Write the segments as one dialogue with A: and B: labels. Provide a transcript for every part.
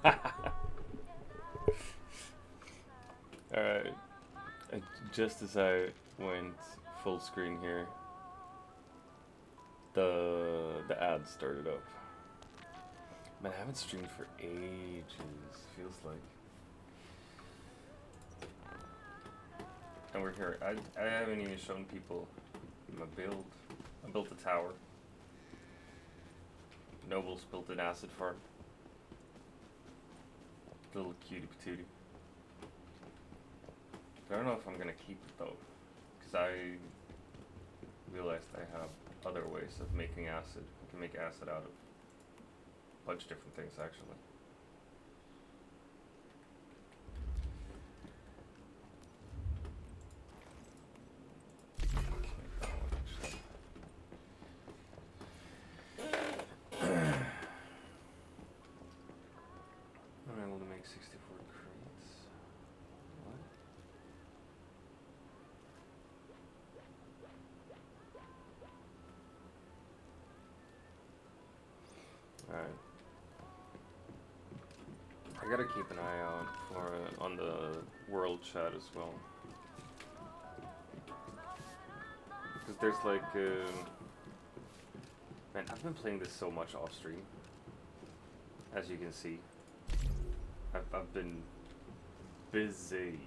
A: Alright. Just as I went full screen here, the ad started up. Man, I haven't streamed for ages, feels like. And we're here. I haven't even shown people my build. I built a tower. Noble's built an acid farm. Little cutie patootie. I don't know if I'm gonna keep it though, because I realized I have other ways of making acid. I can make acid out of a bunch of different things actually. I'm able to make 64 crates. What? Alright. I gotta keep an eye out for it on the world chat as well. Because there's like, man, I've been playing this so much off stream. As you can see. I've been busy.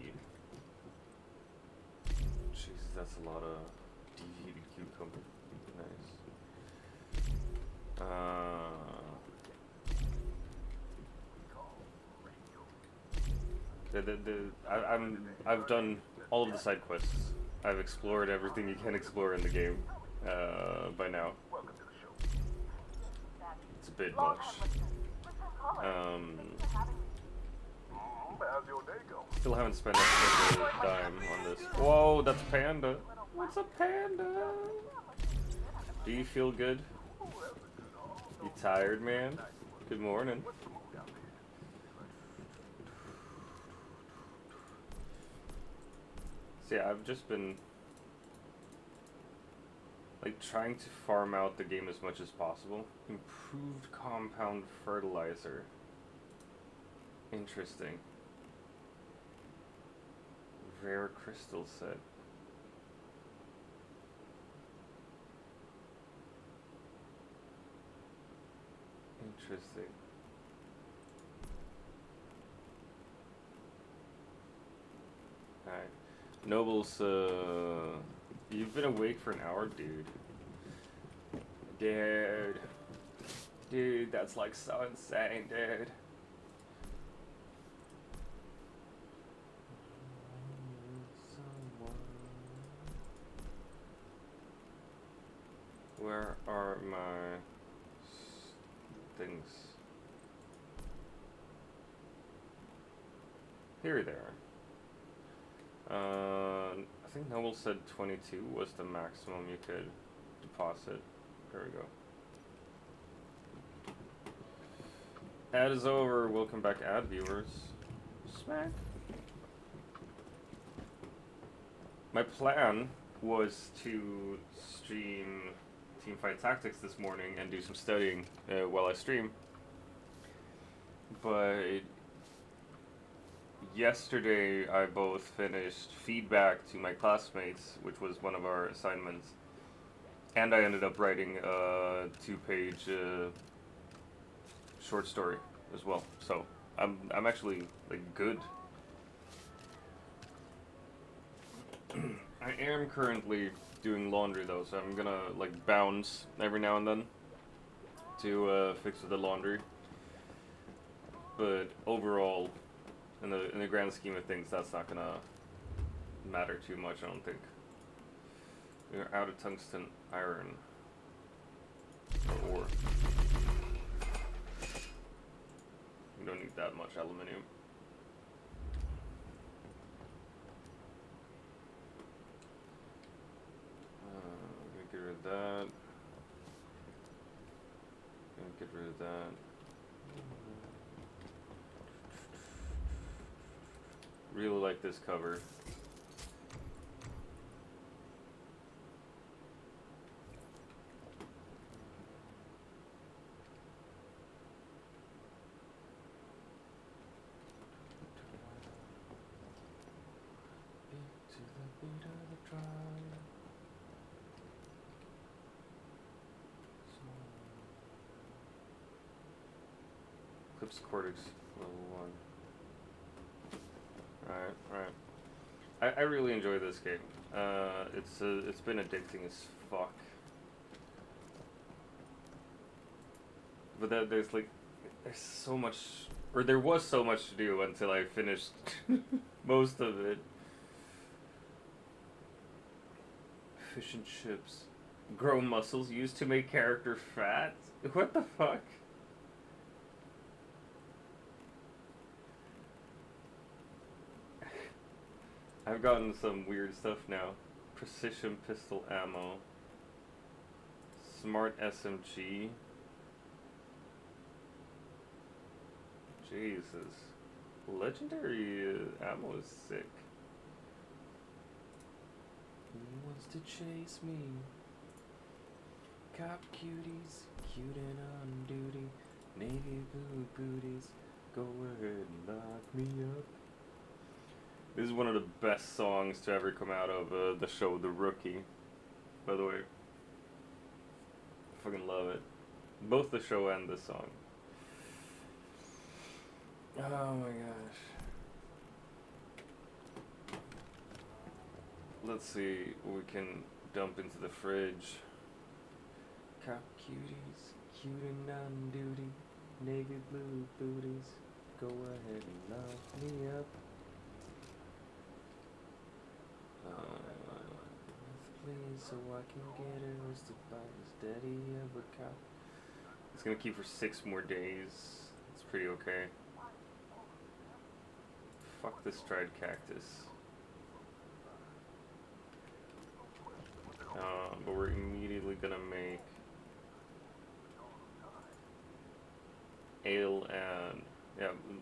A: Jesus, that's a lot of deviated cucumber. Nice. I've done all of the side quests. I've explored everything you can explore in the game by now. It's a bit much. Still haven't spent a single dime on this. Whoa, that's Panda. What's a panda? Do you feel good? You tired, man? Good morning. So yeah, I've just been like trying to farm out the game as much as possible. Improved compound fertilizer. Interesting. Rare crystal set. Interesting. Alright. Nobles, you've been awake for an hour, dude. Dude, that's like so insane, dude. Where are my things? Here they are. I think Noble said 22 was the maximum you could deposit. There we go. Ad is over. Welcome back, ad viewers. Smack. My plan was to stream Teamfight Tactics this morning and do some studying while I stream. But yesterday I both finished feedback to my classmates, which was one of our assignments, and I ended up writing a 2-page short story as well. So I'm actually like good. I am currently doing laundry though, so I'm gonna like bounce every now and then to fix the laundry. But overall, in the grand scheme of things, that's not gonna matter too much, I don't think. We're out of tungsten iron or ore. We don't need that much aluminium. Get rid of that. Get rid of that. Really like this cover. Clips Cortex level 1. Alright. I really enjoy this game. It's been addicting as fuck. But there's so much, or there was so much to do until I finished most of it. Fish and chips. Grow muscles used to make character fat? What the fuck? I've gotten some weird stuff now. Precision pistol ammo. Smart SMG. Jesus. Legendary ammo is sick. He wants to chase me. Cop cuties, cute and on duty. Navy blue booties, go ahead and lock me up. This is one of the best songs to ever come out of the show The Rookie. By the way. I fucking love it. Both the show and the song. Oh my gosh. Let's see what we can dump into the fridge. Cop cuties, cute and on duty, navy blue booties, go ahead and lock me up. Please, so I can get arrested by this daddy of a cop. It's gonna keep for 6 more days. It's pretty okay. Fuck this dried cactus. But we're immediately gonna make ale and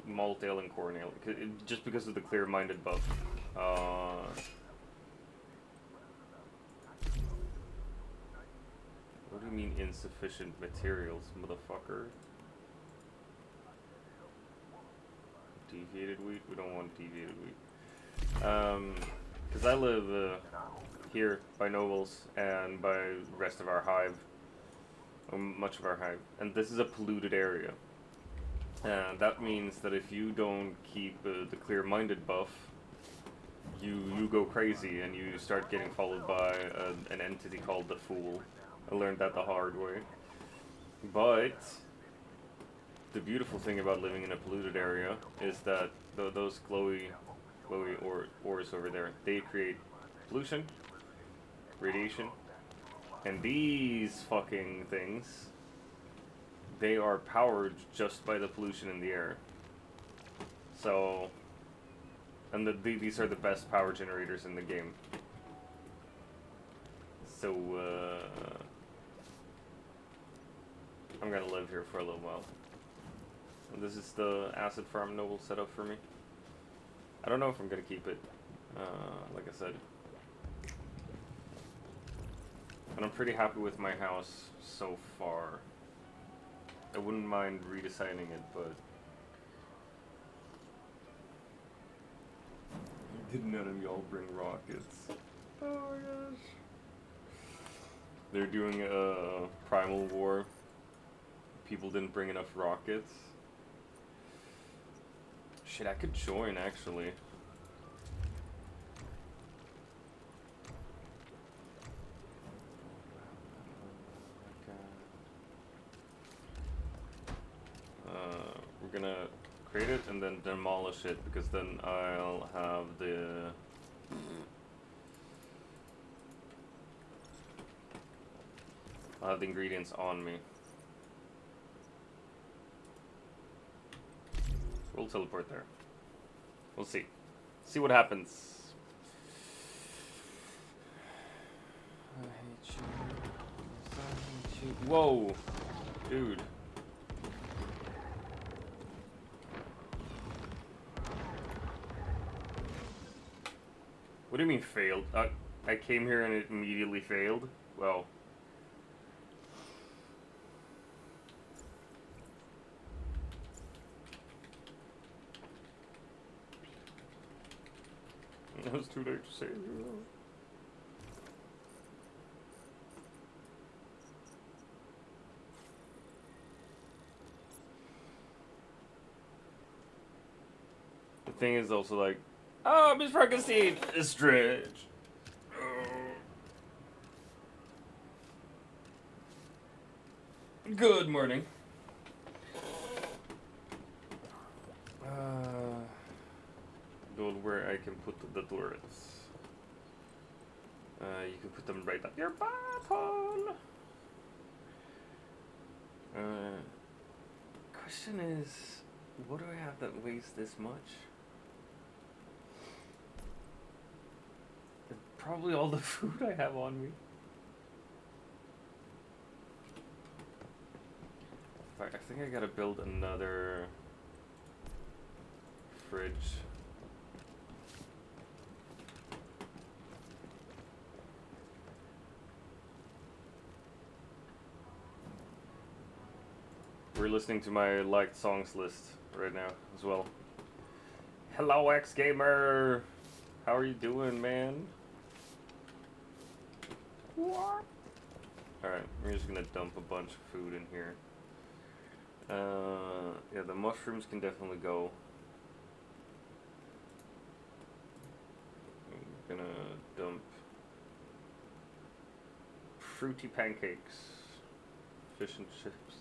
A: malt ale and corn ale, just because of the clear-minded buff. What do you mean insufficient materials, motherfucker? Deviated wheat? We don't want deviated wheat. Because I live here by Nobles and by the rest of our hive, or much of our hive, and this is a polluted area. And that means that if you don't keep the clear-minded buff, you go crazy and you start getting followed by an entity called the Fool. I learned that the hard way. But the beautiful thing about living in a polluted area is that those glowy ores over there, they create pollution, radiation, and these fucking things, they are powered just by the pollution in the air. So, and these are the best power generators in the game. So, I'm gonna live here for a little while. And this is the acid farm noble setup for me. I don't know if I'm gonna keep it, like I said. And I'm pretty happy with my house so far. I wouldn't mind redesigning it, but did none of y'all bring rockets? Oh my gosh. They're doing a primal war. People didn't bring enough rockets. Shit, I could join actually. We're gonna create it and then demolish it, because then I'll have the ingredients on me. We'll teleport there. We'll see. See what happens. I hate you. I hate you. Whoa! Dude. What do you mean failed? I came here and it immediately failed? Well. It was too late to save you. thing is also like, oh, Miss Frankenstein, stretch. Good morning. Build where I can put the turrets. You can put them right up your butthole. Question is, what do I have that weighs this much? Probably all the food I have on me. I think I gotta build another fridge. We're listening to my liked songs list right now as well. Hello, X-Gamer! How are you doing, man? What? Alright, we're just gonna dump a bunch of food in here. Yeah, the mushrooms can definitely go. I'm gonna dump fruity pancakes, fish and chips.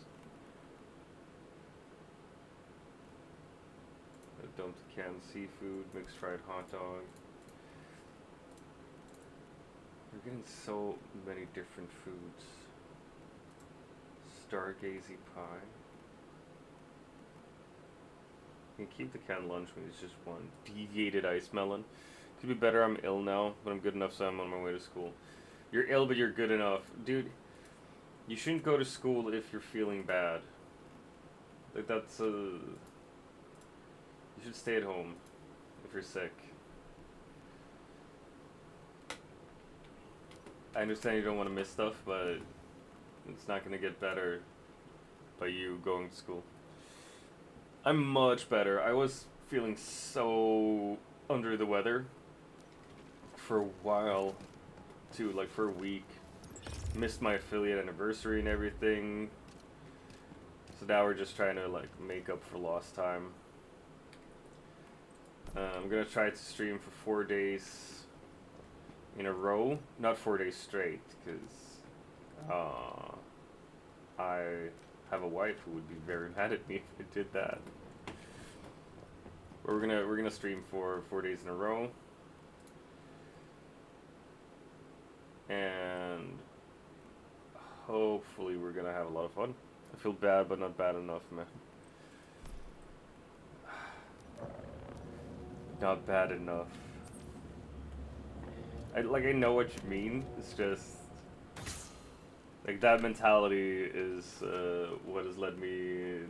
A: I dumped canned seafood, mixed fried hot dog. We're getting so many different foods. Stargazy pie. You can keep the canned lunch meat, it's just one. Deviated ice melon. Could be better, I'm ill now, but I'm good enough so I'm on my way to school. You're ill, but you're good enough. Dude, you shouldn't go to school if you're feeling bad. Like, that's you should stay at home if you're sick. I understand you don't want to miss stuff, but it's not going to get better by you going to school. I'm much better. I was feeling so under the weather for a while, too, like for a week. Missed my affiliate anniversary and everything. So now we're just trying to like make up for lost time. I'm going to try to stream for 4 days in a row. Not 4 days straight, because I have a wife who would be very mad at me if I did that. But we're gonna stream for 4 days in a row, and hopefully we're gonna have a lot of fun. I feel bad, but not bad enough, man. Not bad enough. I know what you mean. It's just like that mentality is what has led me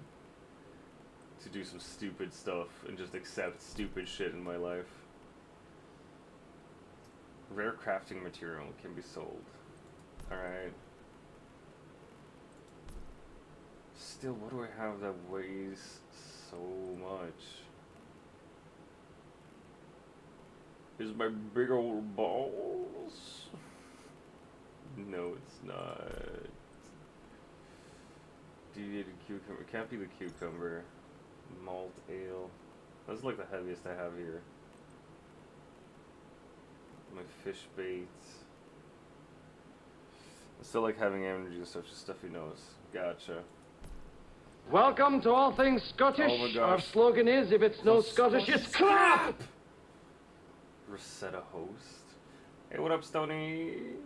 A: to do some stupid stuff and just accept stupid shit in my life. Rare crafting material can be sold. Alright. Still, what do I have that weighs so much? Is my big old balls? No, it's not. Deviated cucumber. It can't be the cucumber. Malt ale. That's like the heaviest I have here. My fish baits. I still like having energy and stuff, just stuff he knows. Gotcha.
B: Welcome to All Things Scottish.
A: Oh my gosh.
B: Our slogan is, if it's no Scottish, it's crap!
A: Rosetta host. Hey, what up, Stony?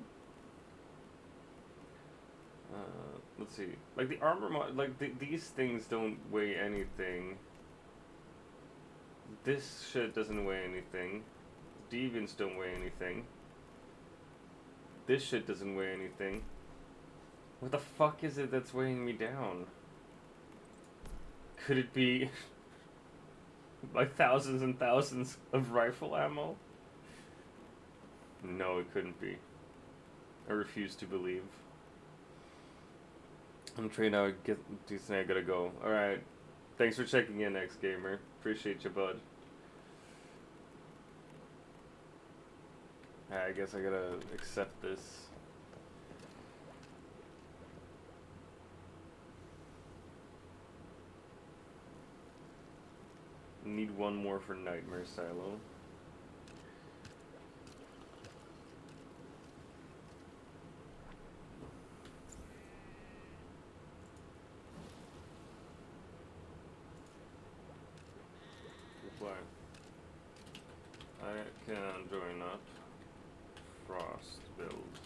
A: Let's see. Like the armor these things don't weigh anything. This shit doesn't weigh anything. Deviants don't weigh anything. This shit doesn't weigh anything. What the fuck is it that's weighing me down? Could it be like thousands and thousands of rifle ammo? No, it couldn't be. I refuse to believe. I'm trained now. I gotta go. Alright. Thanks for checking in, X-Gamer. Appreciate you, bud. I guess I gotta accept this. Need one more for Nightmare Silo. Why? I can join up. Frost build.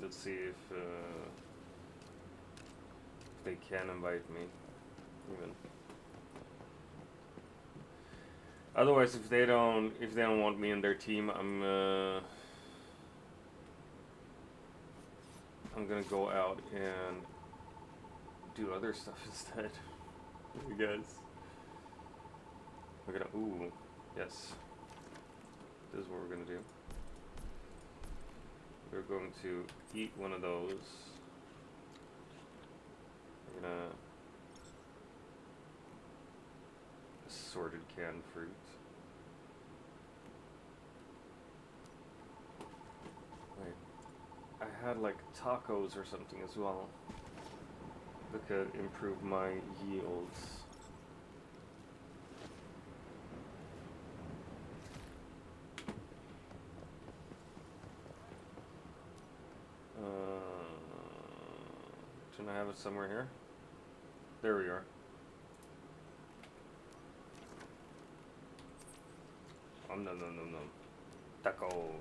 A: Let's see if they can invite me, even. Otherwise, if they don't want me in their team, I'm gonna go out and do other stuff instead. You guys, we're gonna yes, this is what we're gonna do. We're going to eat one of those. We're gonna assorted canned fruit. Wait, I had like tacos or something as well that could improve my yields. Shouldn't I have it somewhere here? There we are. No. Taco.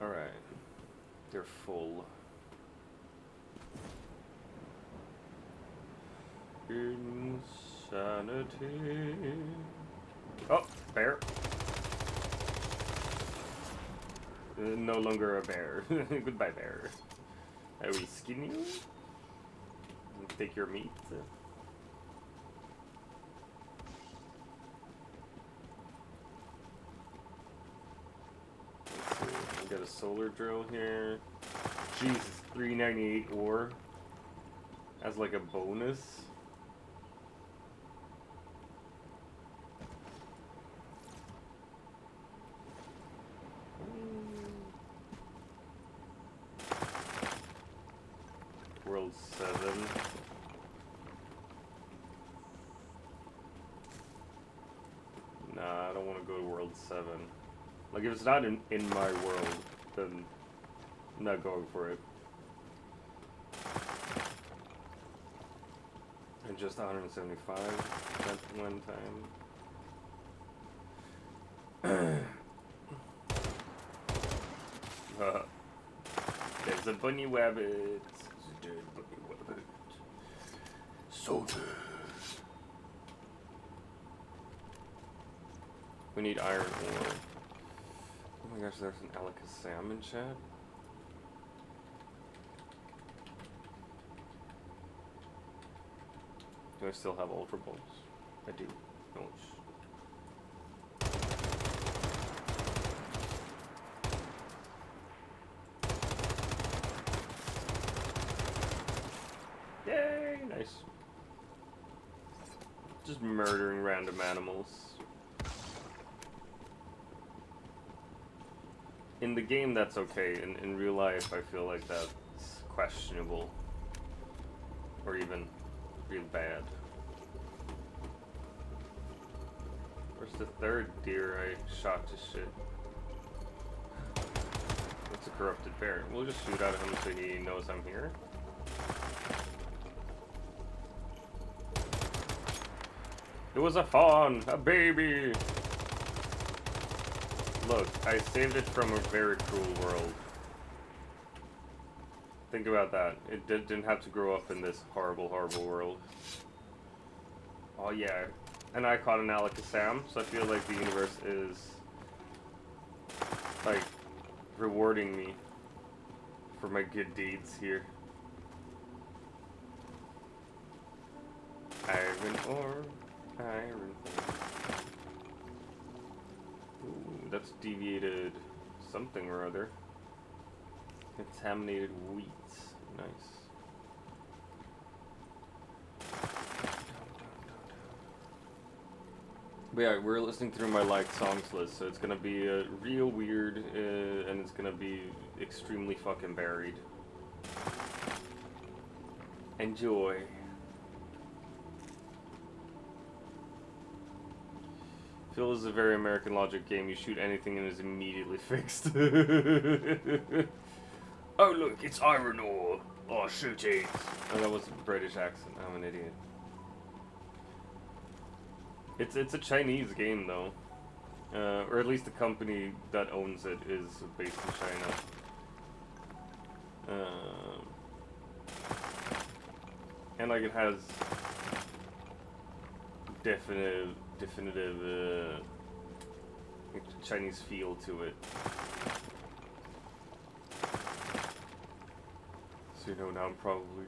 A: Alright. They're full. Insanity. Oh, bear. No longer a bear. Goodbye, bear. Are we skinny? Take your meat. Let's see. We got a solar drill here. Jesus, 398 ore as like a bonus. World 7. Nah, I don't want to go to World 7. Like, if it's not in my world, then I'm not going for it. And just 175 at one time. There's a bunny rabbit. So good. We need iron ore. Oh my gosh, there's an Alakazam in chat. Do I still have Ultra Balls? I do. Ouch. Yay! Nice. Just murdering random animals. In the game, that's okay. In real life, I feel like that's questionable. Or even real bad. Where's the third deer I shot to shit? It's a corrupted bear. We'll just shoot at him so he knows I'm here. It was a fawn, a baby. Look, I saved it from a very cruel world. Think about that. It didn't have to grow up in this horrible, horrible world. Oh yeah, and I caught an Alakazam, so I feel like the universe is like rewarding me for my good deeds here. Iron ore. Iron ore. Ooh, that's deviated something or other. Contaminated wheat. Nice. But yeah, we're listening through my liked songs list, so it's gonna be real weird, and it's gonna be extremely fucking buried. Enjoy. Phil is a very American logic game. You shoot anything and it's immediately fixed. Oh look, it's iron ore. Oh, shoot it. Oh, that was a British accent. I'm an idiot. It's a Chinese game though, or at least the company that owns it is based in China. And like it has definitive Chinese feel to it. So you know now I'm probably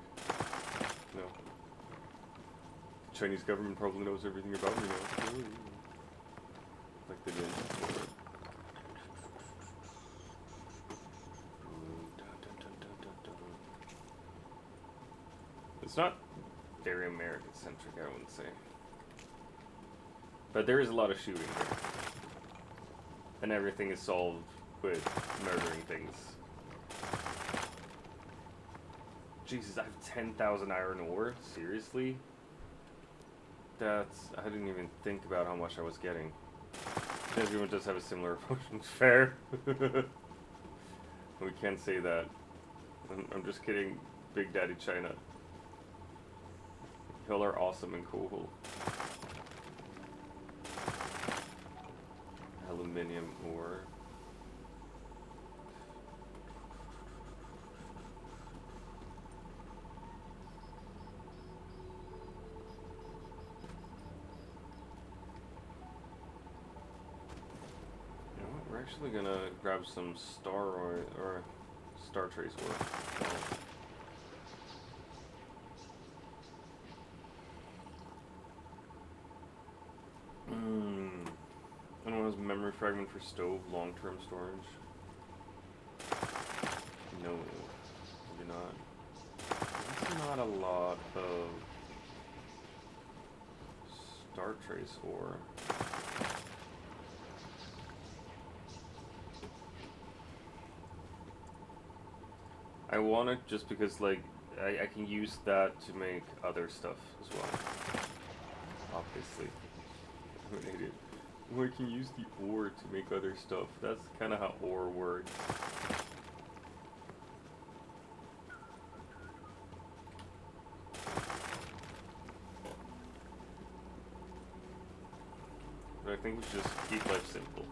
A: Chinese government probably knows everything about me now. Ooh. Like they did before. It's not very American-centric, I wouldn't say. But there is a lot of shooting here. And everything is solved with murdering things. Jesus, I have 10,000 iron ore? Seriously? I didn't even think about how much I was getting. Everyone does have a similar approach. Fair. We can't say that. I'm just kidding, Big Daddy China. Y'all are awesome and cool. Aluminium ore. We're actually gonna grab some star oil or star trace ore. Anyone has memory fragment for stove long-term storage? No, I do not. That's not a lot of star trace ore. I want it just because, like, I can use that to make other stuff as well. Obviously. I'm an idiot. I can use the ore to make other stuff. That's kind of how ore works. But I think we should just keep life simple.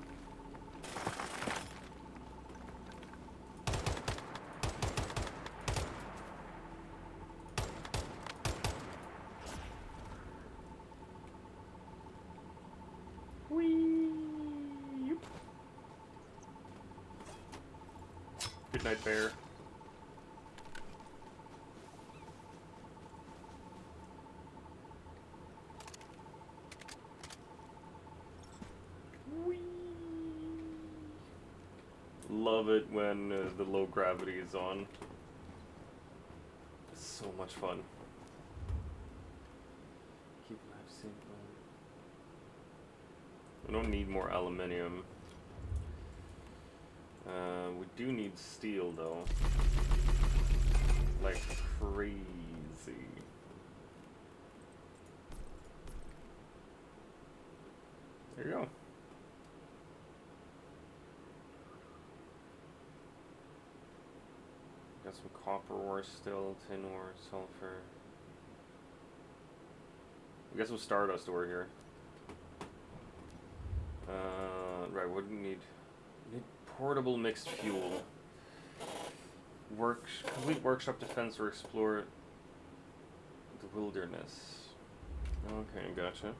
A: Good night, bear. Whee! Love it when the low gravity is on. It's so much fun. Keep life simple. We don't need more aluminium. We do need steel though. Like crazy. There you go. Got some copper ore still, tin ore, sulfur. I guess we'll stardust ore here. Right, what do you need? You need portable mixed fuel. Complete workshop defense or explore the wilderness. Okay, gotcha.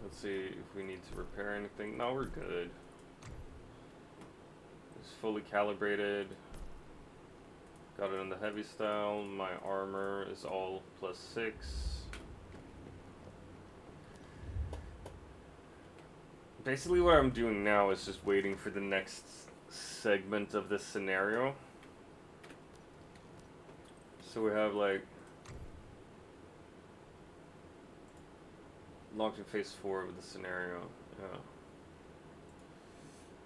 A: Let's see if we need to repair anything. No, we're good. It's fully calibrated. Got it in the heavy style. My armor is all +6. Basically what I'm doing now is just waiting for the next segment of this scenario. So we have like Locked in phase 4 of the scenario. Yeah.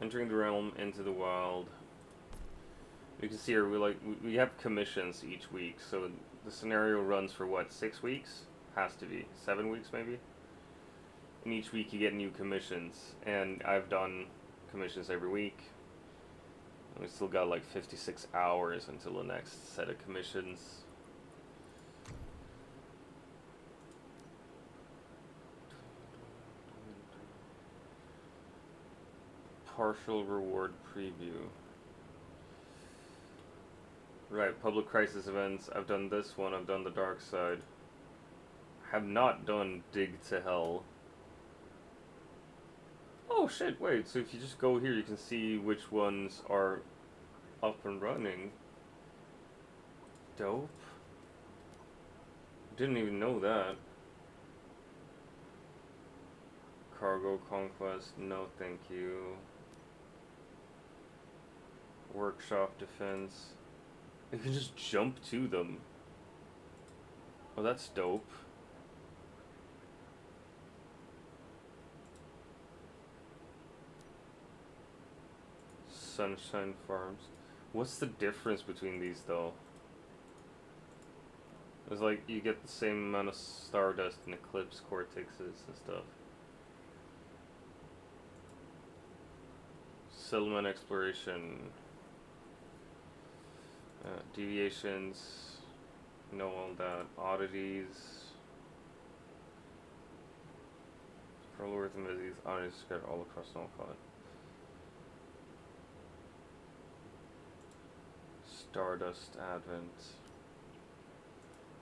A: Entering the realm into the wild. You can see here we have commissions each week, so the scenario runs for what, 6 weeks? Has to be 7 weeks maybe. And each week you get new commissions, and I've done commissions every week. And we still got like 56 hours until the next set of commissions. Partial reward preview. Right, public crisis events. I've done this one, I've done the dark side. Have not done dig to hell. Oh shit, wait, so if you just go here you can see which ones are up and running. Dope. Didn't even know that. Cargo conquest, no thank you. Workshop defense. You can just jump to them. Oh, that's dope. Sunshine Farms. What's the difference between these though? It's like you get the same amount of stardust and eclipse cortexes and stuff. Settlement exploration. Deviations. Know all that. Oddities. Algorithm is these oddities scattered all across Snowcon. Stardust Advent.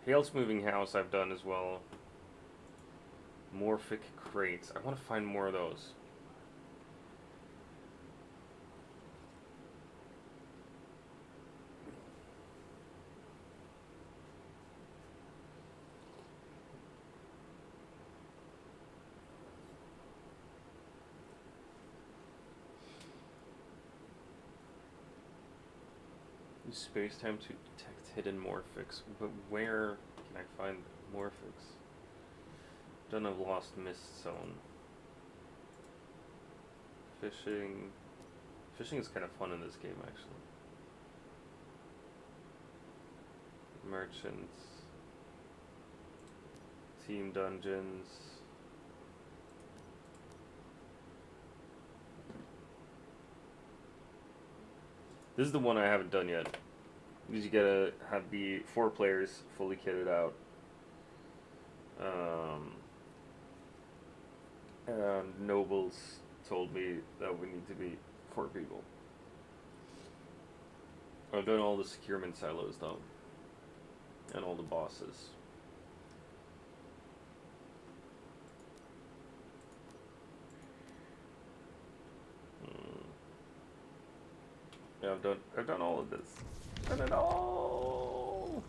A: Hale's Moving House I've done as well. Morphic Crates. I want to find more of those. Use space-time to detect hidden morphics. But where can I find morphics? Done a Lost Mist Zone. Fishing. Fishing is kind of fun in this game, actually. Merchants. Team dungeons. This is the one I haven't done yet. Because you gotta have the 4 players fully kitted out. And Nobles told me that we need to be 4 people. I've done all the securement silos though. And all the bosses. Yeah, I've done all of this. Done it all.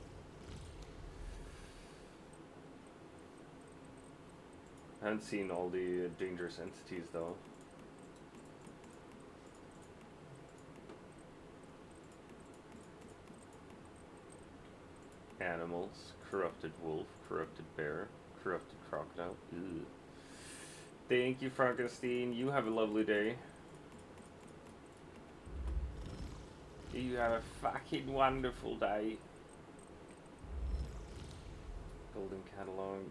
A: I haven't seen all the dangerous entities though. Animals, corrupted wolf, corrupted bear, corrupted crocodile. Ew. Thank you, Frankenstein. You have a lovely day. You have a fucking wonderful day. Golden catalog.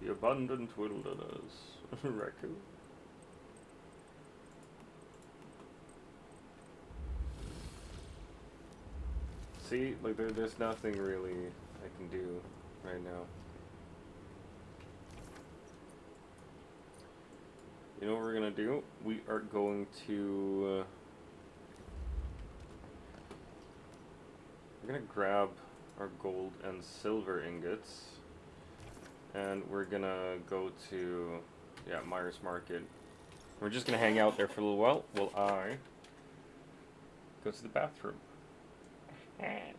A: The abundant wilderness. Raccoon. See, like there's nothing really I can do right now. You know what we're gonna do? We are going to we're gonna grab our gold and silver ingots, and we're gonna go to Myers Market. We're just gonna hang out there for a little while I go to the bathroom.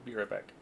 A: Be right back.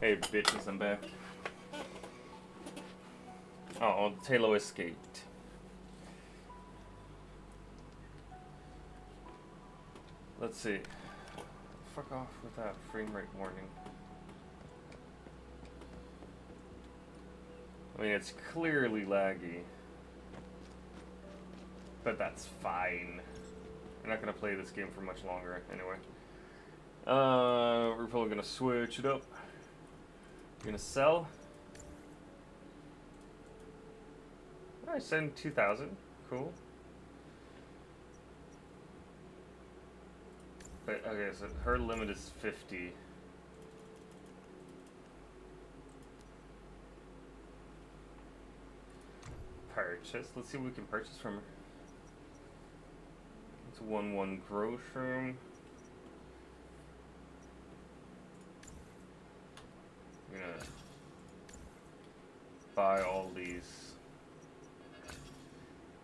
A: Hey bitches, I'm back. Oh, Taylor escaped. Let's see. Fuck off with that frame rate warning. I mean, it's clearly laggy. But that's fine. We're not gonna play this game for much longer anyway. We're probably gonna switch it up. We're gonna sell. I send 2,000. Cool. But, okay, so her limit is 50. Purchase. Let's see what we can purchase from her. It's 1-1 grocery. I'm gonna buy all these.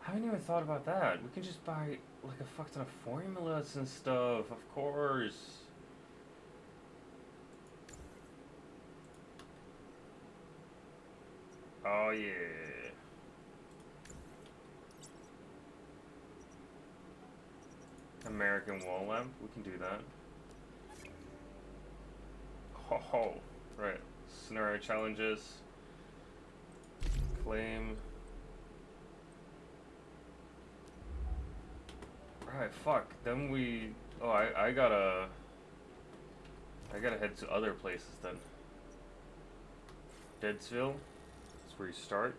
A: I haven't even thought about that. We can just buy like a fuck ton of formulas and stuff, of course. Oh yeah. American wall lamp, we can do that. Ho ho. Right. Scenario challenges. Claim. Right, fuck. Then we... Oh, I gotta head to other places then. Deadsville. That's where you start.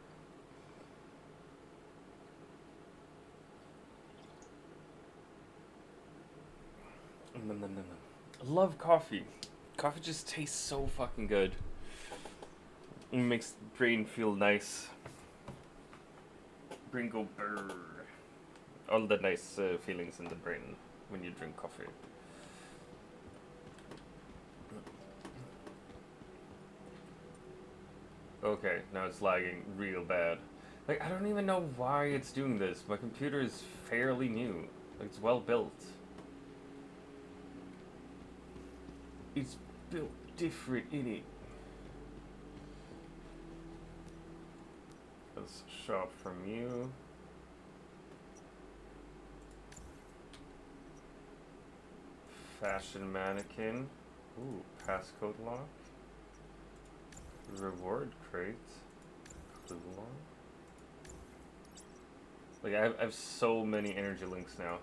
A: I love coffee. Coffee just tastes so fucking good. It makes the brain feel nice. Brain go brrr. All the nice feelings in the brain when you drink coffee. Okay, now it's lagging real bad. Like, I don't even know why it's doing this. My computer is fairly new. Like, it's well built. It's built different, innit? Let's shop from you. Fashion mannequin. Ooh, passcode lock. Reward crate. Clue lock. Like, I have so many energy links now.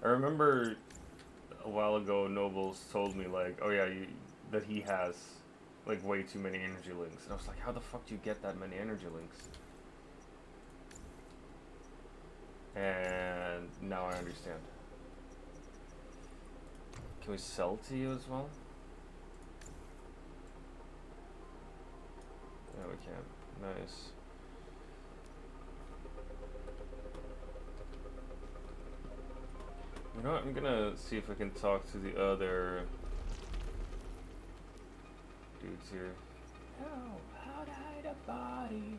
A: I remember a while ago Nobles told me, like, oh yeah, that he has, like, way too many energy links. And I was like, how the fuck do you get that many energy links? And now I understand. Can we sell to you as well? Yeah, we can. Nice. You know what? I'm gonna see if I can talk to the other dudes here. Oh, how to hide a body.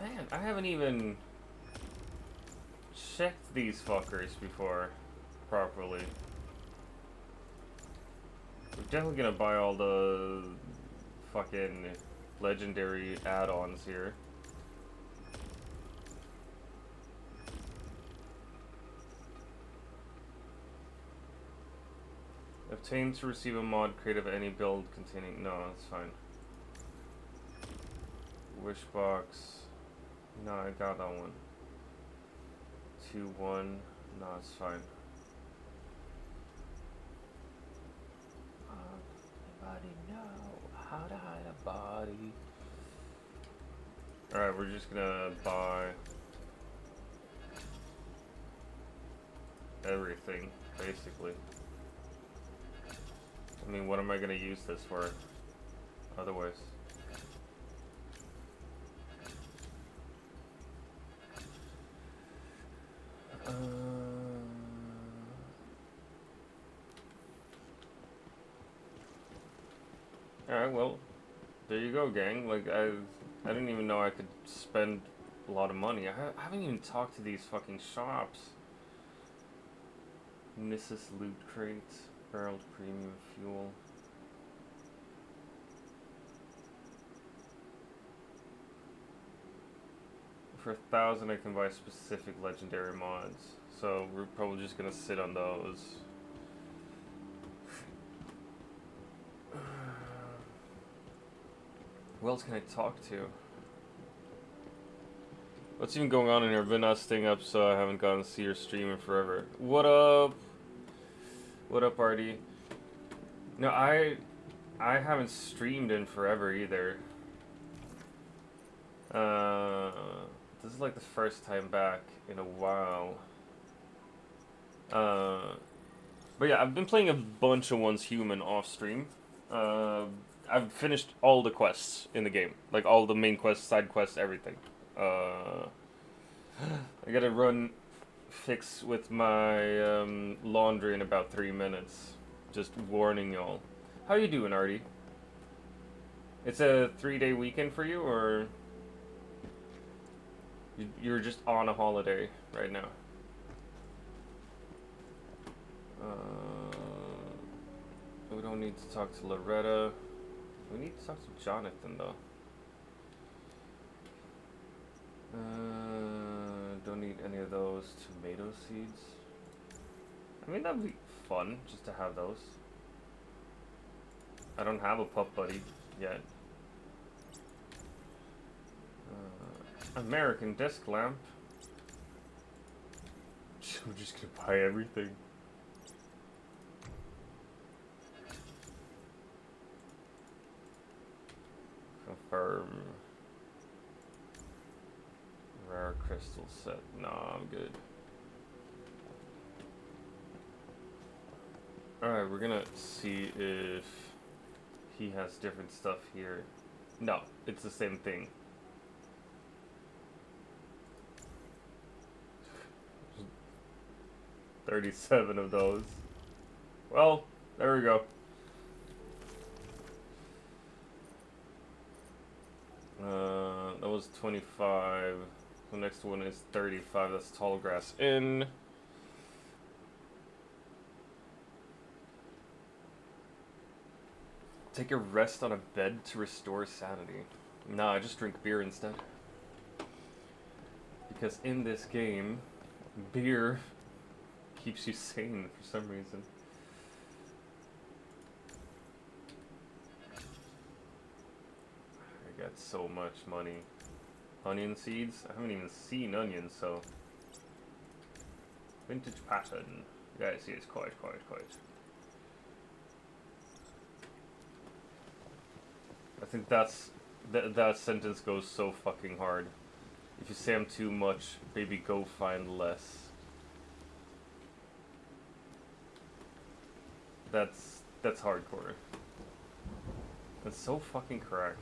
A: Man, I haven't even checked these fuckers before properly. We're definitely gonna buy all the fucking legendary add-ons here. Obtain to receive a mod crate of any build containing... No, that's fine. Wish box. No, I got that one. 2-1. No, it's fine. Anybody know how to hide a body? Alright, we're just gonna buy everything, basically. I mean, what am I gonna use this for? Otherwise. Alright, well, there you go, gang. Like, I didn't even know I could spend a lot of money. I haven't even talked to these fucking shops. Mrs. Loot Crate, barreled premium fuel. for 1,000 I can buy specific legendary mods. So we're probably just gonna sit on those. Who else can I talk to? What's even going on in here? I've been not staying up, so I haven't gotten to see your stream in forever. What up? What up, Artie? No, I haven't streamed in forever either. This is like the first time back in a while. But yeah, I've been playing a bunch of Once Human off stream. I've finished all the quests in the game, like all the main quests, side quests, everything. I gotta fix with my laundry in about 3 minutes. Just warning y'all. How you doing, Artie? It's a 3-day weekend for you, or you're just on a holiday right now? We don't need to talk to Loretta. We need to talk to Jonathan, though. Don't need any of those tomato seeds. I mean, that'd be fun, just to have those. I don't have a pup buddy yet. American desk lamp. I'm just gonna buy everything. Confirm. Rare crystal set. Nah, I'm good. Alright, we're gonna see if he has different stuff here. No, it's the same thing. $37 of those. Well, there we go. That was 25. The next one is 35. That's tall grass in. Take a rest on a bed to restore sanity. Nah, I just drink beer instead. Because in this game, beer keeps you sane for some reason. I got so much money. Onion seeds? I haven't even seen onions, so... Vintage pattern. Yeah, I see, it's quite. I think that sentence goes so fucking hard. If you say I'm too much, baby, go find less. That's hardcore. That's so fucking correct.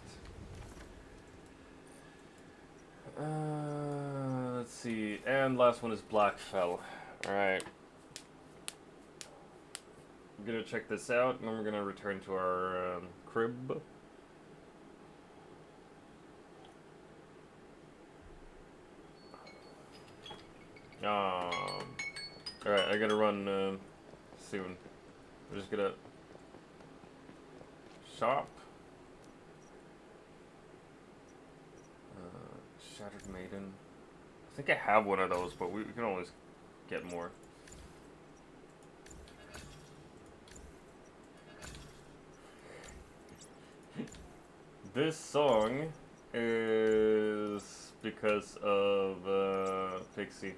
A: Let's see. And last one is Blackfell. Alright. We're gonna check this out, and then we're gonna return to our crib. Alright, I gotta run soon. We're just gonna shop. Shattered Maiden. I think I have one of those, but we can always get more. This song is because of Pixie.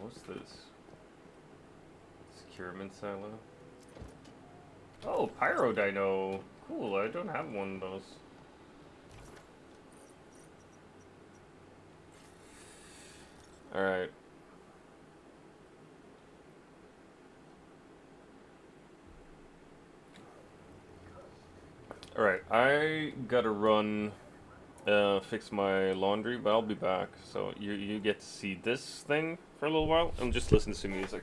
A: What's this? Securement silo. Oh, Pyro Dino. Cool, I don't have one of those. Alright. Alright, I gotta run, fix my laundry, but I'll be back. So you get to see this thing for a little while and just listen to some music.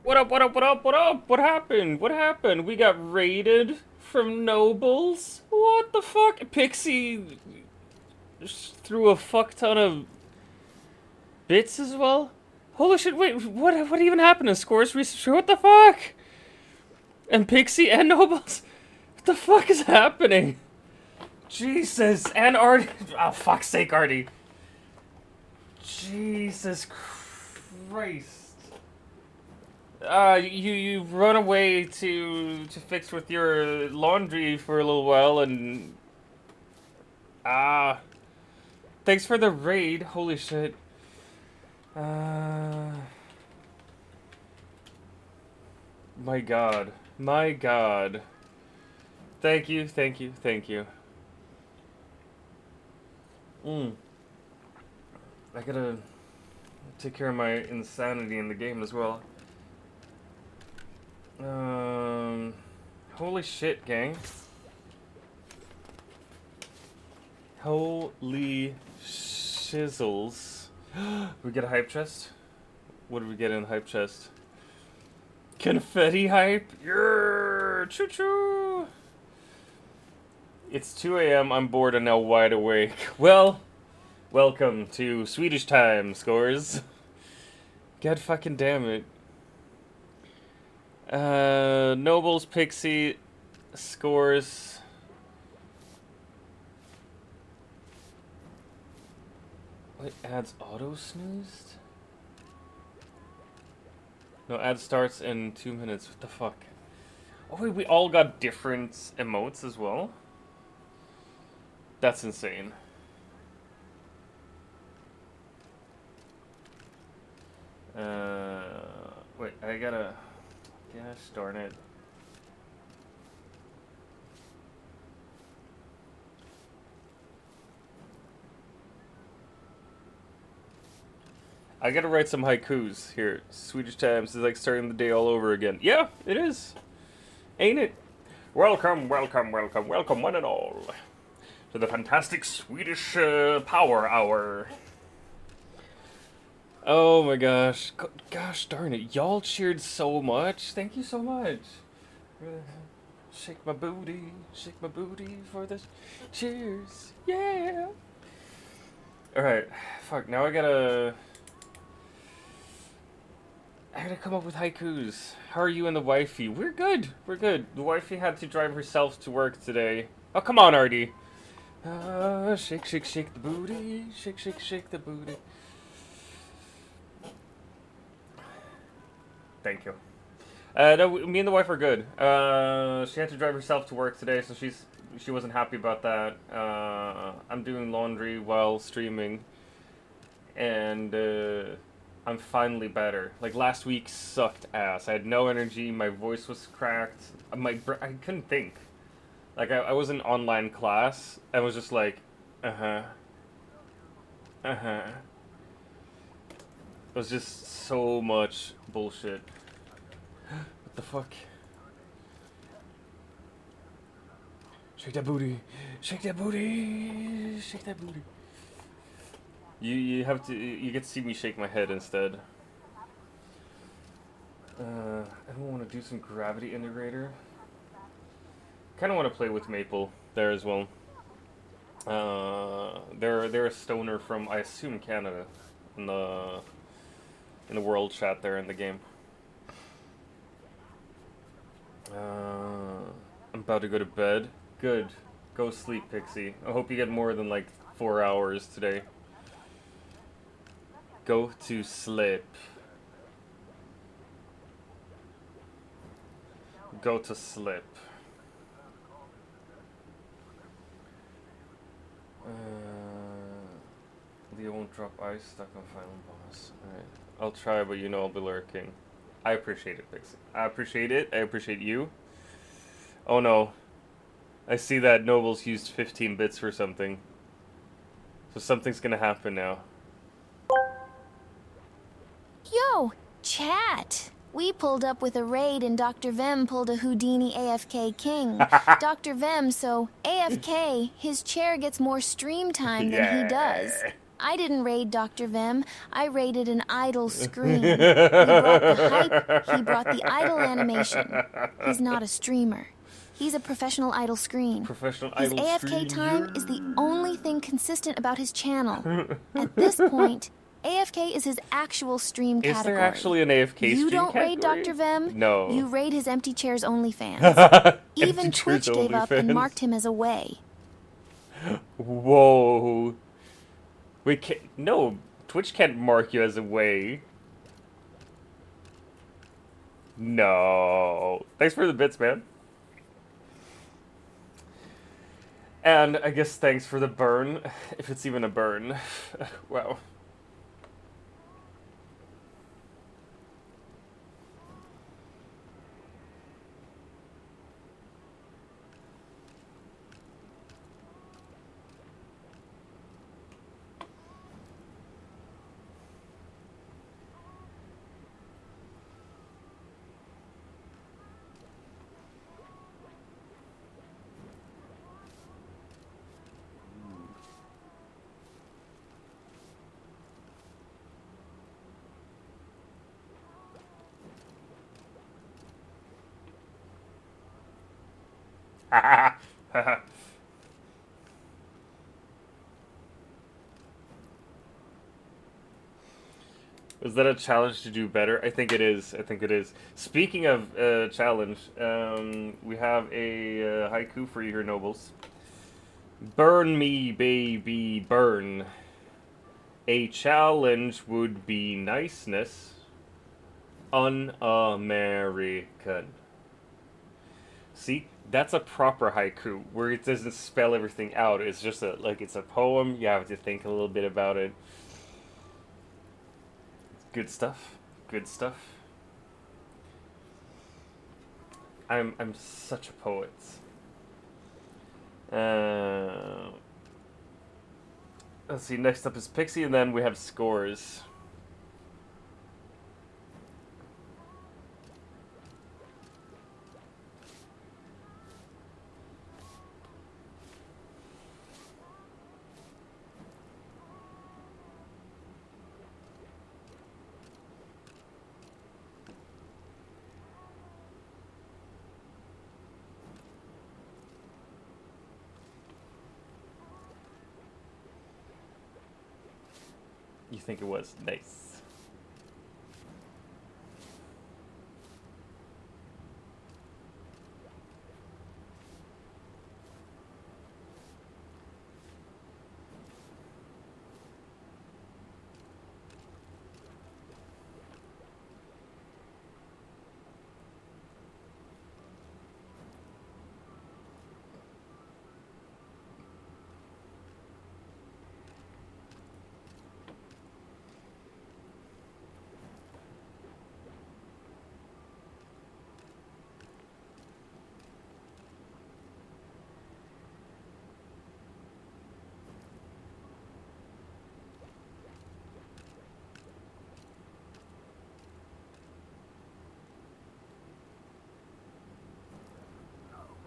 A: What up, what up, what up, what up? What happened? What happened? We got raided from nobles? What the fuck? Pixie just threw a fuck ton of bits as well? Holy shit, wait, what even happened in Scores Research? What the fuck? And Pixie and nobles? What the fuck is happening? Jesus, and Artie. Oh, fuck's sake, Artie. Jesus Christ. You run away to fix with your laundry for a little while, and thanks for the raid. Holy shit. My God, my God. Thank you, thank you, thank you. I gotta take care of my insanity in the game as well. Holy shit, gang. Holy shizzles. We get a hype chest? What did we get in the hype chest? Confetti hype? Yeah! Choo choo! It's 2 a.m. I'm bored and now wide awake. Well, welcome to Swedish time, Scores. God fucking damn it. Nobles, Pixie, Scores. Wait, ads auto snoozed? No, ad starts in 2 minutes. What the fuck? Oh wait, we all got different emotes as well? That's insane. Wait, I gotta... Gosh darn it. I gotta write some haikus here. Swedish Times is like starting the day all over again. Yeah, it is. Ain't it? Welcome, welcome, welcome, welcome one and all to the fantastic Swedish Power Hour. Oh my gosh. Gosh darn it. Y'all cheered so much. Thank you so much. Shake my booty for this. Cheers. Yeah. Alright. Fuck, now I gotta come up with haikus. How are you and the wifey? We're good. We're good. The wifey had to drive herself to work today. Oh, come on, Artie. Shake, shake, shake the booty. Shake, shake, shake the booty. Thank you. No, me and the wife are good. She had to drive herself to work today, so she wasn't happy about that. I'm doing laundry while streaming, and I'm finally better. Like last week sucked ass. I had no energy. My voice was cracked. I couldn't think. Like I was in online class. I was just like, It was just so much bullshit. What the fuck? Shake that booty. Shake that booty. Shake that booty. You get to see me shake my head instead. I don't want to do some gravity integrator. Kind of want to play with Maple there as well. They're a stoner from, I assume, Canada in the world chat there in the game. I'm about to go to bed. Good. Go sleep, Pixie. I hope you get more than like 4 hours today. Go to sleep. Go to sleep. Leo won't drop ice stuck on final boss. Alright. I'll try, but you know I'll be lurking. I appreciate it, Pixie. I appreciate it. I appreciate you. Oh no. I see that Nobles used 15 bits for something. So something's gonna happen now.
C: Yo, chat. We pulled up with a raid and DrVem pulled a Houdini AFK king. DrVem, so AFK, his chair gets more stream time than he does. I didn't raid Dr. Vem. I raided an idle screen. We brought the hype. He brought the idle animation. He's not a streamer. He's a professional idle screen.
A: Professional
C: his
A: idle
C: AFK
A: screen.
C: time is the only thing consistent about his channel. At this point, AFK is his actual stream category.
A: Is there actually an AFK stream
C: You don't
A: category?
C: raid Dr. Vem.
A: No.
C: You raid his empty chairs OnlyFans. Even
A: Empty
C: Twitch
A: chairs
C: gave up and
A: OnlyFans.
C: marked him as away.
A: Whoa. Wait, no, Twitch can't mark you as away. No. Thanks for the bits, man. And I guess thanks for the burn, if it's even a burn. Wow. Is that a challenge to do better? I think it is. I think it is. Speaking of challenge, we have a haiku for you here, nobles. Burn me, baby, burn. A challenge would be niceness. Un-American. See, that's a proper haiku, where it doesn't spell everything out. It's just it's a poem. You have to think a little bit about it. Good stuff. Good stuff. I'm such a poet. Let's see, next up is Pixie, and then we have scores. You think it was nice.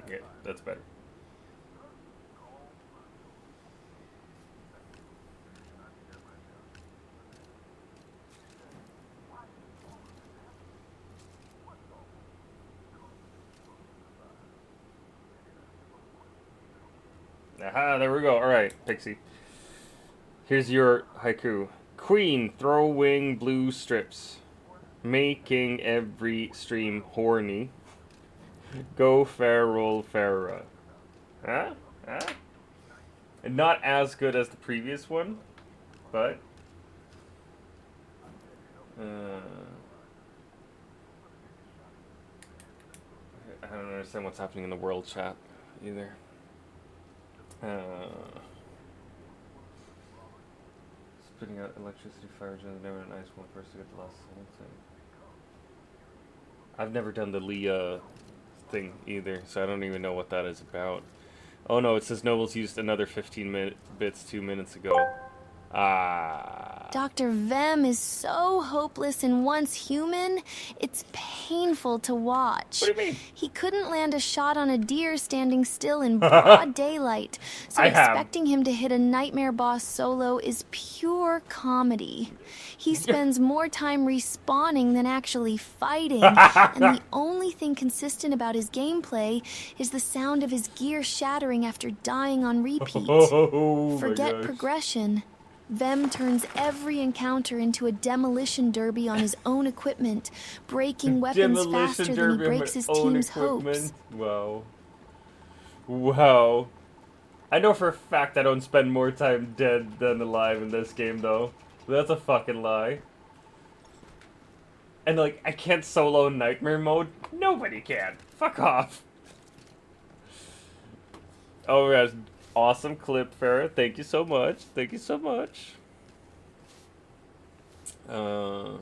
A: Yeah, that's better. Aha, there we go. Alright, Pixie. Here's your haiku. Queen throwing blue strips. Making every stream horny. Go feral Farah. Huh? Huh? And not as good as the previous one, but I don't understand what's happening in the world chat either. Spitting out electricity fire generally never an ice one first to get the last whole thing. I've never done the Leah thing either, so I don't even know what that is about. Oh no, it says Nobles used another 15 bits 2 minutes ago. Ah.
C: DrVem is so hopeless and once human, it's painful to watch.
A: What do you mean?
C: He couldn't land a shot on a deer standing still in broad daylight, so expecting him to hit a nightmare boss solo is pure comedy. He spends more time respawning than actually fighting, and the only thing consistent about his gameplay is the sound of his gear shattering after dying on repeat. Forget progression. Vem turns every encounter into a demolition derby on his own equipment, breaking weapons faster than he breaks his team's hopes.
A: Wow. Wow. I know for a fact I don't spend more time dead than alive in this game, though. That's a fucking lie. And, like, I can't solo Nightmare mode? Nobody can. Fuck off. Oh, yes. Awesome clip, Farrah. Thank you so much. Thank you so much. I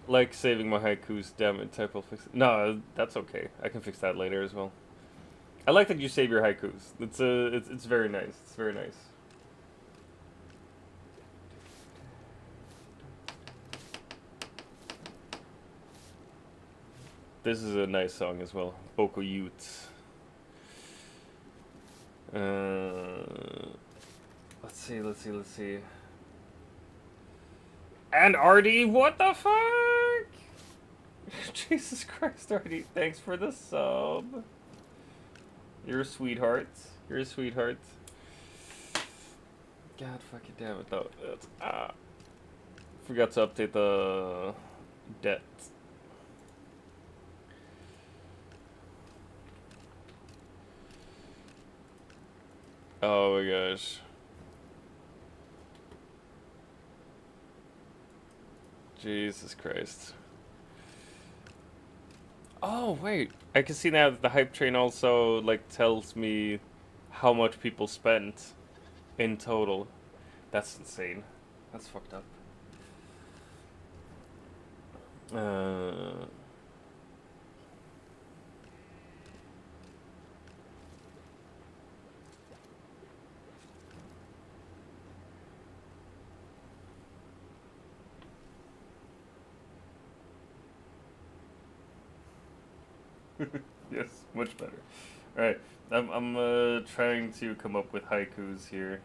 A: like saving my haikus. Damn it, type will fix it. No, that's okay. I can fix that later as well. I like that you save your haikus. It's very nice. It's very nice. This is a nice song as well. Boko Youth. Let's see. And Artie, what the fuck? Jesus Christ, Artie, thanks for the sub. You're a sweetheart. You're a sweetheart. God fucking damn it though. Forgot to update the debt. Oh my gosh. Jesus Christ. Oh, wait. I can see now that the hype train also, like, tells me how much people spent in total. That's insane. That's fucked up. Yes, much better. Alright, I'm trying to come up with haikus here.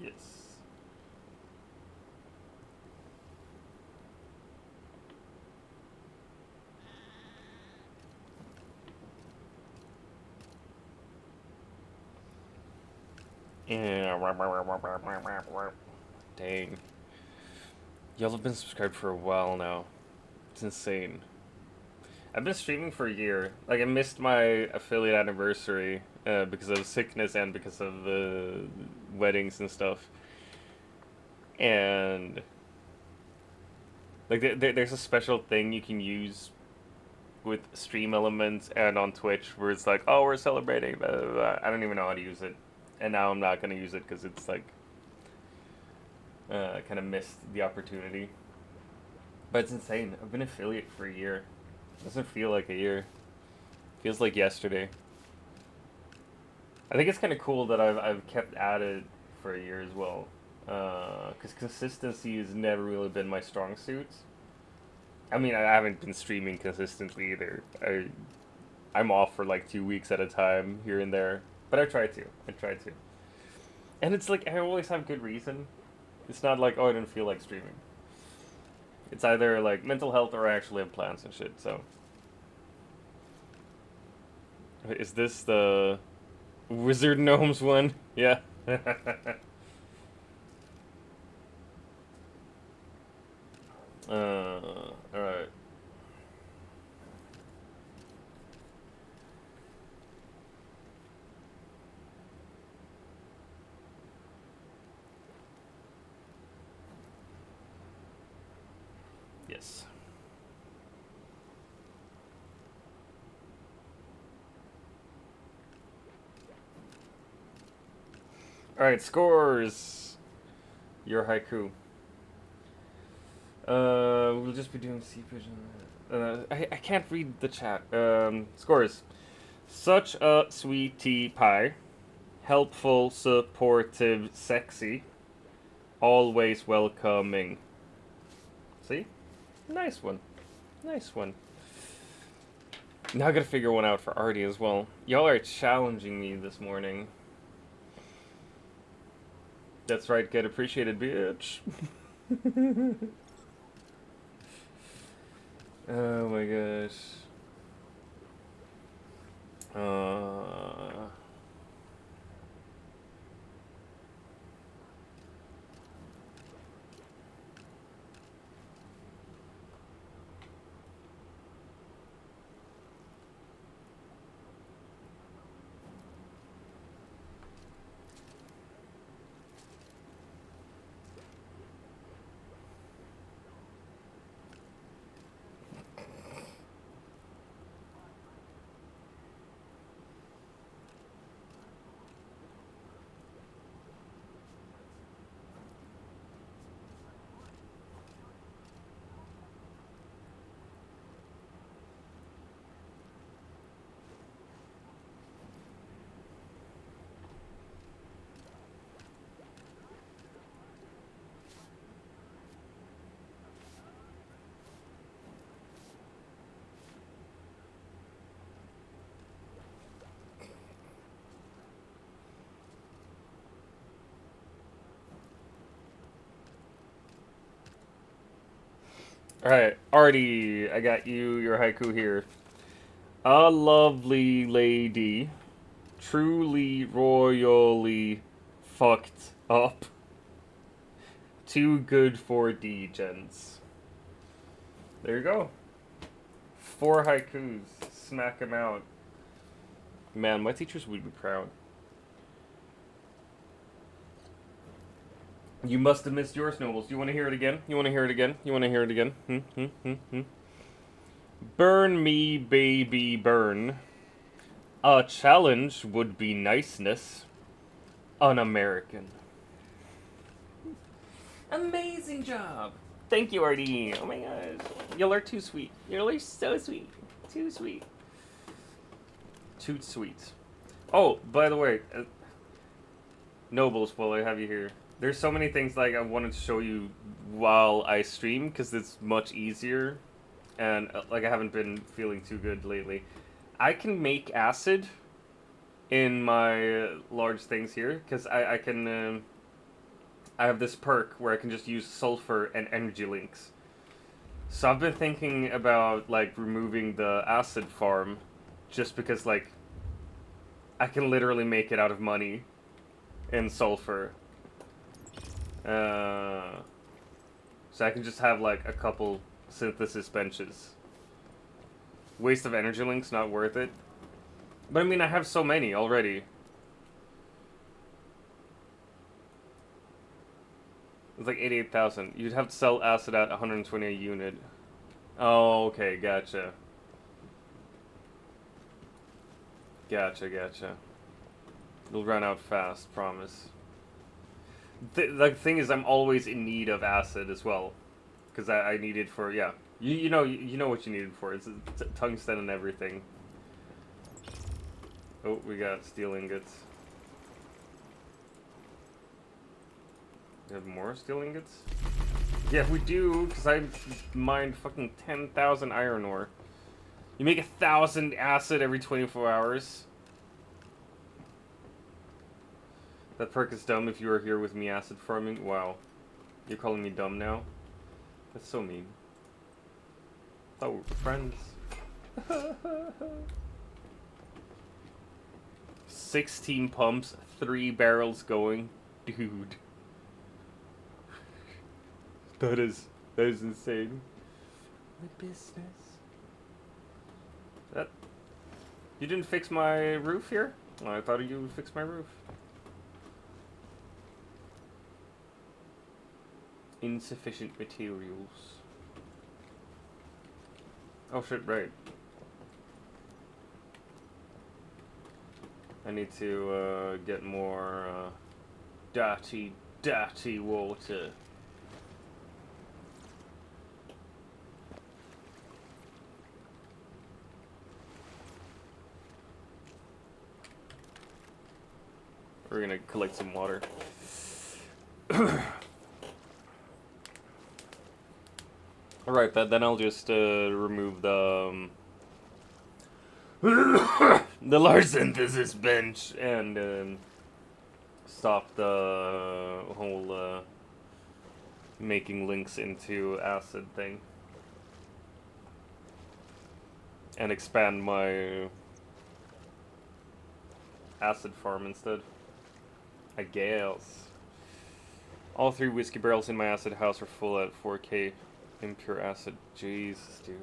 A: Yes. Yeah. Dang. Y'all have been subscribed for a while now. It's insane. I've been streaming for a year. Like, I missed my affiliate anniversary because of sickness and because of weddings and stuff. And like, there's a special thing you can use with Stream Elements and on Twitch where it's like, oh, we're celebrating, blah, blah, blah. I don't even know how to use it. And now I'm not going to use it because it's like, I kind of missed the opportunity. But it's insane. I've been affiliate for a year. It doesn't feel like a year. It feels like yesterday. I think it's kind of cool that I've kept at it for a year as well. Because consistency has never really been my strong suit. I mean, I haven't been streaming consistently either. I'm off for like 2 weeks at a time here and there. But I try to. And it's like, I always have good reason. It's not like, oh, I didn't feel like streaming. It's either like mental health or I actually have plans and shit, so. Is this the Wizard Gnomes one? Yeah. Yes. Alright, scores! Your haiku. We'll just be doing seepage. I can't read the chat. Scores. Such a sweetie pie. Helpful, supportive, sexy. Always welcoming. See? Nice one. Nice one. Now I gotta figure one out for Artie as well. Y'all are challenging me this morning. That's right, get appreciated, bitch. Oh my gosh. Alright, Artie, I got you your haiku here. A lovely lady, truly royally fucked up. Too good for D-gens. There you go. 4 haikus. Smack them out. Man, my teachers would be proud. You must have missed yours, Nobles. Do you want to hear it again? You want to hear it again? You want to hear it again? Burn me, baby, burn. A challenge would be niceness. Un-American. Amazing job. Thank you, Artie. Oh my gosh. Y'all are too sweet. Y'all are so sweet. Too sweet. Too sweet. Oh, by the way, Nobles, while I have you here. There's so many things like I wanted to show you while I stream because it's much easier, and like I haven't been feeling too good lately. I can make acid in my large things here because I can. I have this perk where I can just use sulfur and energy links. So I've been thinking about like removing the acid farm, just because like I can literally make it out of money in sulfur. So I can just have like a couple synthesis benches. Waste of energy links, not worth it. But I mean, I have so many already. It's like 88,000. You'd have to sell acid at 120 a unit. Oh, okay, gotcha. Gotcha. It'll run out fast, promise. The thing is, I'm always in need of acid as well, because I need it for you know what you need it for. It's tungsten and everything. Oh, we got steel ingots. We have more steel ingots? Yeah, we do, because I mined fucking 10,000 iron ore. You make 1,000 acid every 24 hours. That perk is dumb if you were here with me acid farming. Wow. You're calling me dumb now? That's so mean. I thought we were friends. 16 pumps, 3 barrels going. Dude. That is insane. My business. You didn't fix my roof here? Well, I thought you would fix my roof. Insufficient materials. Oh shit, right. I need to get more dirty water. We're gonna collect some water. Alright, then I'll just remove the the large synthesis bench and stop the whole making links into acid thing. And expand my acid farm instead. I guess. All 3 whiskey barrels in my acid house are full at 4K impure acid. Jesus, dude.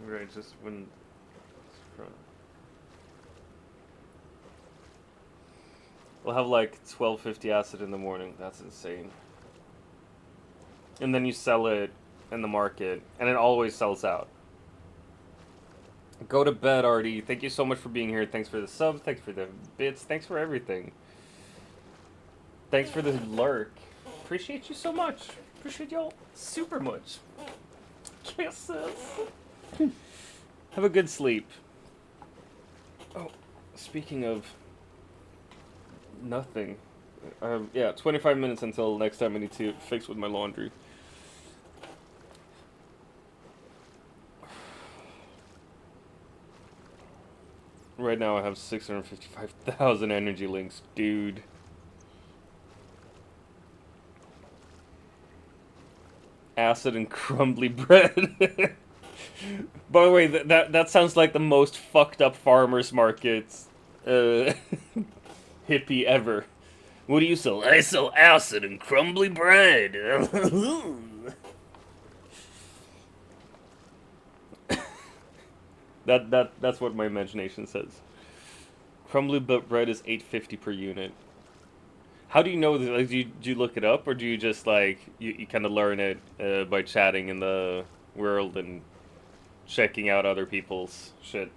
A: Right, just when... We'll have like 1250 acid in the morning. That's insane. And then you sell it in the market, and it always sells out. Go to bed, Artie. Thank you so much for being here. Thanks for the subs. Thanks for the bits. Thanks for everything. Thanks for the lurk. Appreciate you so much. Appreciate y'all super much. Kisses. Have a good sleep. Oh, speaking of nothing. Yeah, 25 minutes until next time I need to fix with my laundry. Right now I have 655,000 energy links, dude. Acid and crumbly bread. By the way, that sounds like the most fucked up farmers markets hippie ever. What do you sell? I sell acid and crumbly bread. That's what my imagination says. Crumbly bread is $8.50 per unit. How do you know this? Like, do you look it up, or do you just like you kind of learn it by chatting in the world and checking out other people's shit?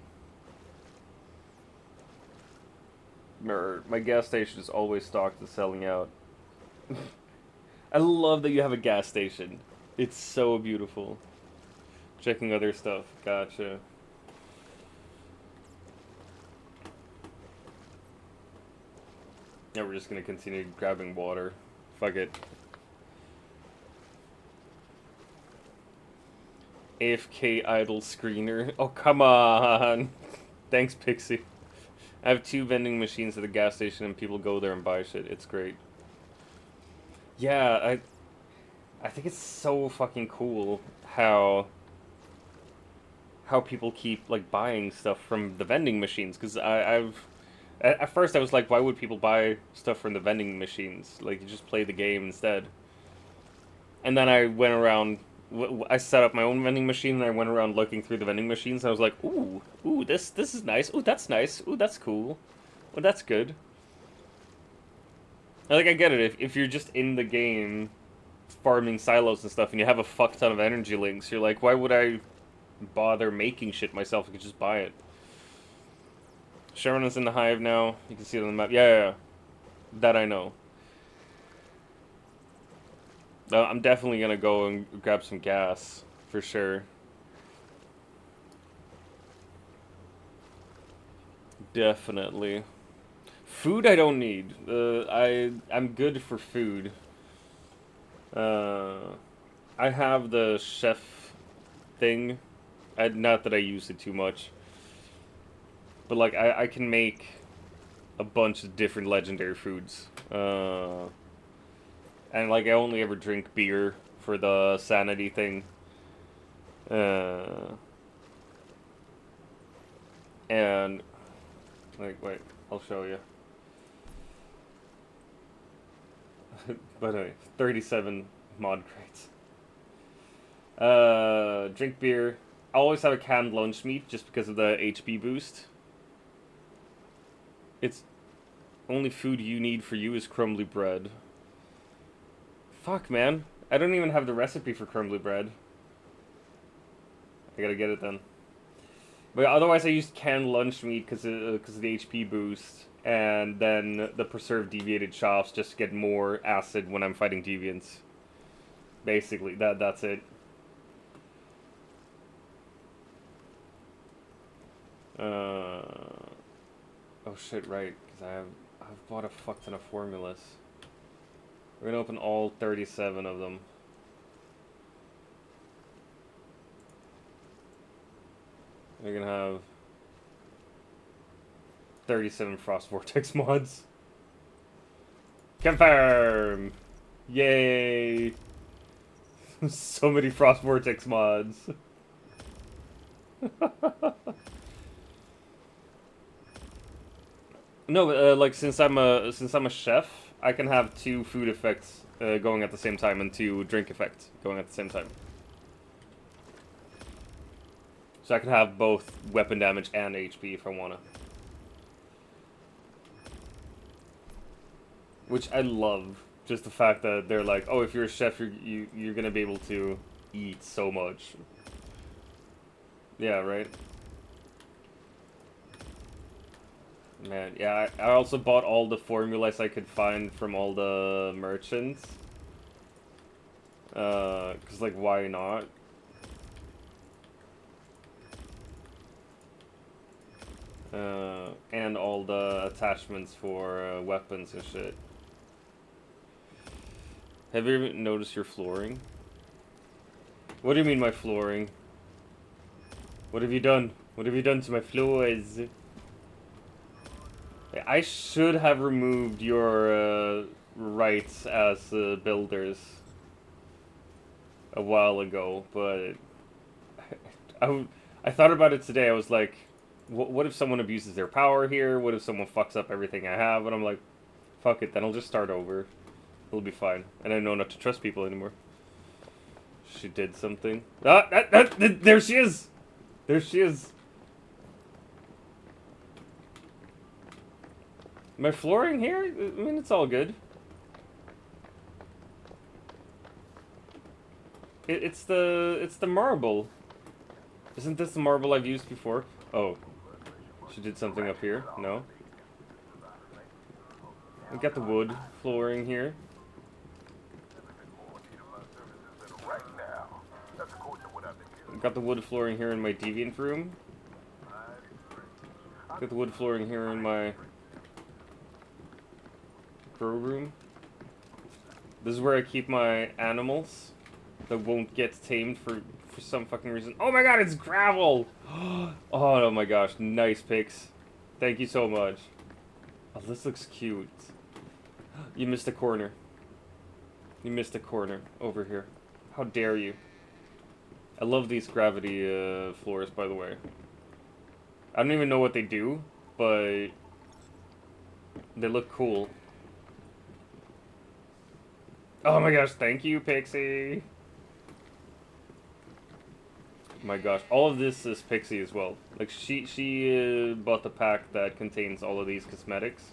A: My gas station is always stocked and selling out. I love that you have a gas station. It's so beautiful. Checking other stuff. Gotcha. Yeah, we're just gonna continue grabbing water. Fuck it. AFK idle screener. Oh, come on. Thanks, Pixie. I have 2 vending machines at the gas station and people go there and buy shit. It's great. Yeah, I think it's so fucking cool how people keep like buying stuff from the vending machines, because at first I was like, why would people buy stuff from the vending machines? Like, you just play the game instead. And then I went around, I set up my own vending machine, and I went around looking through the vending machines, and I was like, ooh, this is nice, ooh, that's nice, ooh, that's cool, oh, that's good. Like, I get it, if you're just in the game, farming silos and stuff, and you have a fuck ton of energy links, you're like, why would I bother making shit myself? I could just buy it. Sharon is in the hive now. You can see it on the map. Yeah. That I know. I'm definitely gonna go and grab some gas, for sure. Definitely. Food I don't need. I'm good for food. I have the chef thing. Not that I use it too much. But, like, I can make a bunch of different legendary foods. And, like, I only ever drink beer for the sanity thing. And, like, wait, I'll show you. But anyway, 37 mod crates. Drink beer. I always have a canned lunch meat just because of the HP boost. It's Only food you need for you is crumbly bread. Fuck, man. I don't even have the recipe for crumbly bread. I gotta get it then. But otherwise I used canned lunch meat because of the HP boost. And then the preserved deviated chops just to get more acid when I'm fighting deviants. Basically, that's it. Oh shit, right, because I've bought a fuck ton of formulas. We're gonna open all 37 of them. We're gonna have 37 Frost Vortex mods. Confirm! Yay! So many Frost Vortex mods. No, like since I'm a chef, I can have 2 food effects going at the same time and 2 drink effects going at the same time. So I can have both weapon damage and HP if I wanna. Which I love. Just the fact that they're like, oh, if you're a chef, you're gonna be able to eat so much. Yeah, right? Man, yeah, I also bought all the formulas I could find from all the merchants. 'Cause, like, why not? And all the attachments for weapons and shit. Have you ever noticed your flooring? What do you mean my flooring? What have you done? What have you done to my floors? I should have removed your rights as builders a while ago, but I thought about it today. I was like, what if someone abuses their power here? What if someone fucks up everything I have? And I'm like, fuck it, then I'll just start over. It'll be fine. And I know not to trust people anymore. She did something. Ah, there she is! There she is! My flooring here? I mean, it's all good. It's the marble. Isn't this the marble I've used before? Oh. She did something up here. No. We got the wood flooring here. We got the wood flooring here in my deviant room. Got the wood flooring here in my grow room. This is where I keep my animals that won't get tamed for some fucking reason. Oh my god, it's gravel! Oh my gosh, nice pics. Thank you so much. Oh, this looks cute. You missed a corner. You missed a corner over here. How dare you? I love these gravity floors, by the way. I don't even know what they do, but they look cool. Oh my gosh, thank you, Pixie! My gosh, all of this is Pixie as well. Like, she bought the pack that contains all of these cosmetics.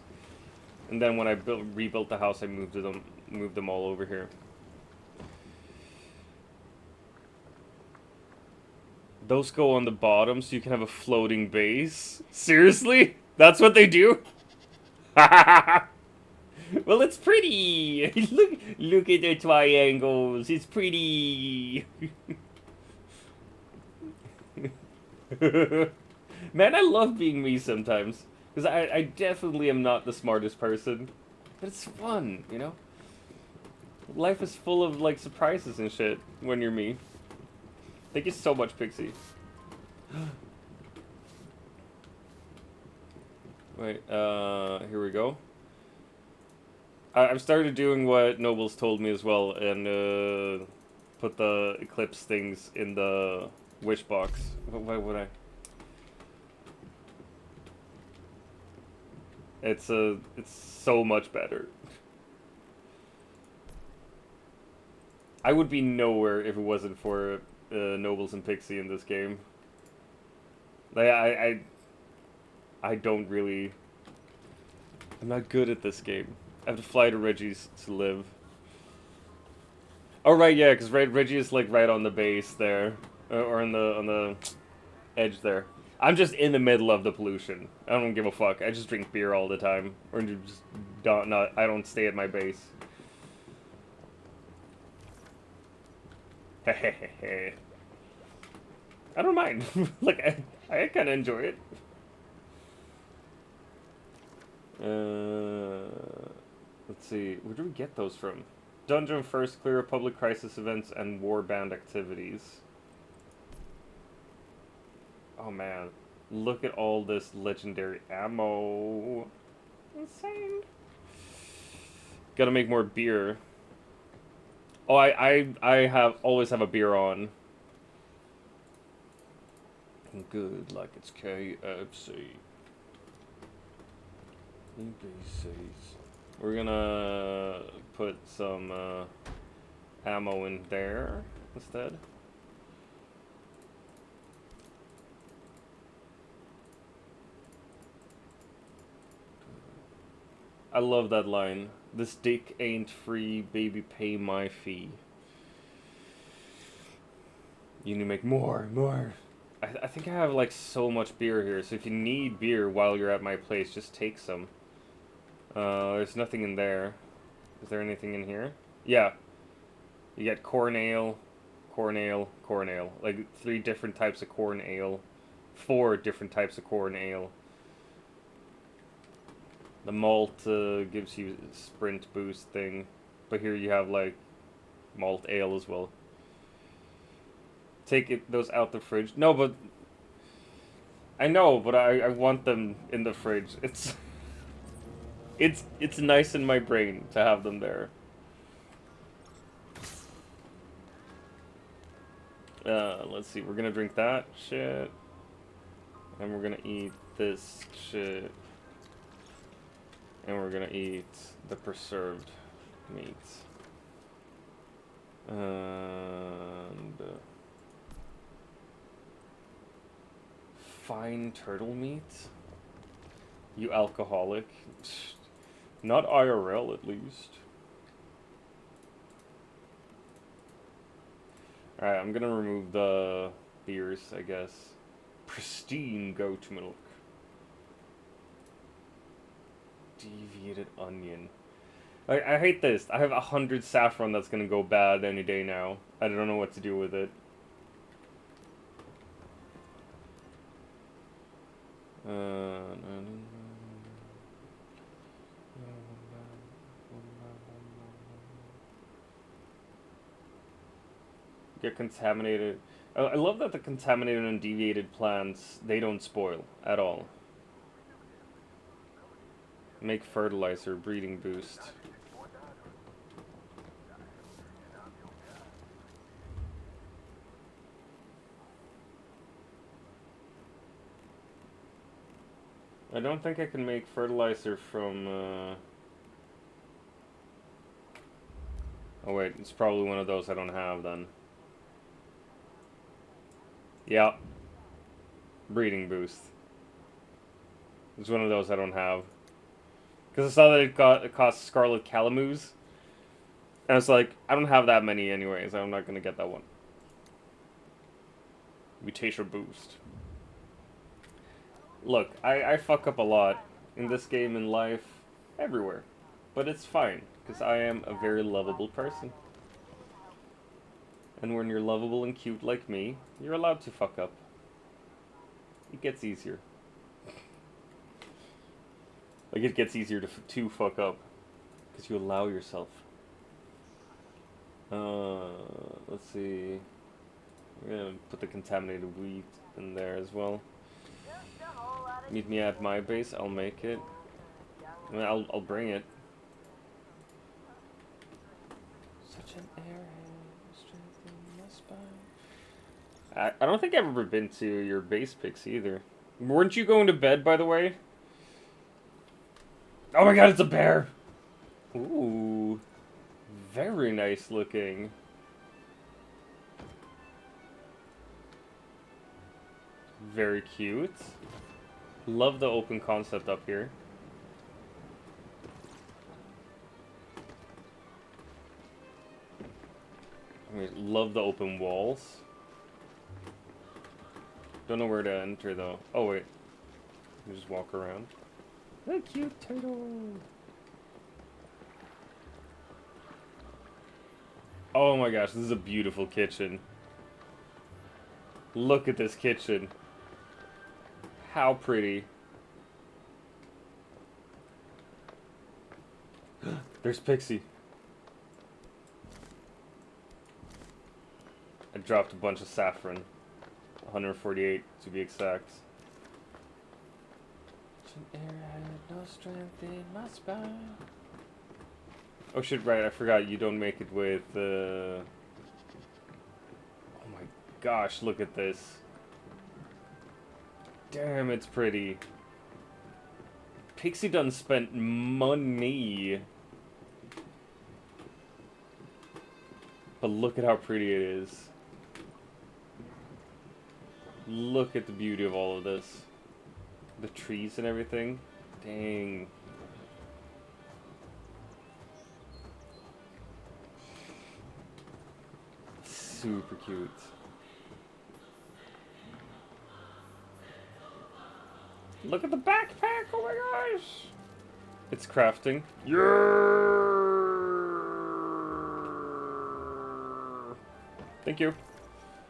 A: And then when I rebuilt the house, I moved them all over here. Those go on the bottom so you can have a floating base? Seriously? That's what they do? Well, it's pretty! Look at the triangles, it's pretty! Man, I love being me sometimes. Because I definitely am not the smartest person. But it's fun, you know? Life is full of, like, surprises and shit when you're me. Thank you so much, Pixie. Wait, here we go. I've started doing what Nobles told me as well, and put the Eclipse things in the wish box. Why would I? It's so much better. I would be nowhere if it wasn't for Nobles and Pixie in this game. Like I don't really. I'm not good at this game. I have to fly to Reggie's to live. Oh right, yeah, because Reggie is like right on the base there, or on the edge there. I'm just in the middle of the pollution. I don't give a fuck. I just drink beer all the time, or just don't. Not. I don't stay at my base. Hehehe. I don't mind. Like I kind of enjoy it. Let's see. Where do we get those from? Dungeon first, clear public crisis events and warband activities. Oh man, look at all this legendary ammo. Insane. Gotta make more beer. Oh, I always have a beer on. Good, like it's KFC. EBCs. We're gonna put some ammo in there instead. I love that line. This dick ain't free, baby, pay my fee. You need to make more. I think I have like so much beer here, so if you need beer while you're at my place, just take some. There's nothing in there. Is there anything in here? Yeah. You get corn ale, corn ale, corn ale. Like 3 different types of corn ale. 4 different types of corn ale. The malt gives you a sprint boost thing. But here you have like malt ale as well. Take those out the fridge. No, but I know, but I want them in the fridge. It's nice in my brain to have them there. Let's see. We're gonna drink that shit, and we're gonna eat this shit, and we're gonna eat the preserved meat. And fine turtle meat? You alcoholic. Not IRL, at least. Alright, I'm gonna remove the beers, I guess. Pristine goat milk. Deviated onion. I hate this. I have 100 saffron that's gonna go bad any day now. I don't know what to do with it. Get contaminated. I love that the contaminated and deviated plants, they don't spoil at all. Make fertilizer, breeding boost. I don't think I can make fertilizer from, Oh wait, it's probably one of those I don't have then. Yeah. Breeding boost. It's one of those I don't have. Because I saw that it cost Scarlet Calamus. And I was like, I don't have that many anyways. I'm not going to get that one. Mutation boost. Look, I fuck up a lot. In this game, in life, everywhere. But it's fine. Because I am a very lovable person. And when you're lovable and cute like me, you're allowed to fuck up. It gets easier. Like, it gets easier to fuck up. Because you allow yourself. Let's see. We're gonna put the contaminated wheat in there as well. Meet me at my base, I'll make it. I mean, I'll bring it. Such an arrow. I don't think I've ever been to your base picks either. Weren't you going to bed, by the way? Oh my god, it's a bear! Ooh. Very nice looking. Very cute. Love the open concept up here. I love the open walls. Don't know where to enter though. Oh wait. You just walk around. The cute turtle. Oh my gosh, this is a beautiful kitchen. Look at this kitchen. How pretty. There's Pixie. I dropped a bunch of saffron. 148 to be exact. Oh shit, right, I forgot you don't make it with oh my gosh, look at this. Damn, it's pretty. Pixie done spent money. But look at how pretty it is. Look at the beauty of all of this. The trees and everything. Dang. Super cute. Look at the backpack! Oh my gosh! It's crafting. Yeah! Thank you.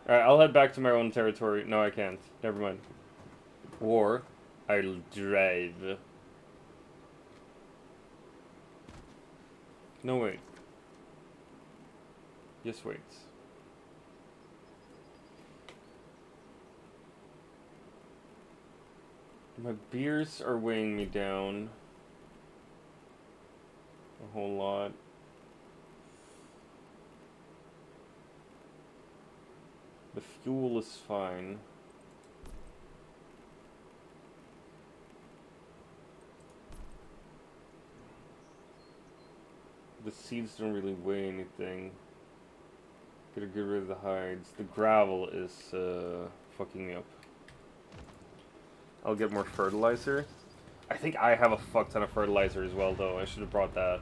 A: Alright, I'll head back to my own territory. No, I can't. Never mind. Or, I'll drive. No, wait. Yes, wait. My beers are weighing me down a whole lot. The fuel is fine. The seeds don't really weigh anything. Gotta get rid of the hides. The gravel is fucking me up. I'll get more fertilizer. I think I have a fuck ton of fertilizer as well, though. I should have brought that.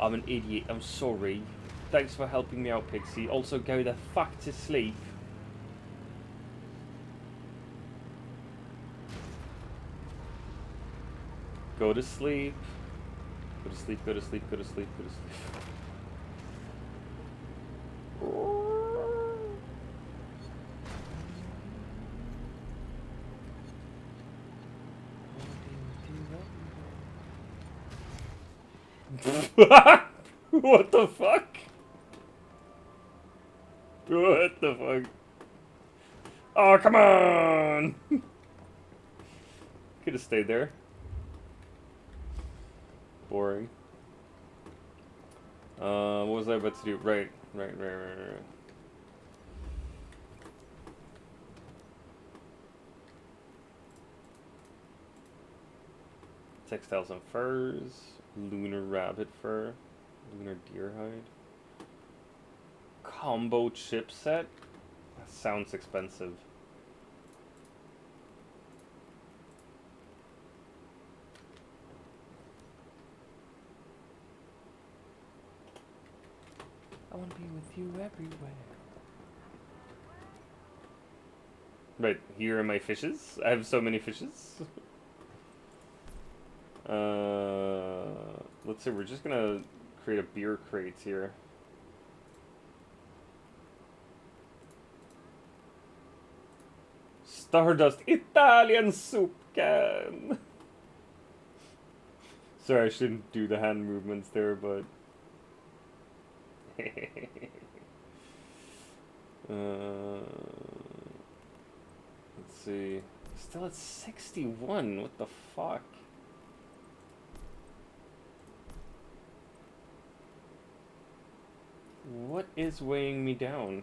A: I'm an idiot. I'm sorry. Thanks for helping me out, Pixie. Also, go the fuck to sleep. Go to sleep. Go to sleep, go to sleep, go to sleep, go to sleep. What the fuck? What the fuck? Oh, come on! Could have stayed there. Boring. What was I about to do? Right. Textiles and furs. Lunar rabbit fur. Lunar deer hide. Combo chipset? That sounds expensive. I want to be with you everywhere. Right, here are my fishes. I have so many fishes. Let's see, we're just gonna create a beer crate here. Stardust Italian soup can! Sorry, I shouldn't do the hand movements there, but... let's see. Still at 61, what the fuck? What is weighing me down?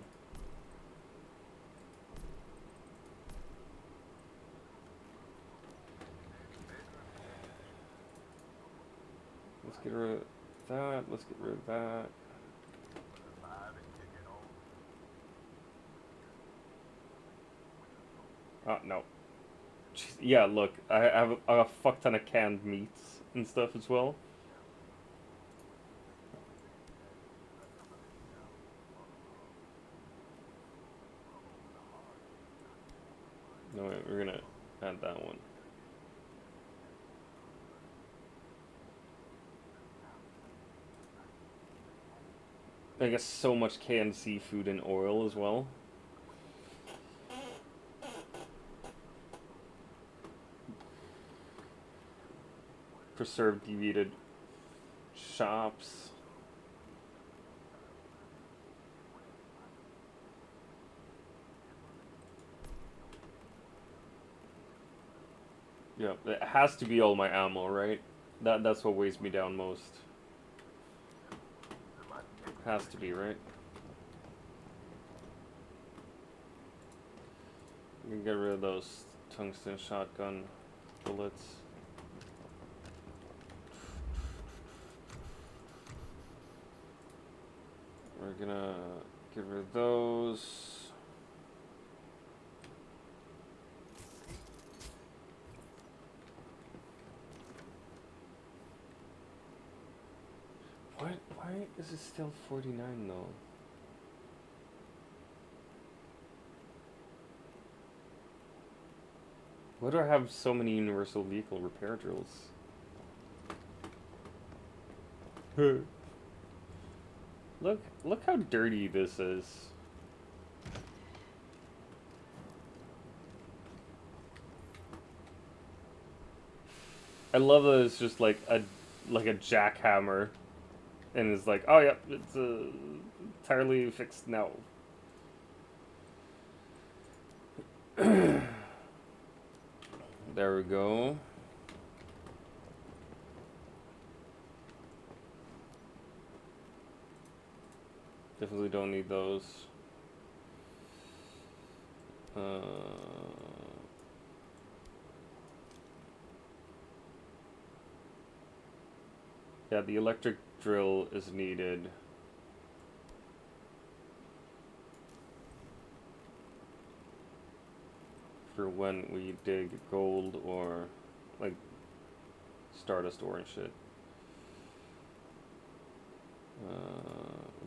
A: Let's get rid of that. Let's get rid of that. Oh, no. Jeez, yeah, look. I have a fuck ton of canned meats and stuff as well. Alright, we're gonna add that one. I guess so much canned seafood and oil as well. Preserved deviated shops. Yeah, it has to be all my ammo, right? That's what weighs me down most. Has to be, right? We can get rid of those tungsten shotgun bullets. We're gonna get rid of those. What? Why is it still 49 though? Why do I have so many universal vehicle repair drills? Look how dirty this is. I love that it's just like a jackhammer, and it's like, oh yeah, it's entirely fixed now. There we go. Definitely don't need those. Yeah, the electric drill is needed. For when we dig gold or like stardust ore and shit.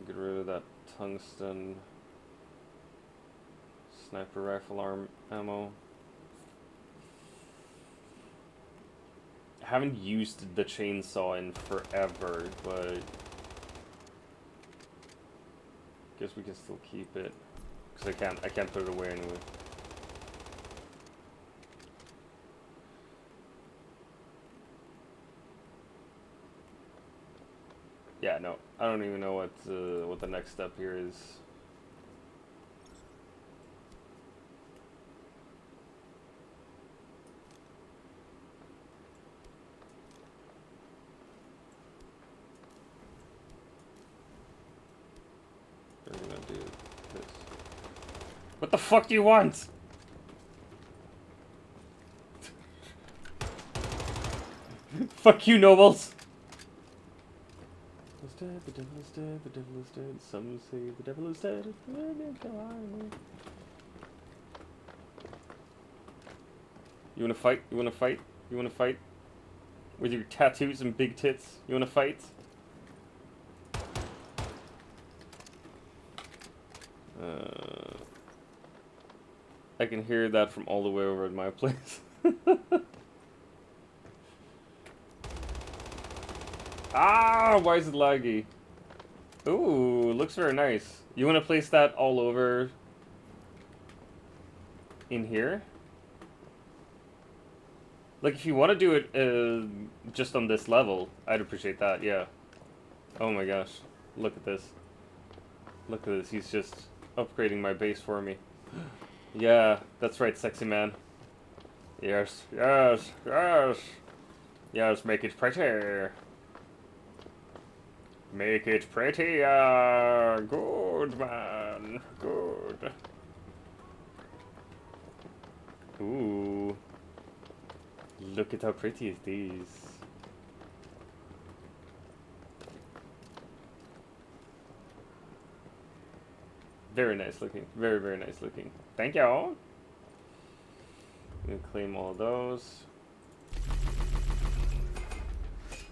A: Get rid of that tungsten sniper rifle arm ammo. I haven't used the chainsaw in forever, but guess we can still keep it because I can't put it away anyway. Yeah, no, I don't even know what the next step here is. We're gonna do this. What the fuck do you want? Fuck you, nobles! The devil is dead, the devil is dead, some say the devil is dead. You wanna fight? You wanna fight? You wanna fight? With your tattoos and big tits? You wanna fight? I can hear that from all the way over at my place. Ah, why is it laggy? Ooh, looks very nice. You want to place that all over in here? Like, if you want to do it just on this level, I'd appreciate that, yeah. Oh my gosh, look at this. Look at this, he's just upgrading my base for me. Yeah, that's right, sexy man. Yes, yes, yes. Yes, make it pretty. Make it prettier. Good, man. Good. Ooh. Look at how pretty it is. Very nice looking. Very, very nice looking. Thank you. I'm gonna claim all of those.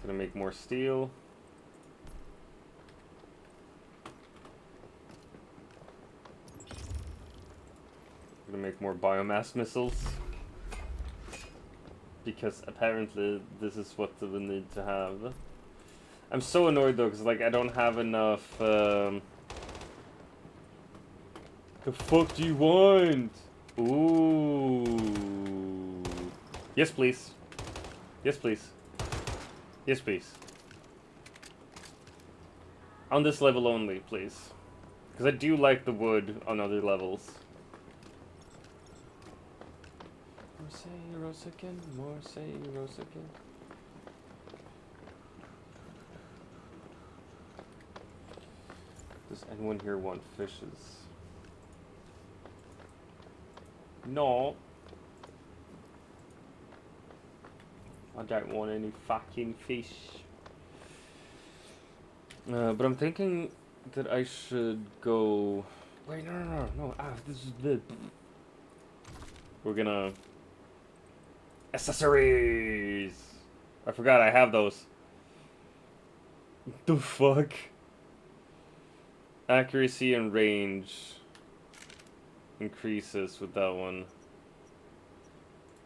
A: Gonna make more steel. Gonna make more biomass missiles. because apparently this is what we need to have. I'm so annoyed though, because like I don't have enough. The fuck do you want? Ooh. Yes, please. Yes, please. Yes, please. On this level only, please. Because I do like the wood on other levels. More say Rosakin, more say Rosakin. Does anyone here want fishes? No. I don't want any fucking fish. But I'm thinking that I should go... Wait, no. Ah, this is the... We're gonna... Accessories! I forgot I have those. The fuck? Accuracy and range increases with that one.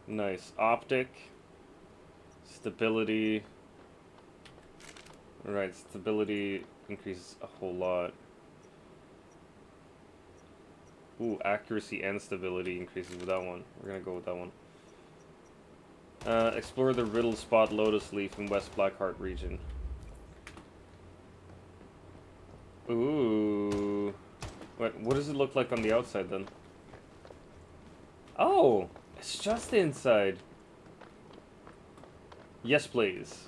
A: Nice. Optic. Stability. Alright, stability increases a whole lot. Ooh, accuracy and stability increases with that one. We're gonna go with that one. Explore the Riddle Spot Lotus Leaf in West Blackheart region. Ooh. What does it look like on the outside then? Oh! It's just the inside. Yes, please.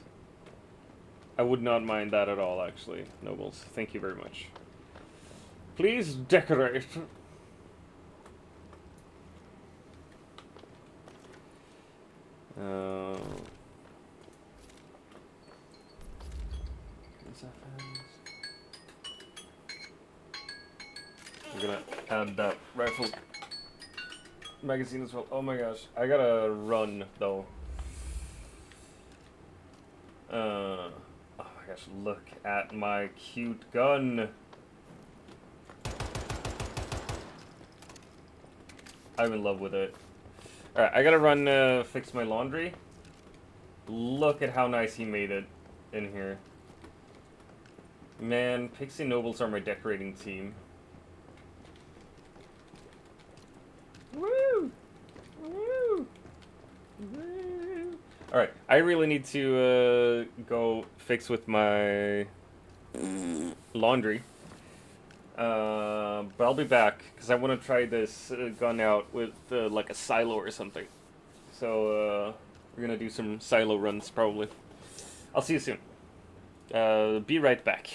A: I would not mind that at all, actually, nobles. Thank you very much. Please decorate. We're gonna add that rifle magazine as well. Oh my gosh, I gotta run though. Oh my gosh, look at my cute gun. I'm in love with it. Alright, I gotta run fix my laundry. Look at how nice he made it in here. Man, Pixie Nobles are my decorating team. Woo! Woo! Woo! Alright, I really need to go fix with my laundry. But I'll be back, because I want to try this gun out with like a silo or something. So we're going to do some silo runs probably. I'll see you soon. Be right back.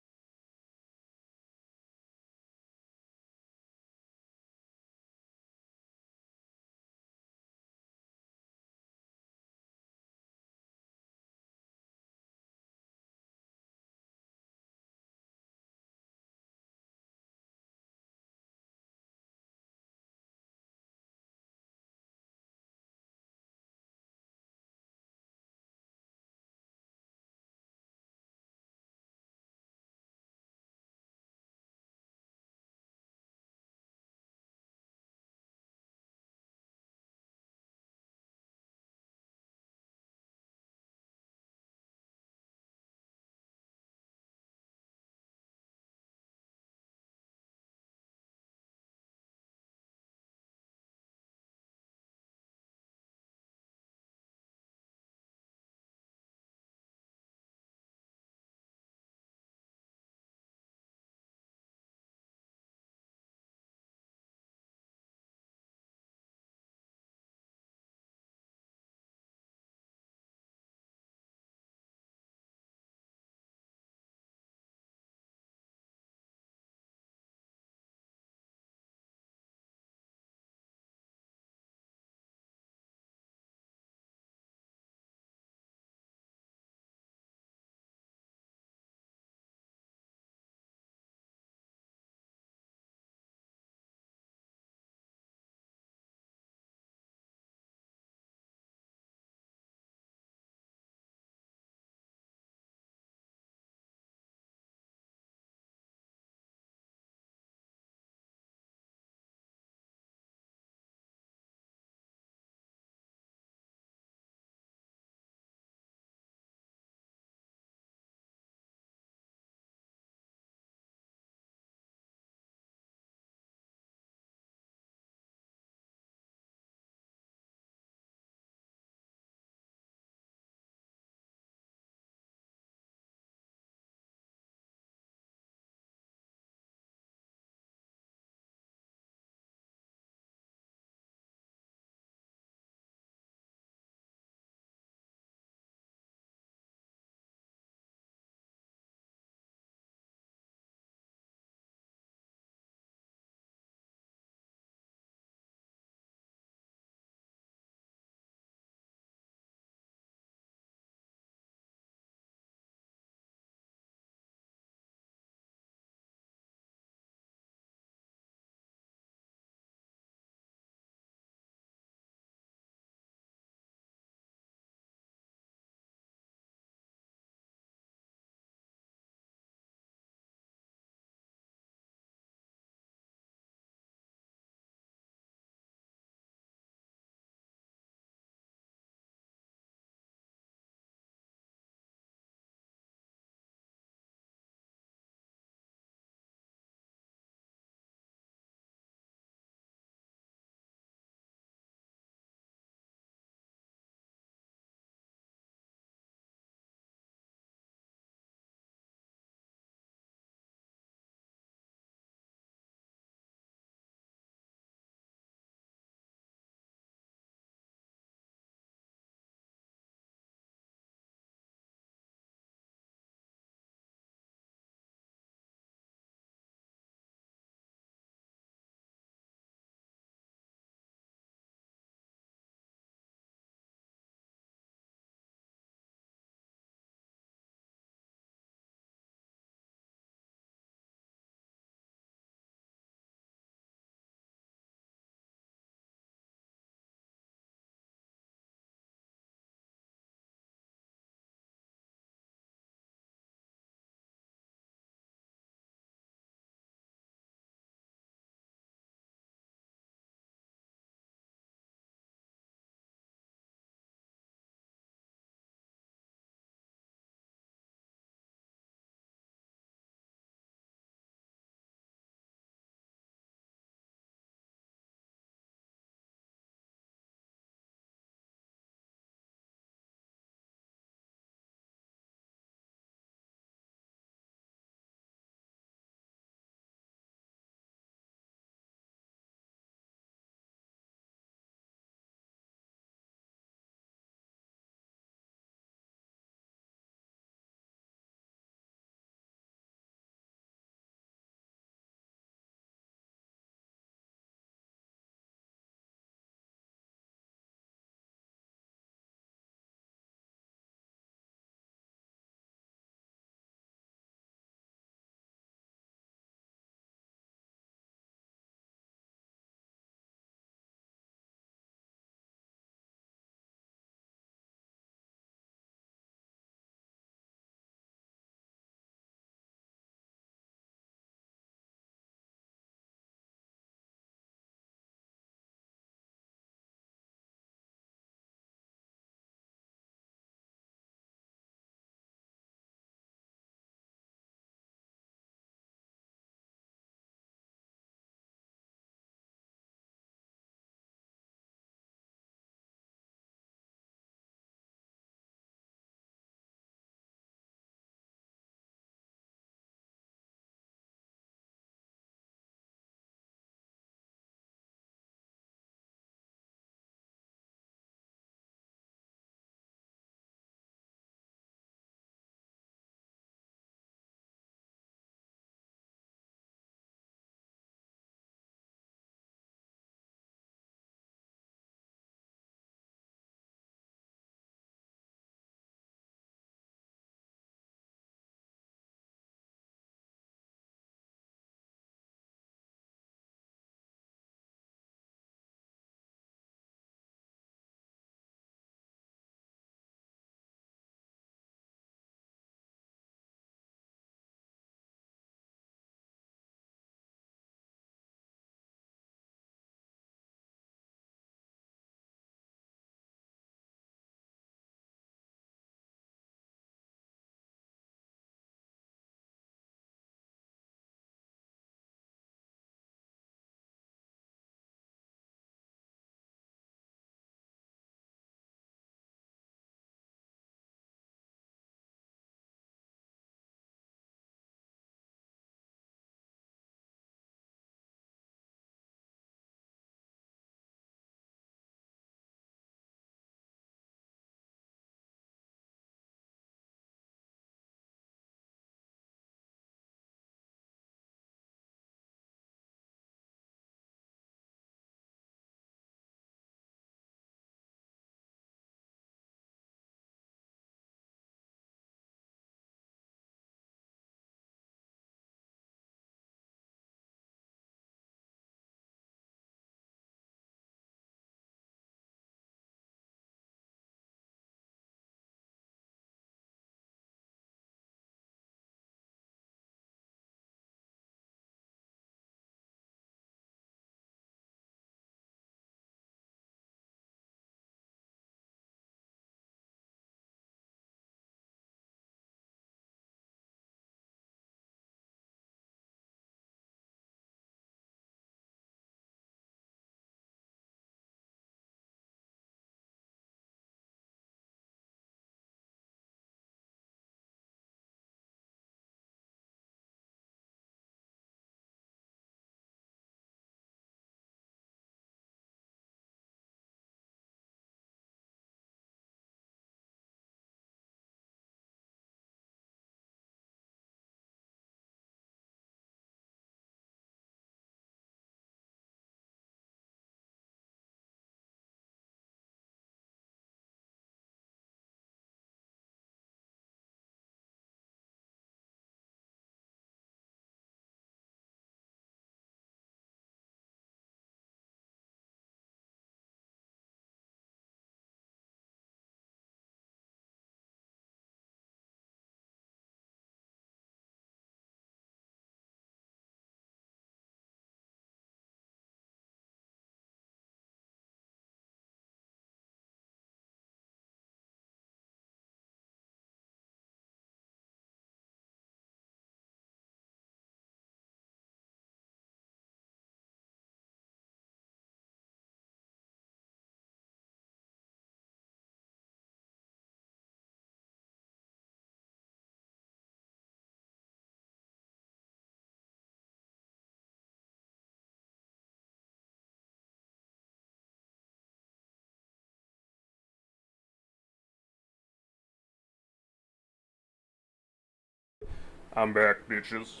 A: I'm back, bitches.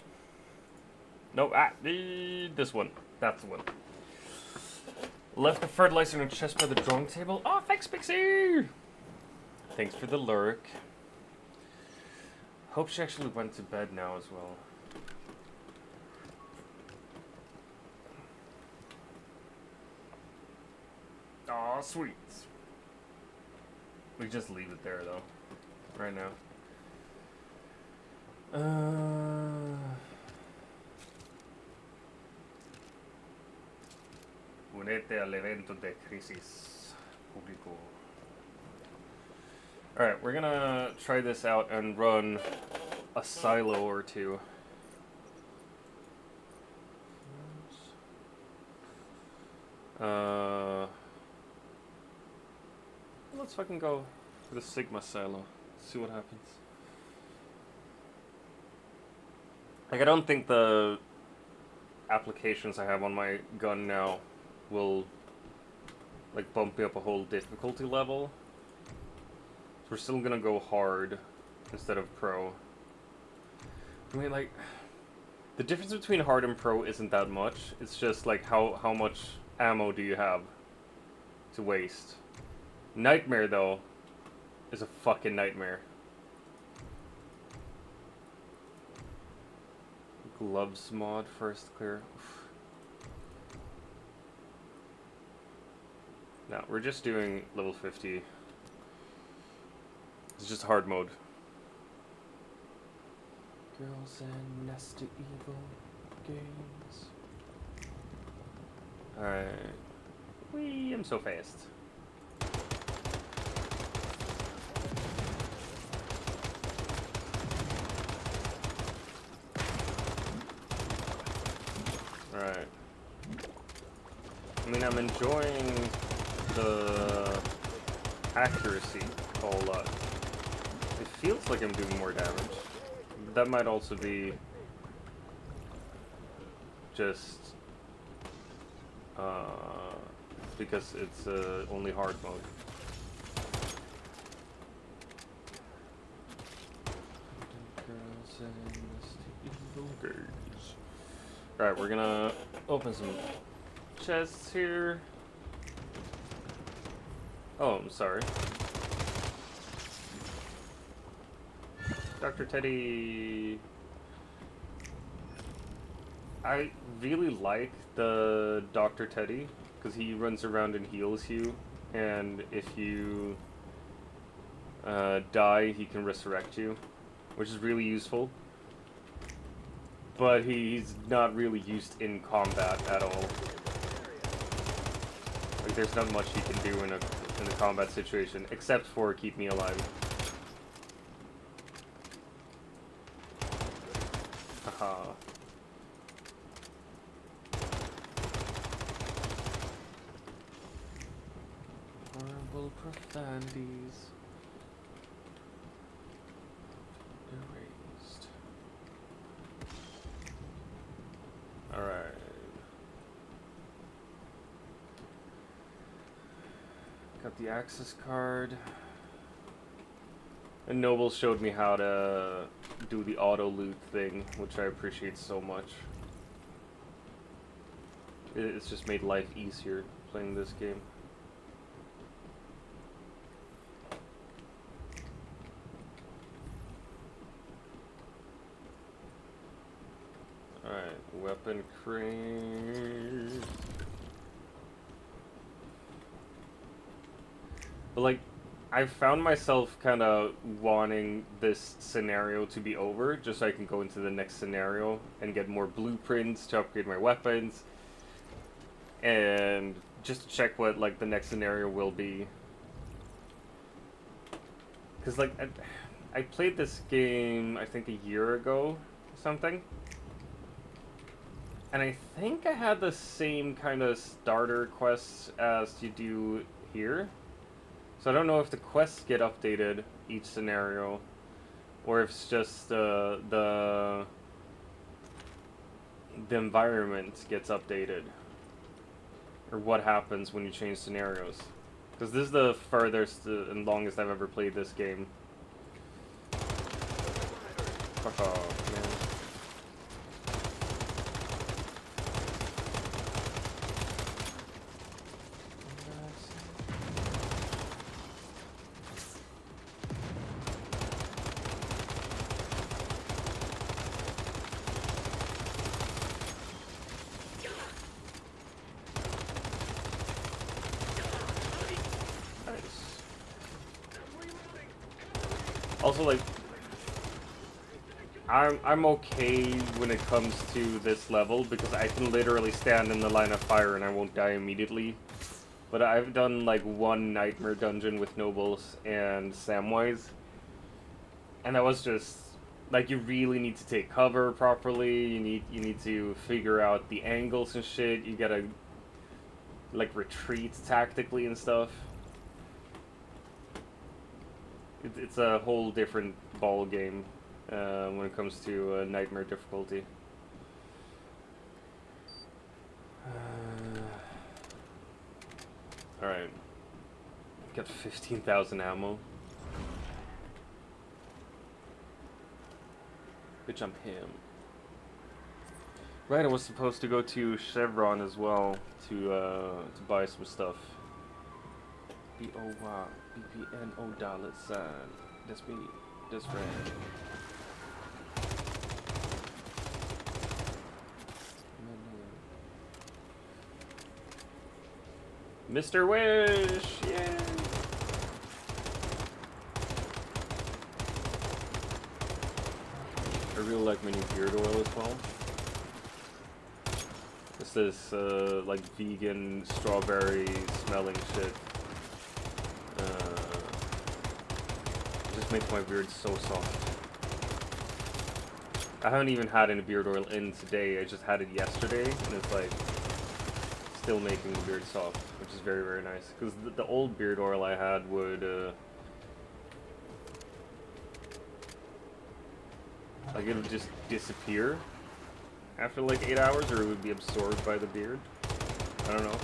A: No, this one. That's the one. Left the fertilizer in a chest by the drawing table. Oh, thanks, Pixie! Thanks for the lurk. Hope she actually went to bed now as well. Aw, sweet. We just leave it there, though. Right now. Únete al evento de crisis público. Alright, we're gonna try this out and run a silo or two. Let's fucking go for the Sigma silo. See what happens. Like, I don't think the applications I have on my gun now will, like, bump me up a whole difficulty level. So we're still gonna go hard instead of pro. I mean, like, the difference between hard and pro isn't that much. It's just, like, how much ammo do you have to waste. Nightmare, though, is a fucking nightmare. Gloves mod first clear. Oof. No, we're just doing level 50. It's just hard mode. Girls and Nested Evil games. Alright. Wee, I'm so fast. Alright. I mean, I'm enjoying the accuracy a whole lot. It feels like I'm doing more damage. That might also be just because it's only hard mode. Alright, we're gonna open some chests here. Oh, I'm sorry. Dr. Teddy. I really like the Dr. Teddy because he runs around and heals you, and if you die, he can resurrect you, which is really useful. But he's not really used in combat at all. Like, there's not much he can do in a combat situation except for keep me alive. Haha. Horrible profanities. Erased. Alright. Got the access card. And Noble showed me how to do the auto loot thing, which I appreciate so much. It's just made life easier playing this game. Alright, weapon crate. But like, I found myself kind of wanting this scenario to be over, just so I can go into the next scenario and get more blueprints to upgrade my weapons, and just to check what like the next scenario will be. Because like, I played this game I think a year ago or something, and I think I had the same kind of starter quests as you do here. So I don't know if the quests get updated each scenario, or if it's just the environment gets updated, or what happens when you change scenarios. Because this is the furthest and longest I've ever played this game. Fuck off, man. Also, like, I'm okay when it comes to this level because I can literally stand in the line of fire and I won't die immediately. But I've done like one nightmare dungeon with nobles and Samwise, and that was just like, you really need to take cover properly. You need to figure out the angles and shit. You gotta like retreat tactically and stuff. It's a whole different ball game when it comes to nightmare difficulty. All right, got 15,000 ammo. Bitch, I'm him. Right, I was supposed to go to Chevron as well to buy some stuff. B-O-Y, B-P-N-O $. That's me. That's right. Mr. Wish! Yay! I really like my new beard oil as well. This is like vegan strawberry smelling shit. Just makes my beard so soft. I haven't even had any beard oil in today. I just had it yesterday, and it's like still making the beard soft, which is very, very nice. Because the old beard oil I had would like, it'll just disappear after like 8 hours, or it would be absorbed by the beard. I don't know.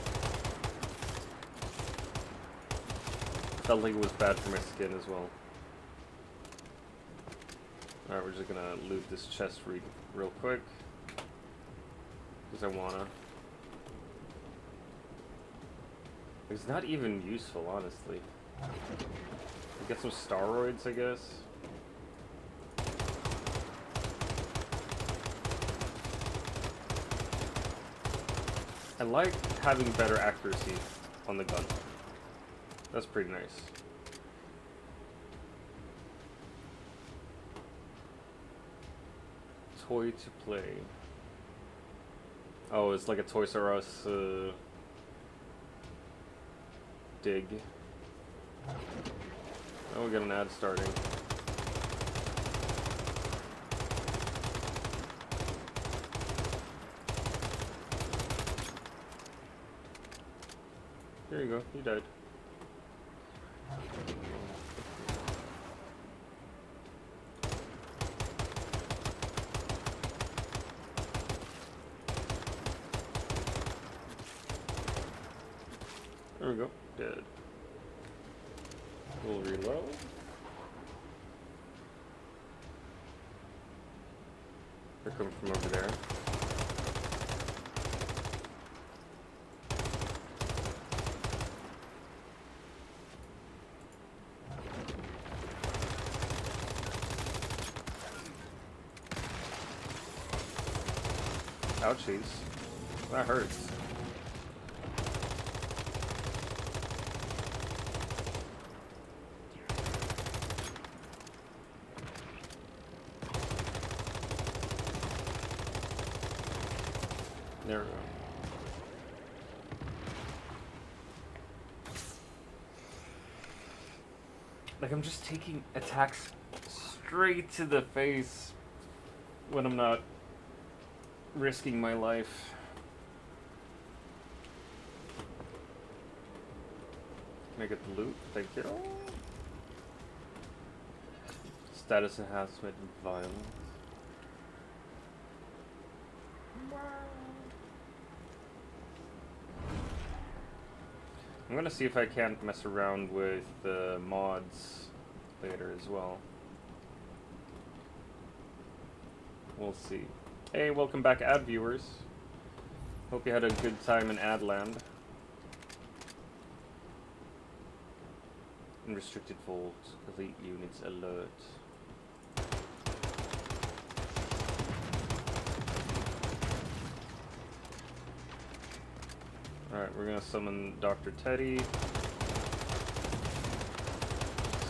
A: Felt like it was bad for my skin as well. Alright, we're just gonna loot this chest real quick. Because I wanna. It's not even useful, honestly. Get some steroids, I guess. I like having better accuracy on the gun. That's pretty nice. Toy to play. Oh, it's like a Toys R Us dig. Oh, we got an ad starting. There you go, you died. There we go, dead. We'll reload. They're coming from over there. Ouchies. That hurts. There we go. Like, I'm just taking attacks straight to the face when I'm not risking my life. Can I get the loot? Thank you. Status enhancement and violence. I'm gonna see if I can't mess around with the mods later as well. We'll see. Hey, welcome back, ad viewers. Hope you had a good time in ad land. Unrestricted vault, elite units alert. Alright, we're gonna summon Dr. Teddy.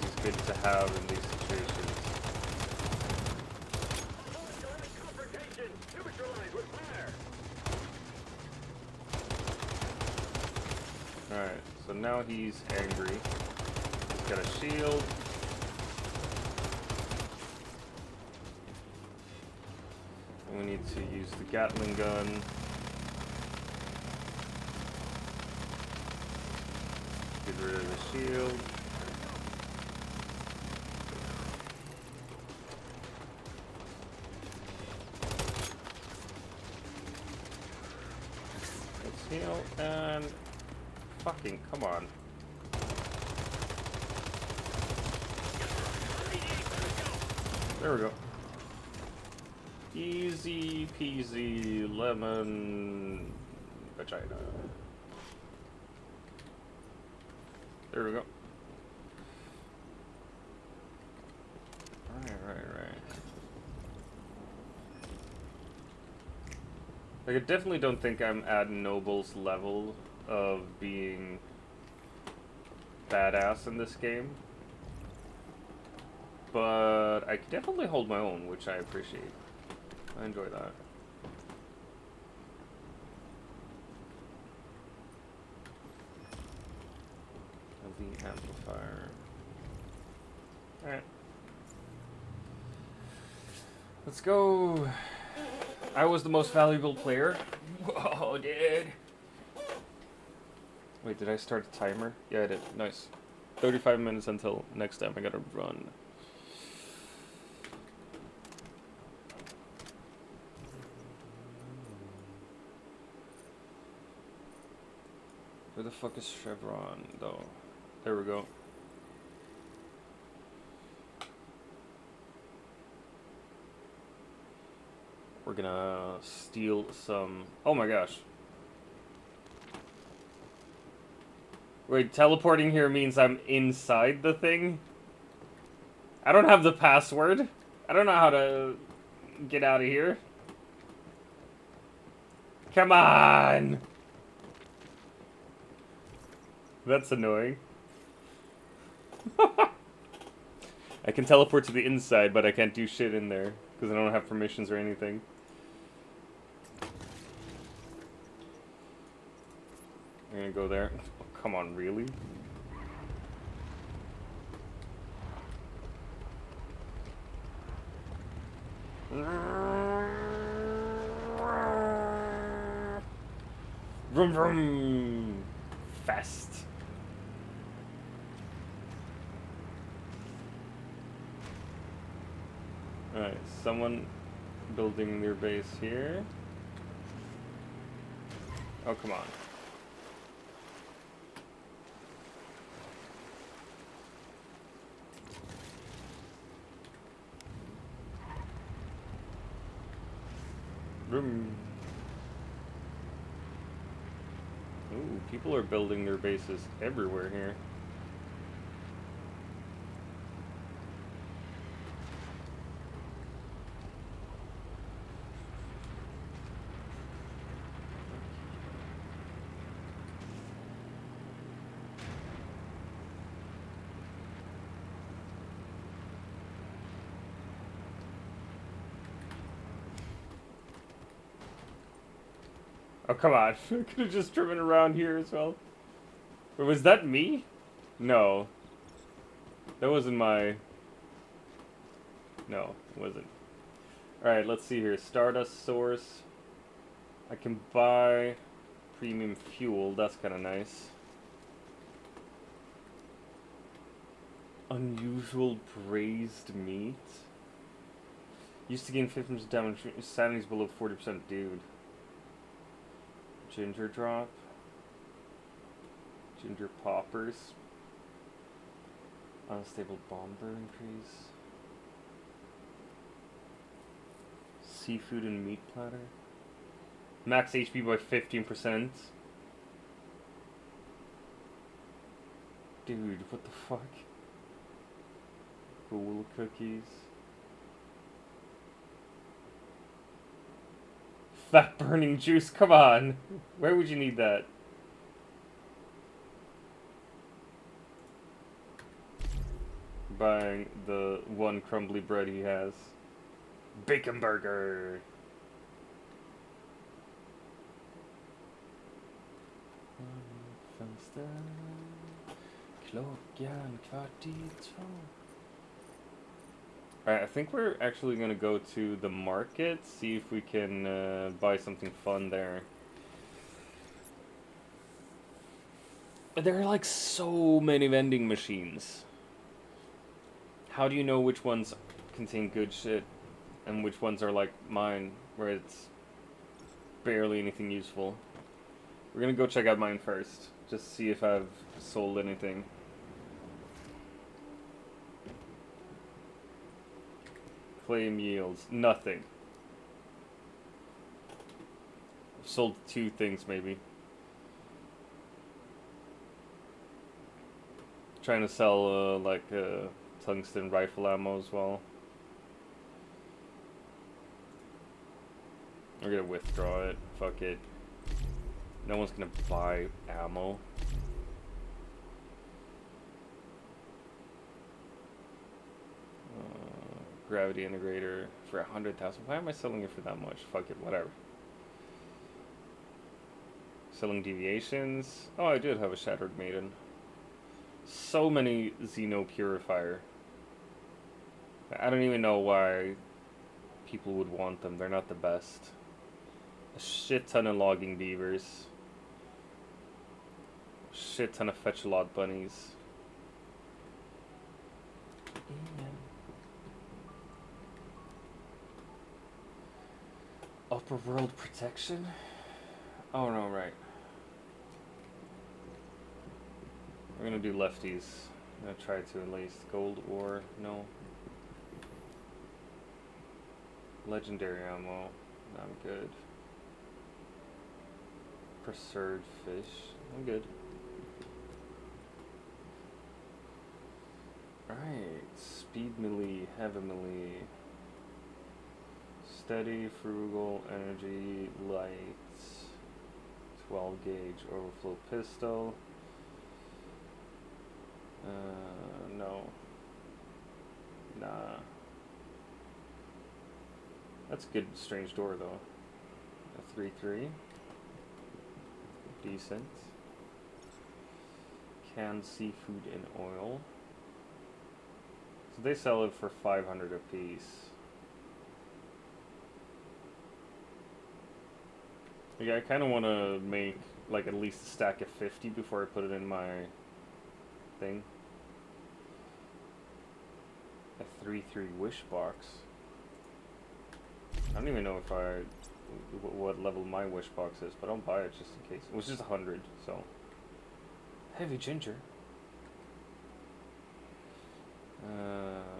A: He's good to have in these situations. Alright, so now he's angry. He's got a shield. And we need to use the Gatling gun. Get rid of the shield. Let's heal and fucking come on. There we go. Easy peasy lemon vagina. There we go. Right. Like, I definitely don't think I'm at Noble's level of being badass in this game. But I can definitely hold my own, which I appreciate. I enjoy that. The amplifier. Alright. Let's go. I was the most valuable player. Whoa, dude. Wait, did I start a timer? Yeah, I did. Nice. 35 minutes until next time I gotta run. Where the fuck is Chevron, though? There we go. We're gonna steal some... Oh my gosh. Wait, teleporting here means I'm inside the thing? I don't have the password. I don't know how to get out of here. Come on! That's annoying. I can teleport to the inside, but I can't do shit in there because I don't have permissions or anything. I'm gonna go there. Oh, come on, really? Vroom vroom! Fast. Alright, someone building their base here. Oh, come on. Vroom. Ooh, people are building their bases everywhere here. Oh, come on. I could have just driven around here as well. Or was that me? No. That wasn't my... No, it wasn't. Alright, let's see here. Stardust source. I can buy premium fuel. That's kind of nice. Unusual braised meat. Used to gain 50% damage. Sanity's below 40%, dude. Ginger drop. Ginger poppers. Unstable bomber increase. Seafood and meat platter. Max HP by 15%. Dude, what the fuck? Cool cookies. Fat burning juice, come on! Where would you need that? buying the one crumbly bread he has. Bacon burger. Alright, I think we're actually gonna go to the market, see if we can buy something fun there. There are like so many vending machines. How do you know which ones contain good shit and which ones are like mine, where it's barely anything useful? We're gonna go check out mine first, just see if I've sold anything. Claim yields, nothing. I've sold 2 things maybe. Trying to sell like tungsten rifle ammo as well. We're gonna withdraw it. Fuck it. No one's gonna buy ammo. Gravity integrator for 100,000. Why am I selling it for that much? Fuck it, whatever. Selling deviations. Oh, I did have a Shattered Maiden. So many Xeno Purifier. I don't even know why people would want them. They're not the best. A shit ton of logging beavers. A shit ton of fetch-a-lot bunnies. Upper world protection? Oh no, right. We're gonna do lefties. I'm gonna try to at least. Gold ore, no. Legendary ammo, I'm good. Preserved fish, I'm good. Alright, speed melee, heavy melee. Steady, frugal, energy, light. 12 gauge overflow pistol. No. Nah. That's a good strange door though. A 3-3. Decent. Canned seafood and oil. So they sell it for 500 a piece. Yeah, I kind of want to make like at least a stack of 50 before I put it in my thing. A 3-3 wish box. I don't even know if what level my wish box is, but I'll buy it just in case. It was just 100, so. Heavy ginger.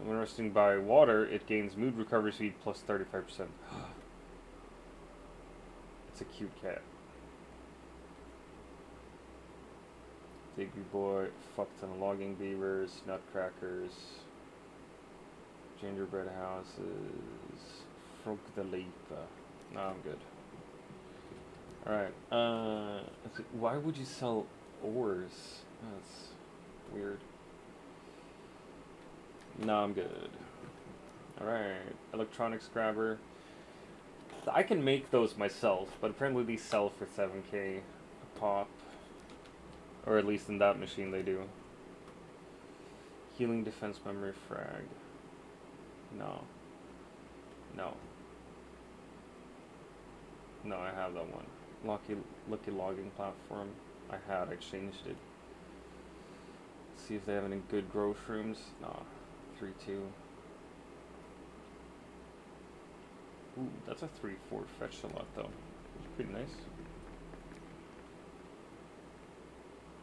A: When resting by water, it gains mood recovery speed plus 35%. It's a cute cat. Digby boy, fuck ton of logging beavers, nutcrackers, gingerbread houses, frog the leap. No, I'm good. Alright, why would you sell ores? That's weird. No, I'm good. Alright, electronics grabber. I can make those myself, but apparently these sell for 7k a pop. Or at least in that machine they do. Healing defense memory frag. No. No. No, I have that one. Lucky logging platform. I changed it. Let's see if they have any good growth rooms. No. 3-2. Ooh, that's a 3-4 fetch a lot though. It's pretty nice.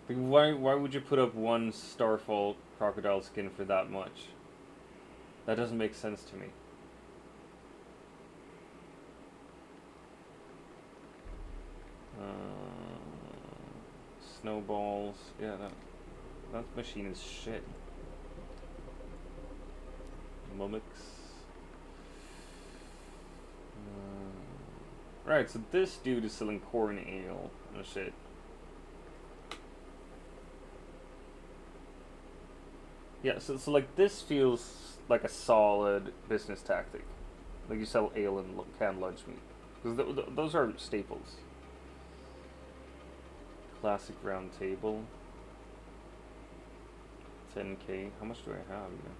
A: Like, why would you put up one Starfall crocodile skin for that much? That doesn't make sense to me. Snowballs. Yeah, that machine is shit. Mumix. Right, so this dude is selling corn ale. Oh shit. Yeah, so like this feels like a solid business tactic. Like you sell ale and canned lunch meat. Because those are staples. Classic round table. 10k. How much do I have here?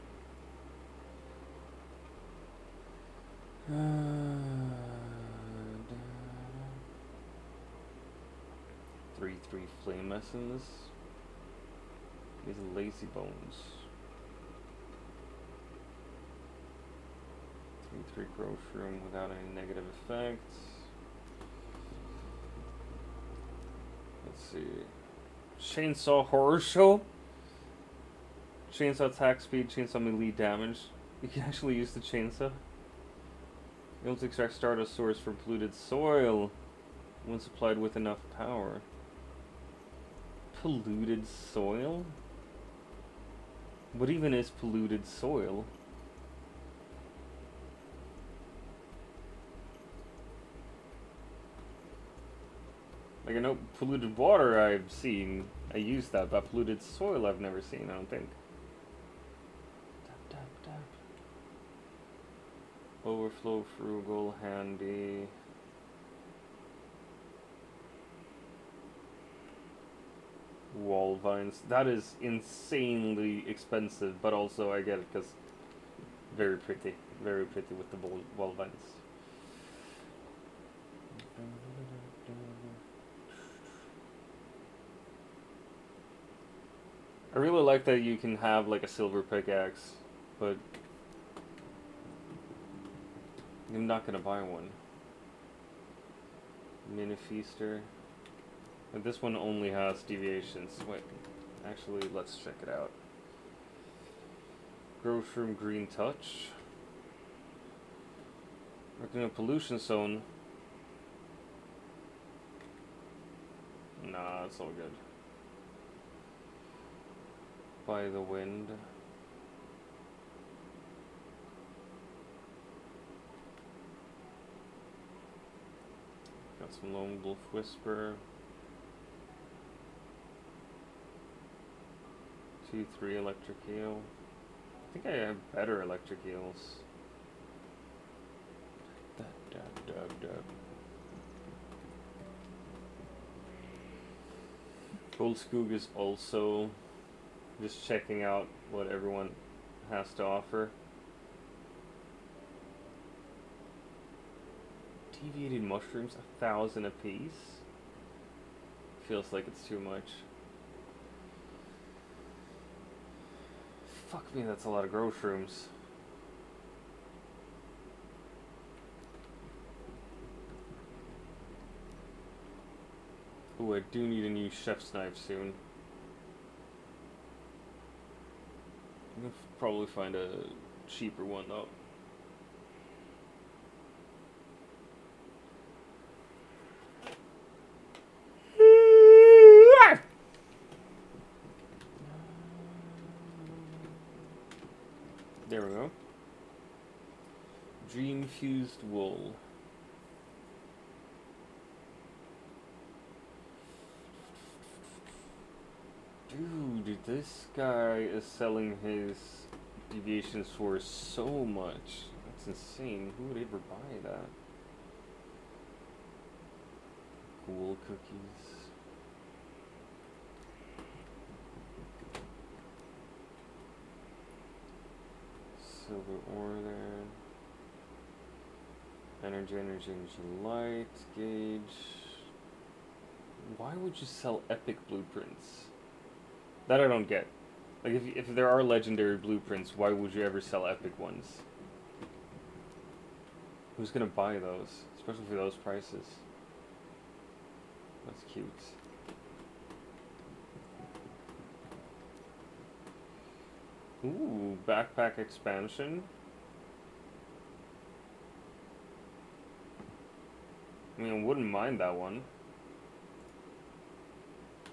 A: 3-3 flame essence. These are lazy bones. 3-3 growth room without any negative effects. Let's see. Chainsaw horror show. Chainsaw attack speed, chainsaw melee damage. You can actually use the chainsaw. Able to extract stardust source from polluted soil when supplied with enough power. Polluted soil? What even is polluted soil? Like, I know polluted water I've seen. I use that, but polluted soil I've never seen, I don't think. Tap, tap, tap. Overflow, frugal, handy. Wall vines. That is insanely expensive, but also I get it because very pretty with the wall vines. I really like that you can have like a silver pickaxe, but I'm not gonna buy one. Mini feaster. And this one only has deviations. Wait, actually, let's check it out. Growth room green touch. Working a pollution zone. Nah, it's all good. By the wind. Got some lone wolf whisper. 2-3 electric eel. I think I have better electric eels. Gold Skoog is also just checking out what everyone has to offer. Deviated mushrooms, 1,000 a piece. Feels like it's too much. Fuck me, that's a lot of growth rooms. Ooh, I do need a new chef's knife soon. I'm gonna probably find a cheaper one though. There we go. Dream fused wool. Dude, this guy is selling his deviations for so much. That's insane. Who would ever buy that? Ghoul cookies. Silver ore there. Energy, light, gauge. Why would you sell epic blueprints? That I don't get. Like, if there are legendary blueprints, why would you ever sell epic ones? Who's gonna buy those? Especially for those prices. That's cute. Ooh, backpack expansion. I mean, I wouldn't mind that one.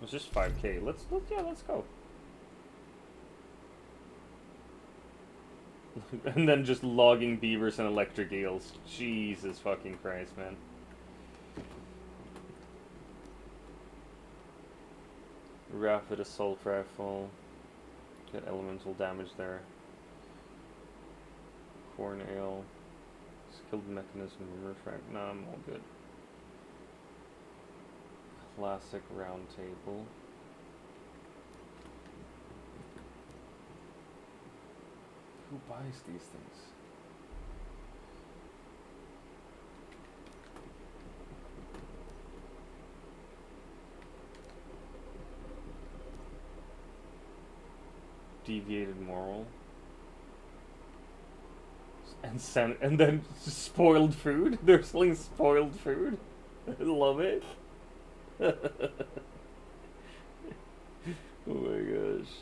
A: It's just 5k. Let's go. And then just logging beavers and electric eels. Jesus fucking Christ, man. Rapid assault rifle. Get elemental damage there. Corn ale. Skilled mechanism, refract. Nah, I'm all good. Classic round table. Who buys these things? Deviated moral. And then spoiled food. They're selling spoiled food. I love it. Oh my gosh.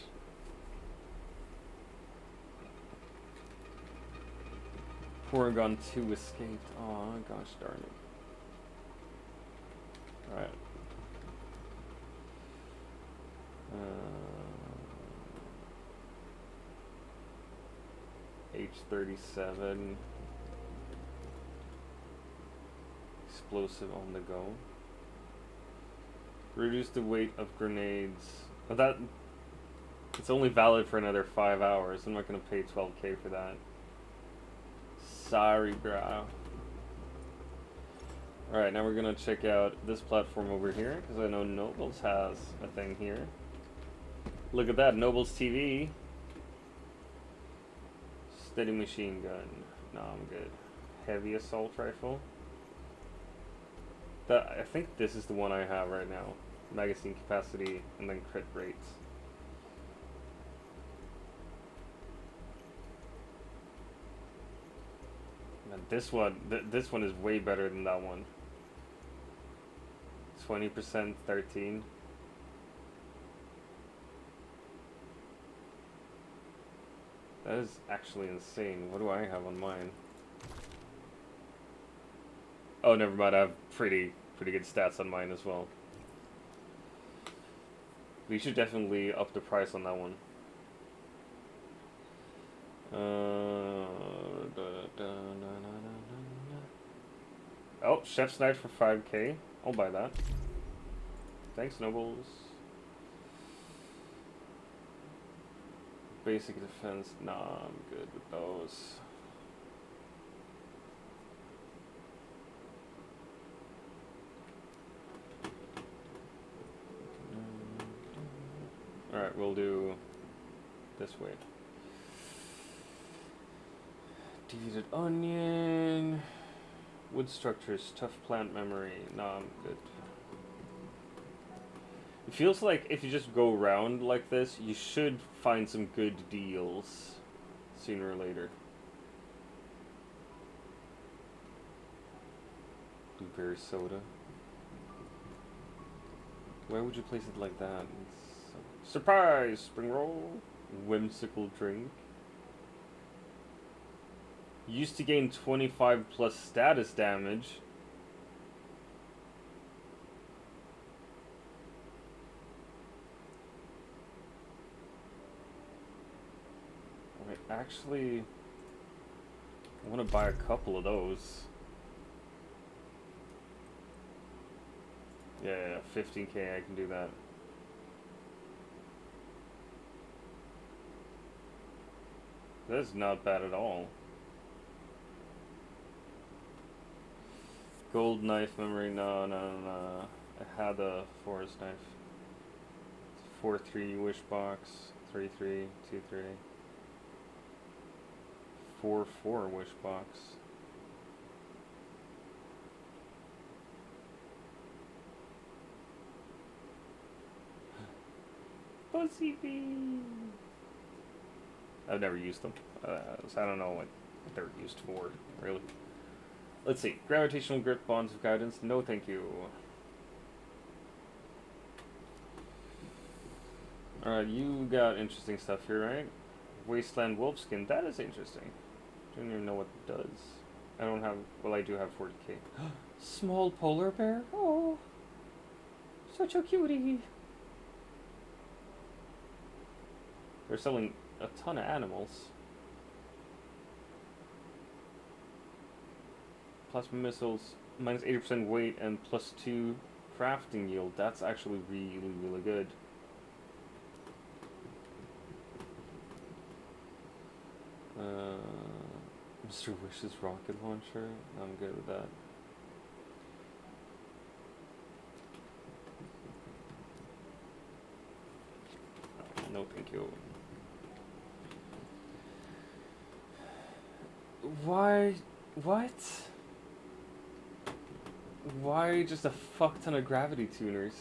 A: Porygon 2 escaped. Oh gosh darn it. Alright. H37. Explosive on the go. Reduce the weight of grenades. But that... It's only valid for another 5 hours. I'm not gonna pay 12k for that. Sorry, bro. Alright, now we're gonna check out this platform over here, because I know Nobles has a thing here. Look at that, Nobles TV. Steady machine gun. No, I'm good. Heavy assault rifle. I think this is the one I have right now. Magazine capacity and then crit rates. And this one is way better than that one. 20%, 13. That is actually insane. What do I have on mine? Oh, never mind. I have pretty good stats on mine as well. We should definitely up the price on that one. Oh, Chef's Knife for 5k. I'll buy that. Thanks, Nobles. Basic defense. Nah, I'm good with those. Alright, we'll do this way. Defeated onion. Wood structures, tough plant memory. Nah, I'm good. It feels like if you just go around like this, you should find some good deals sooner or later. Blueberry soda. Why would you place it like that? Surprise! Spring roll. Whimsical drink. Used to gain 25 plus status damage. Wait, actually, I want to buy a couple of those. Yeah, 15k, I can do that. That's not bad at all. Gold knife memory, no. I had a forest knife. 4-3 wish box, 3-3, 2-3. 4-4 wish box. Pussy bee. I've never used them, so I don't know what they're used for, really. Let's see. Gravitational grip, bonds of guidance. No, thank you. Alright, you got interesting stuff here, right? Wasteland wolfskin. That is interesting. Don't even know what it does. I don't have... Well, I do have 40k. Small polar bear? Oh. Such a cutie. They're selling a ton of animals. Plasma missiles, minus 80% weight and plus 2 crafting yield. That's actually really good. Mr. Wish's rocket launcher. I'm good with that. No, thank you. Why? What? Why just a fuck ton of gravity tuners?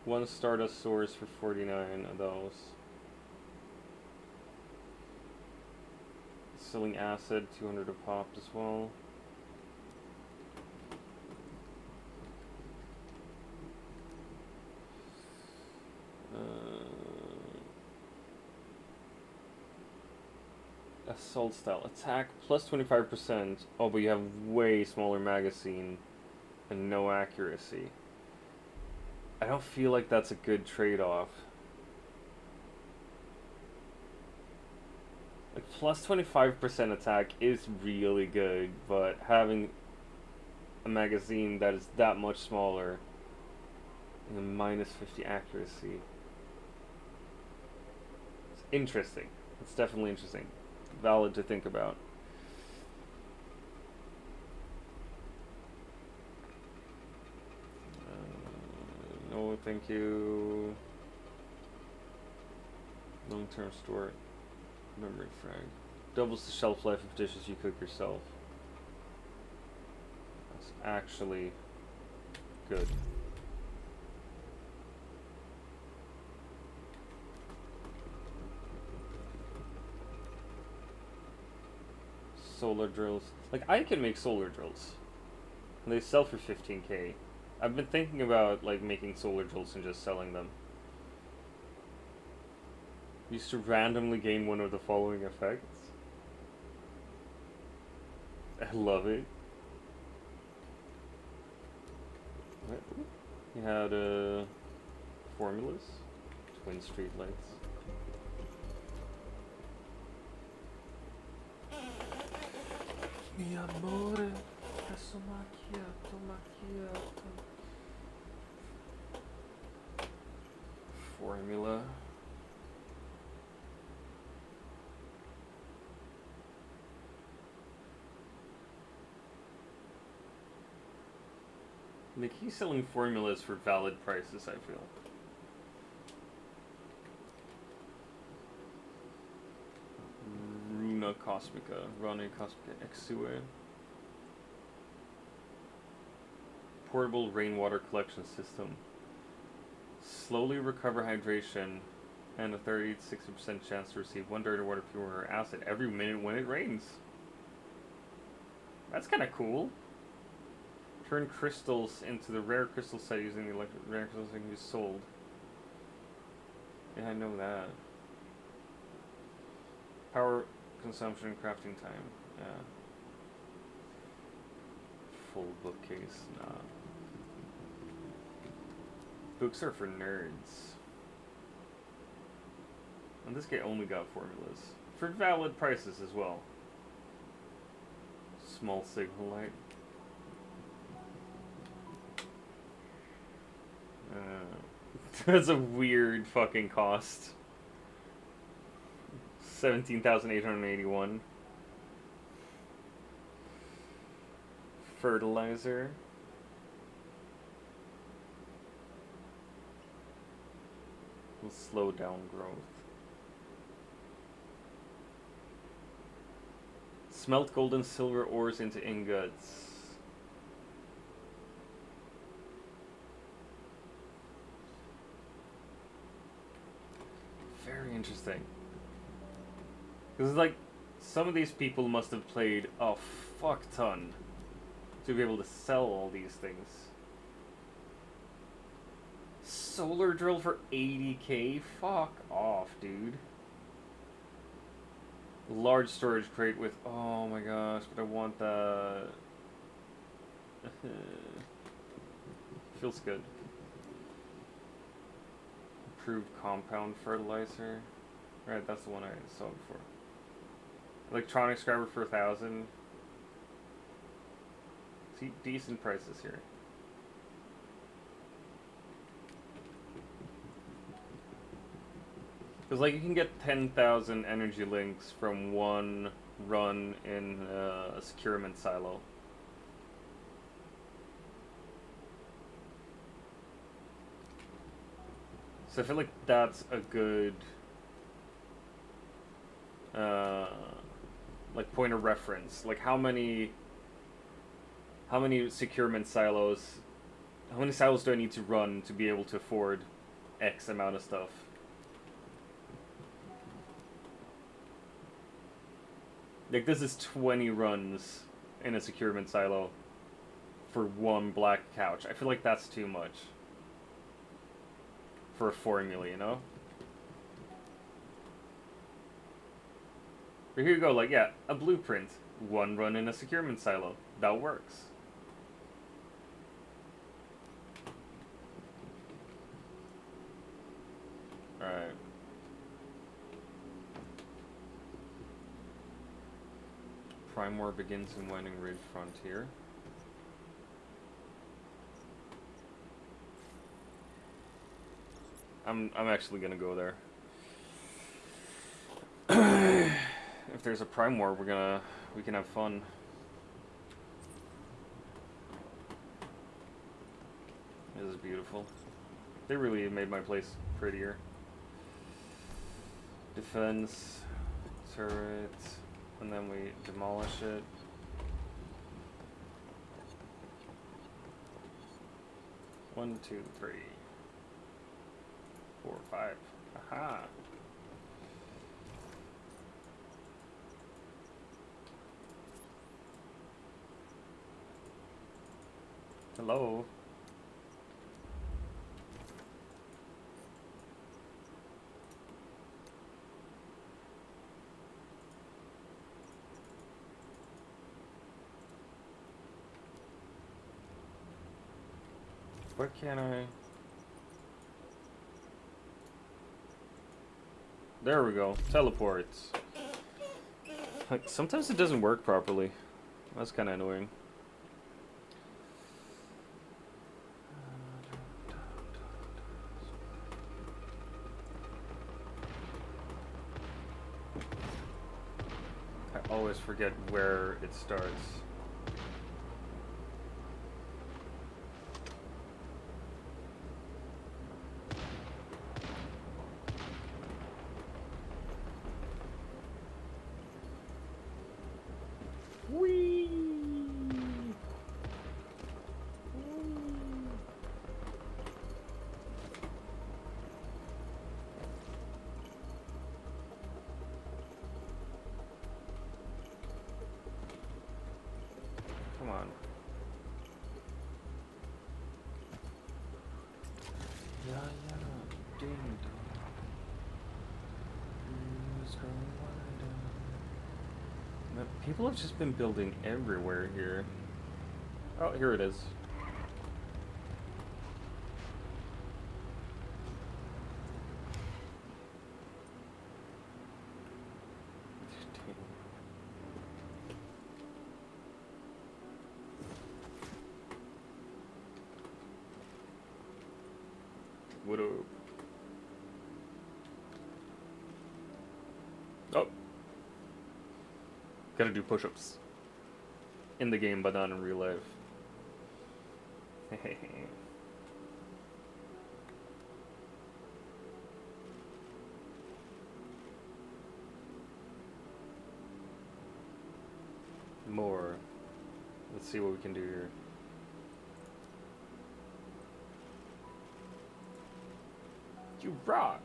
A: One Stardust Source for 49 of those. Selling acid, 200 a pop as well. Assault style attack plus 25%. Oh, but you have way smaller magazine and no accuracy. I don't feel like that's a good trade-off. Like plus 25% attack is really good, but having a magazine that is that much smaller and a minus 50 accuracy. It's interesting. It's definitely interesting. Valid to think about. No, thank you. Long-term store. Memory frag. Doubles the shelf life of dishes you cook yourself. That's actually good. Solar drills. Like, I can make solar drills. And they sell for 15k. I've been thinking about, like, making solar drills and just selling them. Used to randomly gain one of the following effects. I love it. You had, formulas. Twin street lights. Mi amore, questo macchiato, macchiato. Formula. Like, he's selling formulas for valid prices, I feel. Runa Cosmica, Rune Cosmica Exue. Portable rainwater collection system. Slowly recover hydration and a 30 to 60% chance to receive 1 dirty water pure or acid every minute when it rains. That's kind of cool. Turn crystals into the rare crystal set using the rare crystals that can be sold. Yeah, I know that. Power consumption and crafting time. Yeah. Full bookcase. Nah. Books are for nerds. And this guy only got formulas. For valid prices as well. Small signal light. That's a weird fucking cost. 17,881. Fertilizer. Will slow down growth. Smelt gold and silver ores into ingots. Very interesting. Because, like, some of these people must have played a fuck ton to be able to sell all these things. Solar drill for 80k? Fuck off, dude. Large storage crate with... Oh my gosh, but I want the... Feels good. Improved compound fertilizer. Right, that's the one I saw before. Electronic scrubber for 1,000. See, decent prices here. Because, like, you can get 10,000 energy links from one run in a securement silo. So I feel like that's a good, like, point of reference. Like, how many securement silos, how many silos do I need to run to be able to afford X amount of stuff? Like, this is 20 runs in a securement silo for one black couch. I feel like that's too much for a formula, you know? But here you go, like, yeah, a blueprint. One run in a securement silo. That works. Alright. Prime War begins in Winding Ridge Frontier. I'm actually gonna go there. If there's a Prime War, we can have fun. This is beautiful. They really made my place prettier. Defense, turret, and then we demolish it. One, two, three. 4, 5. Aha. Hello. What can I... There we go. Teleports. Like, sometimes it doesn't work properly. That's kind of annoying. I always forget where it starts. Whee! Come on. Yeah, ding dong. Who's gonna wanna do? But people have just been building everywhere here. Oh, here it is. What up? Oh. Gotta do push-ups. In the game, but not in real life. More. Let's see what we can do here. You rock!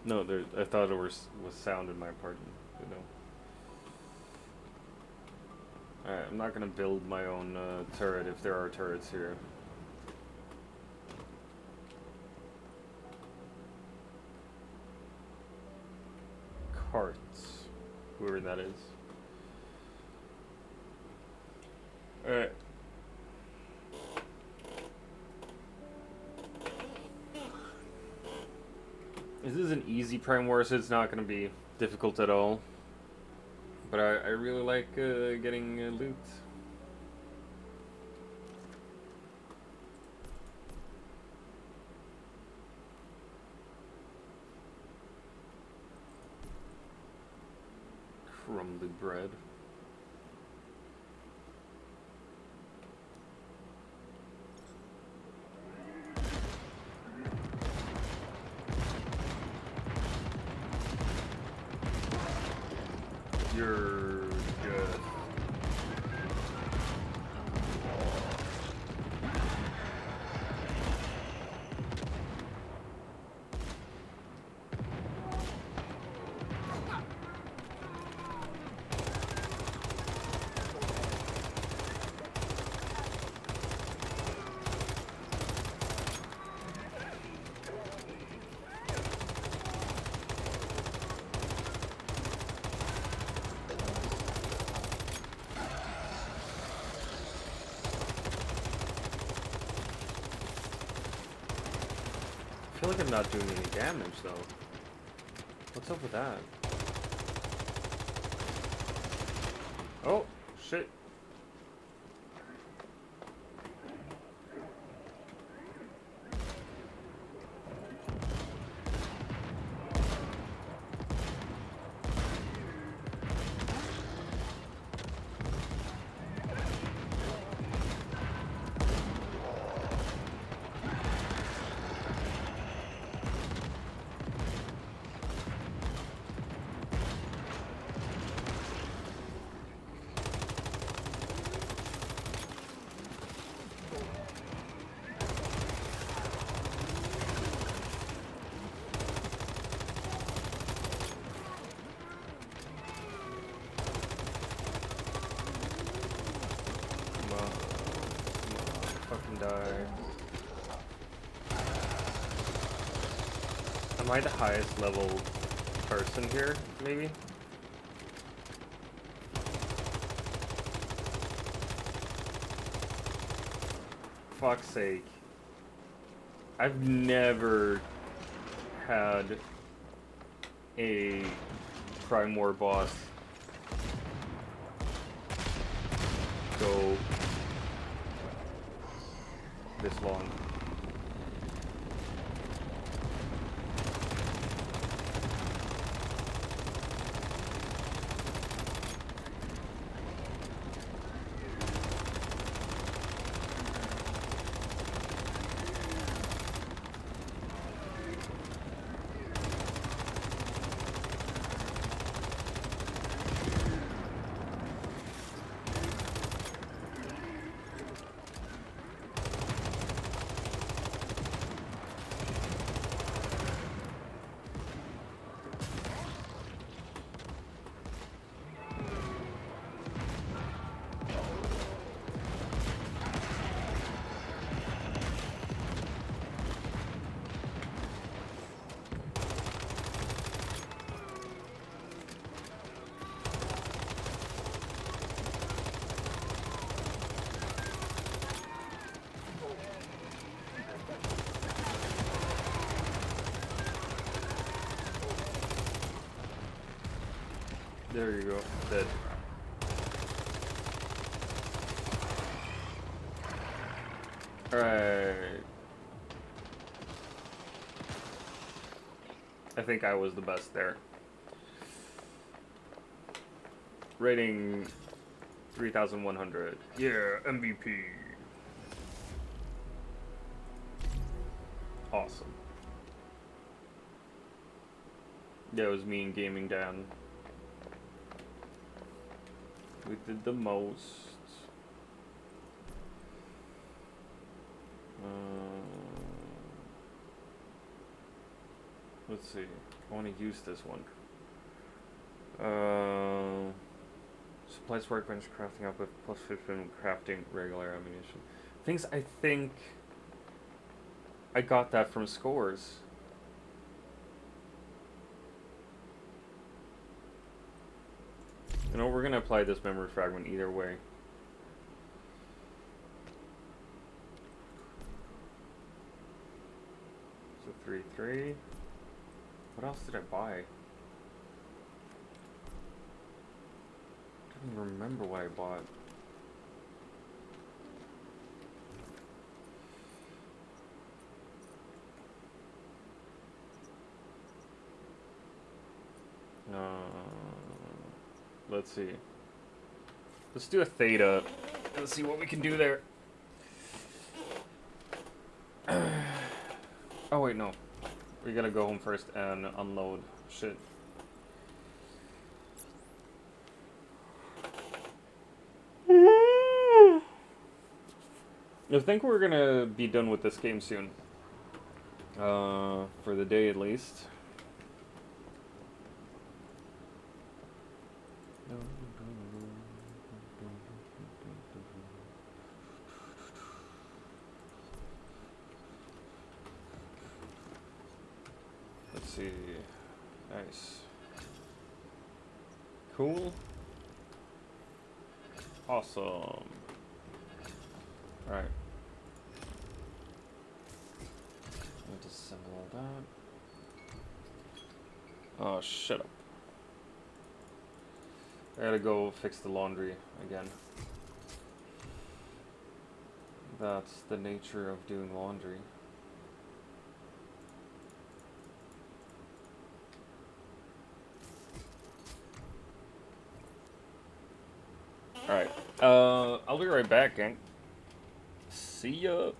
A: No, there, I thought it was sound in my apartment, you know. Alright, I'm not gonna build my own turret if there are turrets here. Carts. Whoever that is. Alright. This is an easy Prime War, so it's not going to be difficult at all. But I really like getting loot. crumbly bread. You're good. I feel like I'm not doing any damage though. What's up with that? Oh, shit. Die. Am I the highest level person here, maybe? Fuck's sake. I've never had a Crime War boss go this long. There you go. Dead. Alright. I think I was the best there. Rating 3,100. Yeah, MVP. Awesome. Yeah, it was me and Gaming Dan. We did the most. Let's see. I want to use this one. Supplies workbench crafting output plus 15 crafting regular ammunition. Things I think I got that from scores. You know, we're gonna apply this memory fragment either way. So 3-3. What else did I buy? I don't even remember what I bought. let's see. Let's do a theta. Let's see what we can do there. Oh wait, no. We gotta go home first and unload shit. I think we're gonna be done with this game soon. For the day at least. Let's see. Nice. Cool. Awesome. Alright. Disassemble all that. Oh, shut up. I gotta go fix the laundry again. That's the nature of doing laundry. Alright. I'll be right back, gang. See ya.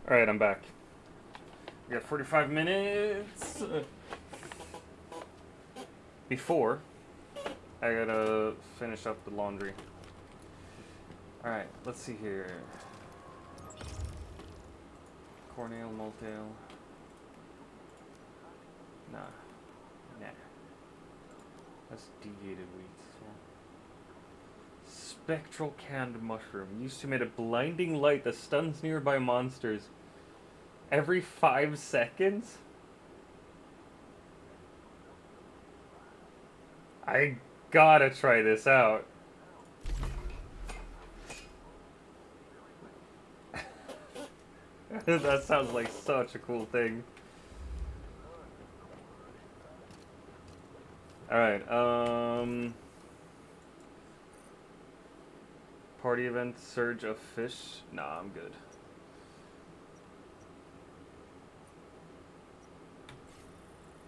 A: Alright, I'm back. We got 45 minutes. Before, I gotta finish up the laundry. Alright, let's see here. Cornale, Maltail. Nah. That's deviated wheat. Spectral canned mushroom. Used to emit a blinding light that stuns nearby monsters. Every 5 seconds? I gotta try this out. That sounds like such a cool thing. Alright, party event, surge of fish. Nah, I'm good.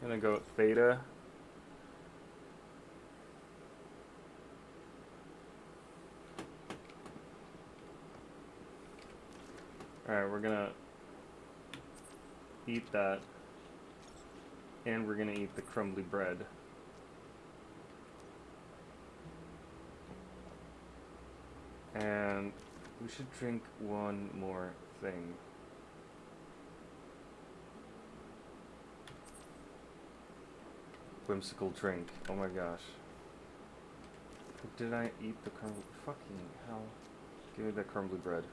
A: Gonna go with Theta. Alright, we're gonna eat that. And we're gonna eat the crumbly bread. And we should drink one more thing. Whimsical drink. Oh my gosh. Did I eat the crumbly? Fucking hell. Give me that crumbly bread.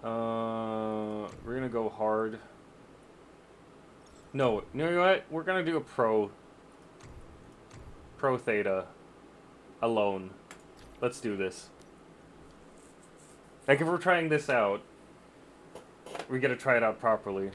A: We're gonna go hard. No, you know what? We're gonna do a pro Theta alone. Let's do this. Like, if we're trying this out, we gotta try it out properly.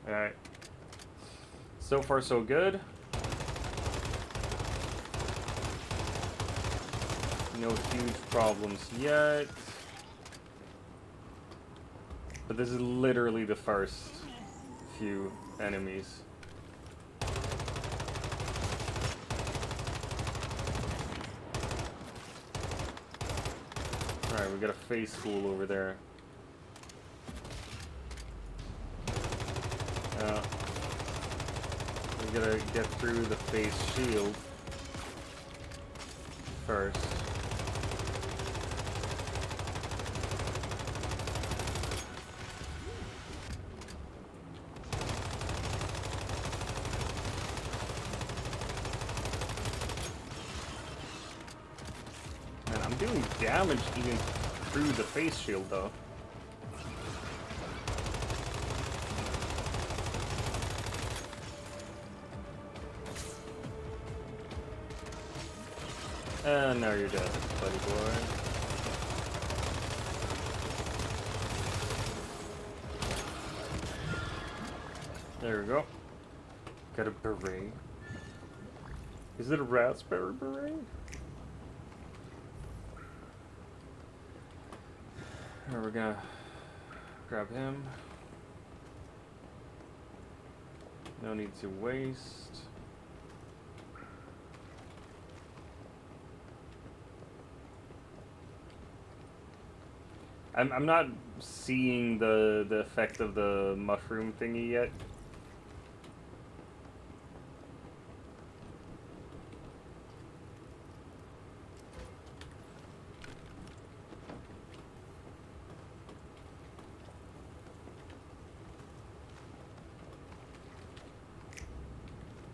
A: Alright. So far, so good. No huge problems yet. But this is literally the first few enemies. Alright, we got a face fool over there. We gotta get through the face shield first. Man, I'm doing damage even through the face shield though. And now you're dead, buddy boy. There we go. Got a beret. Is it a raspberry beret? Alright, we're gonna grab him. No need to waste. I'm not seeing the effect of the mushroom thingy yet.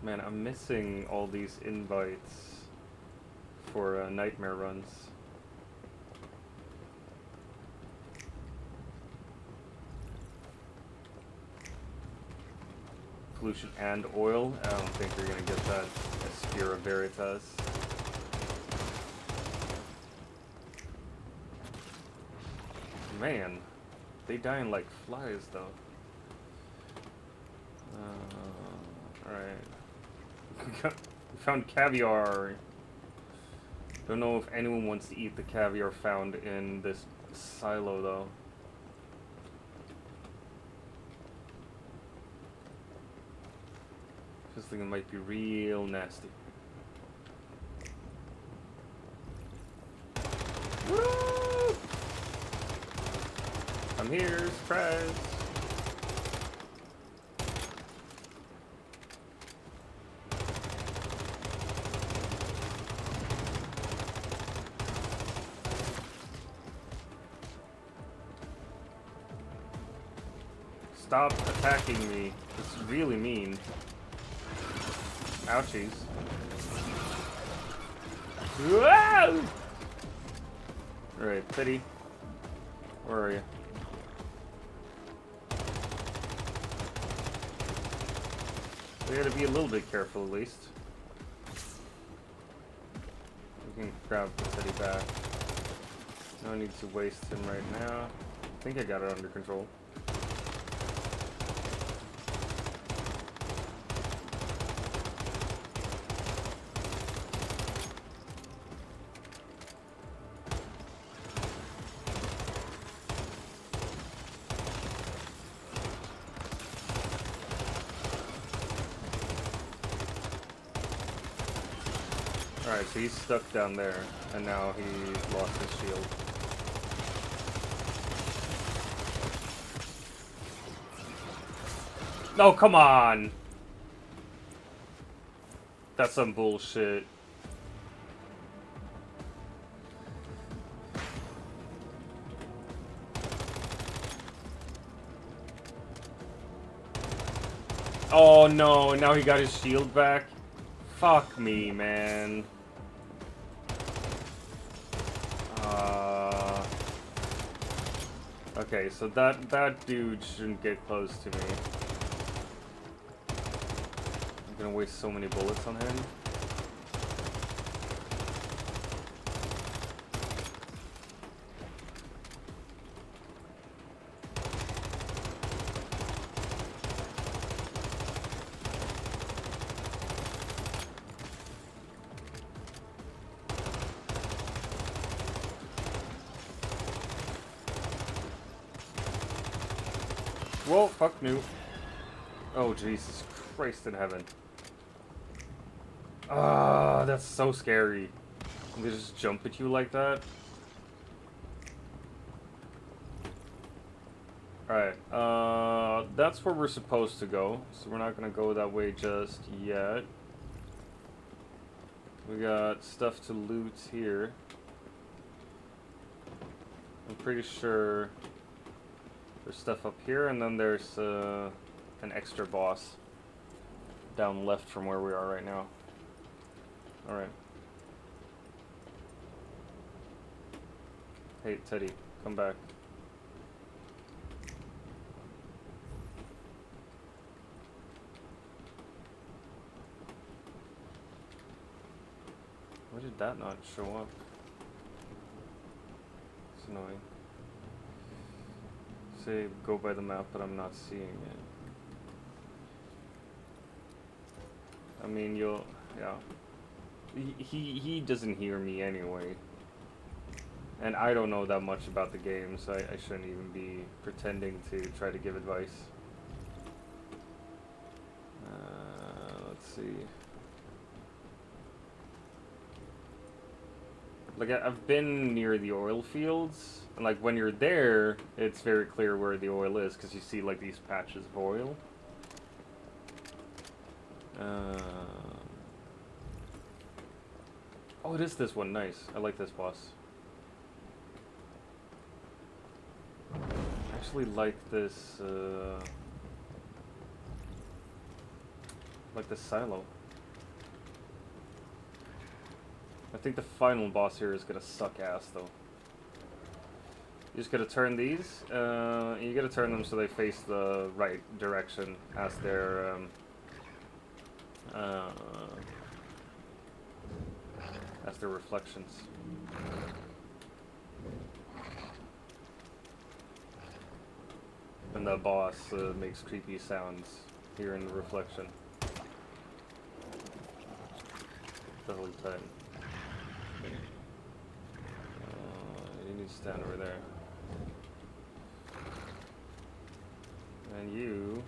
A: Man, I'm missing all these invites for nightmare runs. Pollution and oil. I don't think you're gonna get that Espira Veritas. Man, they dying like flies though. Alright. We found caviar. Don't know if anyone wants to eat the caviar found in this silo, though. This thing might be real nasty. Woo! I'm here, surprise! Stop attacking me. It's really mean. Ouchies. Whoa! Alright, Teddy. Where are you? We gotta be a little bit careful at least. We can grab the Teddy back. No need to waste him right now. I think I got it under control. Alright, so he's stuck down there, and now he lost his shield. No, come on! That's some bullshit. Oh no, now he got his shield back? Fuck me, man. Okay, so that dude shouldn't get close to me. I'm gonna waste so many bullets on him. Whoa, fuck no. Oh, Jesus Christ in heaven. Ah, that's so scary. They just jump at you like that. Alright, that's where we're supposed to go. So we're not gonna go that way just yet. We got stuff to loot here. I'm pretty sure there's stuff up here, and then there's an extra boss down left from where we are right now. Alright. Hey, Teddy, come back. Why did that not show up? It's annoying. Say go by the map, but I'm not seeing it. I mean, yeah. He doesn't hear me anyway. And I don't know that much about the game, so I shouldn't even be pretending to try to give advice. Let's see. Like, I've been near the oil fields, and like when you're there, it's very clear where the oil is, because you see like these patches of oil. Oh, it is this one. Nice. I like this boss. I actually like this silo. I think the final boss here is gonna suck ass, though. You just gotta turn these. You gotta turn them so they face the right direction as their reflections. And the boss makes creepy sounds here in the reflection. the whole time. You need to stand over there. And you...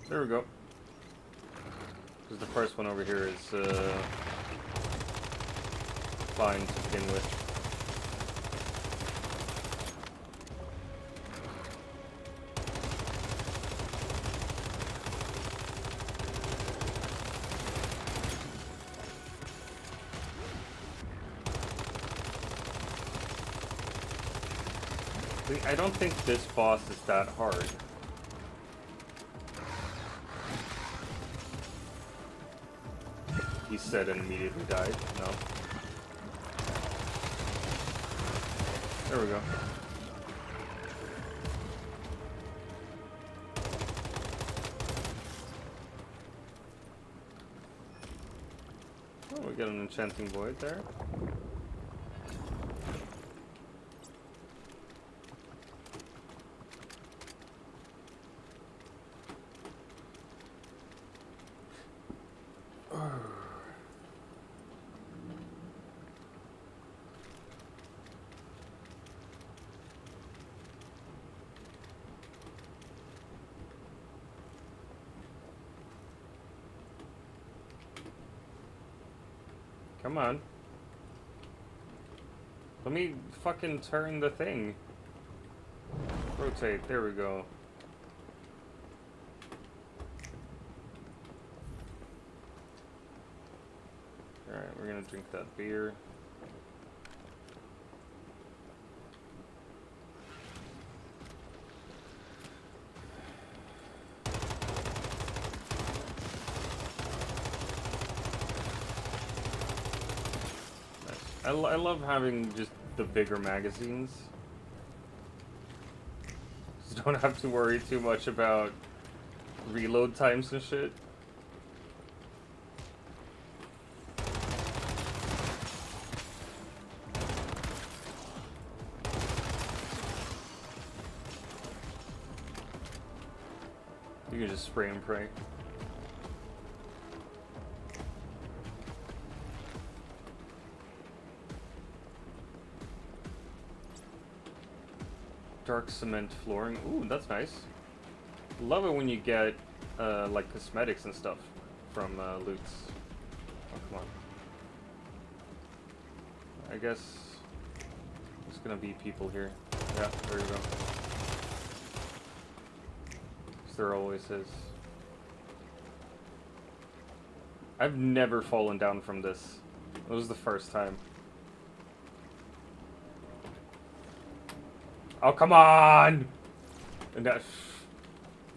A: There we go. Because the first one over here is fine to begin with. I don't think this boss is that hard. He said and immediately died. No. There we go. Oh, we got an enchanting void there. Come on. Let me fucking turn the thing. Rotate. There we go. Alright, we're gonna drink that beer. I love having just the bigger magazines. Just don't have to worry too much about reload times and shit. You can just spray and pray. Dark cement flooring. Ooh, that's nice. Love it when you get like cosmetics and stuff from loots. Oh, come on. I guess there's gonna be people here. Yeah, there you go. 'Cause there always is. I've never fallen down from this. It was the first time. Oh, come on! And that,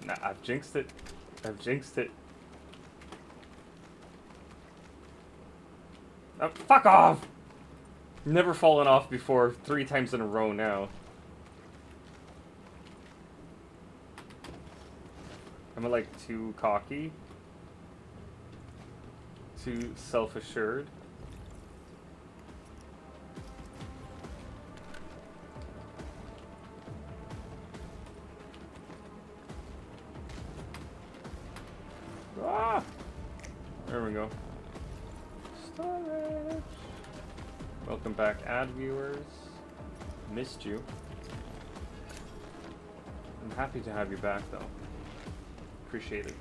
A: nah, I've jinxed it. I've jinxed it. Oh, fuck off! Never fallen off before, 3 times in a row now. Am I like too cocky? Too self-assured? Ah! There we go. Storage. Welcome back, ad viewers. Missed you. I'm happy to have you back, though. Appreciate it.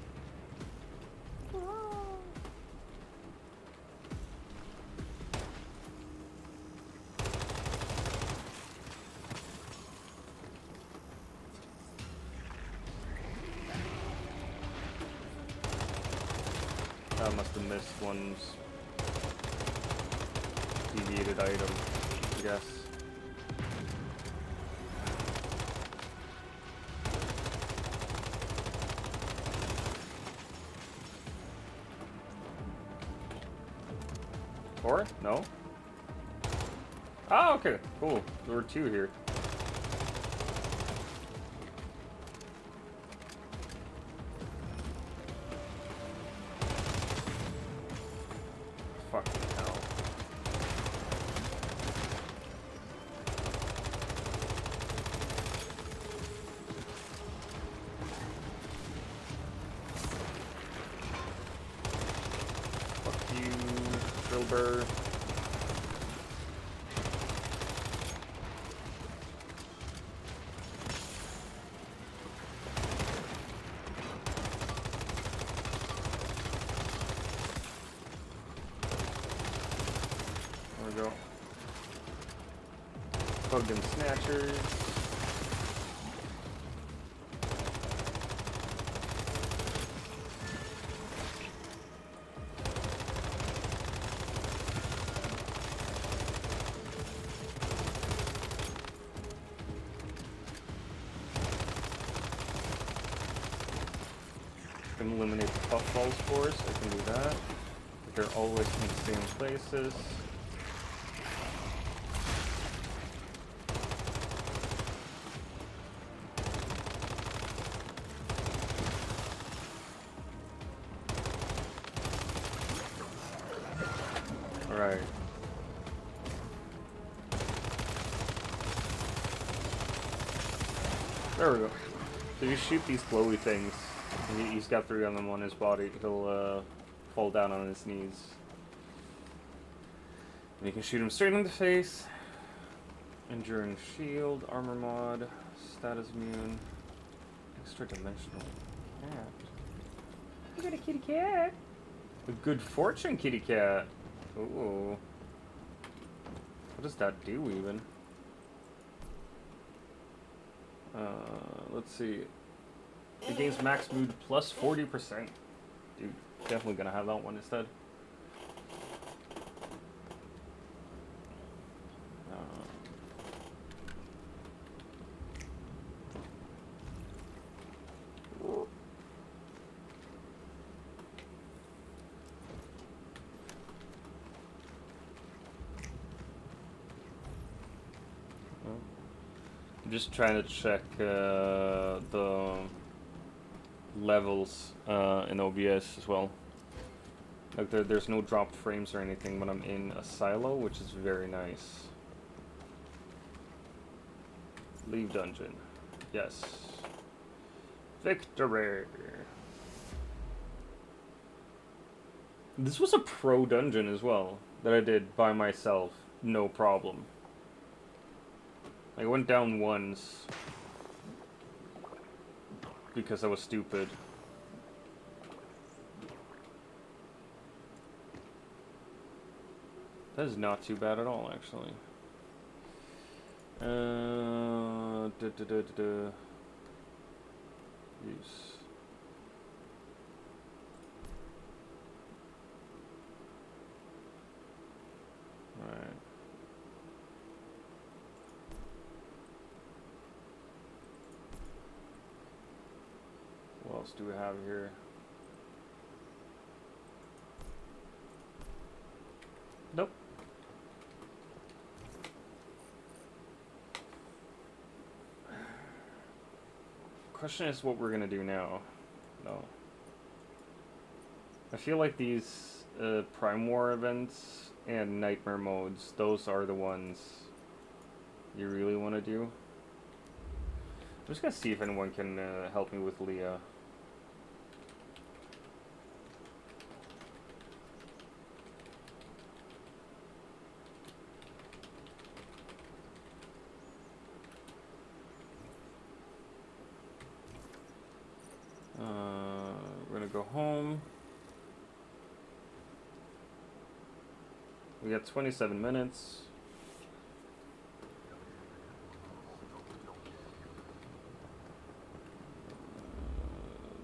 A: I must have missed one's deviated item, I guess. Or? No? Oh, okay, cool. There were 2 here. Fucking hell. you, Wilbur. There we go. Plugged in snatchers. Can eliminate the puffball spores. I can do that. But they're always in the same places. Alright. There we go. So you shoot these glowy things. He's got 3 of them on his body. He'll fall down on his knees. And you can shoot him straight in the face. Enduring shield, armor mod, status immune, extra dimensional cat. You got a kitty cat. A good fortune kitty cat. Ooh. What does that do even? Let's see. It gains max mood plus 40%. Dude, definitely gonna have that one instead. I'm just trying to check the levels in OBS as well. Like there's no dropped frames or anything when I'm in a silo, which is very nice. Leave dungeon. Yes. Victory. This was a pro dungeon as well that I did by myself, no problem. I went down once because I was stupid. That is not too bad at all, actually. Use. Alright. What else do we have here? Nope. Question is what we're gonna do now. No. I feel like these Prime War events and Nightmare modes, those are the ones you really want to do. I'm just gonna see if anyone can help me with Leah. We're gonna go home. We got 27 minutes.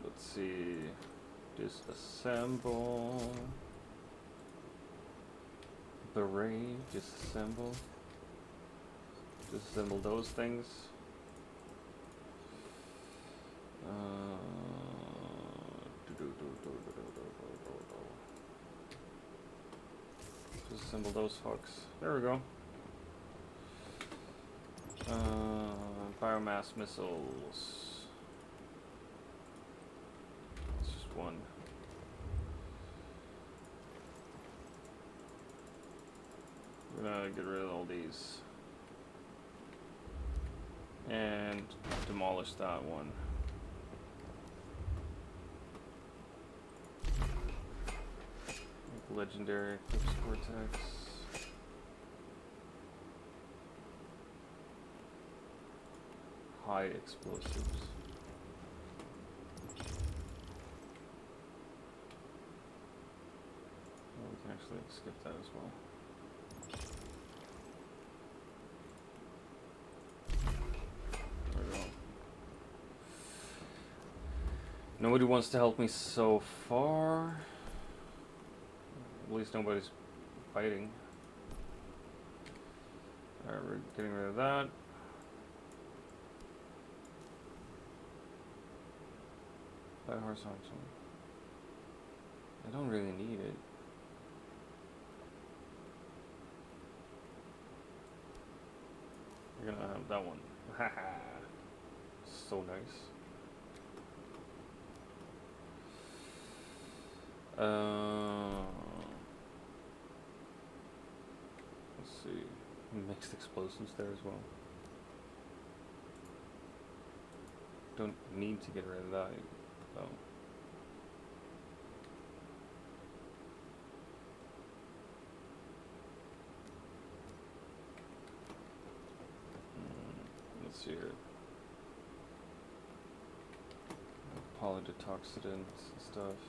A: Let's see. Disassemble. Beret. Disassemble. Disassemble those things. Disassemble those fucks. There we go. Biomass missiles. It's just one. We're gonna get rid of all these. And demolish that one. Legendary Eclipse Vortex. High explosives. Oh, we can actually skip that as well. There we go. Nobody wants to help me so far. At least nobody's fighting. Alright, we're getting rid of that. By horizontal. I don't really need it. We're gonna have that one. Haha. So nice. Let's see. Mixed explosives there as well. Don't need to get rid of that. Oh. Let's see here. Polydetoxidants and stuff.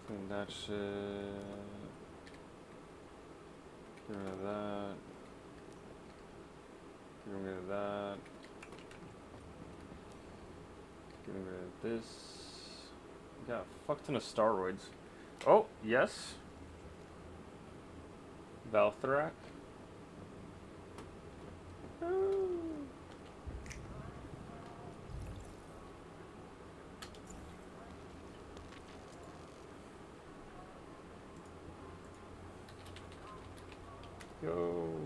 A: Clean that shit. Get rid of that. Getting rid of that. Getting rid of this. We got a fuck ton of steroids. Oh, yes. Valthorak. Yo.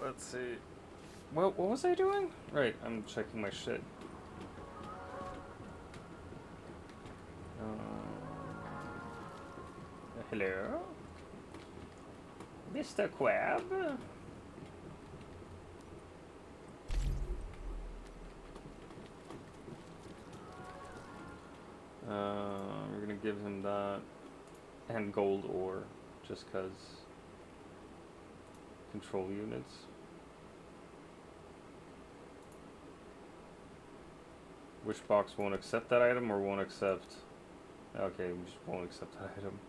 A: Let's see. What was I doing? Right, I'm checking my shit. Hello? Mr. Quab? We're gonna give him that. And gold ore, just cause. Control units. Which box won't accept that item or won't accept? Okay, we just won't accept that item.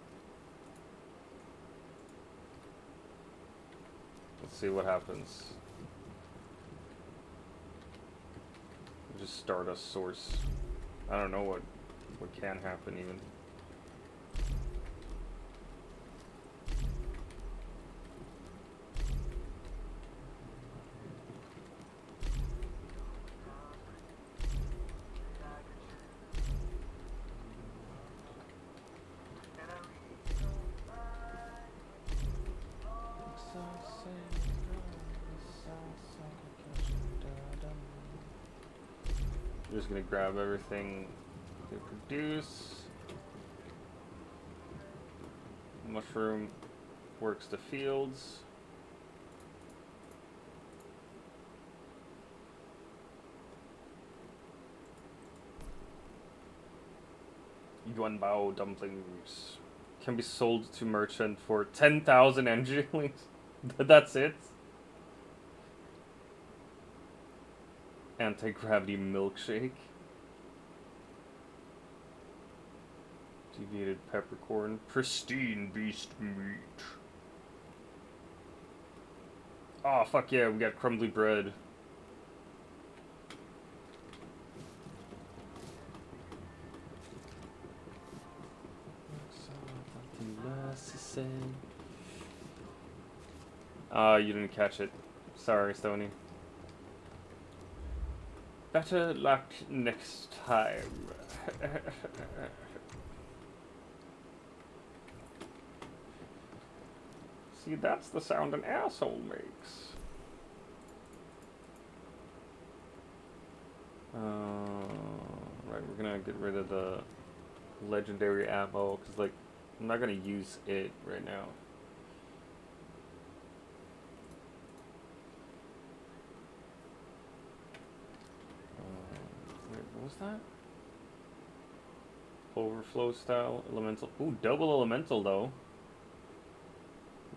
A: Let's see what happens. Just start a source. I don't know what can happen even. I'm just gonna grab everything they produce. Mushroom works the fields. Yuanbao dumplings can be sold to merchant for 10,000 energy links. That's it. Anti-gravity milkshake. Deviated peppercorn. Pristine beast meat. Oh, fuck yeah, we got crumbly bread. say. You didn't catch it. Sorry, Stony. Better luck next time. See, that's the sound an asshole makes. Right, we're gonna get rid of the legendary ammo, because, like, I'm not gonna use it right now. Wait, what was that? Overflow style, elemental. Ooh, double elemental, though.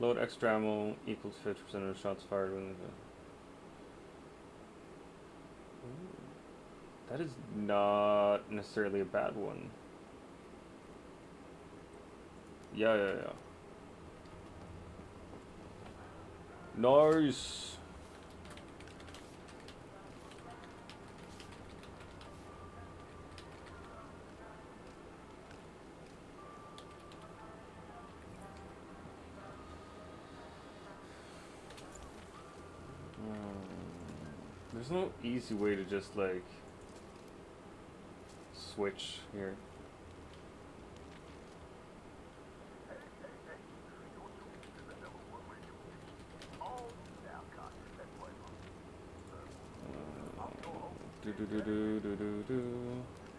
A: Load extra ammo equals 50% of the shots fired when the... That is not necessarily a bad one. Yeah. Nice. There's no easy way to just, like, switch here.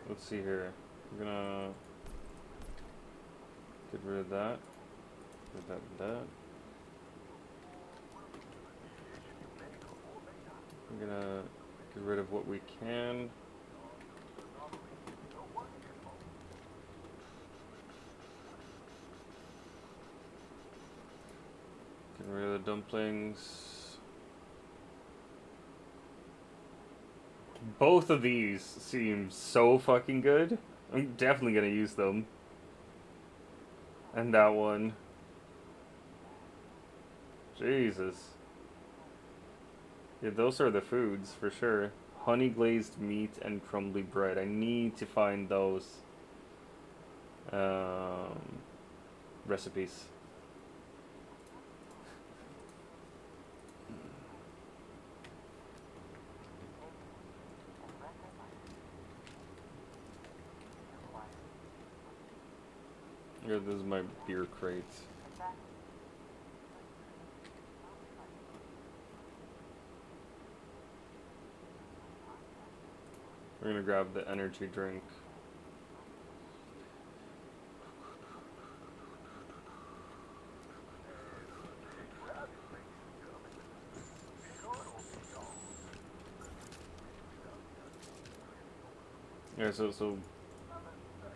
A: Let's see here. We're gonna get rid of that. Get that and that. We're gonna get rid of what we can. Get rid of the dumplings. Both of these seem so fucking good. I'm definitely gonna use them. And that one. Jesus. Yeah, those are the foods for sure. Honey glazed meat and crumbly bread. I need to find those recipes. Yeah, this is my beer crate. We're gonna grab the energy drink. Yeah, so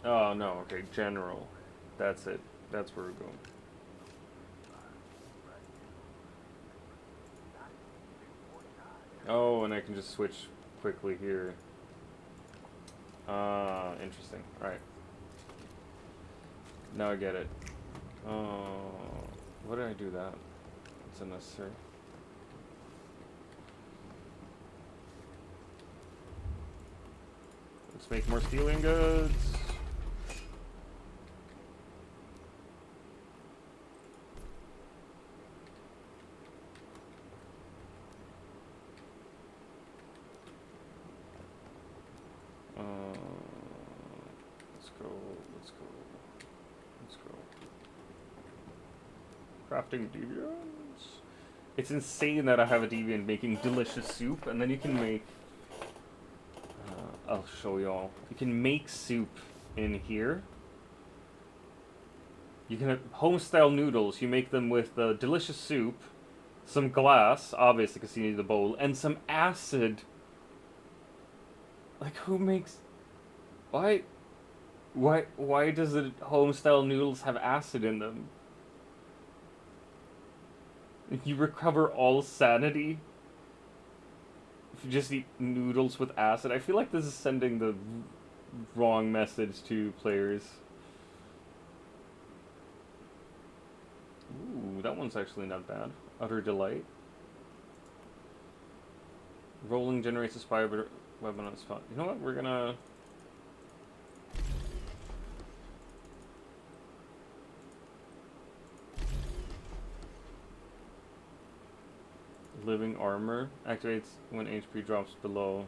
A: oh no, okay, general. That's it. That's where we're going. Oh, and I can just switch quickly here. Interesting. Alright. Now I get it. Oh, what did I do that? It's unnecessary. Let's make more stealing goods. Let's go. Crafting deviants. It's insane that I have a deviant making delicious soup, and then you can make... I'll show y'all. You can make soup in here. You can have home-style noodles. You make them with delicious soup, some glass, obviously because you need the bowl, and some acid. Like, who makes... Why does the home-style noodles have acid in them? You recover all sanity if you just eat noodles with acid. I feel like this is sending the wrong message to players. Ooh, that one's actually not bad. Utter delight. Rolling generates a spy weapon on spot. You know what? We're gonna... living armor. Activates when HP drops below.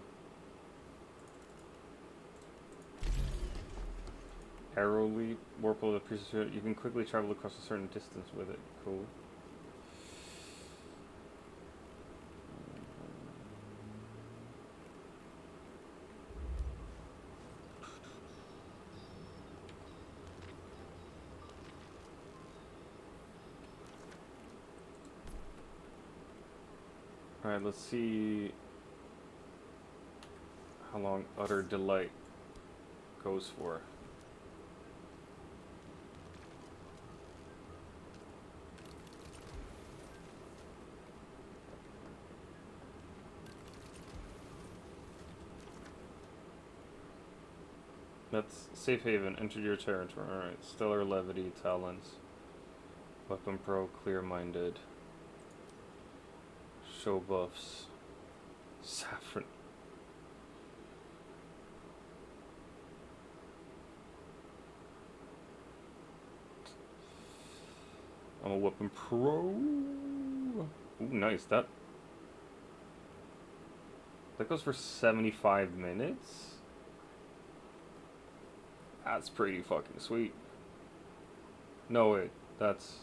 A: Arrow leap. Warp with a piece of shit. You can quickly travel across a certain distance with it. Cool. Alright, let's see how long Utter Delight goes for. That's Safe Haven, entered your territory. Alright, Stellar Levity, Talents. Weapon Pro, Clear-Minded. Show buffs. Saffron. I'm a Weapon Pro. Ooh, nice. That goes for 75 minutes? That's pretty fucking sweet. No, wait. That's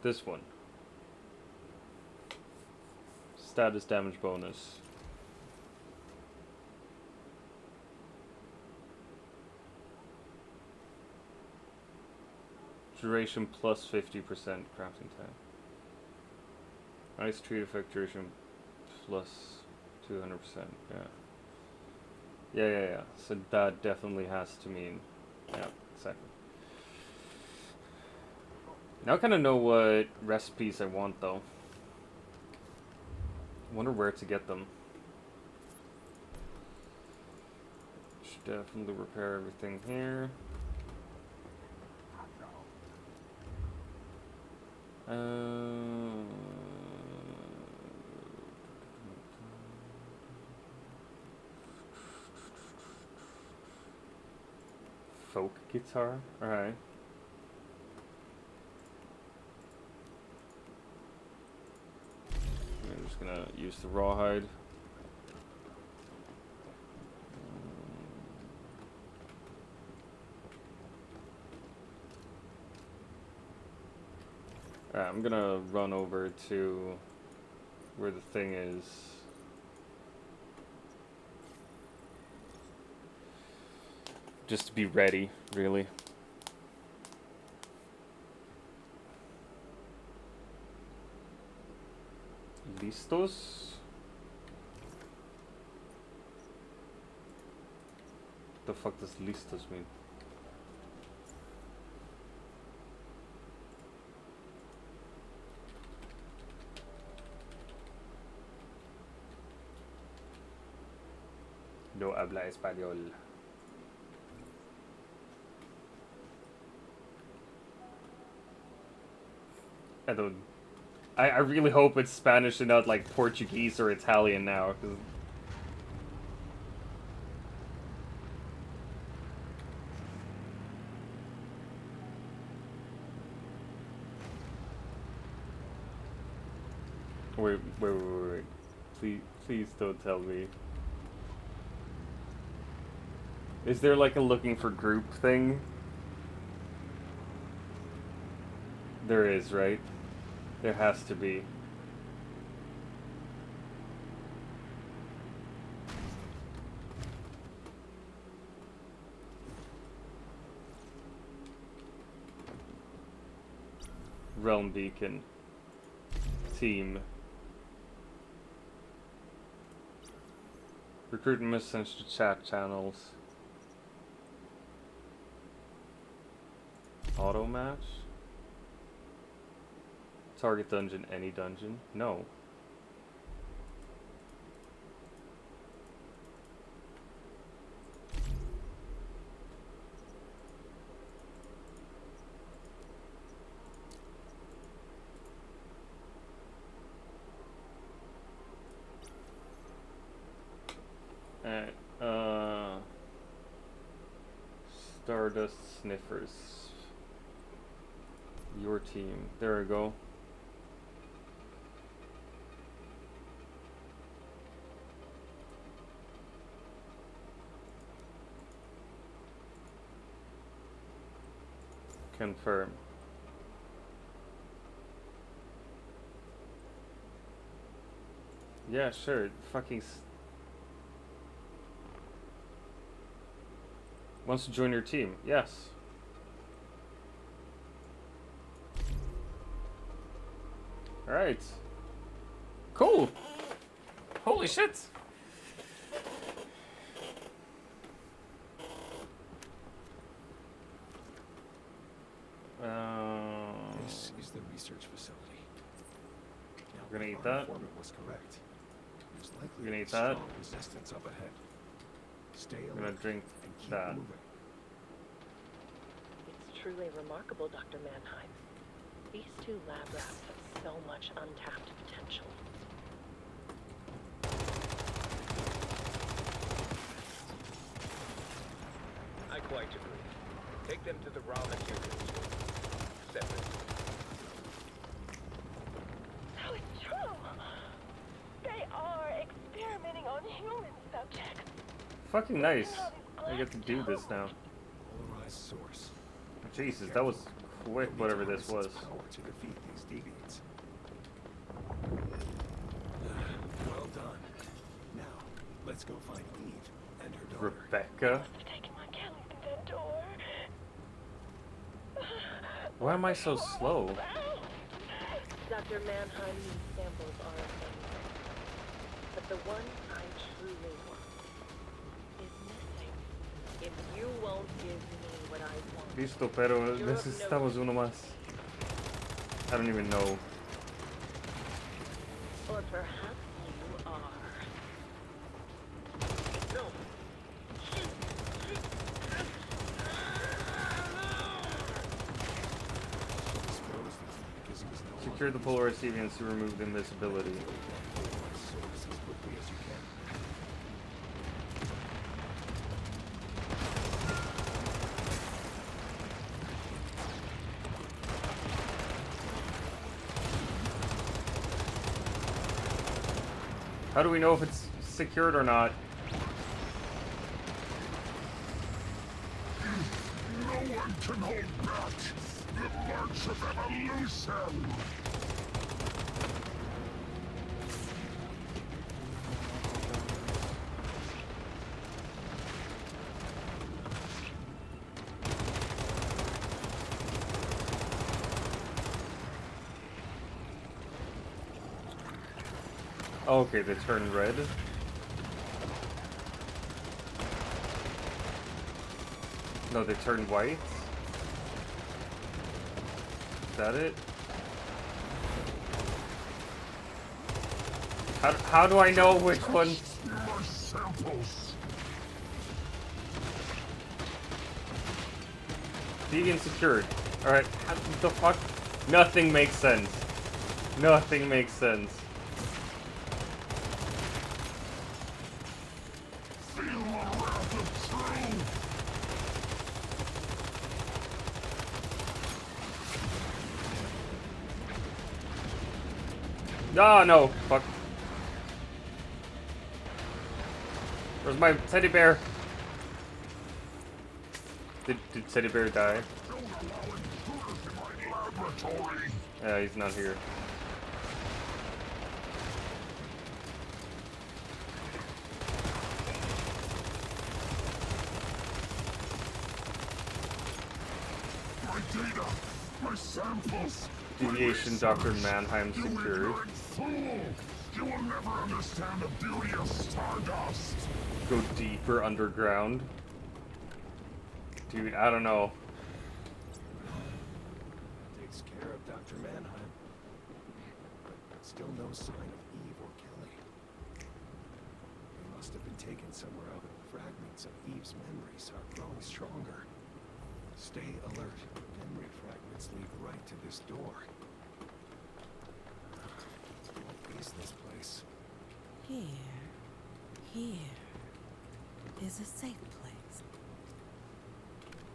A: this one. Status damage bonus. Duration plus 50% crafting time. Ice treat effect duration plus 200%. Yeah. Yeah. So that definitely has to mean, yeah, exactly. Now I kind of know what recipes I want, though. I wonder where to get them. Should definitely repair everything here. Folk guitar? Alright. I'm just gonna use the rawhide. Alright, I'm gonna run over to where the thing is. Just to be ready, really. Listos? The fuck does listos mean? No habla español. I really hope it's Spanish and not like Portuguese or Italian now. Cause wait. Please don't tell me. Is there like a looking for group thing? There is, right? There has to be. Realm Beacon. Team. Recruit and message to chat channels. Auto match? Target dungeon, any dungeon? No. Alright, Stardust Sniffers. Your team. There we go. Confirm. Yeah, sure. Fucking. Wants to join your team. Yes. Alright. Cool. Holy shit.
D: This is the research facility. Now,
A: We're gonna eat
D: our
A: that.
D: informant was correct. There's likely
A: We're gonna eat
D: strong
A: that.
D: resistance up ahead. Stay
A: I'm gonna
D: alert
A: drink
D: and keep
A: that.
D: moving.
E: It's truly remarkable, Dr. Mannheim. These two lab rats have so much untapped potential.
F: I quite agree. Take them to the raw materials room. Separate.
G: So it's true. They are experimenting on human subjects.
A: Fucking nice. I get to do this now.
D: Polarized source.
A: Jesus, that was quick, whatever this was.
D: Power to defeat these deviants. Well done. Now, let's go find Eve and her daughter.
A: Rebecca?
G: I've taken my Kelly through that door.
A: Why am I so slow?
E: Dr. Mannheim, these samples are amazing. But the one I truly want is missing. If you won't give me what I want,
A: Listo, pero necesitamos uno más. I don't even know.
E: or perhaps you are.
F: No!
D: Exposed because he was no
A: Secure the polarized deviants to remove the invisibility.
D: polarized source as quickly as you can.
A: How do we know if it's secured or not?
H: No one can hold back the march of evolution!
A: Okay, they turn red. No, they turn white. Is that it? How do I know which one?
H: My samples!
A: Deviant secured. Alright, the fuck? Nothing makes sense. Nothing makes sense.
H: Feel the wrath of truth!
A: Ah, no. Fuck. Where's my teddy bear? Did teddy bear die?
H: Don't allow intruders in my laboratory!
A: Yeah, he's not here.
H: My data! My samples!
A: Deviation Dr. Mannheim
H: You
A: secured.
H: ignorant fool! You will never understand the beauty of stardust!
A: Go deeper underground. Dude, I don't know.
D: Takes care of Dr. Mannheim. But still no sign of Eve or Kelly. They must have been taken somewhere else. Fragments of Eve's memories are growing stronger. Stay alert. Memory fragments lead right to this door. What is this place?
I: Here is a safe place.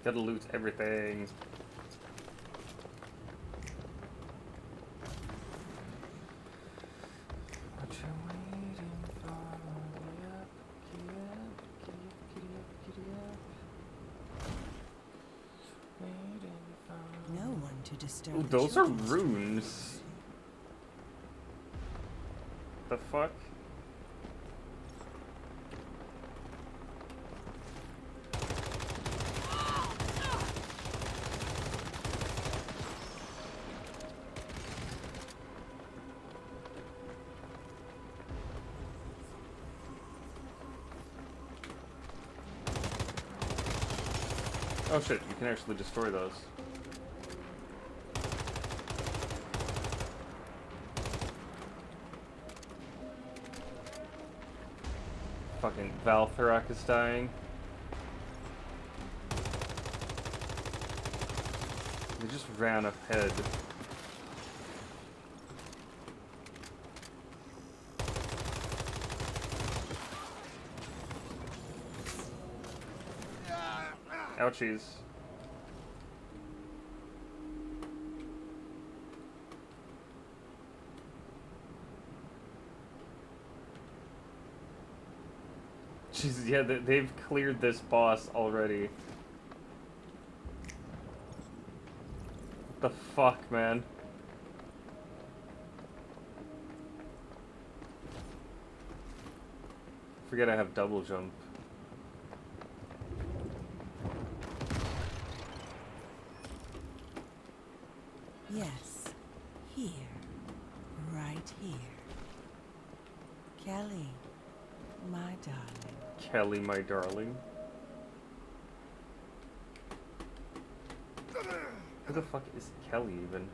A: Gotta loot everything. What you waiting for? Giddy up, giddy up, giddy up, giddy up. Waiting for
I: to disturb
A: Ooh,
I: the
A: those are
I: children's
A: runes. The fuck? Oh shit, you can actually destroy those. Fucking Valtharak is dying. They just ran ahead. Ouchies. Jesus, yeah, they've cleared this boss already. What the fuck, man? Forget I have double jump.
I: Yes, here, right here. Kelly, my darling.
A: Kelly, my darling. Who the fuck is Kelly even?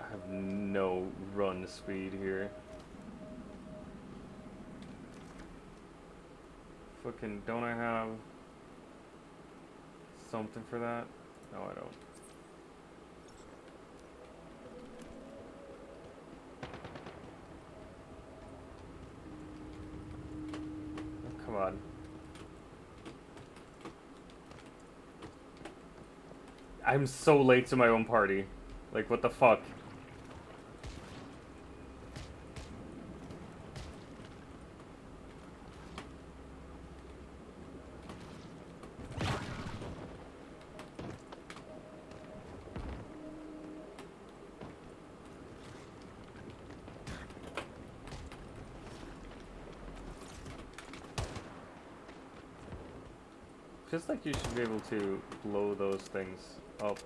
A: I have no run speed here. Fucking, don't I have something for that? No, I don't. Oh, come on. I'm so late to my own party. Like, what the fuck? Just like you should be able to blow those things up.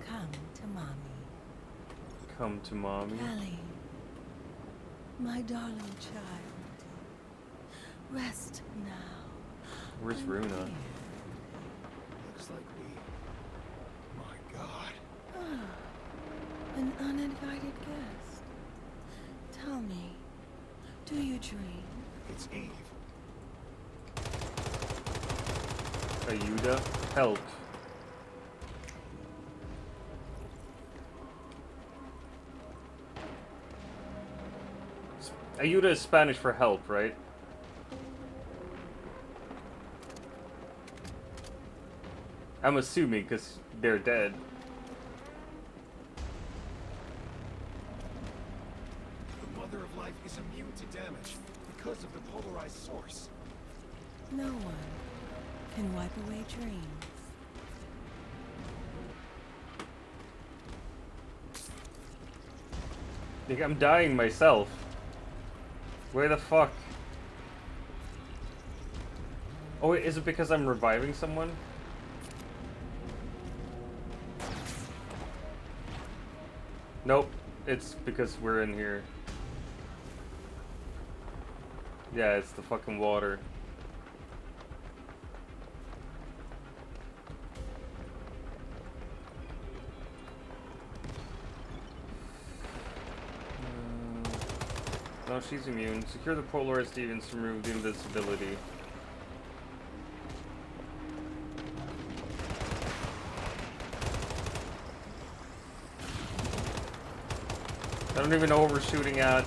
I: Come to mommy.
A: Come to mommy.
I: Kelly, my darling child. Rest now.
A: Where's
I: I'm
A: Runa?
I: here.
D: Looks like we... My God.
I: An uninvited guest. Tell me, do you dream?
D: It's Eve.
A: Ayuda, help. Ayuda is Spanish for help, right? I'm assuming, because they're dead.
D: The Mother of Life is immune to damage because of the polarized source.
I: No one can wipe away dreams.
A: Like, I'm dying myself. Where the fuck? Oh wait, is it because I'm reviving someone? Nope, it's because we're in here. Yeah, it's the fucking water. No, she's immune. Secure the polarized deviants to remove the invisibility. I don't even know what we're shooting at.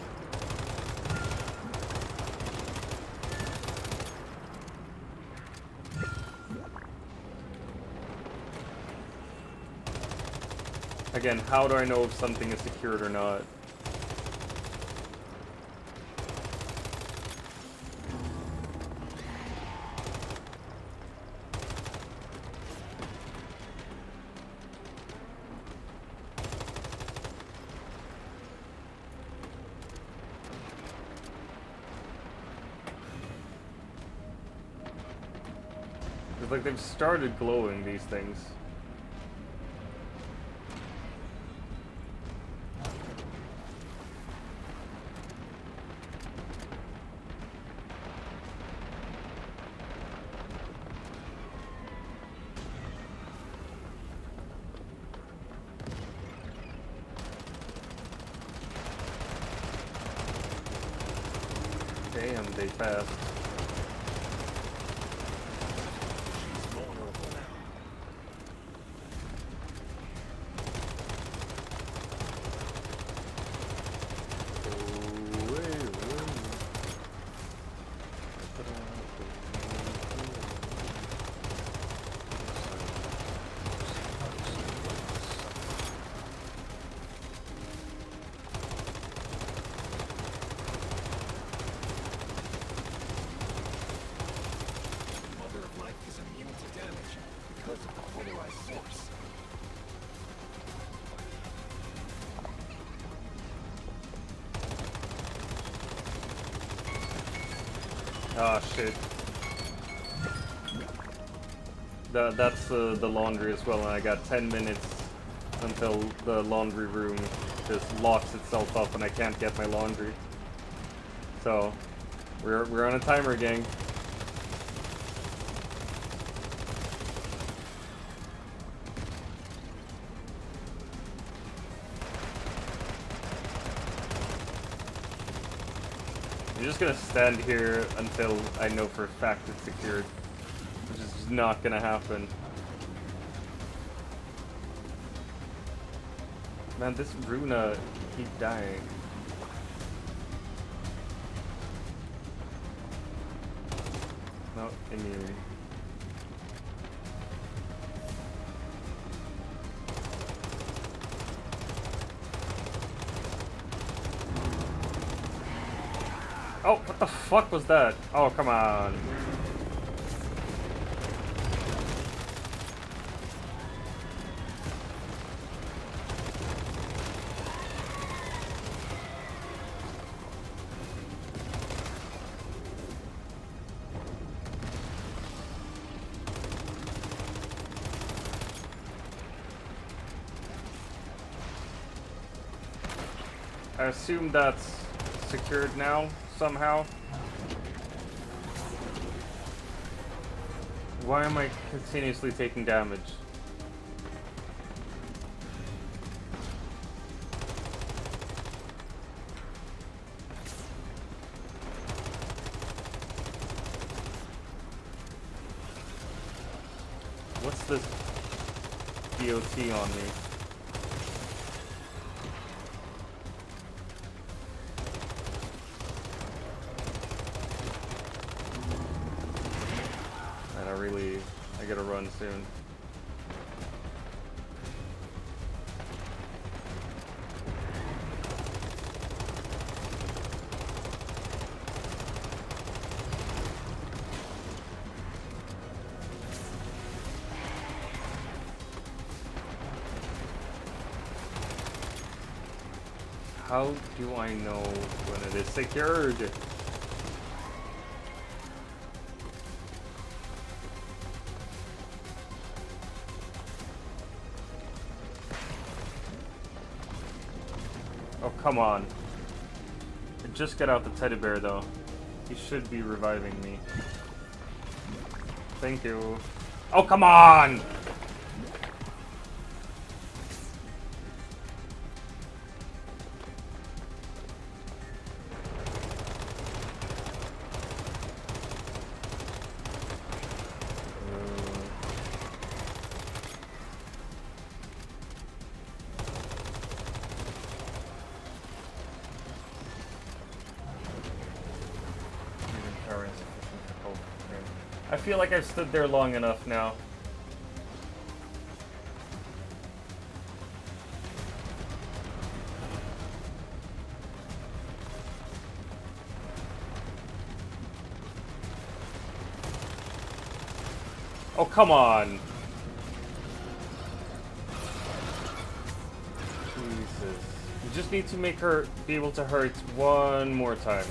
A: Again, how do I know if something is secured or not? It's like they've started glowing, these things. Damn, they fast.
D: Mother of Life is immune to damage because of the polarized source.
A: Ah, shit. That's the laundry as well, and I got 10 minutes until the laundry room just locks itself up and I can't get my laundry. So, we're on a timer, gang. I'm just gonna stand here until I know for a fact it's secured, which is just not gonna happen. Man, this Runa keep dying. No, immune. Oh, what the fuck was that? Oh, come on. I assume that's secured now, somehow. Why am I continuously taking damage? What's this DOT on me? I gotta run soon. How do I know when it is secured? Oh, come on. Just get out the teddy bear, though. He should be reviving me. Thank you. Oh, come on! I feel like I've stood there long enough now. Oh, come on. Jesus. You just need to make her be able to hurt one more time.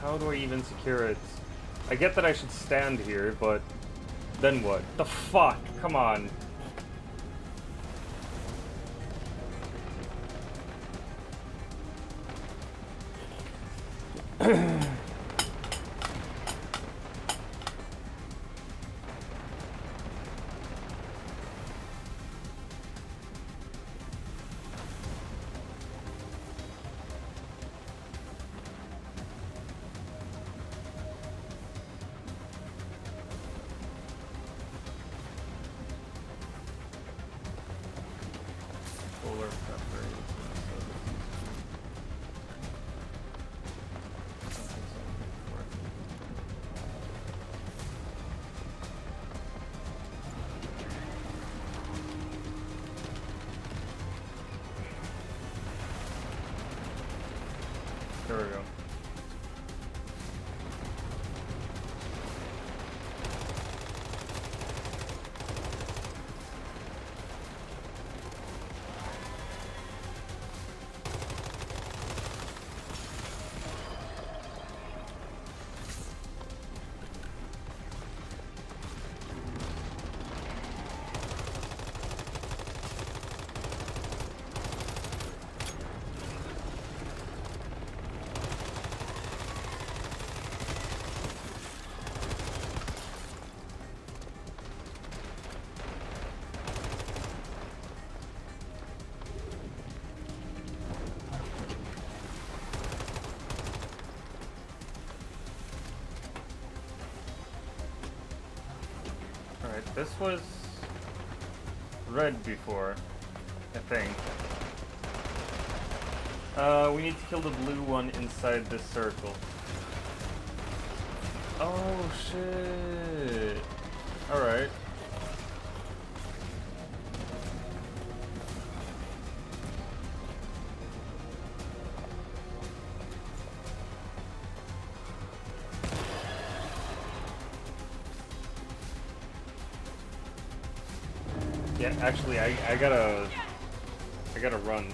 A: How do I even secure it? I get that I should stand here, but then what? The fuck? Come on. Solar preparation. There we go. Alright, this was red before, I think. We need to kill the blue one inside this circle. Oh shit. Alright. Yeah, actually, I gotta run.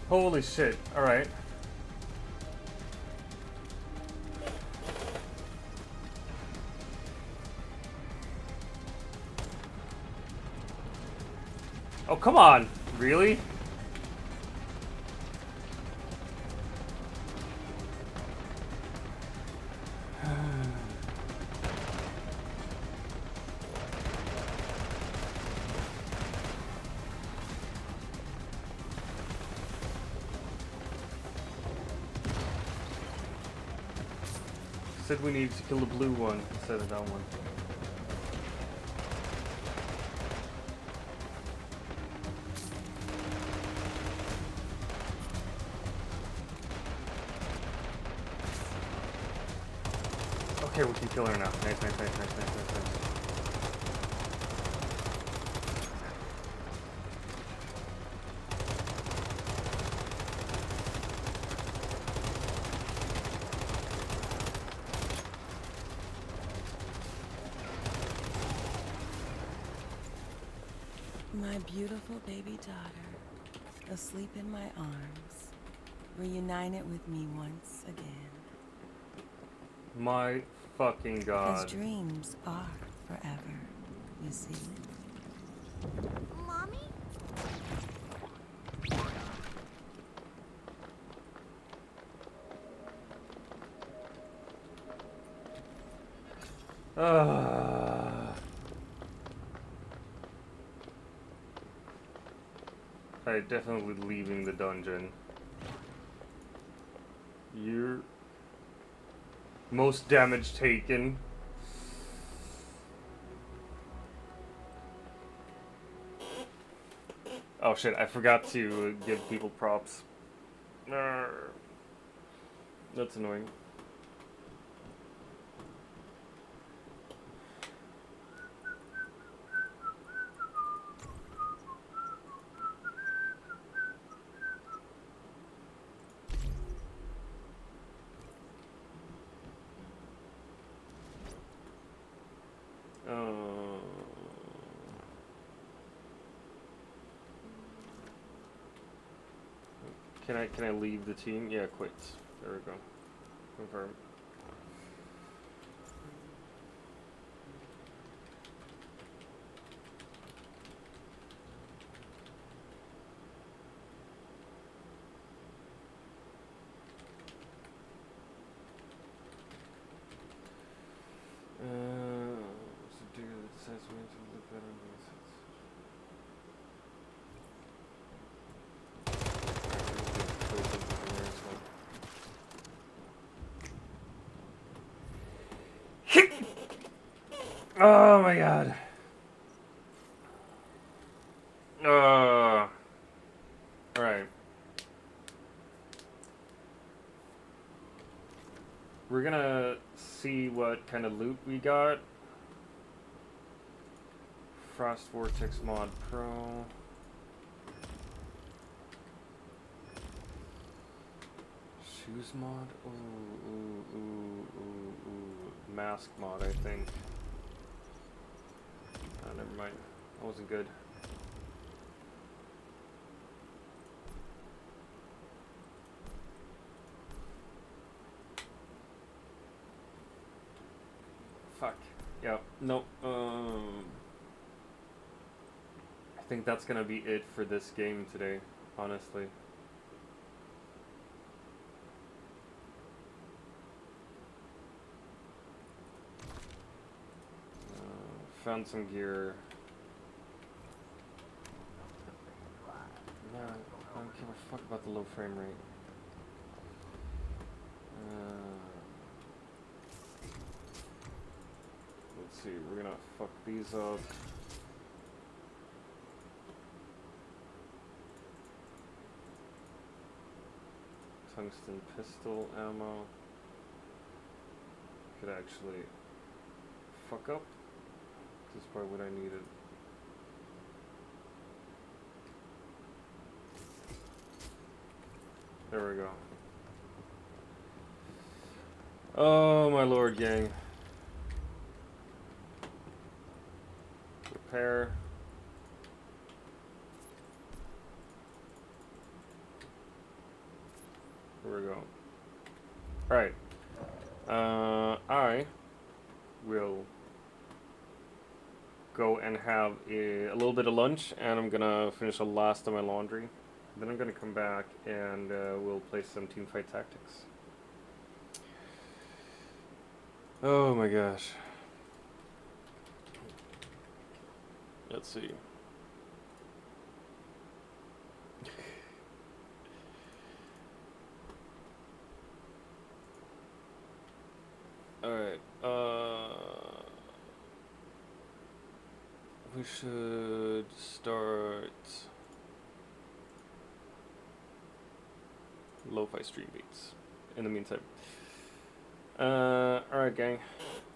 A: Holy shit. Alright. Oh, come on. Really? Said we need to kill the blue one instead of that one. Okay, we can kill her now. Nice, nice, nice, nice, nice, nice, nice.
I: My beautiful baby daughter, asleep in my arms, reunited with me once again.
A: My fucking god.
I: Because dreams are forever, you see.
C: Mommy?
A: I'm definitely leaving the dungeon. You're most damage taken. Oh shit, I forgot to give people props. That's annoying. Can I leave the team? Yeah, quit. There we go. Confirm. So do decides when to look better than this. Oh my god. Alright. We're gonna see what kind of loot we got. Frost Vortex Mod Pro. Shoes mod? Ooh. Mask mod, I think. Oh, never mind. That wasn't good. Fuck. Yeah. No. I think that's gonna be it for this game today, honestly. Found some gear. No, I don't give a fuck about the low frame rate. Let's see, we're gonna fuck these up. Tungsten pistol ammo. Could actually fuck up. This is probably what I needed. There we go. Oh my lord, gang. Repair. Here we go. Alright. I will go and have a little bit of lunch, and I'm gonna finish the last of my laundry. Then I'm gonna come back and we'll play some teamfight tactics. Oh my gosh. Let's see. Alright, we should start lo-fi stream beats in the meantime. Alright gang,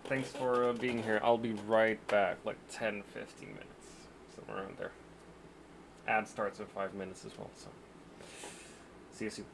A: thanks for being here. I'll be right back, like 10-15 minutes, somewhere around there. Ad starts in 5 minutes as well, so see you soon.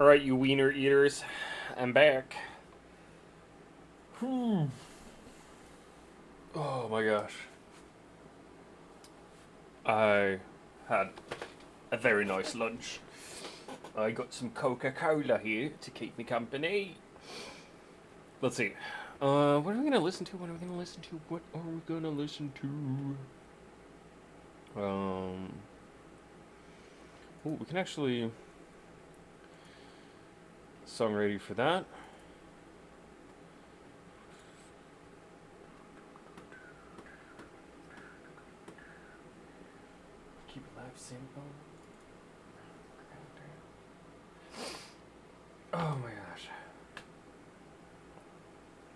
A: Alright, you wiener eaters. I'm back. Oh my gosh. I had a very nice lunch. I got some Coca-Cola here to keep me company. Let's see. What are we gonna listen to? What are we gonna listen to? What are we gonna listen to? Oh, we can actually... Song ready for that. Keep it live simple. Oh my gosh.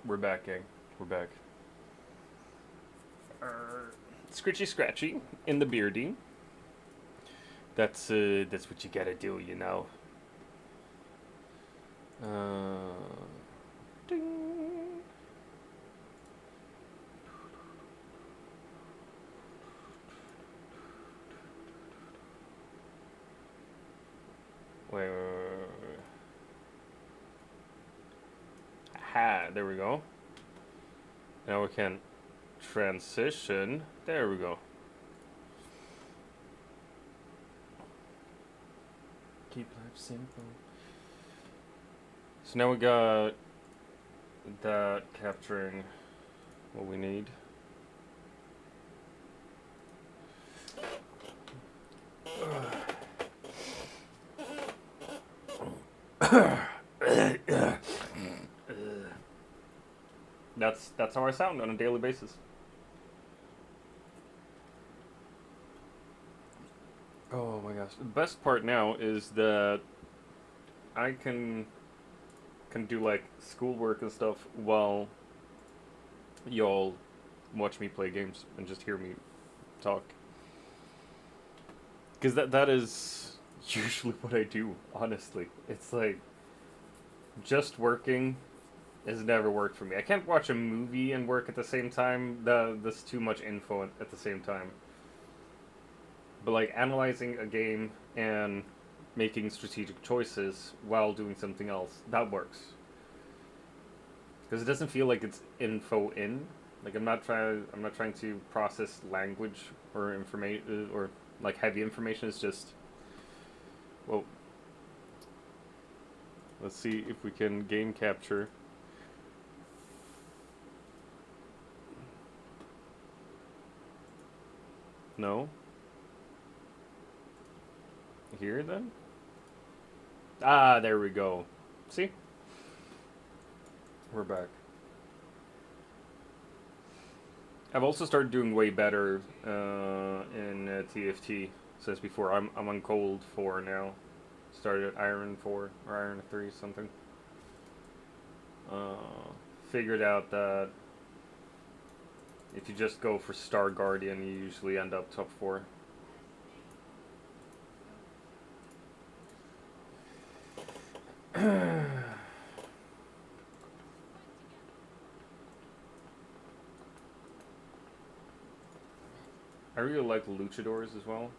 A: We're back, gang. We're back. Scritchy scratchy in the beardy. That's what you gotta do, you know. Ding. Wait. Aha, there we go. Now we can transition. There we go. Keep life simple. So now we got that capturing what we need. That's how I sound on a daily basis. Oh my gosh. The best part now is that I can do like schoolwork and stuff while y'all watch me play games and just hear me talk. Because that is usually what I do, honestly. It's like, just working has never worked for me. I can't watch a movie and work at the same time. That's too much info at the same time. But like analyzing a game and making strategic choices while doing something else, that works. Because it doesn't feel like it's info in. Like I'm not trying to process language or information or like heavy information. It's just, well, let's see if we can game capture. No. Here then? Ah, there we go. See? We're back. I've also started doing way better in TFT since before. I'm on Cold 4 now. Started at Iron 4 or Iron 3 something. Figured out that if you just go for Star Guardian, you usually end up top 4. I really like luchadors as well.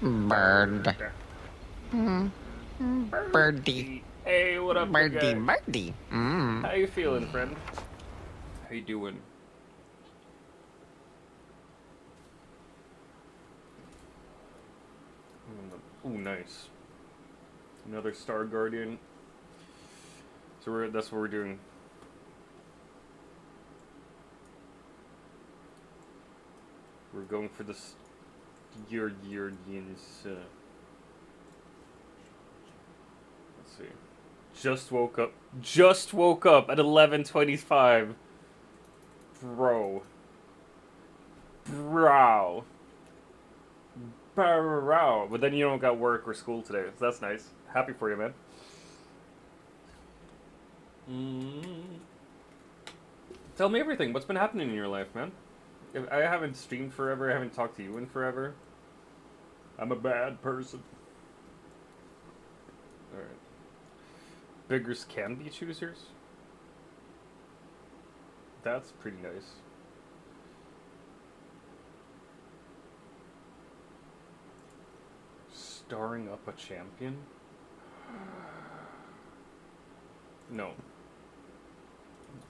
J: Bird. Birdie.
A: Hey, what up,
J: Birdie,
A: guy?
J: birdie.
A: How you feeling, friend? How you doing? Ooh, nice. Another Star Guardian. So that's what we're doing. We're going for this Yurgians. Let's see. Just woke up. Just woke up at 11:25. Bro. Bro. Bro. But then you don't got work or school today. So that's nice. Happy for you, man. Tell me everything. What's been happening in your life, man? I haven't streamed forever. I haven't talked to you in forever. I'm a bad person. Alright. Beggars can be choosers? That's pretty nice. Starring up a champion? No.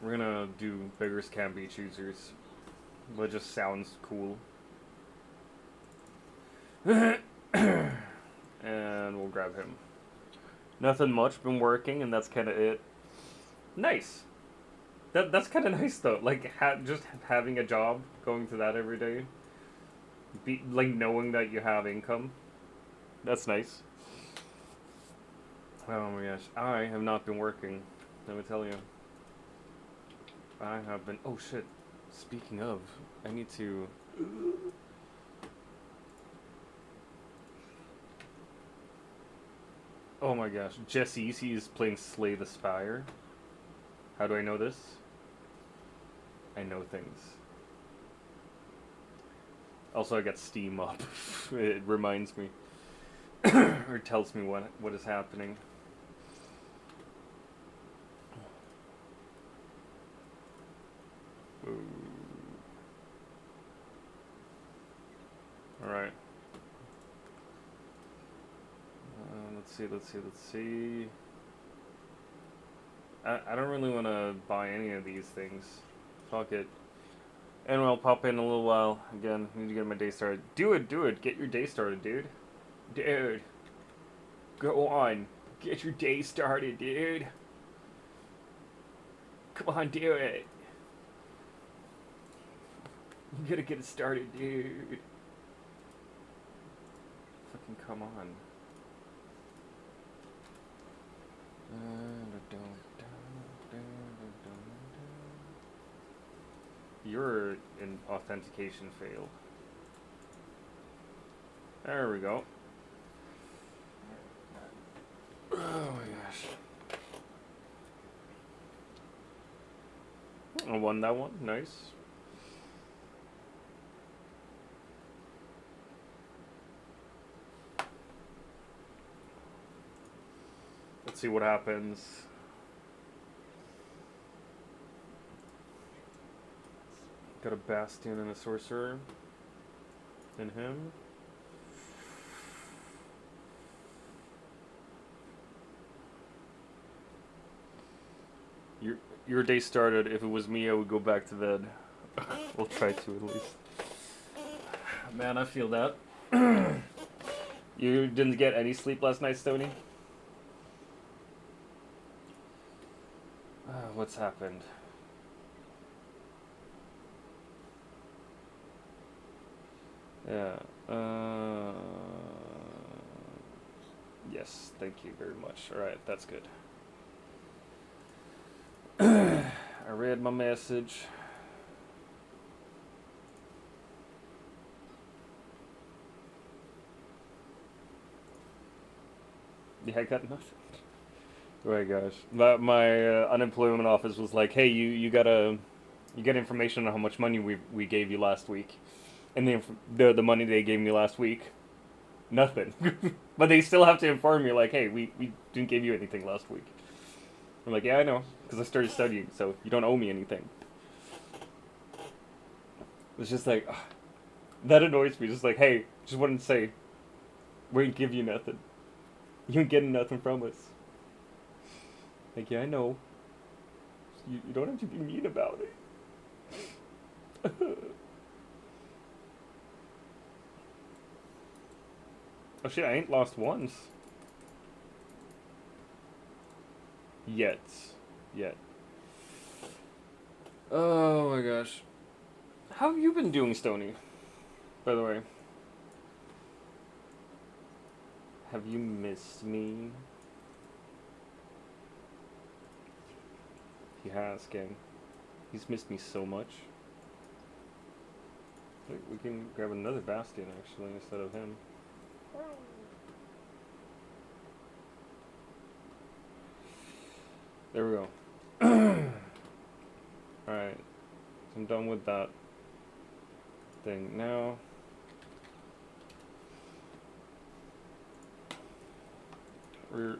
A: We're gonna do beggars can't be choosers. But it just sounds cool. And we'll grab him. Nothing much, been working, and that's kind of it. Nice. That's kind of nice though. Like just having a job, going to that every day. Like knowing that you have income. That's nice. Oh my gosh, I have not been working. Let me tell you. I have been. Oh shit. Speaking of, I need to. Oh my gosh, Jesse Easy is playing Slay the Spire. How do I know this? I know things. Also, I got Steam up. It reminds me. Or tells me what is happening. Alright. Let's see. I don't really want to buy any of these things. Fuck it. Anyway, I'll pop in a little while. Again, I need to get my day started. Do it. Get your day started, dude. Dude. Go on. Get your day started, dude. Come on, do it. You gotta get it started, dude. Fucking come on. You're an authentication fail. There we go. Oh my gosh. I won that one. Nice. Let's see what happens. Got a Bastion and a Sorcerer in him. Your day started. If it was me, I would go back to bed. We'll try to at least. Man, I feel that. You didn't get any sleep last night, Stoney? What's happened? Yeah. Yes, thank you very much. Alright, that's good. I read my message. Yeah, I got nothing. Right, gosh. My unemployment office was like, "Hey, you get information on how much money we gave you last week," and the money they gave me last week, nothing. But they still have to inform me, like, "Hey, we didn't give you anything last week." I'm like, "Yeah, I know, because I started studying, so you don't owe me anything." It's just like, ugh, that annoys me. Just like, hey, just wanted to say, we ain't give you nothing. You ain't getting nothing from us. Like, yeah, I know. You don't have to be mean about it. Oh shit, I ain't lost once. Yet. Oh my gosh. How have you been doing, Stony? By the way. Have you missed me? He has, gang. He's missed me so much. We can grab another Bastion, actually, instead of him. There we go. Alright. I'm done with that thing now. We're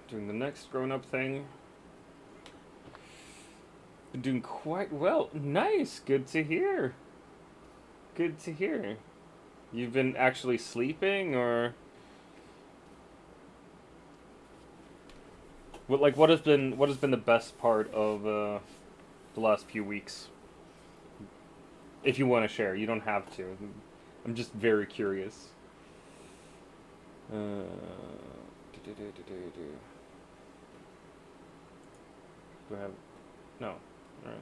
A: doing the next grown-up thing. Been doing quite well. Nice! Good to hear. Good to hear. You've been actually sleeping, or... What has been the best part of the last few weeks? If you want to share, you don't have to. I'm just very curious. Do I have? No. All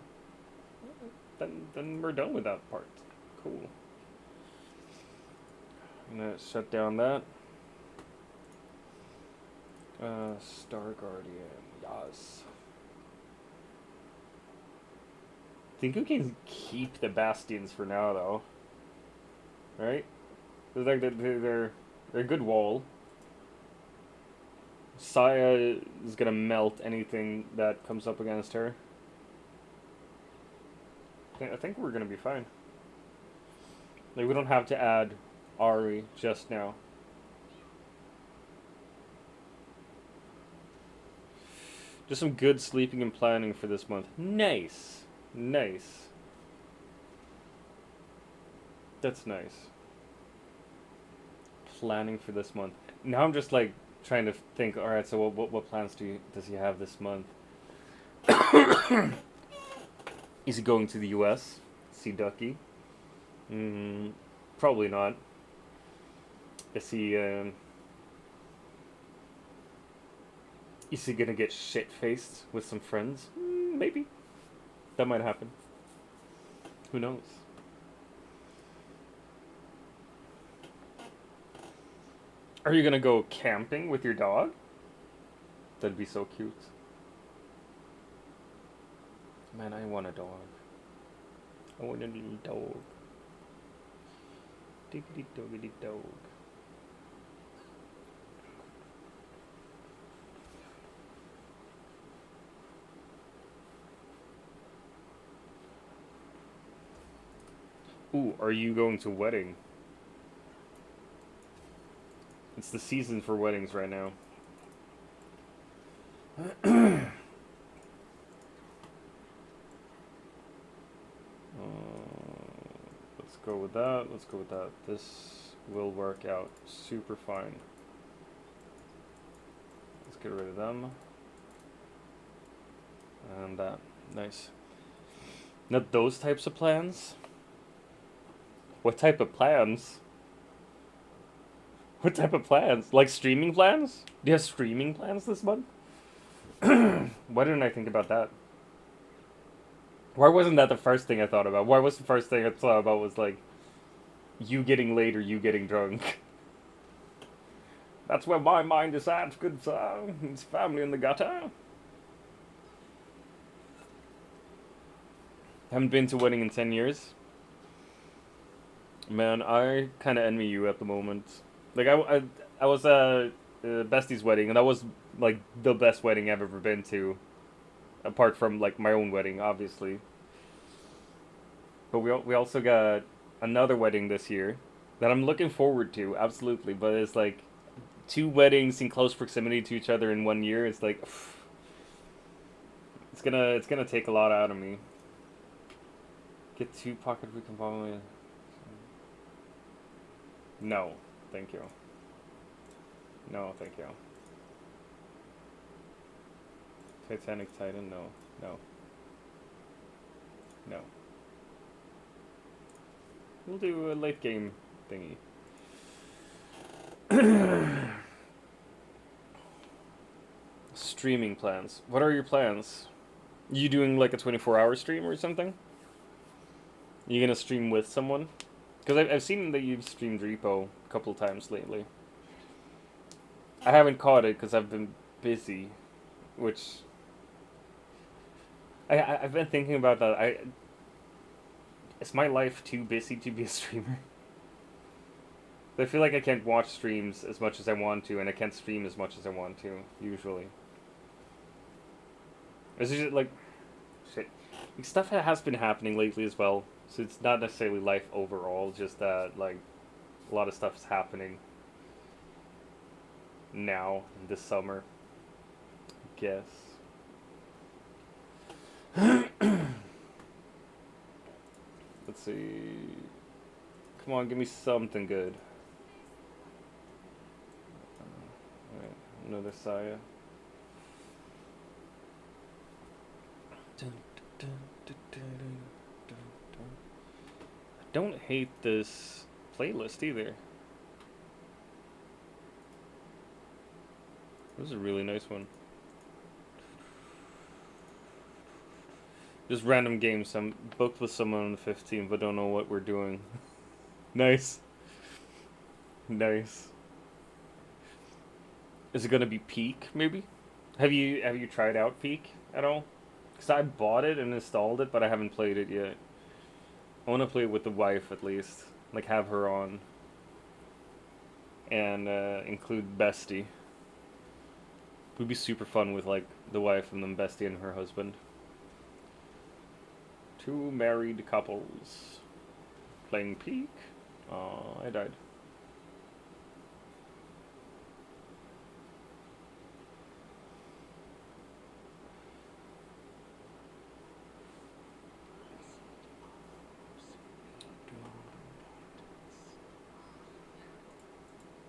A: right. Then we're done with that part. Cool. I'm gonna shut down that. Star Guardian, yes. I think we can keep the Bastions for now, though. Right? They're a good wall. Saya is gonna melt anything that comes up against her. I think we're gonna be fine. Like, we don't have to add Ari just now. Just some good sleeping and planning for this month. Nice. Nice. That's nice. Planning for this month. Now I'm just like trying to think, alright, so what plans does he have this month? Is he going to the US? See Ducky? Probably not. Is he gonna get shit-faced with some friends? Maybe. That might happen. Who knows? Are you gonna go camping with your dog? That'd be so cute. Man, I want a dog. I want a little dog. Diggity doggity dog. Ooh, are you going to a wedding? It's the season for weddings right now. Let's go with that. Let's go with that. This will work out super fine. Let's get rid of them. And that. Nice. Not those types of plans. What type of plans? What type of plans? Like streaming plans? Do you have streaming plans this month? Why didn't I think about that? Why wasn't that the first thing I thought about? Why was the first thing I thought about was like you getting laid or you getting drunk? That's where my mind is at. Good song. It's family in the gutter. Haven't been to a wedding in 10 years. Man, I kind of envy you at the moment. Like, I was at Bestie's wedding, and that was, like, the best wedding I've ever been to. Apart from, like, my own wedding, obviously. But we also got another wedding this year that I'm looking forward to, absolutely. But it's, like, 2 weddings in close proximity to each other in 1 year. It's, like, it's gonna take a lot out of me. Get 2 pocket recombinable. No, thank you. No, thank you. Titanic Titan, no, no. No. We'll do a late game thingy. Streaming plans. What are your plans? You doing like a 24-hour stream or something? You gonna stream with someone? Because I've seen that you've streamed Repo a couple of times lately. I haven't caught it because I've been busy, which I've been thinking about that. Is my life too busy to be a streamer? I feel like I can't watch streams as much as I want to, and I can't stream as much as I want to, usually. It's just like, shit. Like, stuff has been happening lately as well. So it's not necessarily life overall, just that, like, a lot of stuff is happening now, this summer, I guess. Let's see. Come on, give me something good. Alright, another Saya. I don't hate this playlist either. This is a really nice one. Just random games. I'm booked with someone on the 15th, but don't know what we're doing. Nice. Nice. Is it gonna be Peak, maybe? Have you tried out Peak at all? Because I bought it and installed it, but I haven't played it yet. I want to play it with the wife at least. Like, have her on. And include Bestie. It would be super fun with, like, the wife and then Bestie and her husband. Two married couples. Playing Peak. Oh, I died.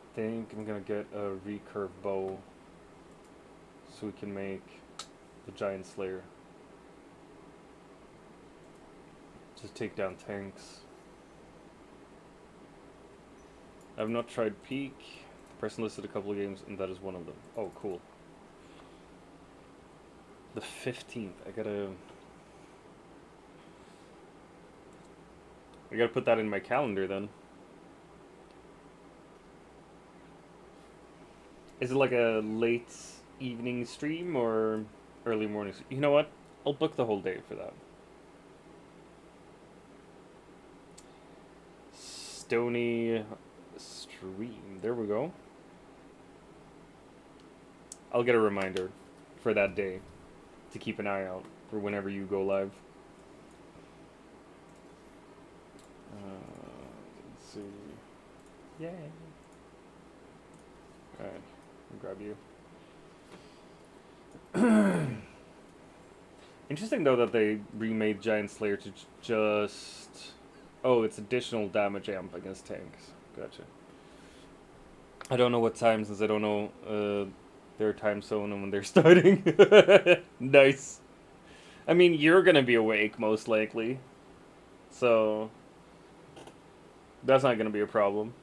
A: I think I'm gonna get a recurve bow so we can make the Giant Slayer. Just take down tanks. I've not tried Peak. The person listed a couple of games and that is one of them. Oh, cool. The 15th. I gotta put that in my calendar then. Is it like a late evening stream or early morning? You know what? I'll book the whole day for that. Stony stream. There we go. I'll get a reminder for that day to keep an eye out for whenever you go live. Let's see. Yay. Alright. I'll grab you. Interesting though that they remade Giant Slayer to just... Oh, it's additional damage amp against tanks. Gotcha. I don't know what time, since I don't know their time zone and when they're starting. Nice. I mean, you're gonna be awake most likely. So... that's not gonna be a problem.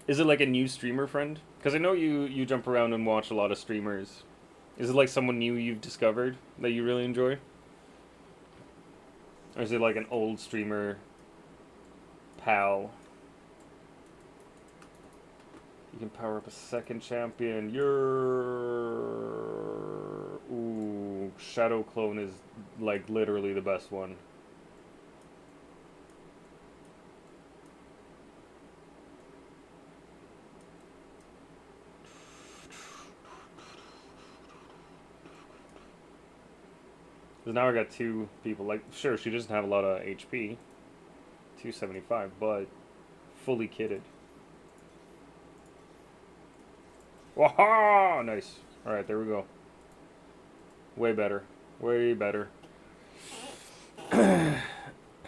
A: Is it like a new streamer friend? Because I know you jump around and watch a lot of streamers. Is it like someone new you've discovered that you really enjoy? Or is it like an old streamer pal? You can power up a second champion. Ooh, Shadow Clone is like literally the best one. Because now I got two people. Like, sure, she doesn't have a lot of HP. 275, but fully kitted. Waha! Nice. Alright, there we go. Way better. Way better.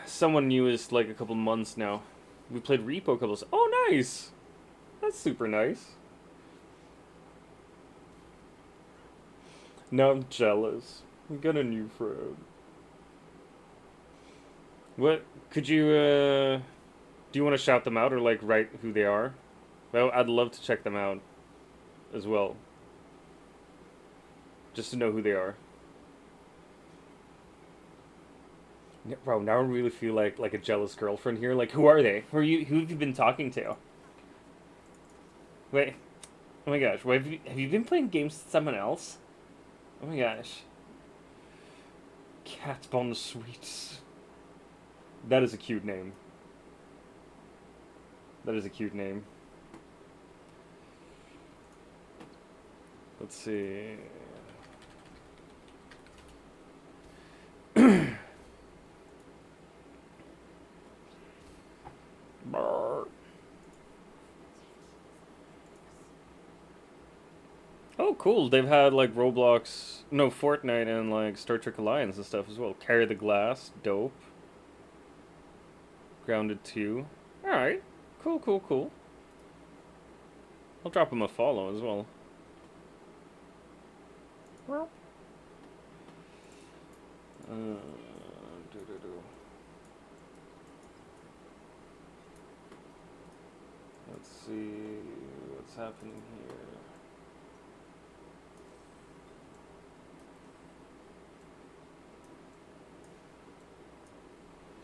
A: Someone new is like a couple months now. We played Repo a couple of... Oh, nice! That's super nice. Now I'm jealous. We got a new friend. What? Could you, do you want to shout them out or, like, write who they are? Well, I'd love to check them out as well. Just to know who they are. Yeah, bro, now I really feel like a jealous girlfriend here. Like, who are they? Who have you been talking to? Wait. Oh my gosh. Wait, have you been playing games with someone else? Oh my gosh. Cat Bond Sweets. That is a cute name. That is a cute name. Let's see. Oh, cool. They've had, like, Roblox... No, Fortnite and, like, Star Trek Alliance and stuff as well. Carry the Glass. Dope. Grounded 2. Alright. Cool, cool, cool. I'll drop him a follow as well. Let's see what's happening here.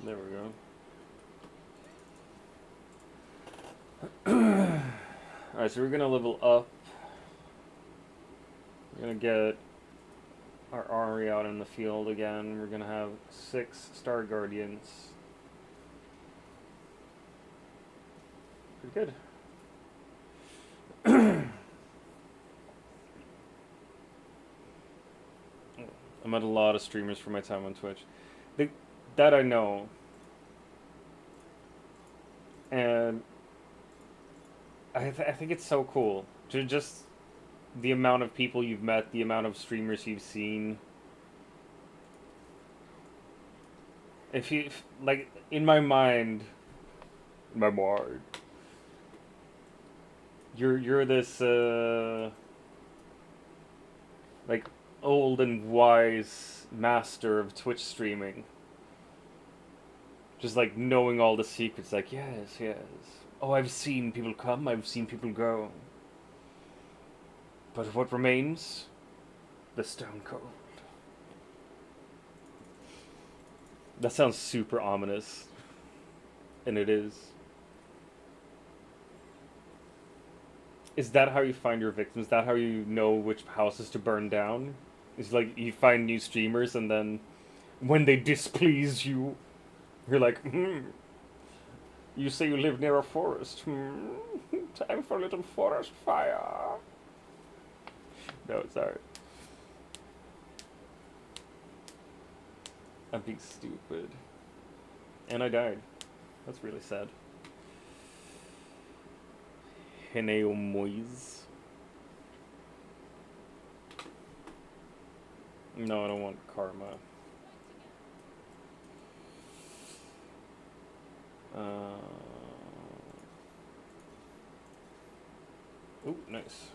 A: There we go. Alright, so we're gonna level up. We're gonna get our armory out in the field again. We're gonna have 6 Star Guardians. Pretty good. I met a lot of streamers for my time on Twitch. That I know. And I think it's so cool. Just the amount of people you've met, the amount of streamers you've seen. Like, in my mind, you're this, like, old and wise master of Twitch streaming. Just, like, knowing all the secrets, like, yes. Oh, I've seen people come, I've seen people go. But what remains? The stone cold. That sounds super ominous. And it is. Is that how you find your victims? Is that how you know which houses to burn down? It's like you find new streamers and then when they displease you, you're like, you say you live near a forest. Time for a little forest fire. No, sorry. I'm being stupid. And I died. That's really sad. Heneo Moise. No, I don't want karma. Ooh, nice.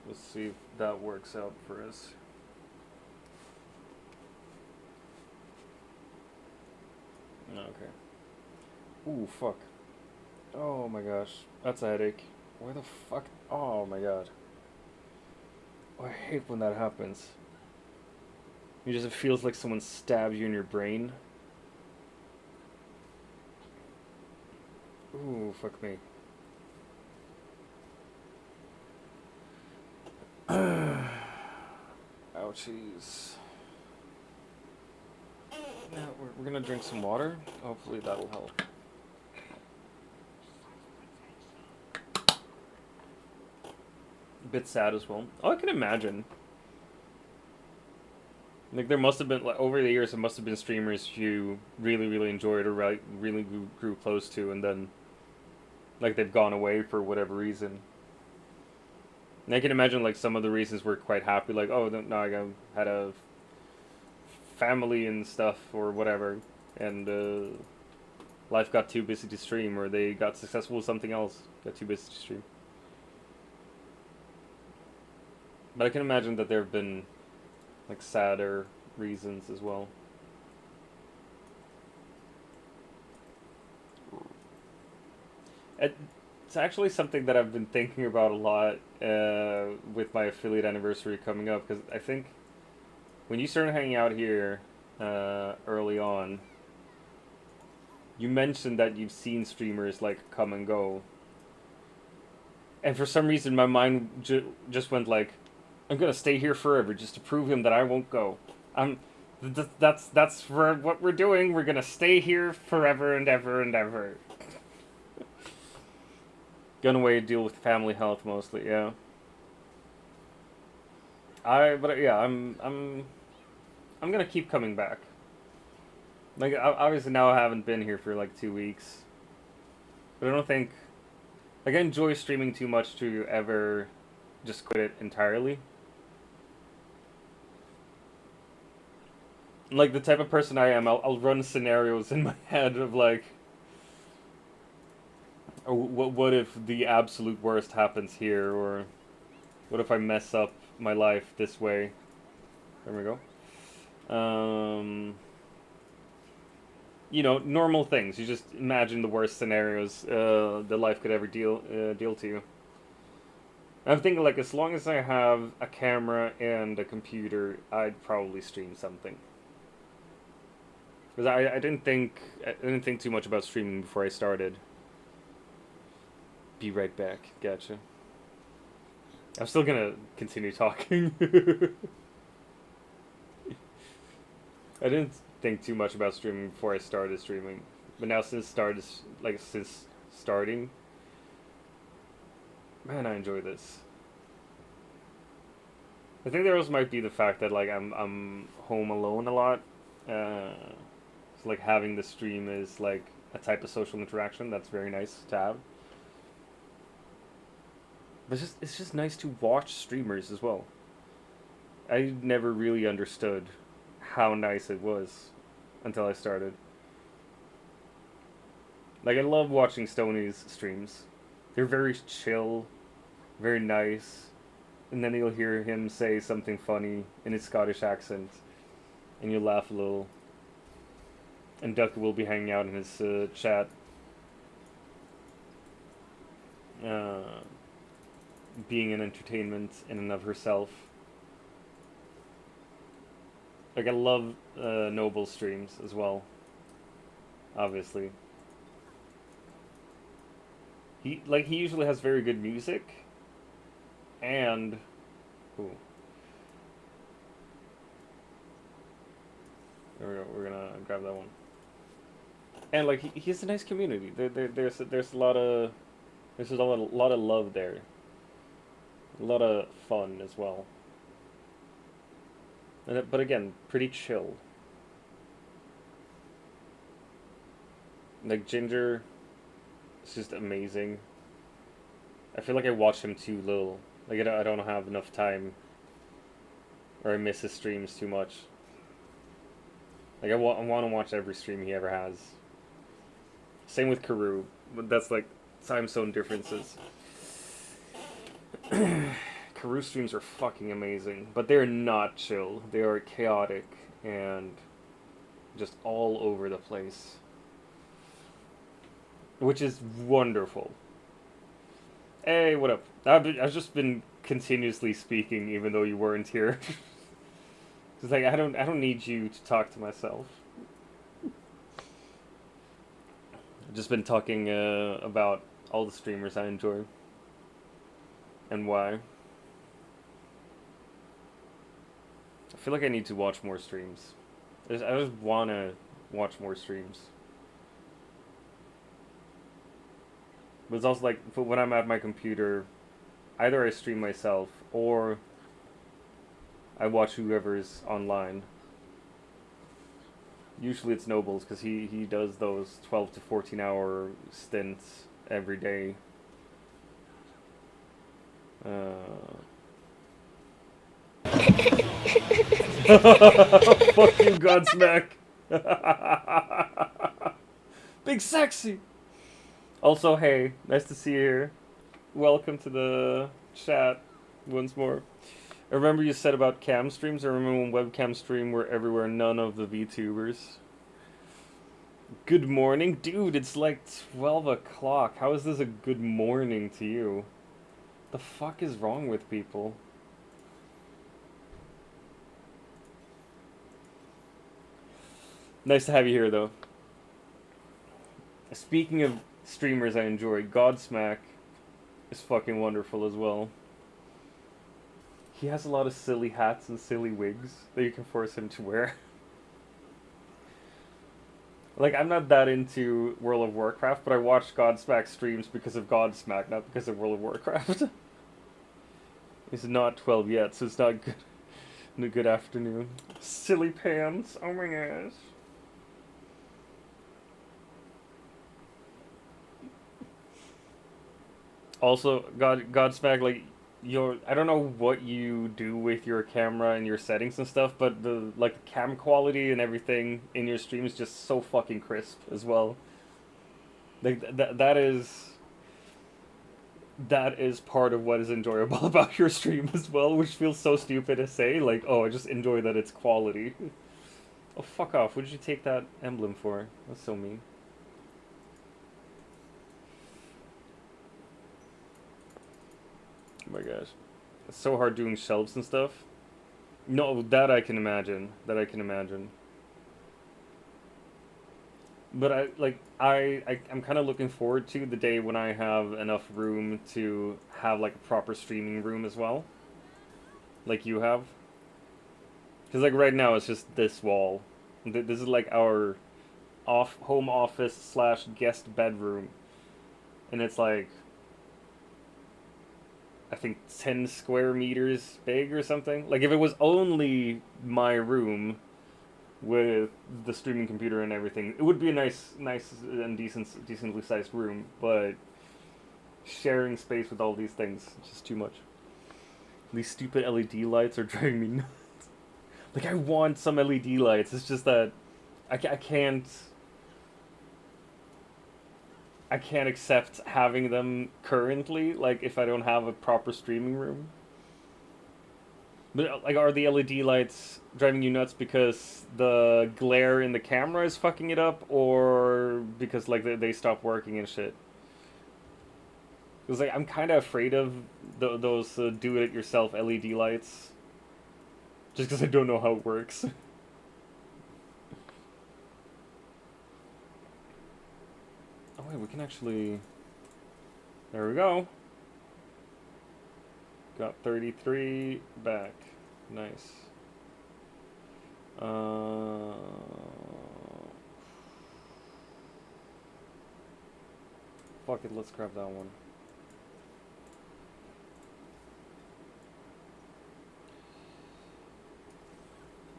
A: Let's see if that works out for us. Okay. Ooh, fuck. Oh my gosh. That's a headache. Where the fuck? Oh my god. Oh, I hate when that happens. It feels like someone stabs you in your brain. Ooh, fuck me. Ouchies. Now we're gonna drink some water. Hopefully that'll help. A bit sad as well. Oh, I can imagine. Like there must have been, like, over the years, there must have been streamers you really enjoyed or really grew close to, and then like they've gone away for whatever reason. And I can imagine like some of the reasons were quite happy, like, oh no, I had a family and stuff or whatever, and life got too busy to stream, or they got successful with something else, got too busy to stream. But I can imagine that there have been like sadder reasons as well. It's actually something that I've been thinking about a lot with my affiliate anniversary coming up, because I think when you started hanging out here early on, you mentioned that you've seen streamers like come and go, and for some reason my mind just went like, I'm gonna stay here forever just to prove him that I won't go. That's for what we're doing. We're gonna stay here forever and ever and ever. Gonna wait to deal with family health mostly, yeah. But yeah, I'm gonna keep coming back. Like, obviously now I haven't been here for like 2 weeks, but I don't think, like, I enjoy streaming too much to ever just quit it entirely. Like, the type of person I am, I'll run scenarios in my head of like, Or what if the absolute worst happens here, or what if I mess up my life this way? There we go. You know, normal things. You just imagine the worst scenarios that life could ever deal to you. I'm thinking, like, as long as I have a camera and a computer, I'd probably stream something. Because I didn't think too much about streaming before I started. Be right back. Gotcha. I'm still gonna continue talking. I didn't think too much about streaming before I started streaming, but now since starting, man, I enjoy this. I think there also might be the fact that like I'm home alone a lot. So like having the stream is like a type of social interaction that's very nice to have. But it's just nice to watch streamers as well. I never really understood how nice it was until I started. Like, I love watching Stoney's streams. They're very chill, very nice, and then you'll hear him say something funny in his Scottish accent, and you'll laugh a little. And Ducky will be hanging out in his chat. Being an entertainment in and of herself. Like, I love Noble's streams as well. Obviously. He usually has very good music. And... Ooh. There we go, we're gonna grab that one. And, like, he has a nice community. There's a lot of... There's a lot of love there. A lot of fun as well. But again, pretty chill. Like, Ginger is just amazing. I feel like I watch him too little. Like, I don't have enough time. Or I miss his streams too much. Like, I want to watch every stream he ever has. Same with Karoo. But that's like time zone differences. Karoo streams are fucking amazing, but they're not chill. They are chaotic and just all over the place. Which is wonderful. Hey, what up? I've just been continuously speaking even though you weren't here. It's like I don't need you to talk to myself. I've just been talking about all the streamers I enjoy. And why. I feel like I need to watch more streams. I just want to watch more streams. But it's also like, when I'm at my computer, either I stream myself, or I watch whoever's online. Usually it's Nobles, because he does those 12 to 14 hour stints every day. Fuck you, Godsmack. Big sexy. Also, hey, nice to see you here. Welcome to the chat once more. I remember you said about cam streams. I remember when webcam stream were everywhere, none of the VTubers. Good morning? Dude, it's like 12 o'clock. How is this a good morning to you? The fuck is wrong with people? Nice to have you here, though. Speaking of streamers I enjoy, Godsmack is fucking wonderful as well. He has a lot of silly hats and silly wigs that you can force him to wear. Like, I'm not that into World of Warcraft, but I watch Godsmack streams because of Godsmack, not because of World of Warcraft. It's not 12 yet, so it's not good. Good afternoon. Silly pants. Oh my gosh. Also, Godsmack, like, I don't know what you do with your camera and your settings and stuff, but the cam quality and everything in your stream is just so fucking crisp as well. Like that is that is part of what is enjoyable about your stream as well, which feels so stupid to say. Like, oh, I just enjoy that it's quality. Oh, fuck off. What did you take that emblem for? That's so mean. Oh my gosh. It's so hard doing shelves and stuff. No, that I can imagine. That I can imagine. But I'm kind of looking forward to the day when I have enough room to have like a proper streaming room as well. Like you have. Because like right now it's just this wall. This is like our home office / guest bedroom. And it's like, I think 10 square meters big or something. Like if it was only my room with the streaming computer and everything, it would be a nice and decently sized room, but sharing space with all these things is just too much. These stupid LED lights are driving me nuts. Like I want some LED lights, it's just that I can't accept having them currently, like if I don't have a proper streaming room. But like, are the LED lights driving you nuts because the glare in the camera is fucking it up, or because like they stop working and shit? Because like I'm kind of afraid of those do-it-yourself LED lights, just because I don't know how it works. Oh wait, we can actually. There we go. Got 33 back. Nice. Fuck it, let's grab that one.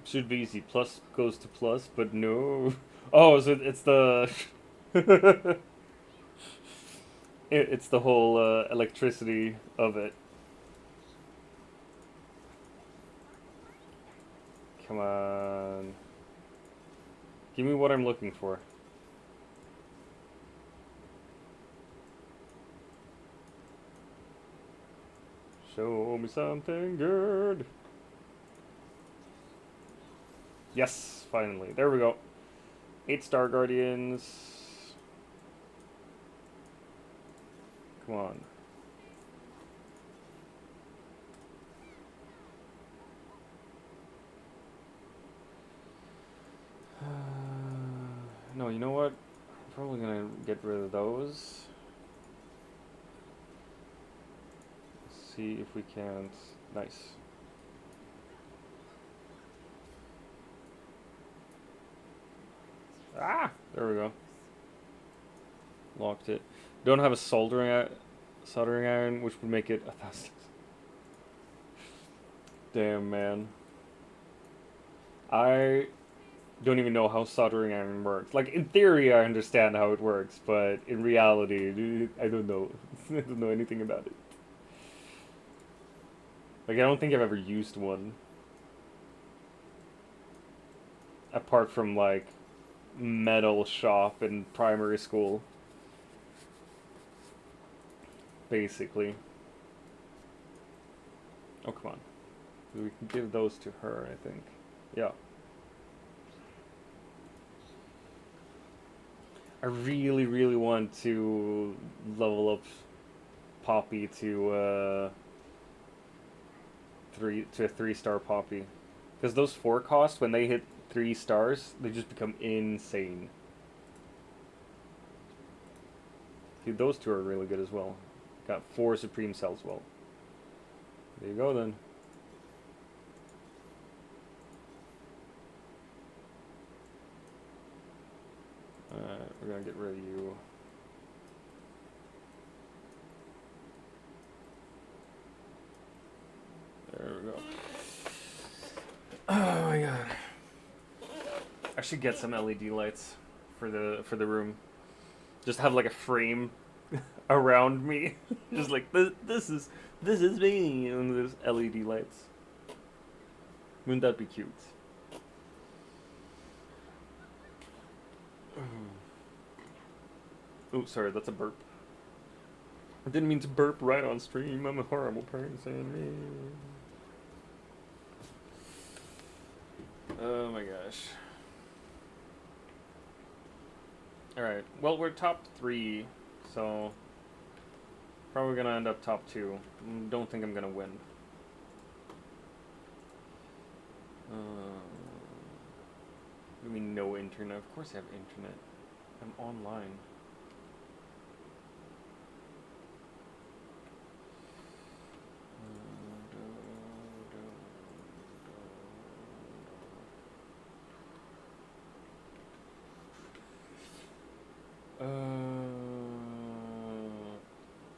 A: Should be easy. Plus goes to plus, but no. Oh, so it's the... it's the whole electricity of it. Come on. Give me what I'm looking for. Show me something good. Yes, finally. There we go. 8 Star Guardians. Come on. No, you know what? I'm probably gonna get rid of those. Let's see if we can't. Nice. Ah! There we go. Locked it. Don't have a soldering iron, which would make it 1,000. Damn, man. I don't even know how soldering iron works. Like, in theory, I understand how it works, but in reality, I don't know. I don't know anything about it. Like, I don't think I've ever used one. Apart from, like, metal shop in primary school. Basically. Oh, come on. We can give those to her, I think. Yeah. I really, really want to level up Poppy to a 3-star Poppy. Because those 4 costs, when they hit 3 stars, they just become insane. See, those 2 are really good as well. Got 4 Supreme Cells, well. There you go then. Alright, we're gonna get rid of you. There we go. Oh my god. I should get some LED lights for the room. Just have like a frame around me. Just like this is me, and there's LED lights. Wouldn't that be cute? Oh, sorry, that's a burp. I didn't mean to burp right on stream. I'm a horrible person. Oh my gosh. Alright, well, we're top 3, so probably gonna end up top 2. Don't think I'm gonna win. I mean, no internet. Of course I have internet. I'm online.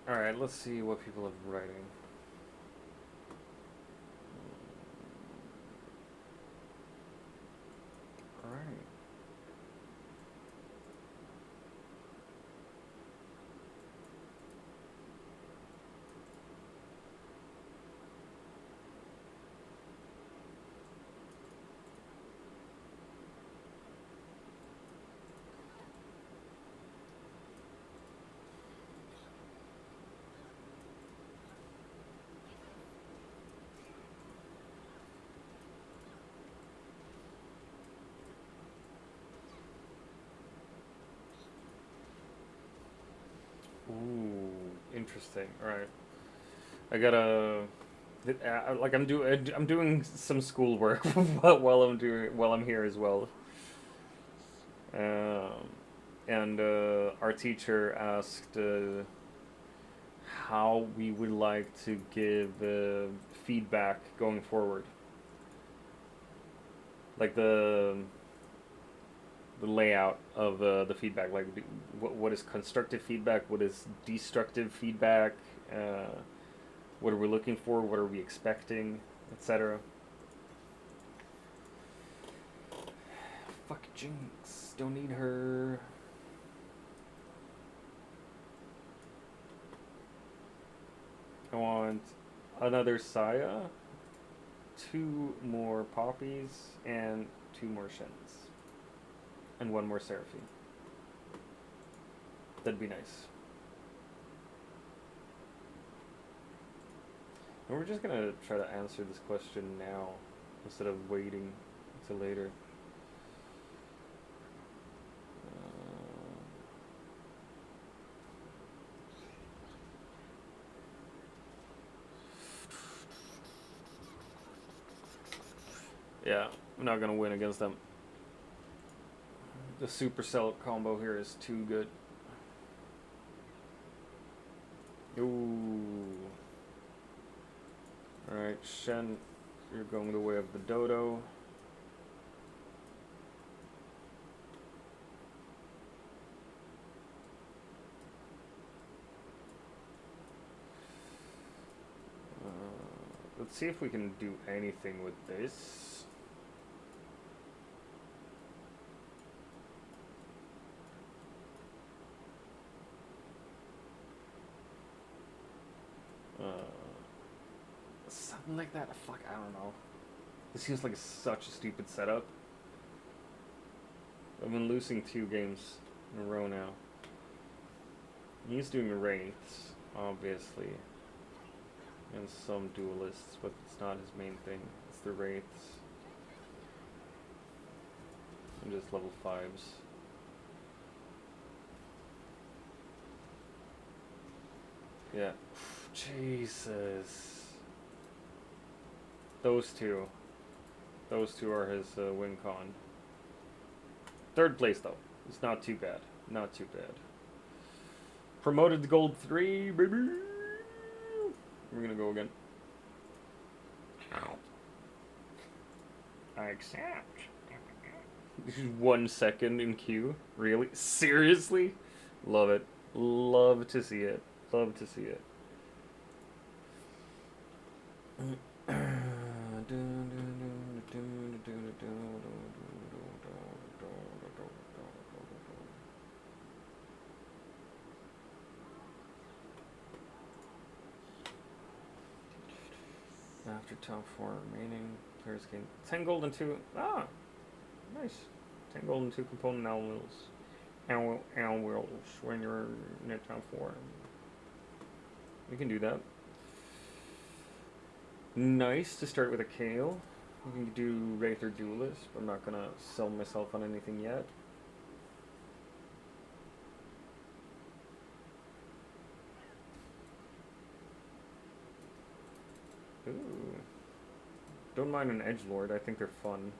A: Alright, let's see what people have been writing. Alright. Ooh, interesting. All right, I gotta like I'm doing some schoolwork while I'm here as well. And our teacher asked how we would like to give feedback going forward, like the layout of the feedback, like what is constructive feedback, what is destructive feedback, what are we looking for, what are we expecting, etc. Fuck Jinx, don't need her. I want another Saya, 2 more Poppies, and 2 more Shins. And 1 more Seraphine. That'd be nice. And we're just gonna try to answer this question now, instead of waiting until later. Yeah, I'm not gonna win against them. The Supercell combo here is too good. Ooh. Alright, Shen, you're going the way of the dodo. Let's see if we can do anything with this. Something like that. Fuck, I don't know. This seems like such a stupid setup. I've been losing 2 games in a row now. He's doing wraiths, obviously, and some duelists, but it's not his main thing. It's the wraiths. And just level 5s. Yeah. Jesus. Those two are his win con. 3rd place though. It's not too bad. Not too bad. Promoted to gold 3, baby. We're gonna go again. I accept. This is 1 second in queue. Really? Seriously? Love it. Love to see it. Love to see it. After top 4 remaining, players gain 10 gold and 2. Ah, nice. 10 gold and 2 component owl wheels. Owl wheels when you're in top 4. We can do that. Nice to start with a Kale. We can do Wraith or Duelist. I'm not gonna sell myself on anything yet. Ooh. Don't mind an Edgelord. I think they're fun.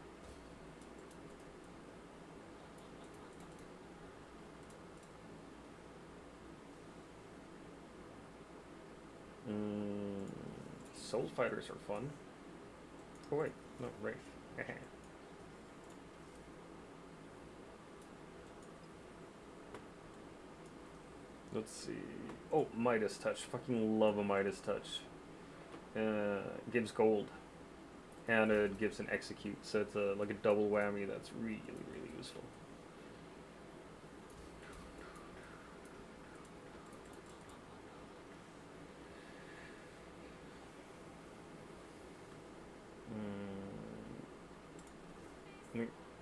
A: Soul Fighters are fun. Oh wait, no, Wraith. Let's see. Oh, Midas Touch. Fucking love a Midas Touch. Gives gold. And it gives an execute, so it's like a double whammy that's really, really useful.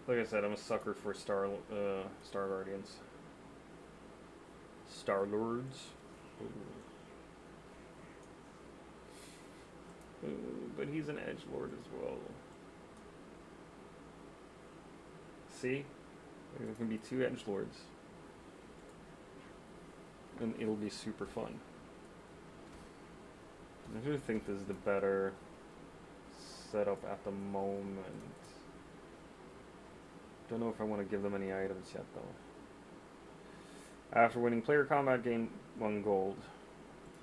A: Like I said, I'm a sucker for Star Guardians. Star Lords. But he's an edgelord as well. See? There can be 2 edgelords. And it'll be super fun. I do think this is the better setup at the moment. Don't know if I want to give them any items yet though. After winning player combat, gain 1 gold.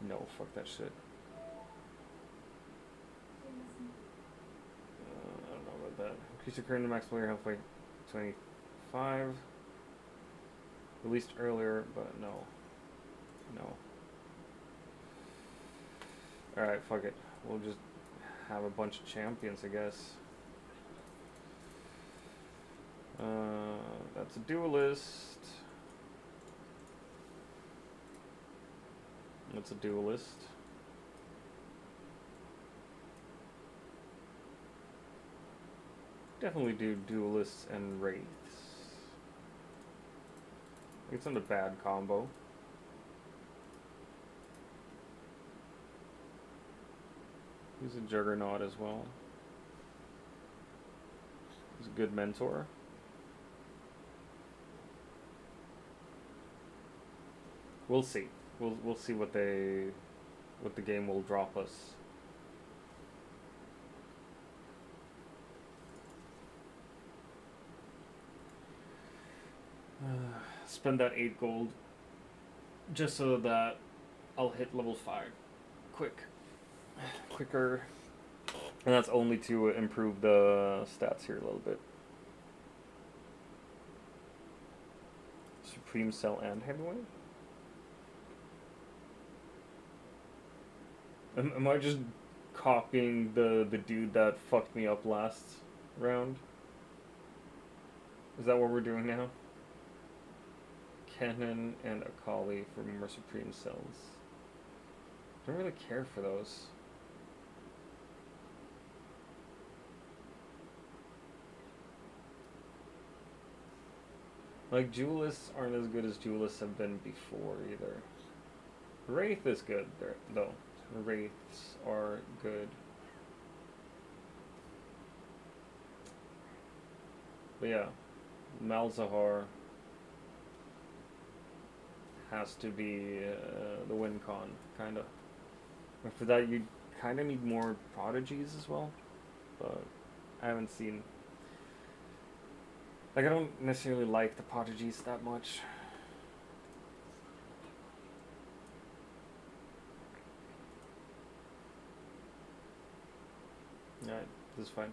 A: No, fuck that shit. I don't know about that. Increase your current max player health by 25. Released earlier, but no. No. Alright, fuck it. We'll just have a bunch of champions, I guess. That's a duelist. That's a duelist. Definitely do duelists and wraiths. It's not a bad combo. He's a juggernaut as well. He's a good mentor. We'll see. We'll see what the game will drop us. Spend that 8 gold just so that I'll hit level 5 quicker, and that's only to improve the stats here a little bit. Supreme Cell and Heavyweight. Am I just copying the dude that fucked me up last round? Is that what we're doing now? Cannon and Akali for more Supreme Cells. Don't really care for those. Like, duelists aren't as good as duelists have been before either. Wraith is good there, though. Wraiths are good. But yeah, Malzahar has to be the win con, kinda. And for that, you kinda need more prodigies as well. But I haven't seen. Like, I don't necessarily like the prodigies that much. Alright, this is fine.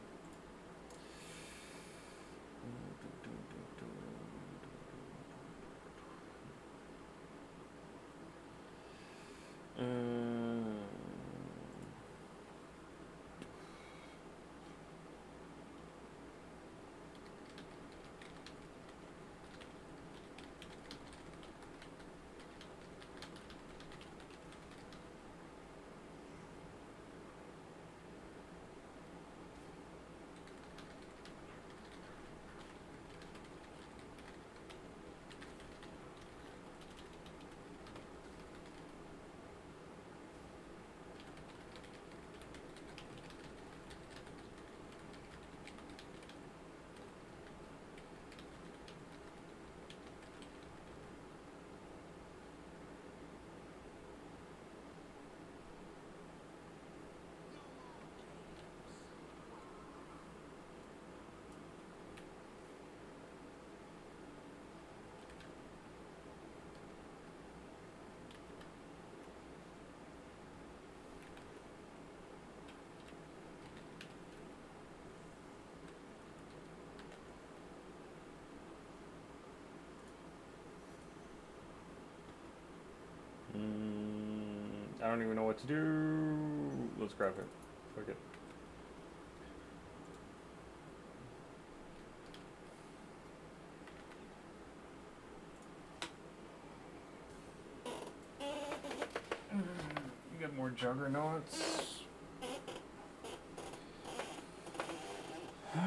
A: I don't even know what to do. Let's grab it. Fuck it. You get more juggernauts. I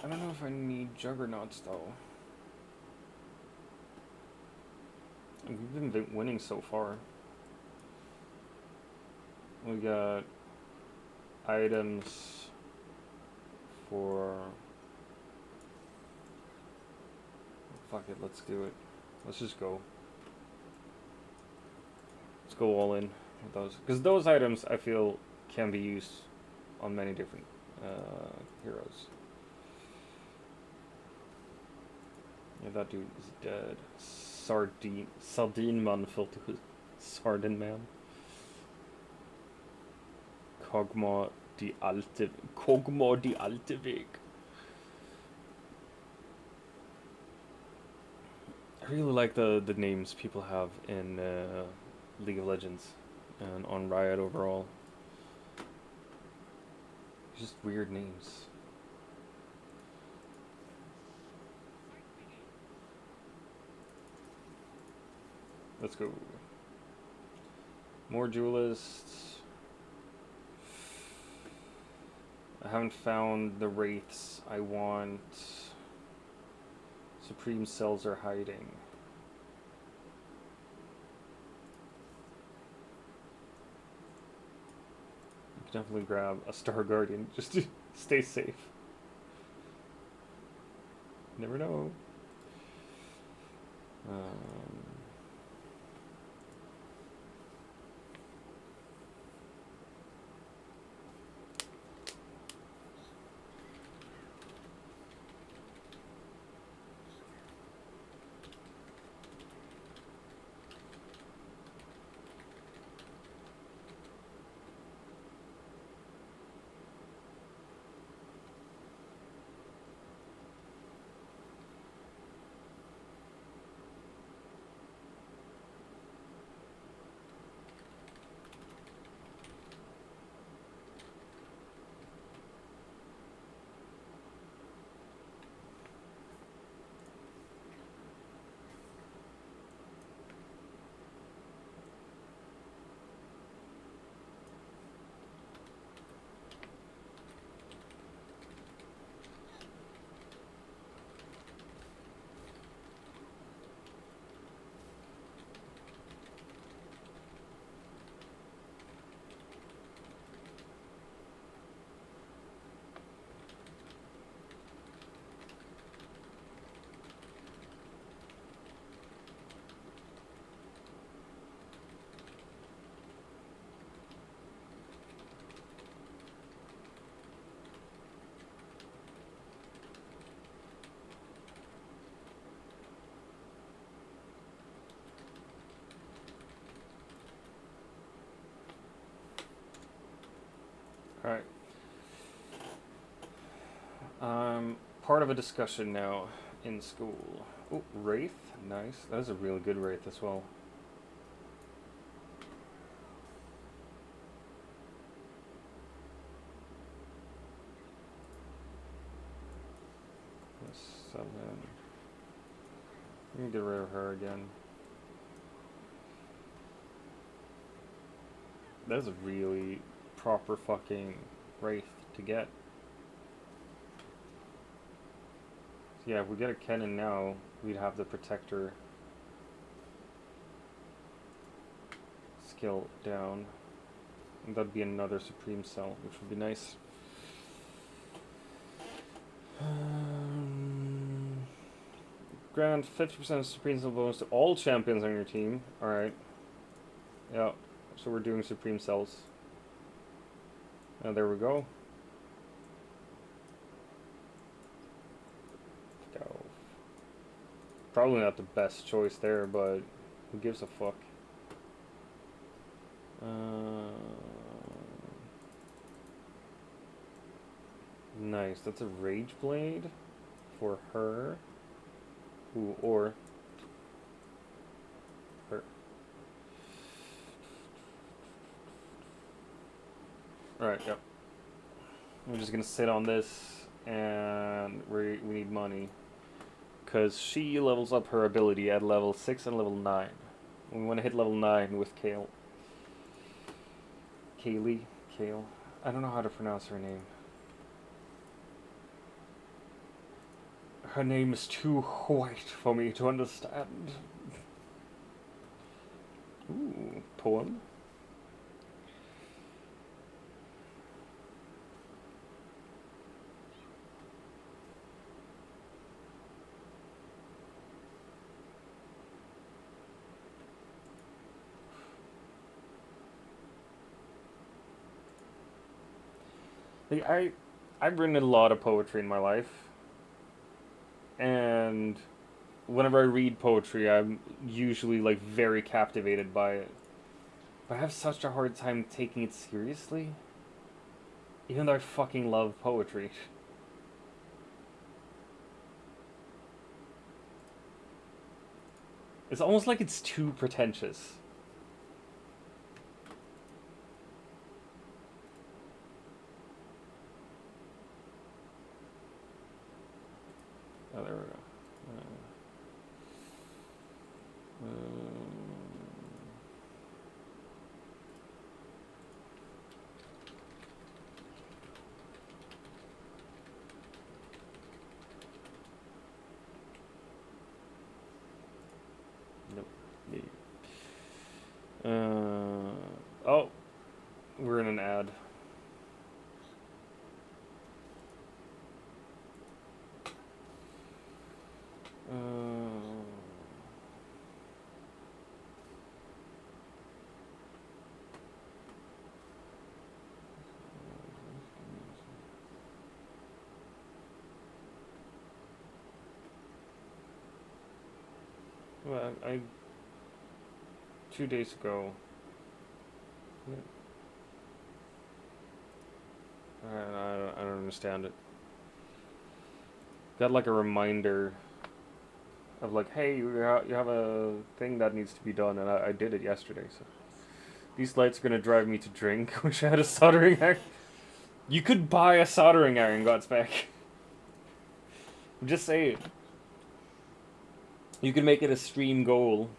A: don't know if I need juggernauts though. We've been winning so far. We got items for... Fuck it, let's do it. Let's just go. Let's go all in with those. Because those items, I feel, can be used on many different heroes. Yeah, that dude is dead. Sardine man fell to Sardine man. Kogma die alte Weg. I really like the names people have in League of Legends and on Riot overall. Just weird names. Let's go. More duelists. I haven't found the wraiths I want. Supreme cells are hiding. You can definitely grab a Star Guardian just to stay safe. Never know. Alright. Part of a discussion now in school. Oh, Wraith. Nice. That is a really good Wraith as well. Let's sell him. We can get rid of her again. That's a really proper fucking Wraith to get. So yeah, if we get a cannon now, we'd have the Protector skill down. And that'd be another Supreme Cell, which would be nice. Grant 50% Supreme Cell bonus to all champions on your team. Alright. Yeah, so we're doing Supreme Cells. And there we go. Probably not the best choice there, but who gives a fuck? Nice, that's a Rage Blade for her. Ooh, or her. Right, yep. We're just gonna sit on this, and we need money. Because she levels up her ability at level 6 and level 9. We want to hit level 9 with Kale. Kaylee? Kale? I don't know how to pronounce her name. Her name is too white for me to understand. Ooh, poem? Like, I've written a lot of poetry in my life, and whenever I read poetry, I'm usually like very captivated by it. But I have such a hard time taking it seriously, even though I fucking love poetry. It's almost like it's too pretentious. Oh, there we go. Nope. Oh, we're in an ad. Well, 2 days ago. I don't understand it. Got like a reminder of like, hey, you have a thing that needs to be done, and I did it yesterday. So these lights are gonna drive me to drink. Wish I had a soldering iron. You could buy a soldering iron, Godspeck. I'm just saying. You could make it a stream goal.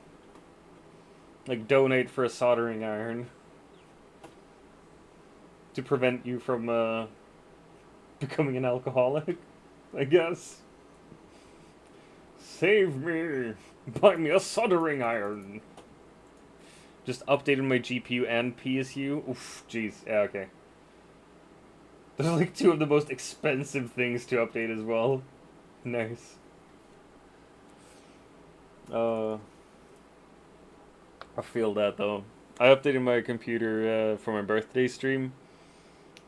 A: Like, donate for a soldering iron. To prevent you from, becoming an alcoholic, I guess. Save me! Buy me a soldering iron! Just updated my GPU and PSU. Oof, jeez. Yeah, okay. Those are like two of the most expensive things to update as well. Nice. I feel that though. I updated my computer for my birthday stream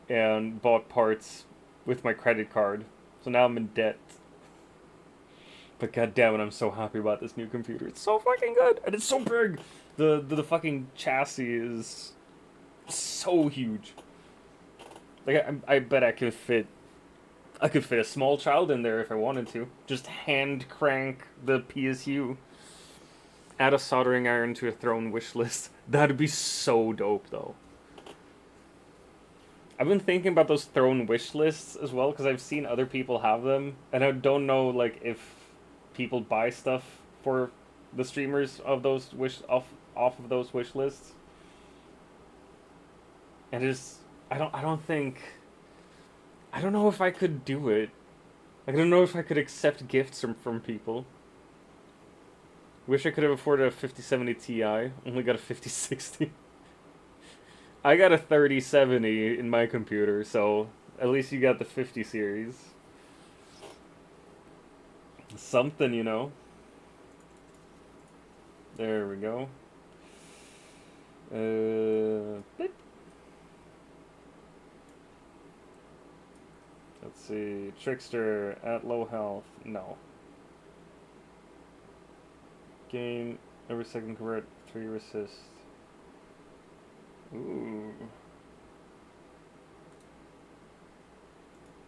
A: and bought parts with my credit card. So now I'm in debt. But goddammit, I'm so happy about this new computer. It's so fucking good and it's so big. The fucking chassis is so huge. Like I bet I could fit a small child in there if I wanted to. Just hand crank the PSU. Add a soldering iron to a throne wish list. That'd be so dope, though. I've been thinking about those throne wish lists as well, because I've seen other people have them, and I don't know, like, if people buy stuff for the streamers of those off of those wish lists. And I don't know if I could do it. I don't know if I could accept gifts from people. Wish I could have afforded a 5070 Ti. Only got a 5060. I got a 3070 in my computer, so at least you got the 50 series. Something, you know. There we go. Let's see. Trickster at low health. No. Gain every second convert 3 resist. Ooh.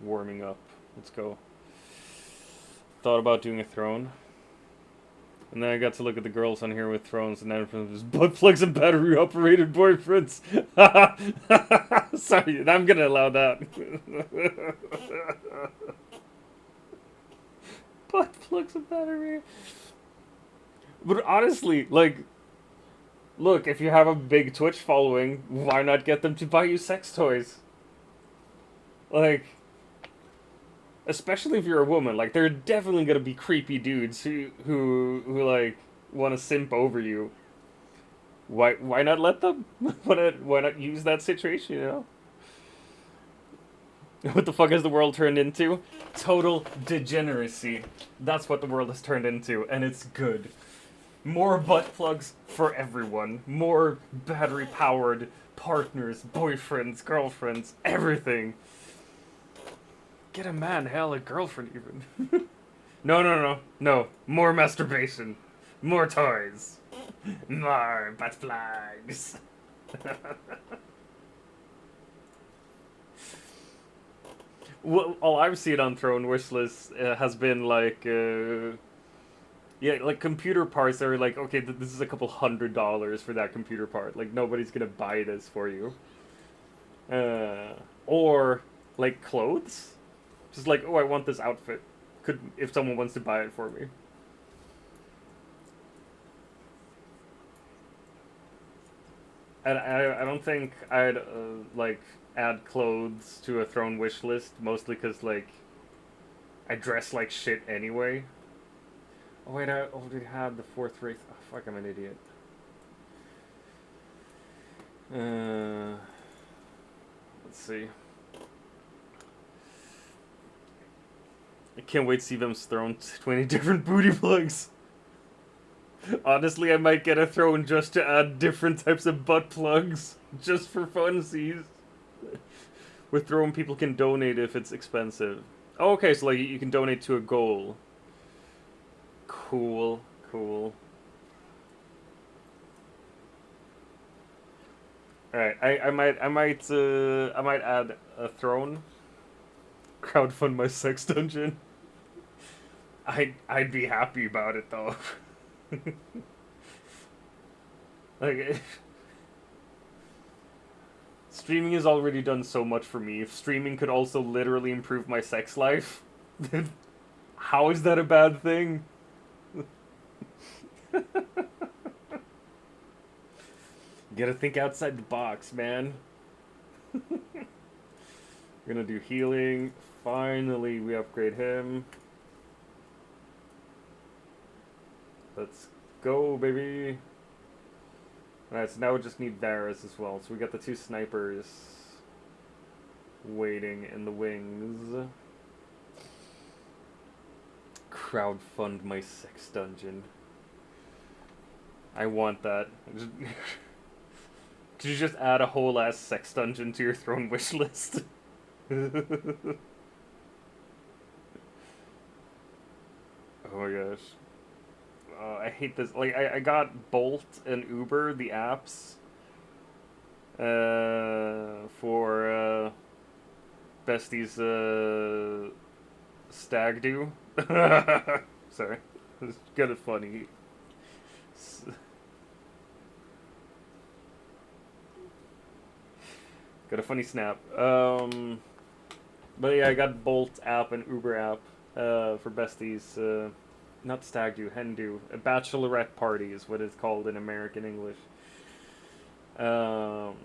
A: Warming up. Let's go. Thought about doing a throne. And then I got to look at the girls on here with thrones, and then from his butt plugs and battery operated boyfriends. Sorry, I'm gonna allow that. Butt plugs and battery. But honestly, like, look, if you have a big Twitch following, why not get them to buy you sex toys? Like, especially if you're a woman, like, there are definitely gonna be creepy dudes who like, want to simp over you. Why not let them? Why not use that situation, you know? What the fuck has the world turned into? Total degeneracy. That's what the world has turned into, and it's good. More butt plugs for everyone. More battery-powered partners, boyfriends, girlfriends, everything. Get a man, hell, a girlfriend even. No. More masturbation. More toys. More butt plugs. Well, all I've seen on Throne Wishlist has been like, yeah, like computer parts that are like, okay, this is a couple $100 for that computer part. Like, nobody's gonna buy this for you. Or, like, clothes. Just like, oh, I want this outfit. If someone wants to buy it for me. And I don't think I'd, like, add clothes to a Throne wish list, mostly because, like, I dress like shit anyway. Oh wait, I already had the 4th Wraith. Oh fuck, I'm an idiot. Let's see. I can't wait to see them's thrown 20 different booty plugs. Honestly, I might get a throne just to add different types of butt plugs. Just for funsies. With throne, people can donate if it's expensive. Oh, okay, so like you can donate to a goal. Cool. Alright, I might add a throne. Crowdfund my sex dungeon. I'd be happy about it though. Like, streaming has already done so much for me. If streaming could also literally improve my sex life, then how is that a bad thing? You gotta think outside the box, man. We're gonna do healing. Finally, we upgrade him. Let's go, baby. Alright, so now we just need Varus as well. So we got the 2 snipers waiting in the wings. Crowdfund my sex dungeon. I want that. Could you just add a whole ass sex dungeon to your throne wish list? Oh my gosh. I hate this. Like, I got Bolt and Uber, the apps, for, Bestie's, stag do. Sorry. It's kind of funny. Got a funny snap. But yeah, I got Bolt app and Uber app, for Bestie's, not stag do, hen do. A bachelorette party is what it's called in American English. Like,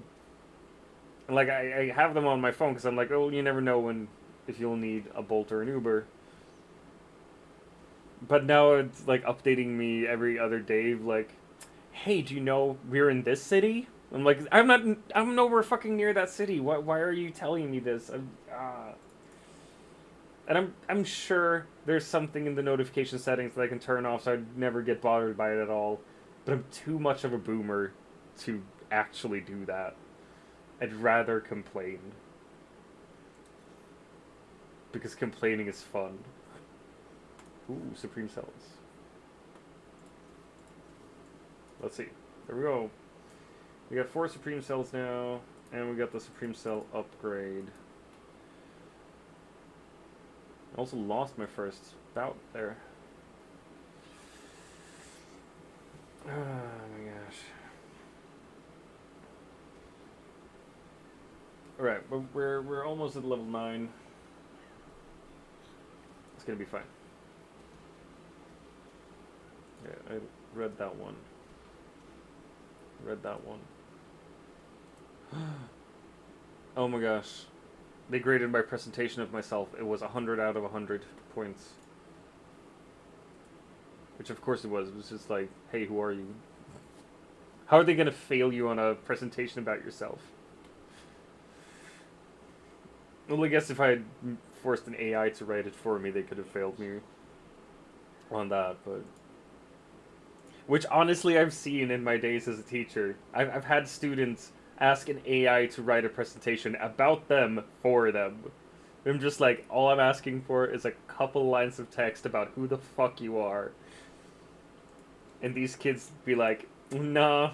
A: I have them on my phone because I'm like, oh, you never know if you'll need a Bolt or an Uber. But now it's like updating me every other day, like, hey, do you know we're in this city? I'm like, I'm nowhere fucking near that city. Why are you telling me this? And I'm sure there's something in the notification settings that I can turn off so I'd never get bothered by it at all. But I'm too much of a boomer to actually do that. I'd rather complain. Because complaining is fun. Ooh, Supreme Cells. Let's see. There we go. We got 4 Supreme Cells now, and we got the Supreme Cell upgrade. I also lost my first bout there. Oh my gosh. Alright, we're almost at level 9. It's gonna be fine. Yeah, I read that one. Read that one. Oh my gosh. They graded my presentation of myself. It was 100 out of 100 points. Which of course it was. It was just like, hey, who are you? How are they gonna fail you on a presentation about yourself? Well, I guess if I had forced an AI to write it for me, they could have failed me on that, but... Which, honestly, I've seen in my days as a teacher. I've had students ask an AI to write a presentation about them for them. I'm just like, all I'm asking for is a couple lines of text about who the fuck you are. And these kids be like, nah,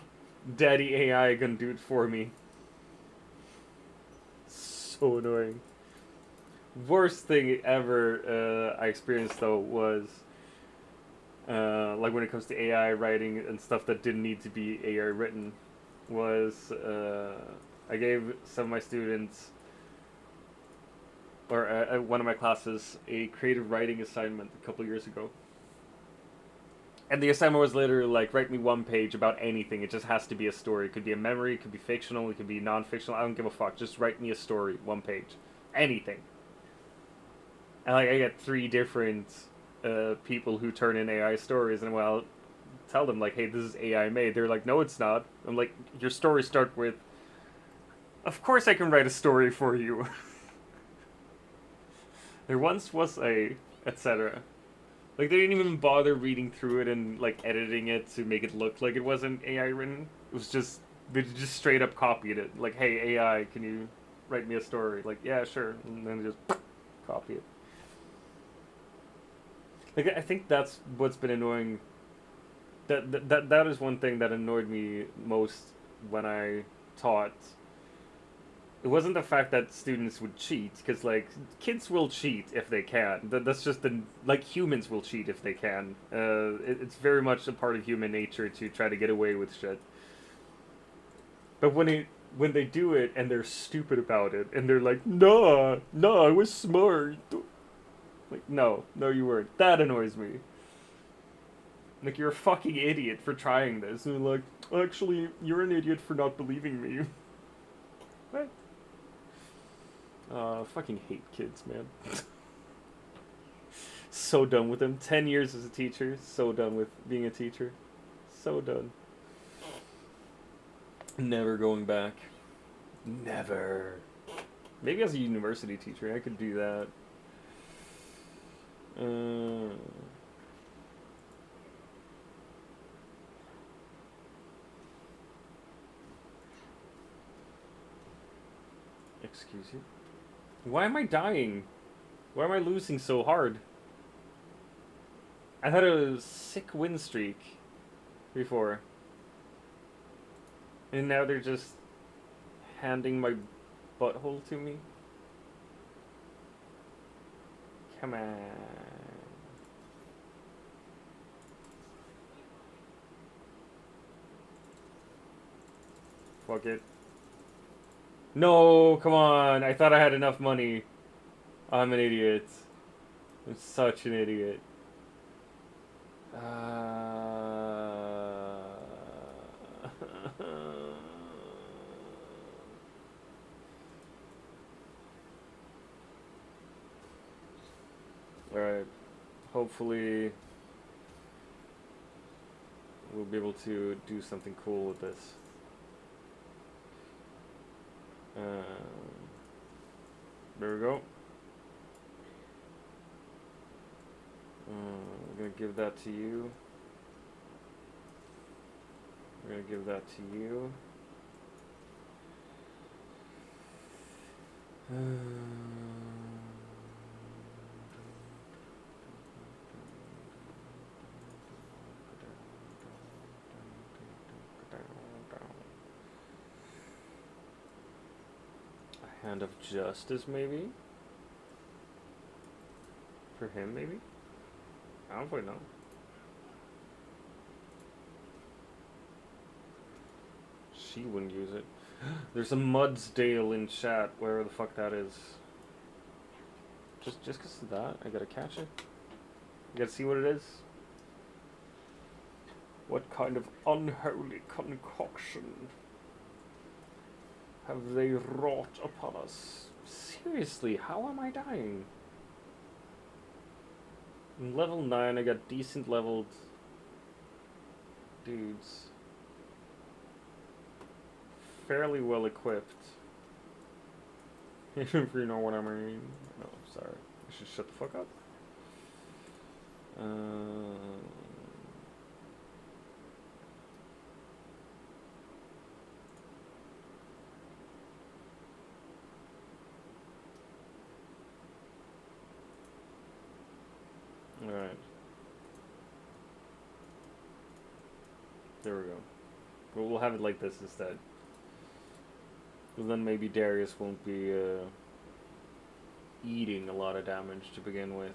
A: daddy AI gonna do it for me. So annoying. Worst thing ever I experienced though was like when it comes to AI writing and stuff that didn't need to be AI written was I gave some of my students or one of my classes a creative writing assignment a couple years ago. And the assignment was literally like, write me one page about anything. It just has to be a story. It could be a memory, it could be fictional, it could be non-fictional. I don't give a fuck. Just write me a story, one page. Anything. And like I get 3 different people who turn in AI stories, and well, tell them like, hey, this is AI made. They're like, no, it's not. I'm like, your stories start with, of course I can write a story for you. There once was a, etc. Like, they didn't even bother reading through it and, like, editing it to make it look like it wasn't AI written. It was just, they just straight up copied it. Like, hey, AI, can you write me a story? Like, yeah, sure. And then just copy it. Like, I think that's what's been annoying. That is one thing that annoyed me most when I taught. It wasn't the fact that students would cheat, because, like, kids will cheat if they can. That's just the, like, humans will cheat if they can. It's very much a part of human nature to try to get away with shit. But when they do it and they're stupid about it, and they're like, nah, I was smart. Like, no, you weren't. That annoys me. Like, you're a fucking idiot for trying this. And you're like, actually, you're an idiot for not believing me. What? Fucking hate kids, man. So done with them. 10 years as a teacher. So done with being a teacher. So done. Never going back. Never. Maybe as a university teacher, I could do that. Excuse you? Why am I dying? Why am I losing so hard? I had a sick win streak before. And now they're just handing my butthole to me? Come on. Fuck it. No, come on. I thought I had enough money. I'm an idiot. I'm such an idiot. Alright. Hopefully we'll be able to do something cool with this. There we go. We're gonna give that to you. We're gonna give that to you. A hand of justice, maybe? For him, maybe? I don't quite know. She wouldn't use it. There's a Mudsdale in chat, wherever the fuck that is. Just because of that, I gotta catch it. You gotta see what it is. What kind of unholy concoction have they wrought upon us? Seriously, how am I dying? In level 9, I got decent leveled dudes. Fairly well equipped. If you know what I mean. No, sorry. I should shut the fuck up. Alright. There we go. Well, we'll have it like this instead. Well, then maybe Darius won't be eating a lot of damage to begin with.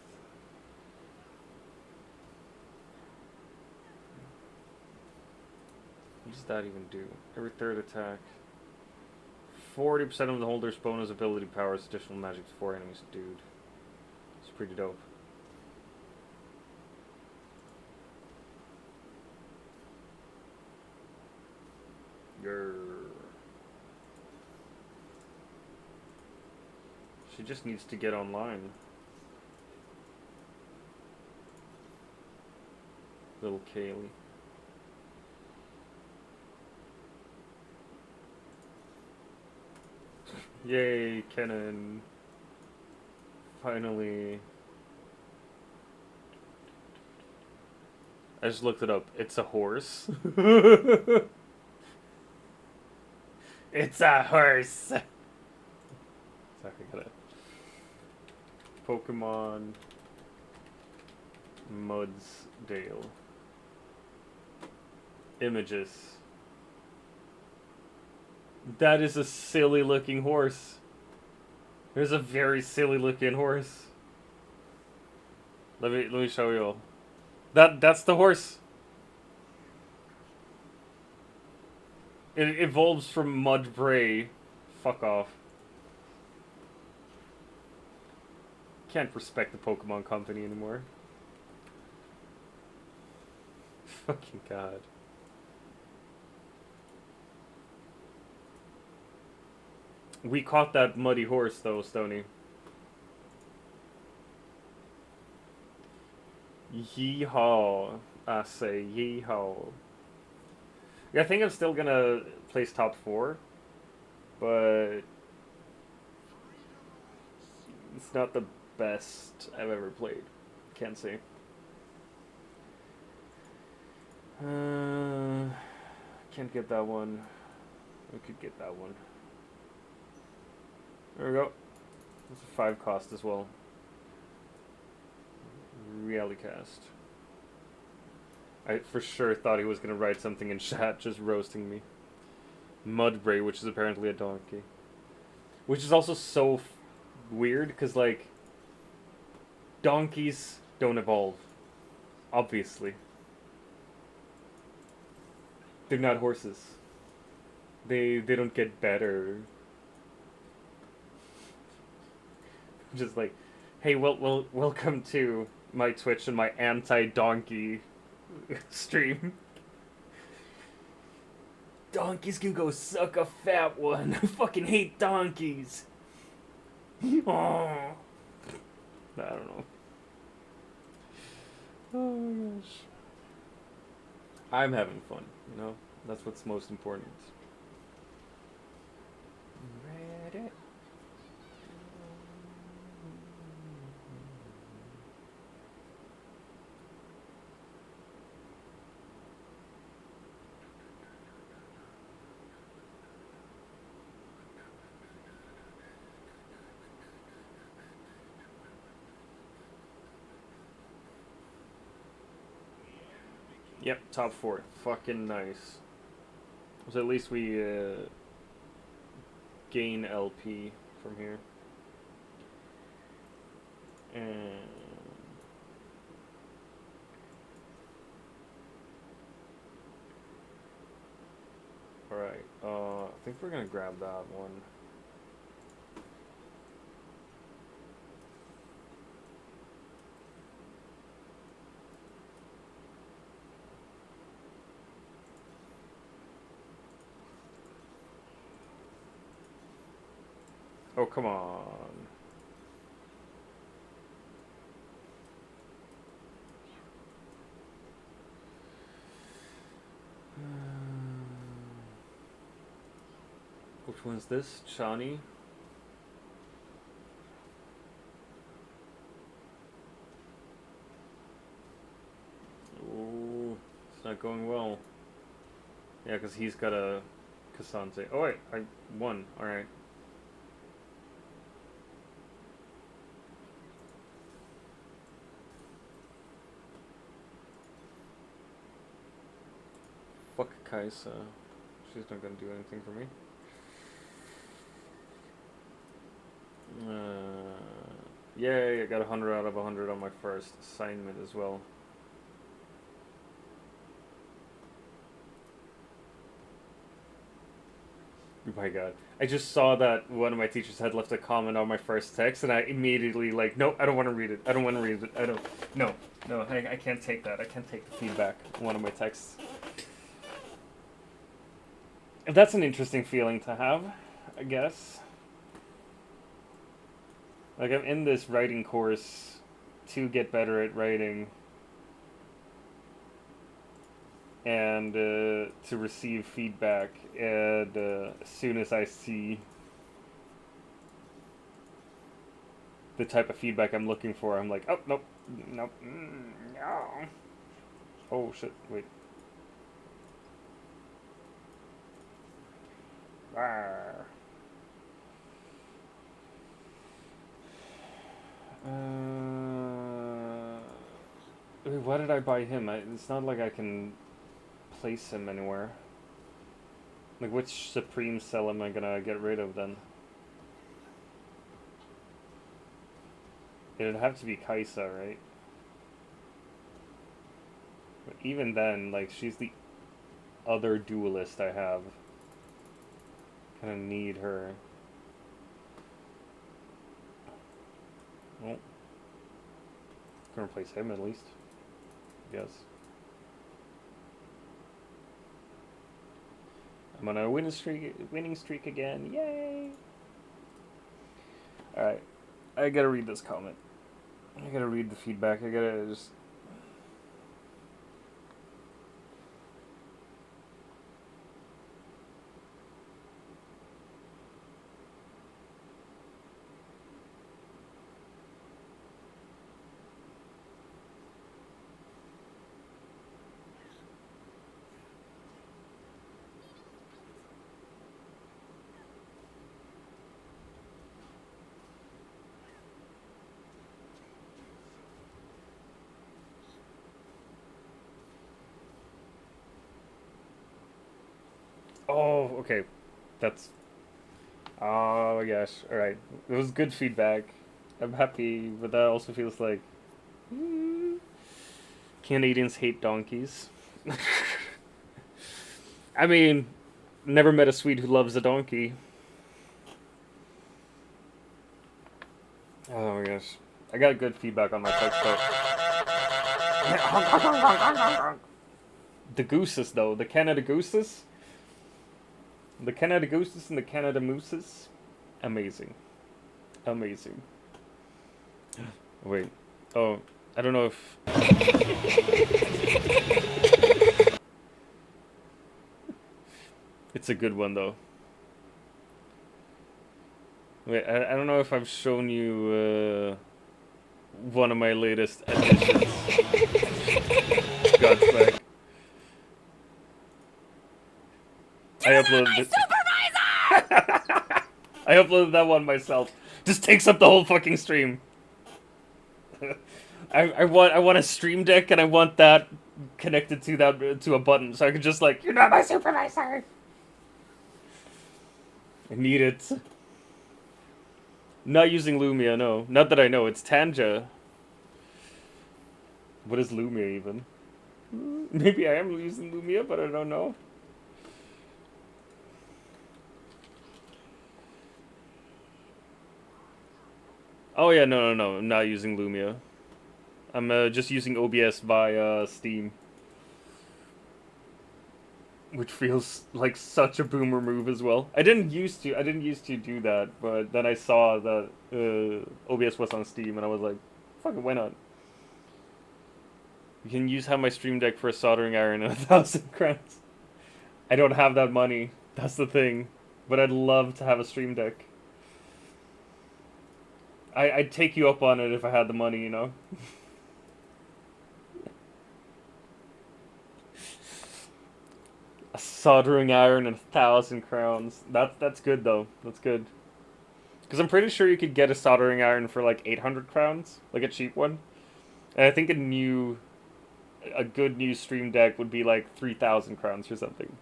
A: What does that even do? Every third attack. 40% of the holder's bonus ability powers additional magic to 4 enemies. Dude. It's pretty dope. She just needs to get online. Little Kaylee. Yay, Kenan. Finally. I just looked it up. It's a horse. It's a horse. Sorry, I gotta. Pokemon Mudsdale. Images. That is a silly looking horse. There's a very silly looking horse. Let me show you all. That's the horse. It evolves from Mudbray. Fuck off. Can't respect the Pokemon Company anymore. Fucking god. We caught that muddy horse though, Stony. Yeehaw. I say yeehaw. Yeah, I think I'm still gonna place top 4, but it's not the best I've ever played. Can't say. Can't get that one. We could get that one. There we go. It's a 5 cost as well. Reality cast. I for sure thought he was gonna write something in chat, just roasting me. Mudbray, which is apparently a donkey. Which is also so weird, because, like, donkeys don't evolve. Obviously. They're not horses. They don't get better. Just like, hey, well, welcome to my Twitch and my anti-donkey stream. Donkeys can go suck a fat one. I fucking hate donkeys. Oh. I don't know. Oh my gosh. I'm having fun, you know? That's what's most important. Ready? Yep, top 4. Fucking nice. So at least we gain LP from here. And alright. Alright, I think we're gonna grab that one. Oh, come on. Which one's this? Chani? Oh, it's not going well. Yeah, because he's got a Cassante. Oh wait, I won. Alright. Fuck Kaisa. She's not gonna do anything for me. Yay, I got 100 out of 100 on my first assignment as well. Oh my god. I just saw that one of my teachers had left a comment on my first text, and I immediately, like, nope, I don't want to read it. I don't want to read it. No, I can't take that. I can't take the feedback on one of my texts. That's an interesting feeling to have, I guess. Like, I'm in this writing course to get better at writing. And to receive feedback, and as soon as I see the type of feedback I'm looking for, I'm like, oh, nope, nope, no. Oh, shit, wait. Rawr. Why did I buy him? It's not like I can place him anywhere. Like, which Supreme cell am I gonna get rid of then? It'd have to be Kaisa, right? But even then, like, she's the other duelist I have. Kinda need her. Well, gonna replace him at least. Yes. I'm on a winning streak again. Yay! Alright. I gotta read this comment. I gotta read the feedback. I gotta just... Oh, okay. That's... Oh my gosh. Alright. It was good feedback. I'm happy, but that also feels like... Canadians hate donkeys. I mean, never met a Swede who loves a donkey. Oh my gosh. I got good feedback on my text, though. The gooses, though. The Canada gooses. The Canada gooses and the Canada mooses. Amazing. Amazing. Wait. Oh, I don't know if... It's a good one, though. Wait, I don't know if I've shown you one of my latest additions. Godsmack. I uploaded it. I uploaded that one myself. Just takes up the whole fucking stream. I want a stream deck, and I want that connected to a button, so I can just, like, you're not my supervisor. I need it. Not using Lumia, no. Not that I know. It's Tanja. What is Lumia even? Maybe I am using Lumia, but I don't know. Oh yeah, no. I'm not using Lumia. I'm just using OBS via Steam. Which feels like such a boomer move as well. I didn't used to do that, but then I saw that OBS was on Steam, and I was like, "Fuck it, why not?" You can have my Stream Deck for a soldering iron and 1,000 crowns. I don't have that money. That's the thing. But I'd love to have a Stream Deck. I'd take you up on it if I had the money, you know. A soldering iron and 1,000 crowns. That's good though. That's good. Because I'm pretty sure you could get a soldering iron for like 800 crowns, like a cheap one. And I think a good new Stream Deck would be like 3,000 crowns or something.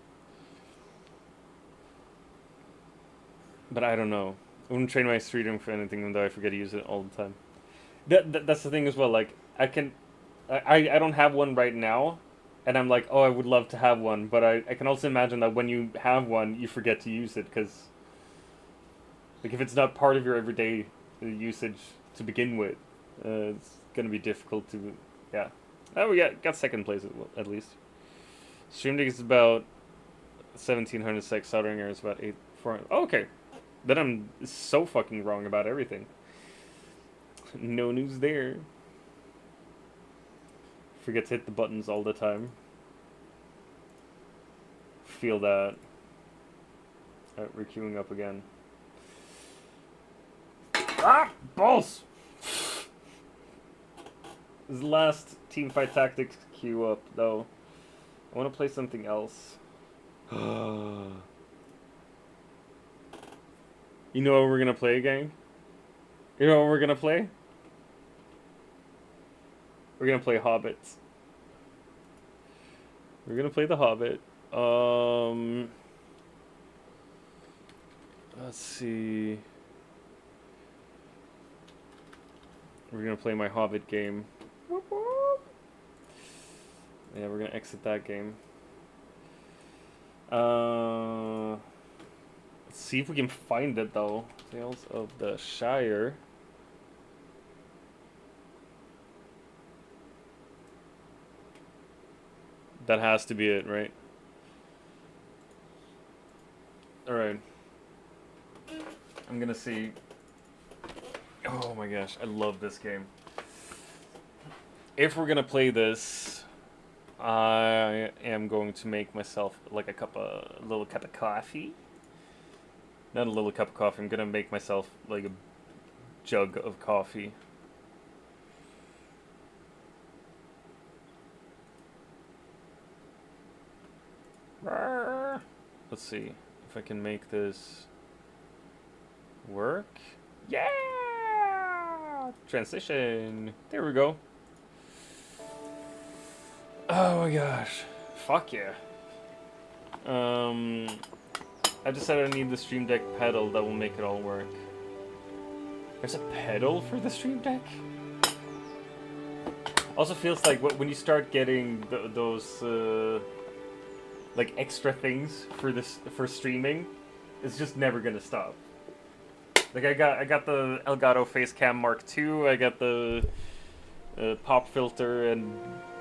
A: But I don't know. I wouldn't trade my Stream Deck for anything, even though I forget to use it all the time. That's the thing as well. Like I don't have one right now. And I'm like, oh, I would love to have one, but I can also imagine that when you have one, you forget to use it, because like if it's not part of your everyday usage to begin with, it's gonna be difficult to, yeah. Oh, we got second place at least. Stream Deck is about 1,700 SEK, soldering iron is about 400. Oh, okay, then I'm so fucking wrong about everything. No news there. Forget to hit the buttons all the time. Feel that. Alright, we're queuing up again. Ah! Balls! This is the last Teamfight Tactics queue up, though. I want to play something else. You know what we're gonna play, gang? You know what we're gonna play? We're gonna play Hobbits. We're gonna play the Hobbit. Let's see. We're gonna play my Hobbit game. Yeah, we're gonna exit that game. Let's see if we can find it though. Tales of the Shire. That has to be it, right? Alright. I'm gonna see. Oh my gosh, I love this game. If we're gonna play this, I am going to make myself like a little cup of coffee. Not a little cup of coffee, I'm gonna make myself like a jug of coffee. Let's see if I can make this work. Yeah! Transition. There we go. Oh my gosh. Fuck yeah. I decided I need the Stream Deck pedal that will make it all work. There's a pedal for the Stream Deck? Also feels like when you start getting those like extra things for streaming, it's just never gonna stop. Like I got the Elgato Facecam Mark II, I got the pop filter and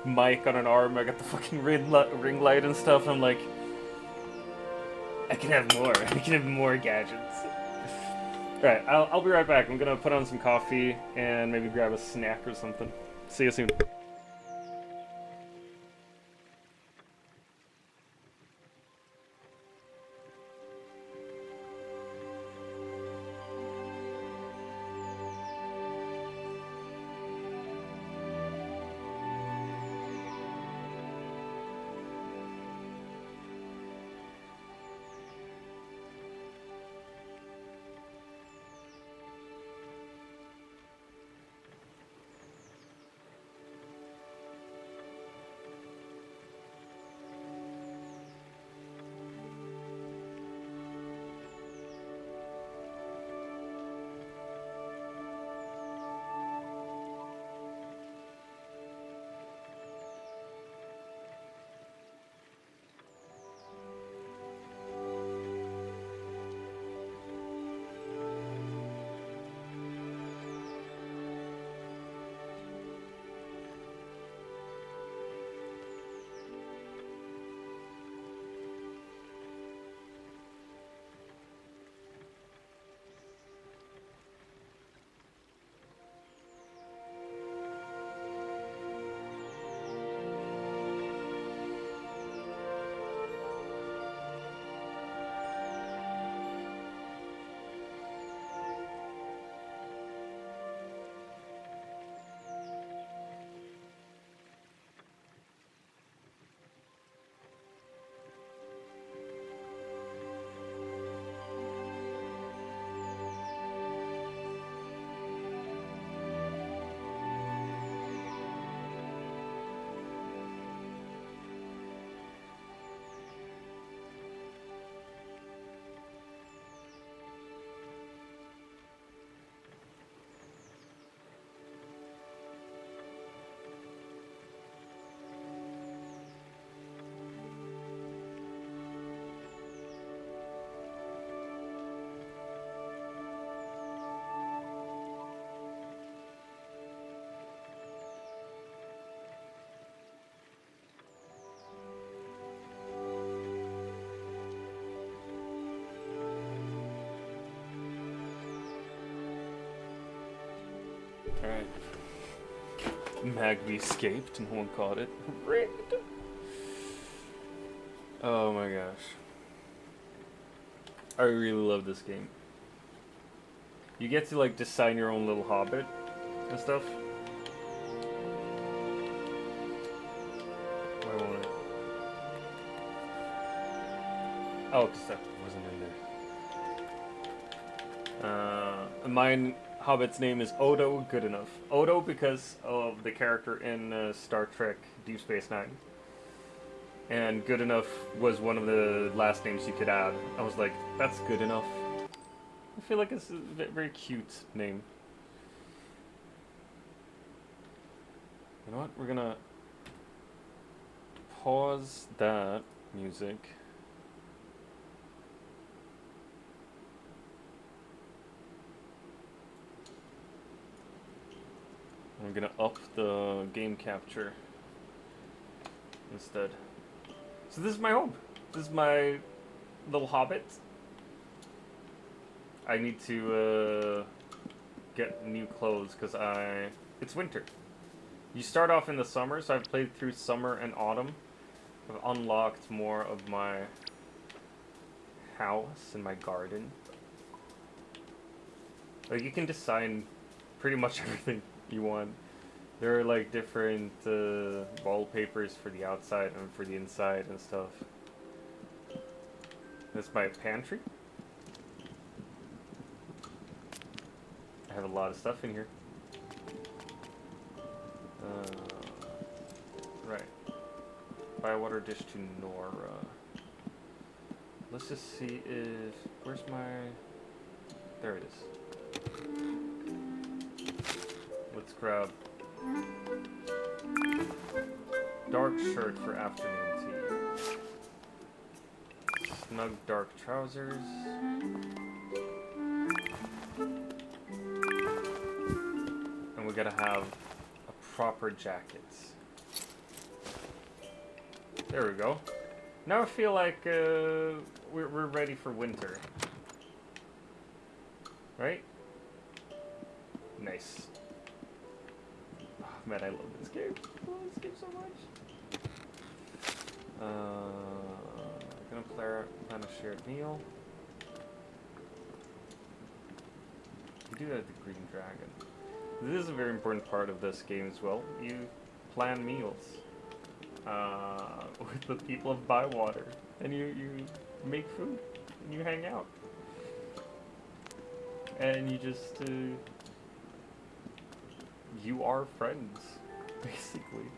A: mic on an arm, I got the fucking ring light and stuff. I'm like, I can have more. I can have more gadgets. Alright, I'll be right back. I'm gonna put on some coffee and maybe grab a snack or something. See you soon. Magby escaped, no one caught it. Rigged. Oh my gosh. I really love this game. You get to like design your own little hobbit and stuff. Why won't it? Oh, because that wasn't in there. Mine Hobbit's name is Odo Good Enough. Odo because of the character in Star Trek Deep Space Nine. And Good Enough was one of the last names you could add. I was like, that's good enough. I feel like it's a very cute name. You know what? We're gonna pause that music. I'm gonna up the game capture instead. So this is my home. This is my little hobbit. I need to get new clothes because it's winter. You start off in the summer, so I've played through summer and autumn. I've unlocked more of my house and my garden. Like you can design pretty much everything you want. There are like different wallpapers for the outside and for the inside and stuff. That's my pantry. I have a lot of stuff in here. Right. Buy a water dish to Nora. Let's just see if... Where's my... There it is. Let's grab... Dark shirt for afternoon tea. Snug dark trousers. And we gotta have a proper jacket. There we go. Now I feel like we're ready for winter. Right? Nice. Oh, man, I love this game. I love this game so much. Gonna plan a shared meal. You do that at the Green Dragon. This is a very important part of this game as well. You plan meals with the people of Bywater, and you make food, and you hang out, and you just you are friends, basically.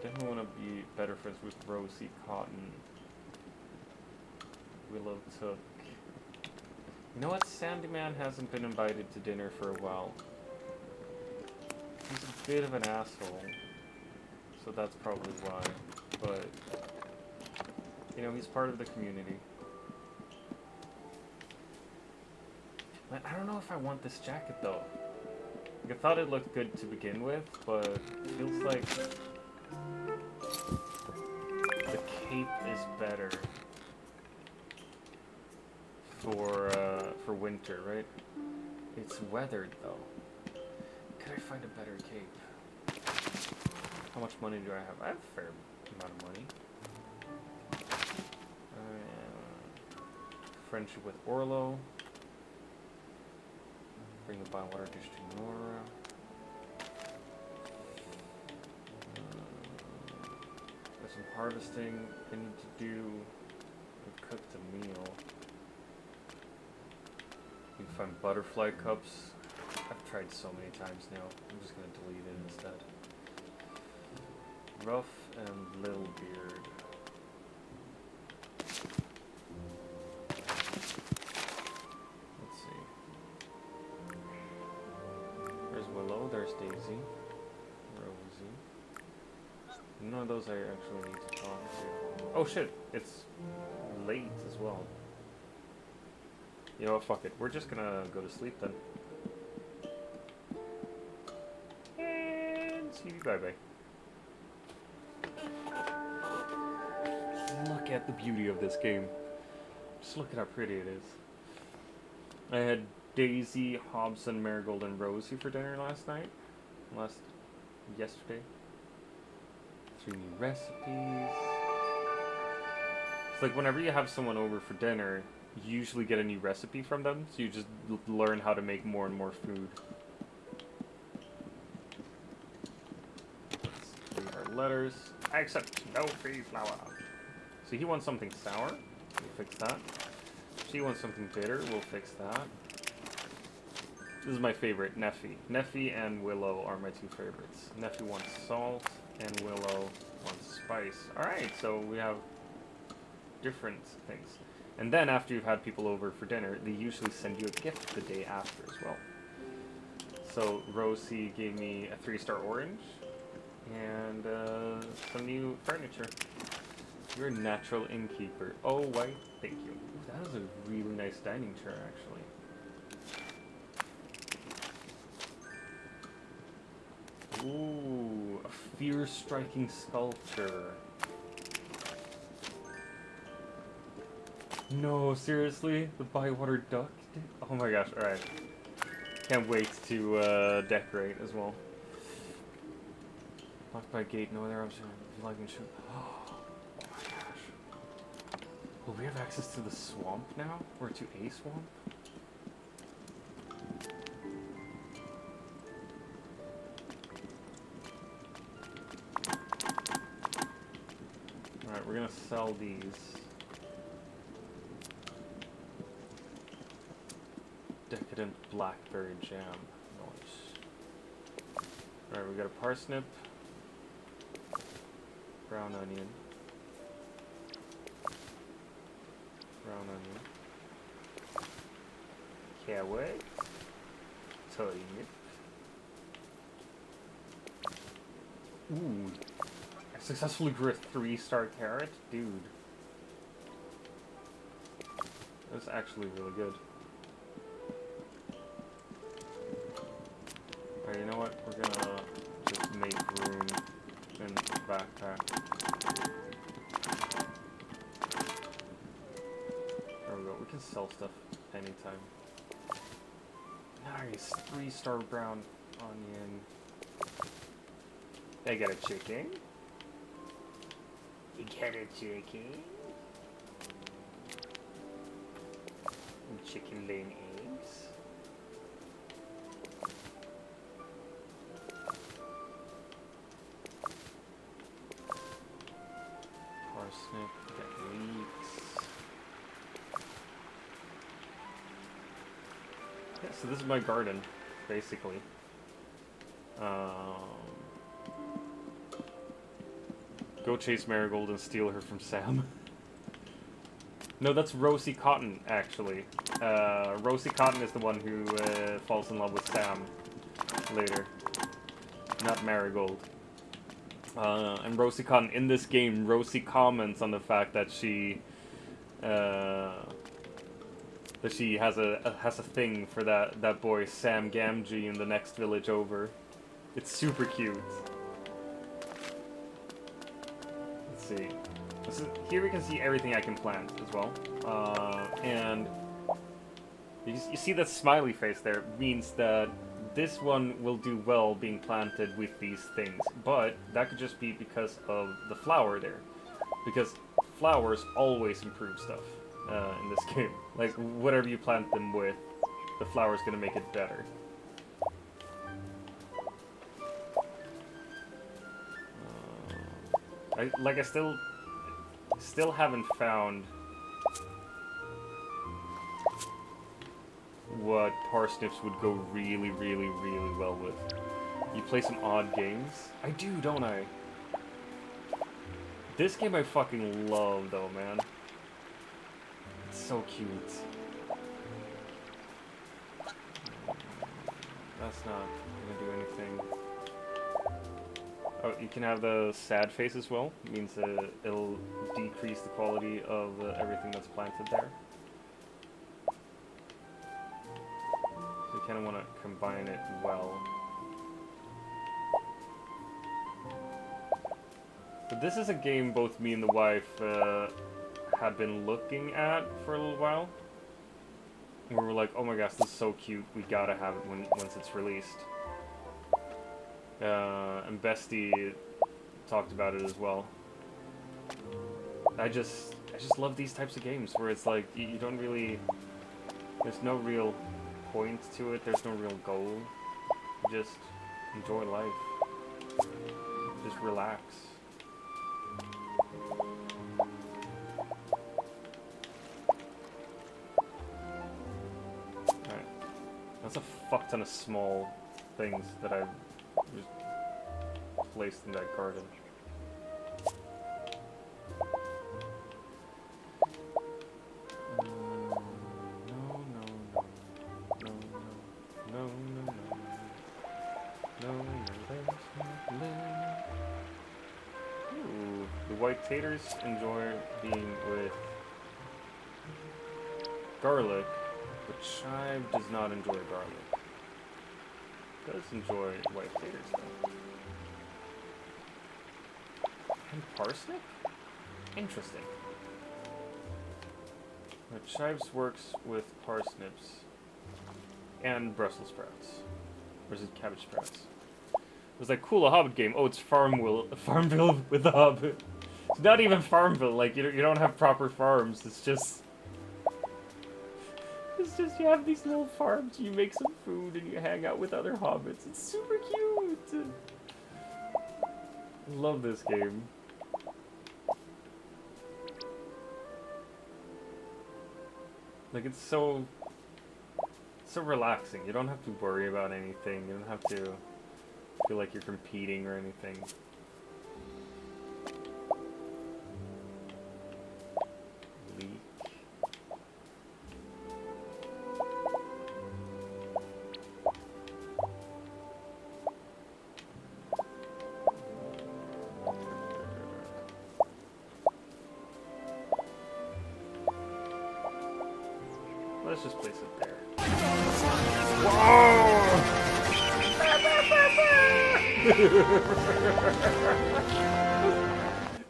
A: Definitely want to be better friends with Rosie, Cotton, Willow Took. You know what? Sandyman hasn't been invited to dinner for a while. He's a bit of an asshole, so that's probably why. But, you know, he's part of the community. Man, I don't know if I want this jacket, though. Like, I thought it looked good to begin with, but it feels like the cape is better for winter, right? It's weathered, though. Could I find a better cape? How much money do I have? I have a fair amount of money. Friendship with Orlo. Bring the Bywater dish to Nora. There's some harvesting I need to do. I've cooked a meal. You can find butterfly cups. I've tried so many times now. I'm just going to delete it instead. Ruff and Little Beard. Let's see. There's Willow, there's Daisy, Rosie. None of those I actually need to talk to. Oh shit, it's late as well. You know what, fuck it. We're just gonna go to sleep then. And see you, bye-bye. Look at the beauty of this game. Just look at how pretty it is. I had Daisy, Hobson, Marigold, and Rosie for dinner yesterday. 3 new recipes. It's like whenever you have someone over for dinner, you usually get a new recipe from them, so you just learn how to make more and more food. Let's read our letters. I accept no free flour. So he wants something sour. We'll fix that. She wants something bitter. We'll fix that. This is my favorite, Neffy. Neffy and Willow are my 2 favorites. Neffy wants salt, and Willow wants spice. Alright, so we have different things. And then after you've had people over for dinner, they usually send you a gift the day after as well. So Rosie gave me a 3-star orange, and some new furniture. You're a natural innkeeper. Oh, why? Thank you. Ooh, that is a really nice dining chair, actually. Ooh, a fear-striking sculpture. No, seriously? The Bywater duck? Oh my gosh, alright. Can't wait to decorate as well. Locked by gate, no other option. If you like me, shoot. Oh my gosh. Will we have access to the swamp now? Or to a swamp? Alright, we're gonna sell these. Decadent blackberry jam. Nice. Alright, we got a parsnip. Brown onion. Brown onion. Carrot. Turnip. Ooh. I successfully grew a 3-star carrot? Dude. That's actually really good. Alright, you know what? We're gonna just make room in the backpack. There we go. We can sell stuff anytime. Nice. 3-star brown onion. I got a chicken. You got a chicken? And chicken laying eggs. Parsnip, we got leeks. Yeah, so this is my garden, basically. Go chase Marigold and steal her from Sam. No, that's Rosie Cotton, actually. Rosie Cotton is the one who falls in love with Sam later. Not Marigold. And Rosie Cotton, in this game, Rosie comments on the fact that she has a thing for that boy Sam Gamgee in the next village over. It's super cute. Let's see. Here we can see everything I can plant as well. And you see that smiley face there means that this one will do well being planted with these things. But that could just be because of the flower there. Because flowers always improve stuff in this game. Like, whatever you plant them with, the flower's gonna make it better. I still haven't found what parsnips would go really, really, really well with. You play some odd games? I do, don't I? This game I fucking love, though, man. It's so cute. That's not gonna do anything. Oh, you can have the sad face as well. It means it'll decrease the quality of everything that's planted there. So you kind of want to combine it well. But this is a game both me and the wife have been looking at for a little while. we were like, oh my gosh, this is so cute. We gotta have it once it's released. And Bestie talked about it as well. I just love these types of games where it's like you don't really. There's no real point to it. There's no real goal. You just enjoy life. Just relax. Alright. That's a fuck ton of small things that I've just placed in that garden. Taters enjoy being with garlic, but Chive does not enjoy garlic. Does enjoy white taters though. And parsnip? Interesting. But Chives works with parsnips and Brussels sprouts. Or is it cabbage sprouts? It was like, cool, a Hobbit game. Oh, it's Farmville with the Hobbit. It's not even Farmville, like, you don't have proper farms, it's just you have these little farms, you make some food, and you hang out with other hobbits. It's super cute! I love this game. Like, it's so relaxing. You don't have to worry about anything, you don't have to feel like you're competing or anything. Let's just place it there. Whoa!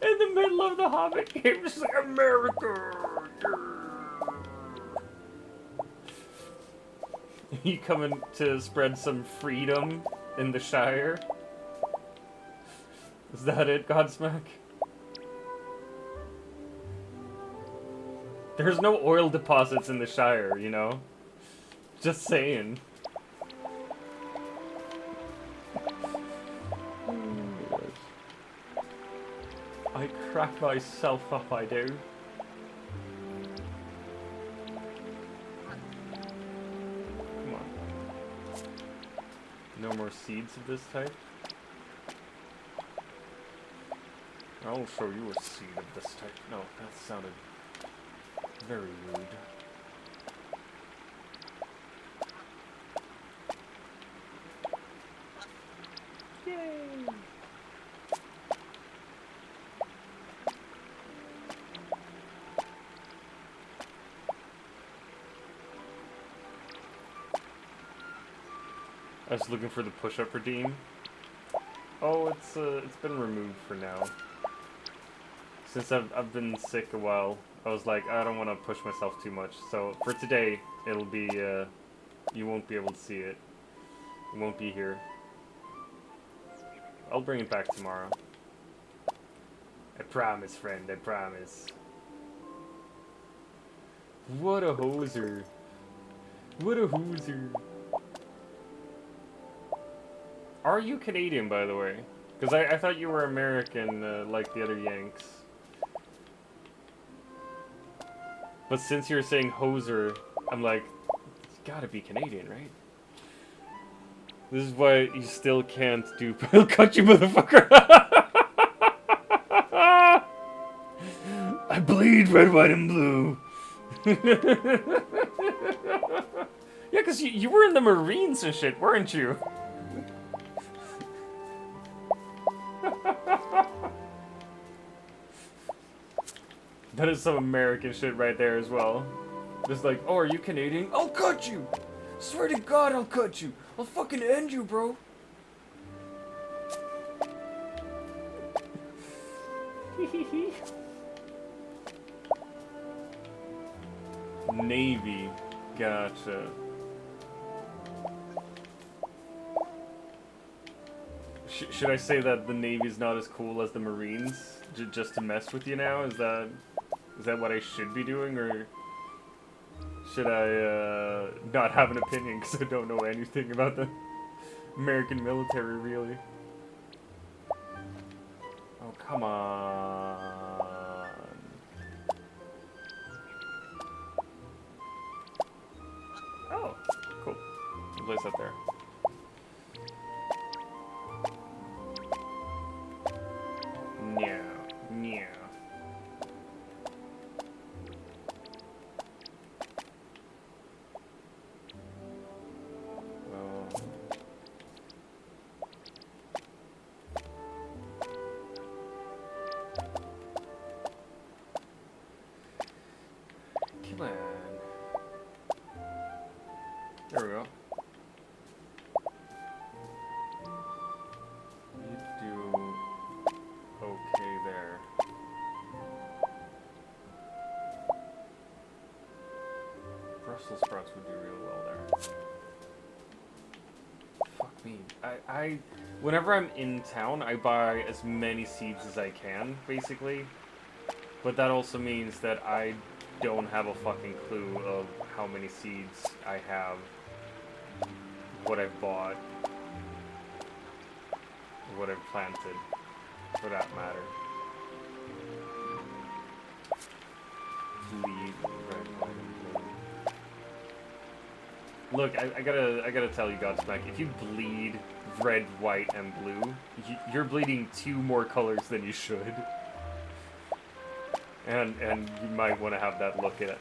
A: In the middle of the Hobbit game, just like America! You coming to spread some freedom in the Shire? Is that it, Godsmack? There's no oil deposits in the Shire, you know? Just saying. I crack myself up, I do. Come on. No more seeds of this type? I'll show you a seed of this type. No, that sounded very rude. Yay! I was looking for the push-up redeem. Oh, it's been removed for now. Since I've been sick a while, I was like, I don't want to push myself too much. So for today, it'll be, you won't be able to see it. It won't be here. I'll bring it back tomorrow. I promise, friend, I promise. What a hoser. What a hoser. Are you Canadian, by the way? Because I thought you were American, like the other Yanks. But since you're saying hoser, I'm like, it's gotta be Canadian, right? This is why you still can't do... I'll cut you, motherfucker! I bleed red, white, and blue. Yeah, because you were in the Marines and shit, weren't you? That is some American shit right there as well. Just like, oh, are you Canadian? I'll cut you! Swear to God, I'll cut you! I'll fucking end you, bro! Navy. Gotcha. Should I say that the Navy's not as cool as the Marines, just to mess with you now? Is that what I should be doing, or should I not have an opinion because I don't know anything about the American military, really? Oh, come on. Oh, cool. We'll place that there. No, no. Come on. There we go. You do okay there. Brussels sprouts would do real well there. Fuck me. Whenever I'm in town, I buy as many seeds as I can, basically. But that also means that I don't have a fucking clue of how many seeds I have, what I've bought, what I've planted, for that matter. Bleed red, white, and blue. Look, I gotta tell you, Godsmack, if you bleed red, white, and blue, you're bleeding 2 more colors than you should. And you might want to have that looked at.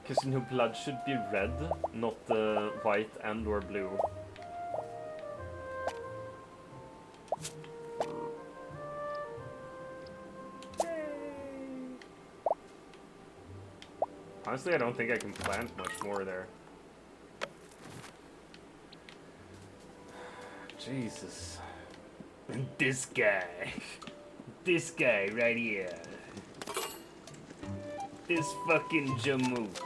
A: Because new blood should be red, not white and or blue. Honestly, I don't think I can plant much more there. Jesus. This guy. This guy right here. This fucking Jamook.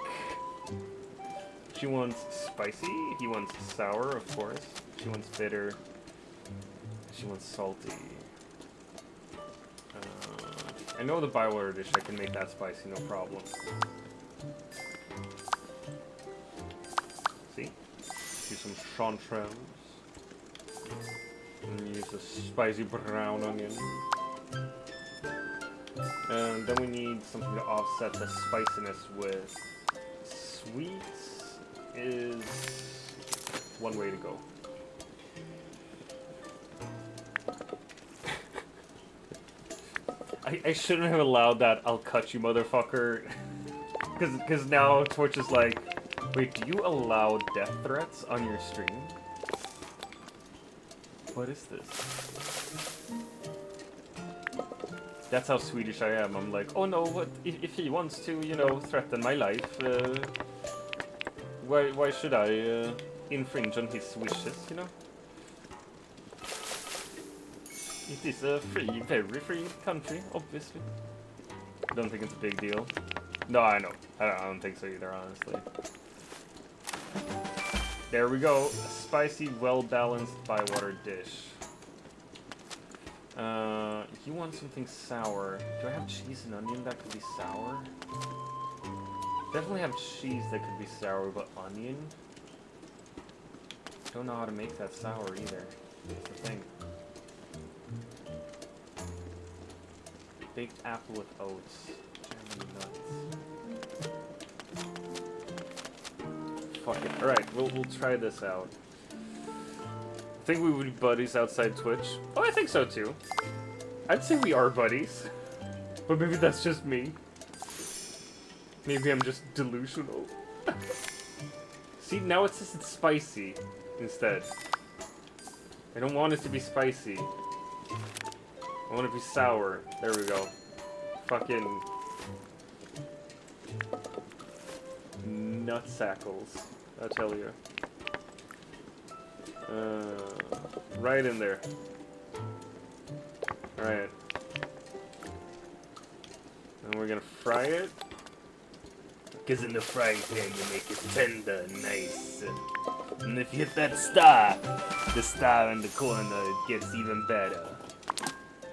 A: She wants spicy. He wants sour, of course. She wants bitter. She wants salty. I know the Bioware dish. I can make that spicy, no problem. See? Do some chanterelles. And use a spicy brown onion. And then we need something to offset the spiciness with. Sweets is one way to go. I shouldn't have allowed that "I'll cut you, motherfucker," because now Twitch is like, wait, do you allow death threats on your stream? What is this? That's how Swedish I am. I'm like, oh no, what if he wants to, you know, threaten my life? Why should I infringe on his wishes? You know. It is a free, very free country, obviously. Don't think it's a big deal. No, I know. I don't think so either, honestly. There we go. A spicy, well-balanced Bywater dish. You want something sour. Do I have cheese and onion that could be sour? Definitely have cheese that could be sour, but onion? Don't know how to make that sour either. That's the thing. Baked apple with oats. German nuts. Fuck it. Alright, we'll try this out. I think we would be buddies outside Twitch. Oh, I think so too. I'd say we are buddies. But maybe that's just me. Maybe I'm just delusional. See, now it says it's spicy instead. I don't want it to be spicy. I want it to be sour. There we go. Fucking nutsackles, I tell you. Right in there. Alright. And we're gonna fry it. Because in the frying pan you make it tender and nice. And if you hit that star, the star in the corner, it gets even better.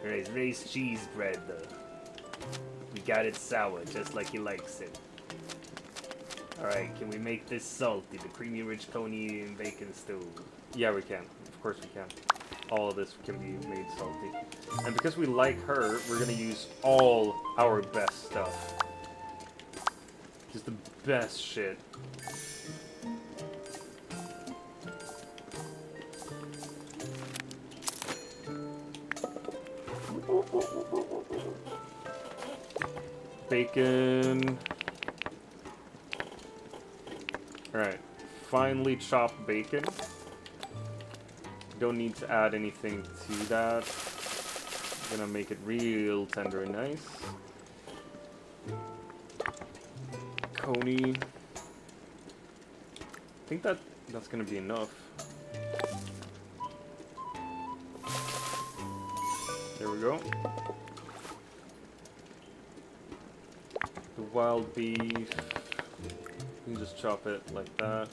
A: Alright, raised cheese bread. We got it sour, just like he likes it. Alright, can we make this salty? The creamy, rich coney and bacon stew. Yeah, we can. Of course we can. All of this can be made salty. And because we like her, we're gonna use all our best stuff. Just the best shit. Bacon. Alright, finely chopped bacon. Don't need to add anything to that. I'm gonna make it real tender and nice. Coney. I think that's gonna be enough. There we go. The wild beef. You can just chop it like that.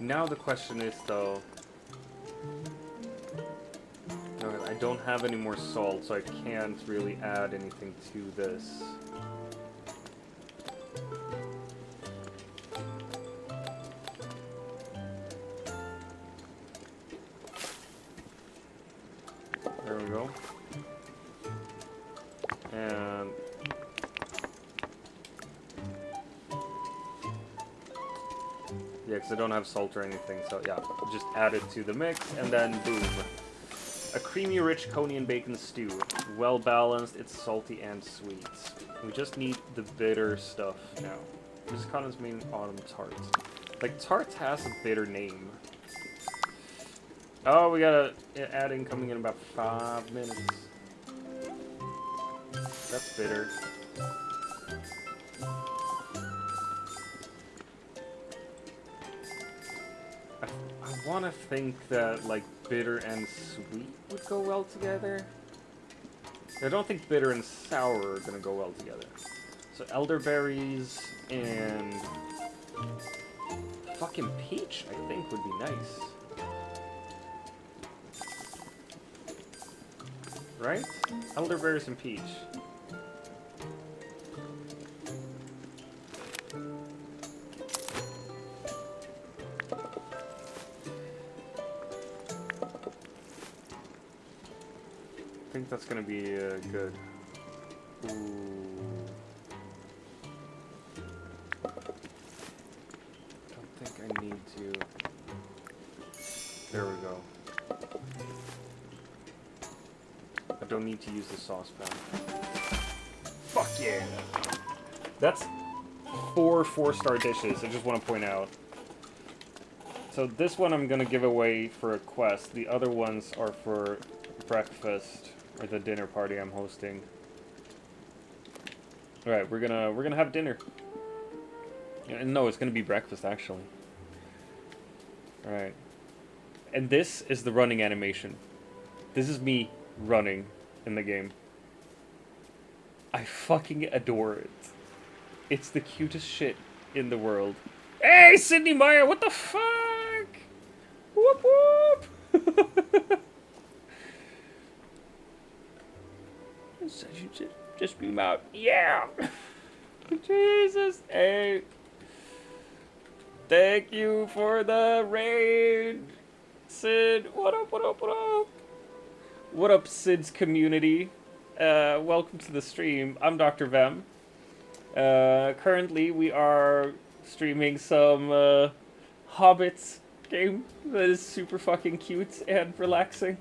A: Now the question is though, I don't have any more salt, so I can't really add anything to this. There we go. And yeah, because I don't have salt or anything, so yeah, just add it to the mix, and then boom. A creamy, rich coney and bacon stew. Well balanced, it's salty and sweet. We just need the bitter stuff now. This is Conan's main autumn tart. Like, tart has a bitter name. Oh, we got a adding coming in about 5 minutes. That's bitter. I want to think that, like, bitter and sweet would go well together. I don't think bitter and sour are gonna go well together. So elderberries and fucking peach, I think, would be nice. Right? Elderberries and peach. I think that's gonna be good. Ooh. Don't think I need to. There we go. I don't need to use the saucepan. Fuck yeah! That's 4 4-star dishes, I just want to point out. So this one I'm gonna give away for a quest. The other ones are for breakfast. Or the dinner party I'm hosting. Alright, we're gonna have dinner. No, it's gonna be breakfast actually. Alright. And this is the running animation. This is me running in the game. I fucking adore it. It's the cutest shit in the world. Hey, Sydney Meyer, what the fuck? Whoop whoop! So you just beam out. Yeah! Jesus! Hey! Thank you for the raid! Sid! What up, what up, what up? What up, Sid's community? Welcome to the stream. I'm DrVem. Currently, we are streaming some Hobbits game that is super fucking cute and relaxing.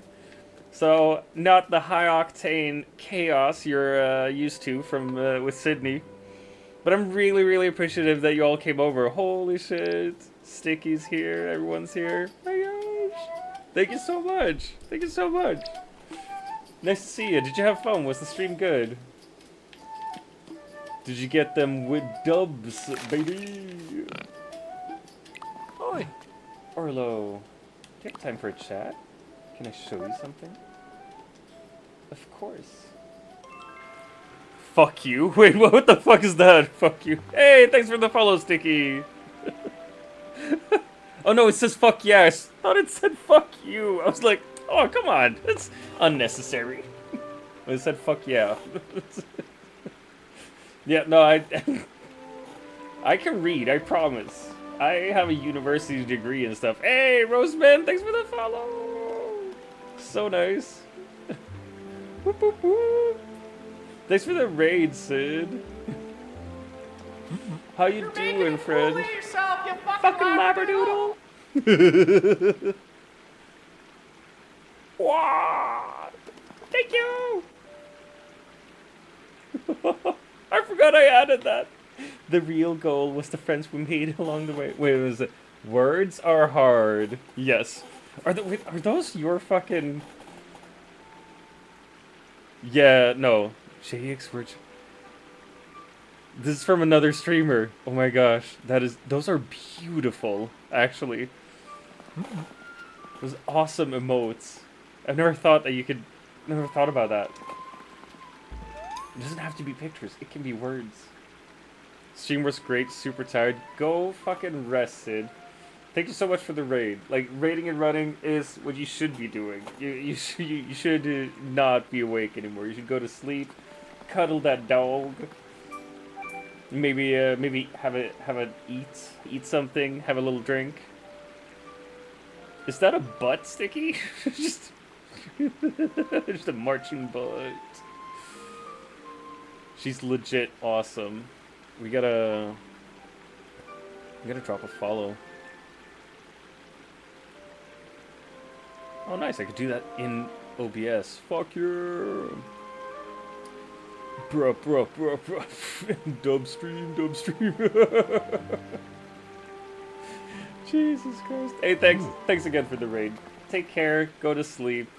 A: So, not the high-octane chaos you're used to from with Sydney. But I'm really, really appreciative that you all came over. Holy shit. Sticky's here. Everyone's here. Oh my gosh. Thank you so much. Thank you so much. Nice to see you. Did you have fun? Was the stream good? Did you get them with dubs, baby? Oi. Orlo. you have time for a chat? Can I show you something? Of course. Fuck you. Wait, what the fuck is that? Fuck you. Hey, thanks for the follow, Sticky. Oh no, it says fuck yeah. I thought it said fuck you. I was like, oh, come on. That's unnecessary. It said fuck yeah. Yeah, no, I can read, I promise. I have a university degree and stuff. Hey, Roseman, thanks for the follow. So nice. Whoop, whoop, whoop. Thanks for the raid, Sid. How you doing, Fred?
K: Yourself, you
A: fucking labradoodle. Wow! Thank you. I forgot I added that. The real goal was the friends we made along the way. Wait, was it? Words are hard. Yes. Are those your fucking? Yeah. No. JX words. This is from another streamer. Oh my gosh, those are beautiful, actually. Those awesome emotes. I've never thought that you could, never thought about that. It doesn't have to be pictures, it can be words. Stream was great, super tired. Go fucking rest, Sid. Thank you so much for the raid. Like, raiding and running is what you should be doing. You should not be awake anymore. You should go to sleep, cuddle that dog. Maybe have a eat something, have a little drink. Is that a butt, Sticky? just a marching butt. She's legit awesome. We gotta drop a follow. Oh nice, I could do that in OBS. Fuck yeah. Bruh. Dubstream. Jesus Christ. Hey, thanks again for the raid. Take care, go to sleep.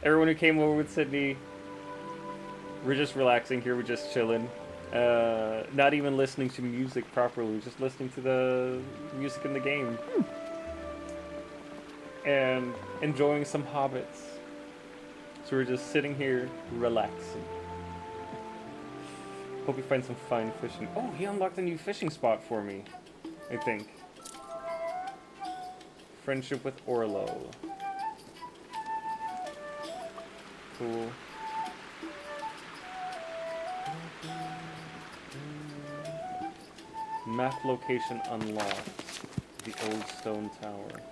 A: Everyone who came over with Sydney, we're just relaxing here, we're just chilling. Not even listening to music properly, we're just listening to the music in the game. And enjoying some hobbits. So we're just sitting here, relaxing. Hope you find some fine fishing. Oh, he unlocked a new fishing spot for me, I think. Friendship with Orlo. Cool. Map location unlocked. The old stone tower.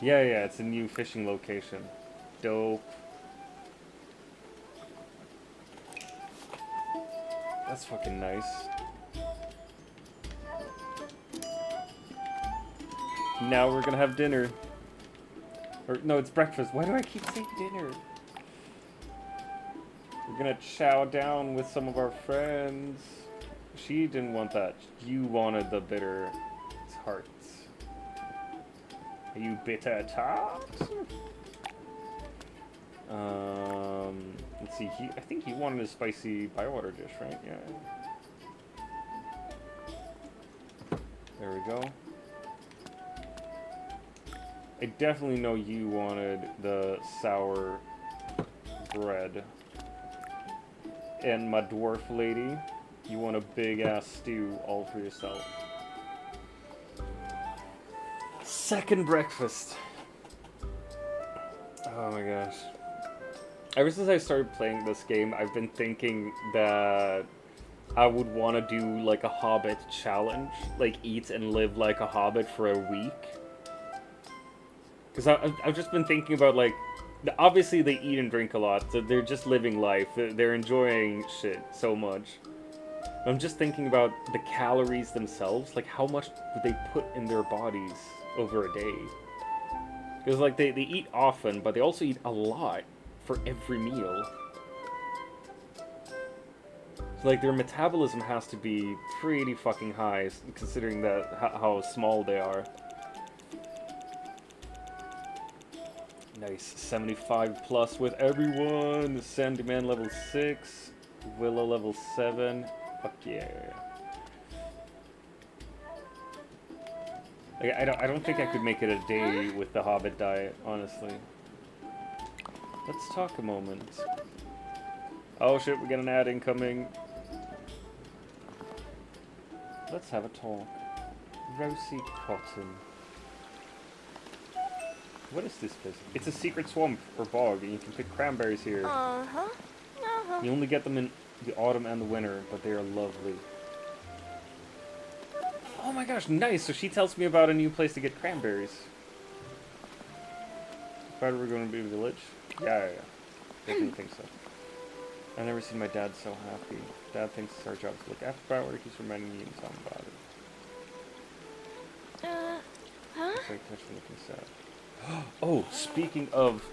A: Yeah, it's a new fishing location. Dope. That's fucking nice. Now we're gonna have dinner. Or, no, it's breakfast. Why do I keep saying dinner? We're gonna chow down with some of our friends. She didn't want that. You wanted the bitter tarts. Are you bitter tarts? Let's see. I think he wanted a spicy bywater dish, right? Yeah. There we go. I definitely know you wanted the sour bread. And my dwarf lady, you want a big ass stew all for yourself. Second breakfast. Oh my gosh. Ever since I started playing this game, I've been thinking that I would want to do like a Hobbit challenge. Like eat and live like a Hobbit for a week. Because I've just been thinking about like, obviously they eat and drink a lot. So they're just living life. They're enjoying shit so much. I'm just thinking about the calories themselves. Like how much would they put in their bodies over a day? Because like they eat often, but they also eat a lot for every meal. So like their metabolism has to be pretty fucking high, considering that how small they are. Nice, 75 plus with everyone. Sandyman level 6, Willow level 7. Fuck yeah. Like, I don't think I could make it a day with the Hobbit diet, honestly. Let's talk a moment. Oh shit, we got an ad incoming. Let's have a talk. Rosie Cotton. What is this place? It's a secret swamp or bog, and you can pick cranberries here. You only get them in the autumn and the winter, but they are lovely. Oh my gosh, nice! So she tells me about a new place to get cranberries. Thought we were going to be a village? Yeah. Definitely think so. I've never seen my dad so happy. Dad thinks it's our job to look after Bauer. He's reminding me and talking about it. It's like touching looking sad. Oh, speaking of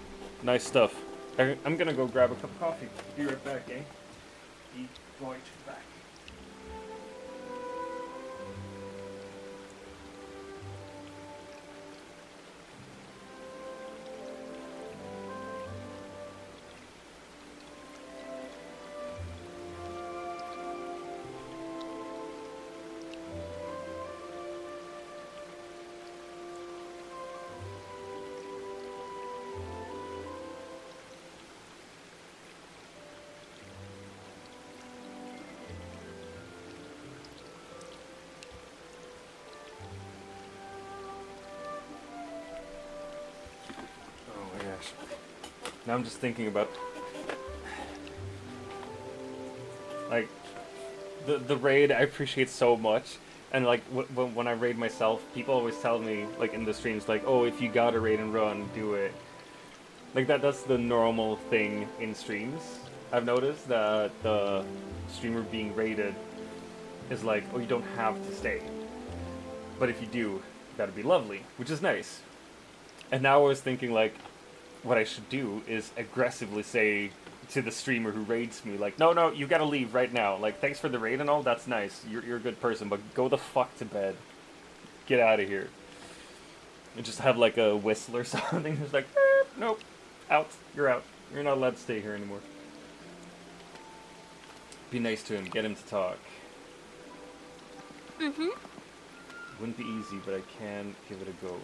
A: nice stuff, I'm gonna go grab a cup of coffee. Be right back, eh? Be right back. Now I'm just thinking about, like, the raid I appreciate so much, and like when I raid myself, people always tell me, like in the streams, like, oh, if you got a raid and run, do it. Like that's the normal thing in streams. I've noticed that the streamer being raided is like, oh, you don't have to stay, but if you do, that'd be lovely, which is nice. And now I was thinking, like, what I should do is aggressively say to the streamer who raids me, like, no, you gotta leave right now. Like, thanks for the raid and all, that's nice. You're a good person, but go the fuck to bed. Get out of here. And just have, like, a whistle or something. Just like, nope, out. You're out. You're not allowed to stay here anymore. Be nice to him. Get him to talk. Wouldn't be easy, but I can give it a go.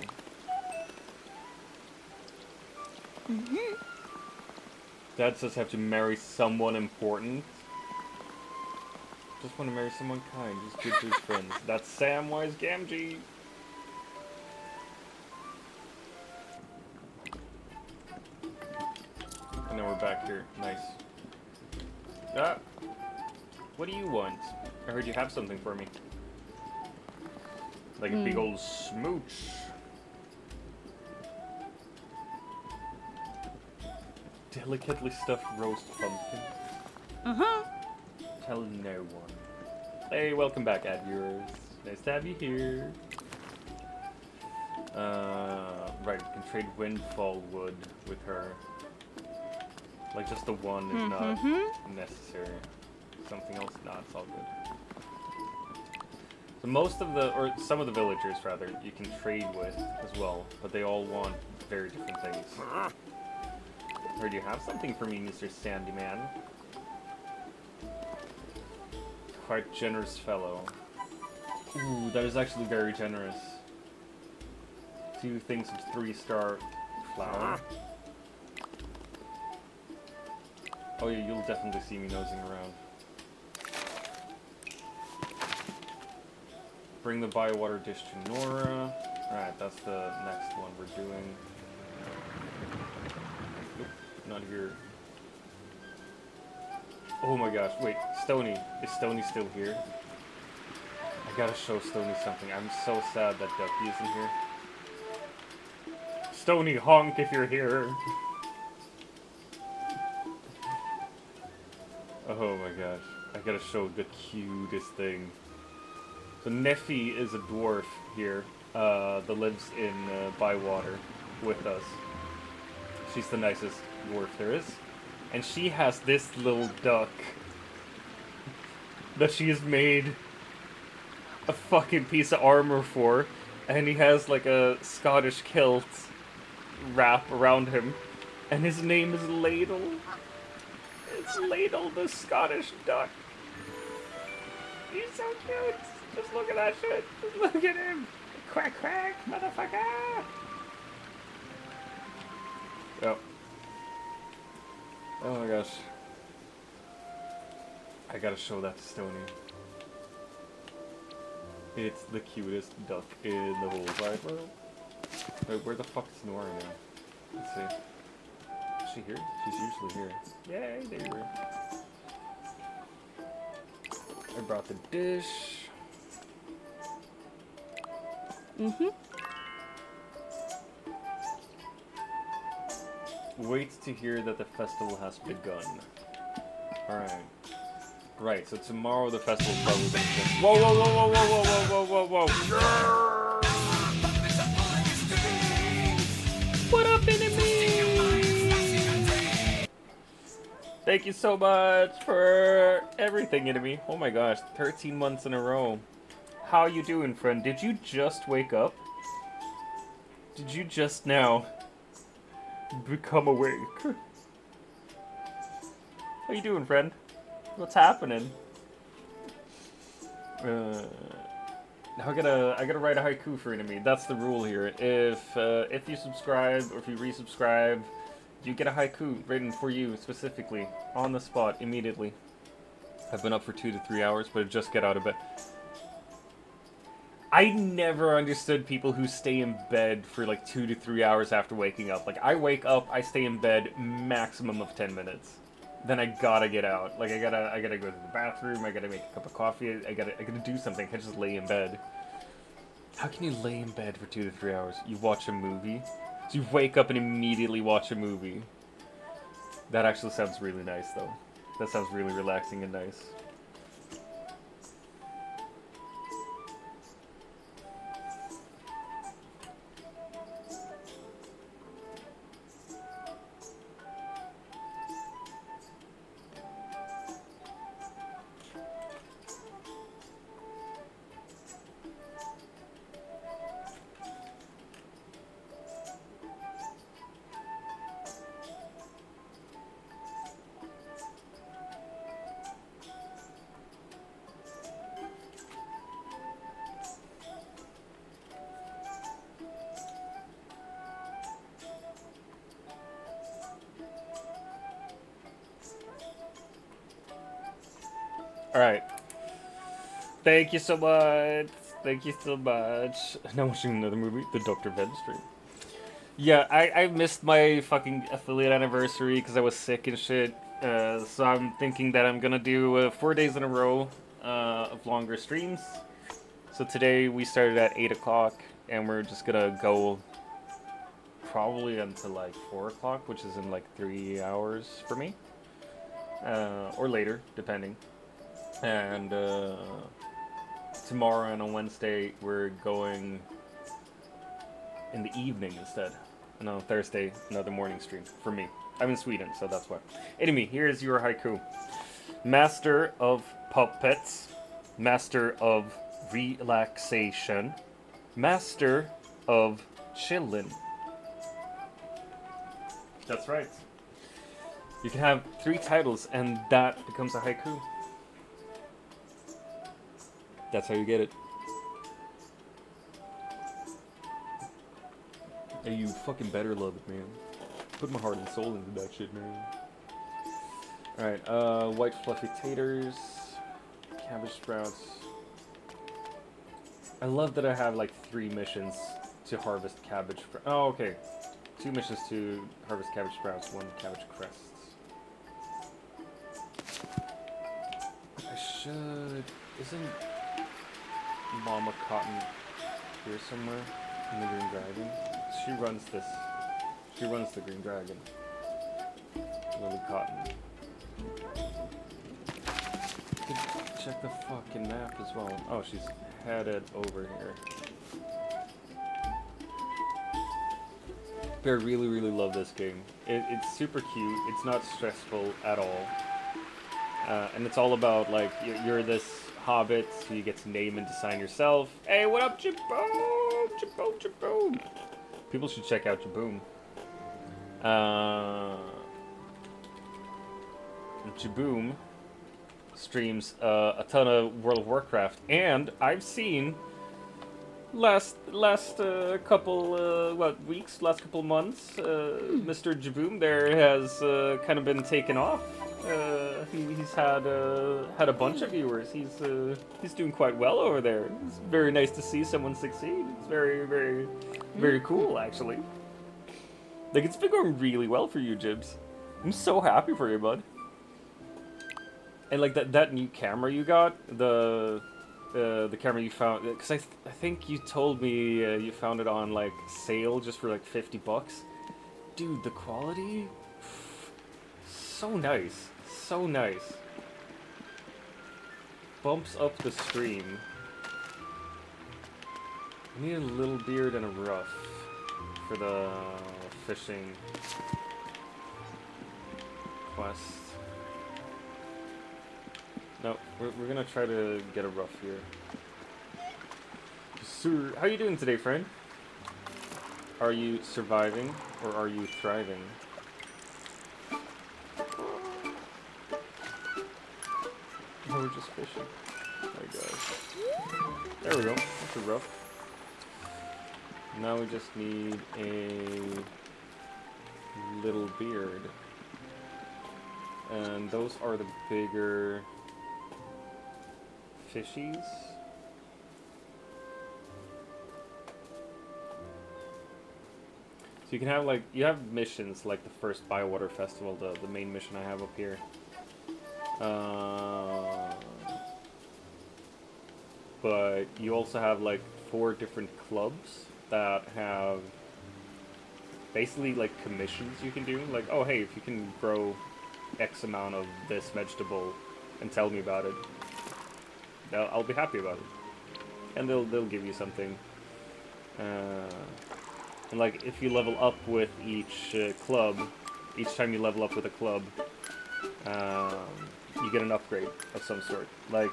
A: Dad says I have to marry someone important. Just want to marry someone kind, just good to his friends. That's Samwise Gamgee. And now we're back here. Nice. Ah! What do you want? I heard you have something for me. Like a big old smooch. Delicately stuffed roast pumpkin. Tell no one. Hey, welcome back, ad viewers. Nice to have you here. Right, we can trade windfall wood with her. Like, just the one is not necessary. Something else, not, it's all good. So most of the, or some of the villagers, rather, you can trade with as well, but they all want very different things. Heard you have something for me, Mr. Sandyman. Quite generous fellow. Ooh, that is actually very generous. 2 things of 3-star flour. Oh yeah, you'll definitely see me nosing around. Bring the bywater dish to Nora. Alright, that's the next one we're doing. Not here. Oh my gosh, wait, Stony. Is Stony still here? I gotta show Stony something. I'm so sad that Ducky isn't here. Stony, honk if you're here. Oh my gosh. I gotta show the cutest thing. So Neffy is a dwarf here that lives in Bywater with us. She's the nicest dwarf there is. And she has this little duck that she has made a fucking piece of armor for. And he has like a Scottish kilt wrap around him. And his name is Ladle. It's Ladle the Scottish duck. He's so cute. Just look at that shit. Just look at him. Quack, quack, motherfucker! Yep. Oh my gosh. I gotta show that to Stony. It's the cutest duck in the whole wide world. Wait, where the fuck is Nora now? Let's see. Is she here? She's usually here. Yay, there you are. I brought the dish.
C: Mm-hmm.
A: Wait to hear that the festival has begun. Alright. Right, so tomorrow the festival's probably gonna begin. Whoa, whoa, whoa, whoa, whoa, whoa, whoa, whoa, whoa, whoa! What up, enemy? Thank you so much for everything, enemy. Oh my gosh, 13 months in a row. How you doing, friend? Did you just wake up? Did you just now become awake? How you doing, friend? What's happening? I gotta write a haiku for enemy. That's the rule here. If you subscribe or if you resubscribe, you get a haiku written for you specifically on the spot immediately. I've been up for 2 to 3 hours, but I just get out of bed. I never understood people who stay in bed for like 2 to 3 hours after waking up. Like, I wake up, I stay in bed maximum of 10 minutes. Then I gotta get out. Like, I gotta go to the bathroom, I gotta make a cup of coffee, I gotta do something. I can't just lay in bed. How can you lay in bed for 2 to 3 hours? You watch a movie? So you wake up and immediately watch a movie. That actually sounds really nice, though. That sounds really relaxing and nice. Alright. Thank you so much. Thank you so much. Now watching another movie, the DrVem stream. Yeah, I missed my fucking affiliate anniversary because I was sick and shit. So I'm thinking that I'm gonna do 4 days in a row of longer streams. So today we started at 8 o'clock and we're just gonna go probably until like 4 o'clock, which is in like 3 hours for me. Or later, depending. And tomorrow and on Wednesday we're going in the evening instead. And on Thursday, another morning stream for me. I'm in Sweden, so that's why. Enemy, here's your haiku. Master of puppets, master of relaxation, master of chillin'. That's right. You can have 3 titles and that becomes a haiku. That's how you get it. Hey, you fucking better love it, man. Put my heart and soul into that shit, man. Alright, white fluffy taters, cabbage sprouts. I love that I have like 3 missions to harvest cabbage. Oh, okay. 2 missions to harvest cabbage sprouts, 1 cabbage crests. I should... Isn't Mama Cotton here somewhere in the Green Dragon? She runs this. She runs the Green Dragon. Lily Cotton. Check the fucking map as well. Oh, she's headed over here. I really, really love this game. It's super cute. It's not stressful at all. And it's all about, like, you're this hobbit, so you get to name and design yourself. Hey, what up, Jaboom? Jaboom, Jaboom. People should check out Jaboom. Jaboom streams a ton of World of Warcraft, and I've seen last couple weeks, last couple months, Mr. Jaboom there has kind of been taken off. He's had a bunch of viewers. He's doing quite well over there. It's very nice to see someone succeed. It's very cool actually. Like it's been going really well for you, Jibs. I'm so happy for you, bud. And like that new camera you got, the camera you found, because I think you told me you found it on like sale just for like $50. Dude, the quality, so nice, so nice. Bumps up the stream. I need a little beard and a ruff for the fishing quest. No, we're gonna try to get a ruff here. Sir, how you doing today, friend? Are you surviving or are you thriving? Oh, we're just fishing. Oh my gosh. There we go. That's a ruff. Now we just need a little beard. And those are the bigger fishies. So you can have like, you have missions like the first Bywater Festival, the main mission I have up here. But you also have like 4 different clubs that have basically like commissions you can do. Like, oh hey, if you can grow X amount of this vegetable and tell me about it, I'll be happy about it. And they'll give you something. And like if you level up with each club, each time you level up with a club, you get an upgrade of some sort. Like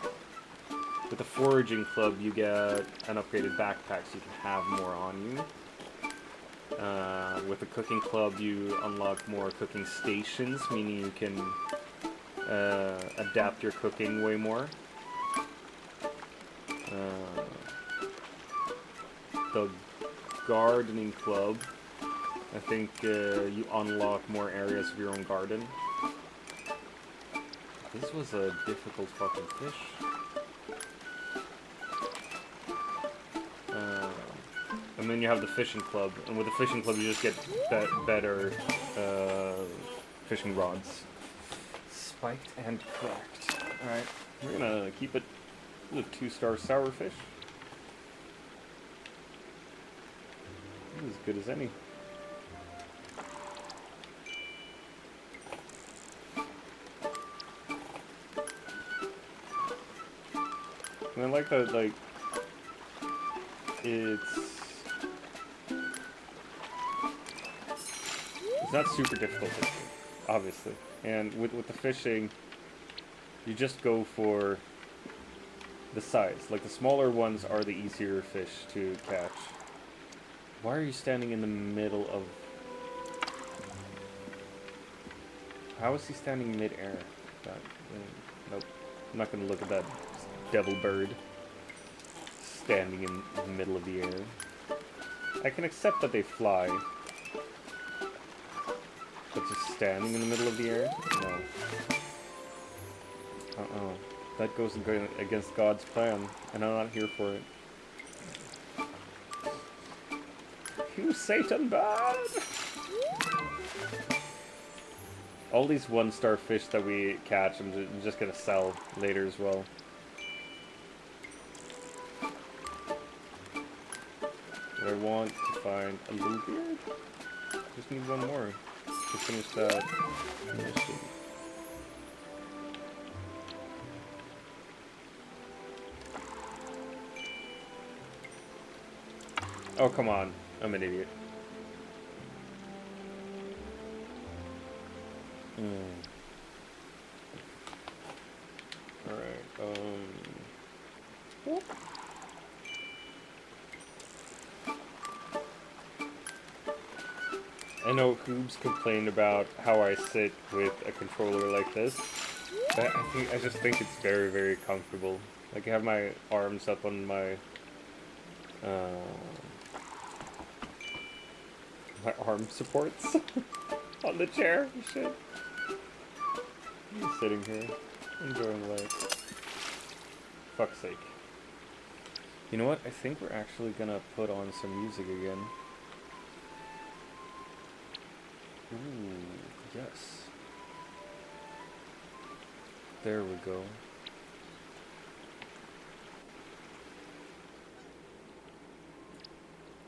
A: with the foraging club, you get an upgraded backpack so you can have more on you. With the cooking club, you unlock more cooking stations, meaning you can adapt your cooking way more. The gardening club, I think you unlock more areas of your own garden. This was a difficult fucking fish. And then you have the fishing club, and with the fishing club you just get better fishing rods. Spiked and cracked. Alright, we're gonna keep it a 2-star sour fish. As good as any. And I like that, like, it's not super difficult fishing, obviously. And with the fishing, you just go for the size. Like, the smaller ones are the easier fish to catch. Why are you standing in the middle of... How is he standing mid-air? Nope. I'm not gonna look at that devil bird standing in the middle of the air. I can accept that they fly. But just standing in the middle of the air? No. That goes against God's plan, and I'm not here for it. You Satan bad! All these 1-star fish that we catch, I'm just gonna sell later as well. But I want to find a little beard. Just need one more to finish that mission. Oh, come on. I'm an idiot. Alright, whoop. I know Hoobs complained about how I sit with a controller like this. But I just think it's very, very comfortable. Like, I have my arms up on my My arm supports on the chair. Shit. I'm just sitting here, enjoying life. Fuck's sake. You know what? I think we're actually gonna put on some music again. Ooh, yes. There we go.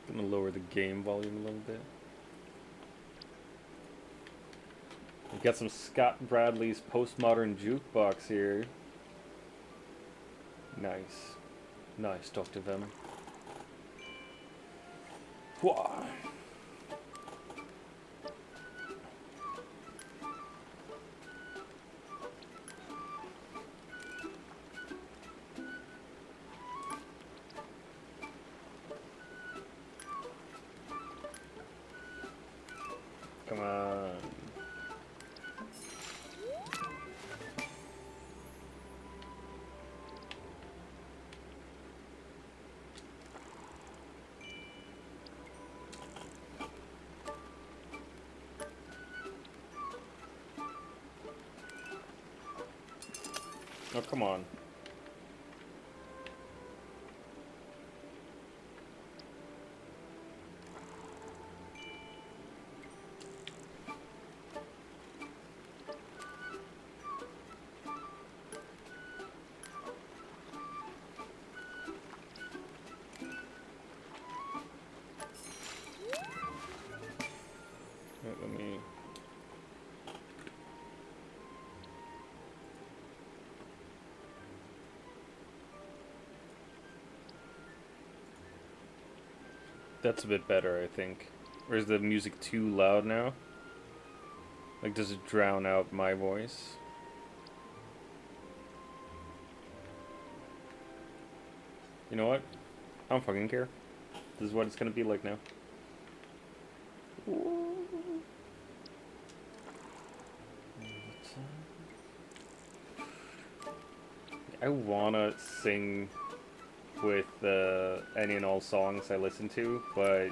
A: Gonna lower the game volume a little bit. We've got some Scott Bradley's Postmodern Jukebox here. Nice. Nice, DrVem. Whoa. Come on. Oh, come on. Wait, let me... That's a bit better, I think. Or is the music too loud now? Like, does it drown out my voice? You know what? I don't fucking care. This is what it's gonna be like now. I wanna sing with any and all songs I listen to, but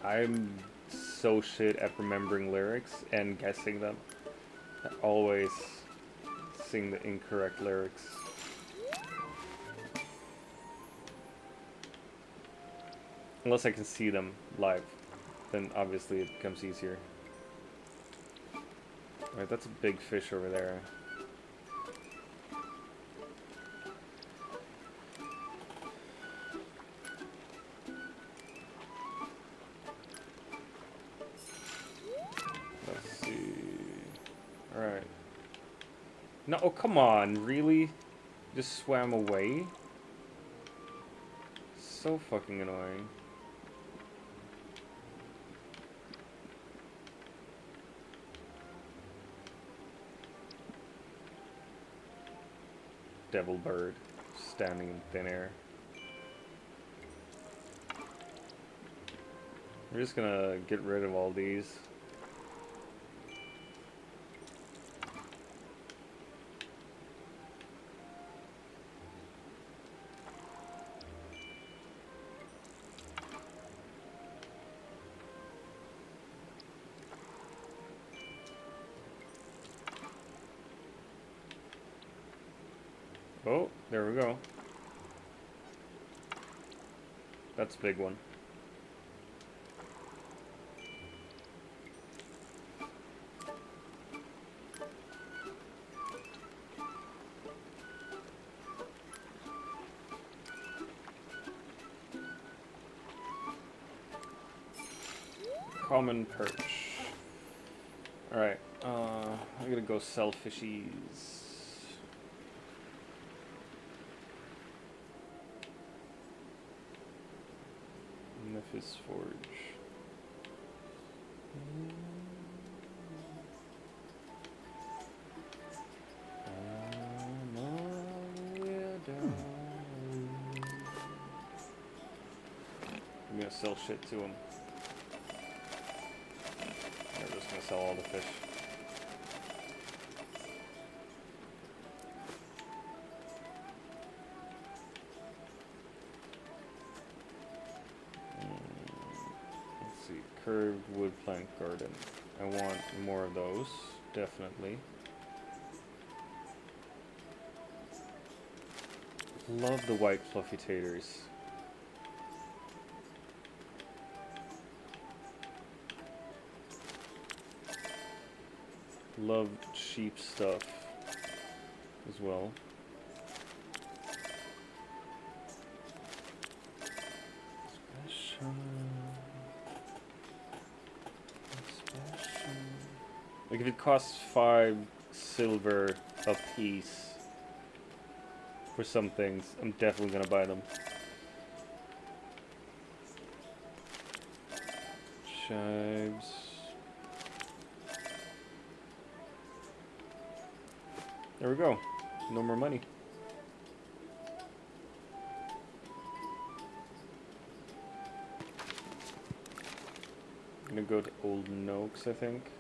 A: I'm so shit at remembering lyrics and guessing them. I always sing the incorrect lyrics. Unless I can see them live, then obviously it becomes easier. Alright, that's a big fish over there. Let's see. Alright. No, oh, come on, really? Just swam away? So fucking annoying. Devil bird standing in thin air. We're just gonna get rid of all these. Oh, there we go. That's a big one. Common perch. Alright, I'm gonna go sell fishies. Memphis Forge. I'm gonna sell shit to him. I'm just gonna sell all the fish. curved wood plank garden. I want more of those, definitely. Love the white fluffy taters. Love cheap stuff as well. Special. Like if it costs 5 silver a piece for some things, I'm definitely gonna buy them. Chives. There we go. No more money. I'm gonna go to Old Noakes, I think.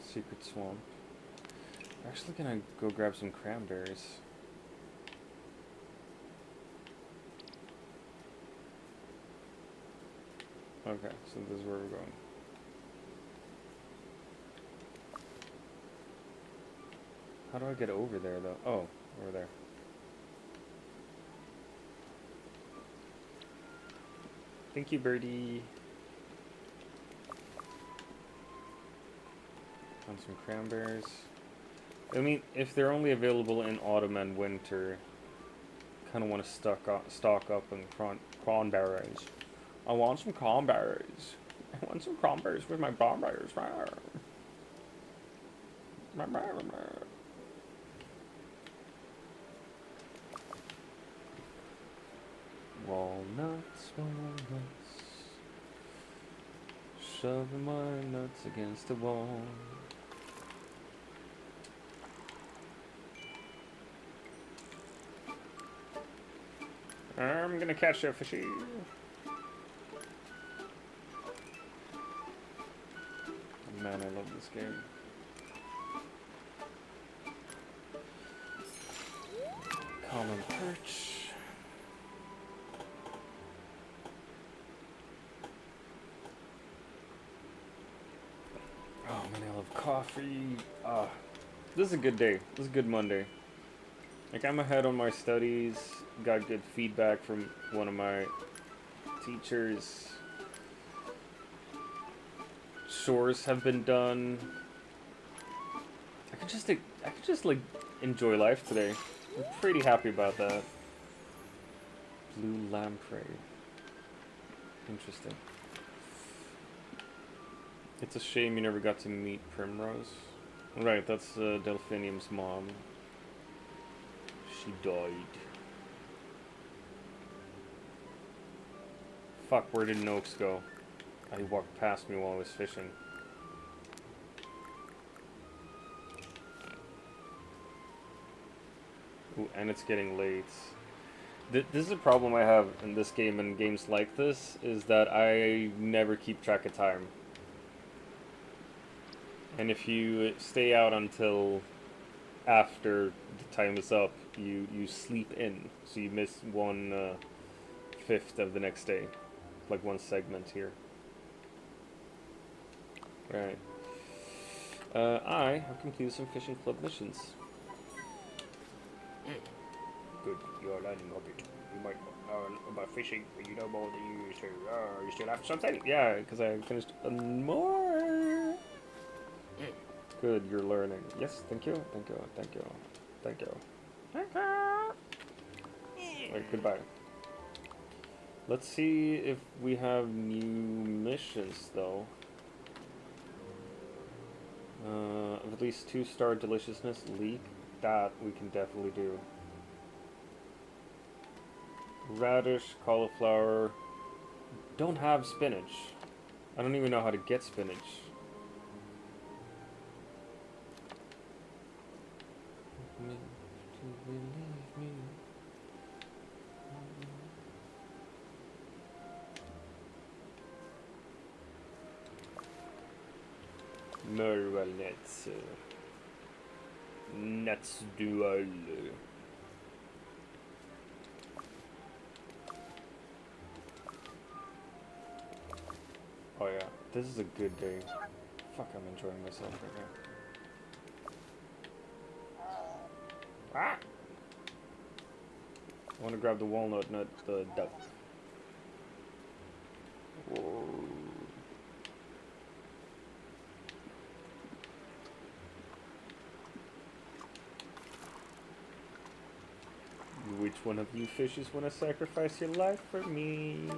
A: Secret Swamp. I'm actually gonna go grab some cranberries. Okay, so this is where we're going. How do I get over there, though? Oh, over there. Thank you, birdie. On some cranberries. I mean, if they're only available in autumn and winter, kind of want to stock up on cranberries. I want some cranberries. I want some cranberries with my cranberries. Walnuts, walnuts. Shoving my nuts against the wall. I'm gonna catch a fishy. Man, I love this game. Common perch. Oh man, I love coffee. This is a good day. This is a good Monday. Like, I'm ahead on my studies. Got good feedback from one of my teachers. Chores have been done. I could just like enjoy life today. I'm pretty happy about that. Blue lamprey. Interesting. It's a shame you never got to meet Primrose. Right, that's Delphinium's mom. She died. Fuck, where did Noakes go? He walked past me while I was fishing. Ooh, and it's getting late. This is a problem I have in this game and games like this, is that I never keep track of time. And if you stay out until after the time is up, you sleep in, so you miss 1/5 of the next day, like one segment here. Right. I have completed some fishing club missions. Good, you're learning of it. You might learn about fishing, but you know more than you used to. You still have something? Yeah, because I finished more. Good, you're learning. Yes, thank you, thank you, thank you, thank you. Thank you. Wait, goodbye. Let's see if we have new missions, though. At least 2-star deliciousness leak. That we can definitely do. Radish, cauliflower. Don't have spinach. I don't even know how to get spinach. Merwell nets. Nets dual. Oh yeah. This is a good day. Fuck, I'm enjoying myself right now. Ah! I want to grab the walnut, not the duck. Whoa. Which one of you fishes want to sacrifice your life for me?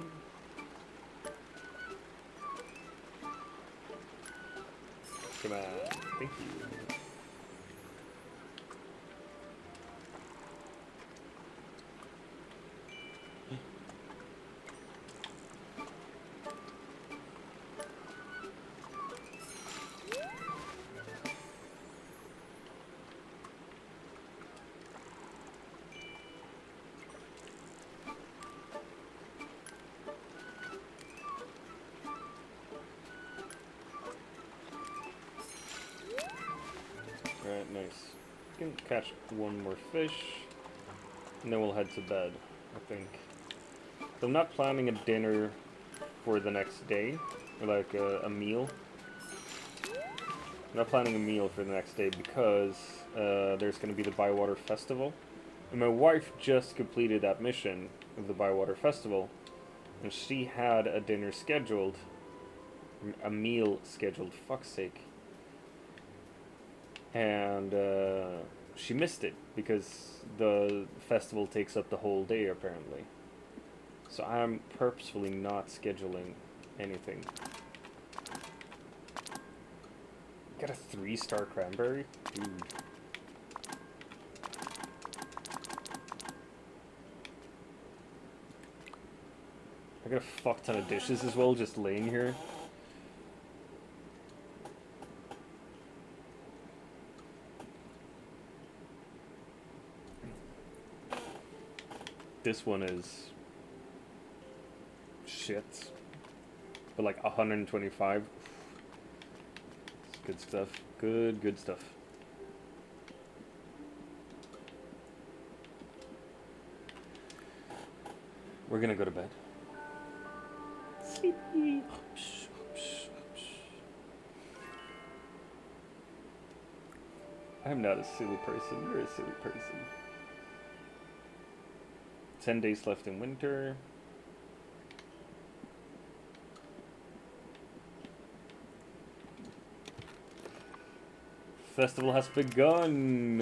A: Come on, thank you. Alright, nice. We can catch one more fish, and then we'll head to bed, I think. So I'm not planning a dinner for the next day, or like a meal. I'm not planning a meal for the next day because there's going to be the Bywater Festival. And my wife just completed that mission of the Bywater Festival, and she had a dinner scheduled, a meal scheduled, fuck's sake. And she missed it because the festival takes up the whole day apparently. So I'm purposefully not scheduling anything. Got a 3-star cranberry? Dude. I got a fuck ton of dishes as well just laying here. This one is shit, but like 125. It's good stuff. Good stuff. We're gonna go to bed. Sleepy. I'm not a silly person. You're a silly person. 10 days left in winter. Festival has begun.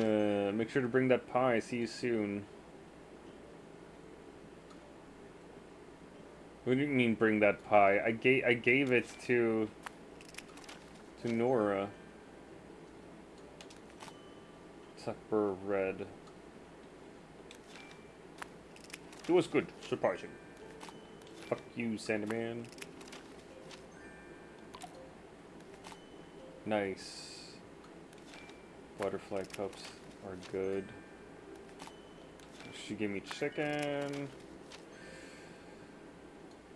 A: Make sure to bring that pie. See you soon. What do you mean bring that pie? I gave it to Nora. Supper red. It was good, surprising. Fuck you, Sandman. Nice. Butterfly cups are good. She gave me chicken.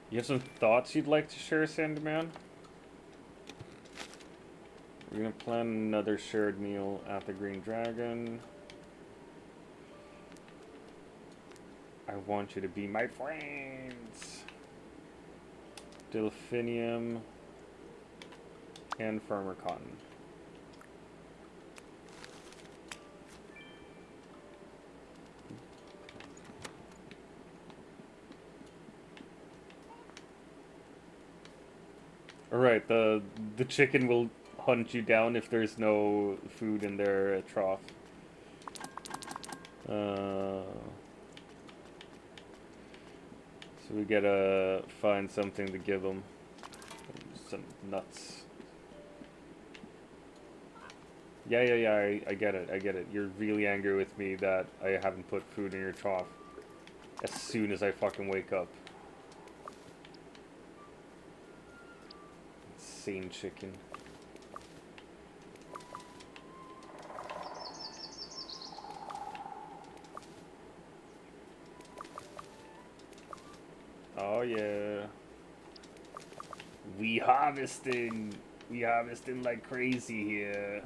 A: You have some thoughts you'd like to share, Sandman? We're gonna plan another shared meal at the Green Dragon. I want you to be my friends. Delphinium and Farmer Cotton. Alright, the chicken will hunt you down if there's no food in their trough. So we gotta find something to give them. Some nuts. Yeah, I get it. You're really angry with me that I haven't put food in your trough as soon as I fucking wake up. Insane chicken. Oh yeah. We harvesting like crazy here.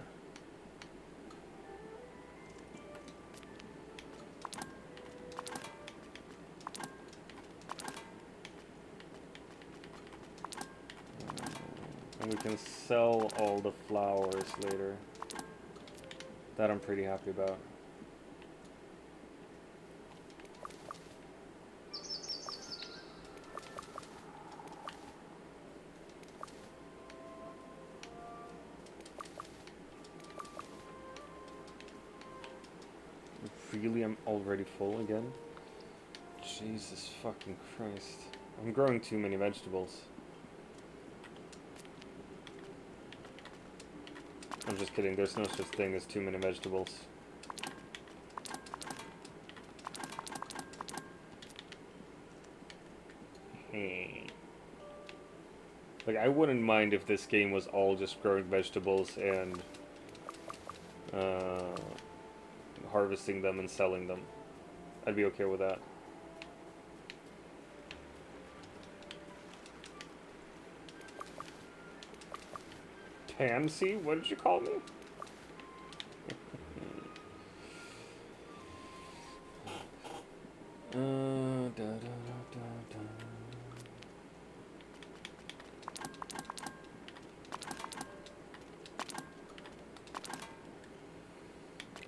A: can sell all the flowers later. That I'm pretty happy about. Really, I'm already full again? Jesus fucking Christ. I'm growing too many vegetables. I'm just kidding, there's no such thing as too many vegetables. Like, I wouldn't mind if this game was all just growing vegetables and harvesting them and selling them. I'd be okay with that. Tansy? What did you call me?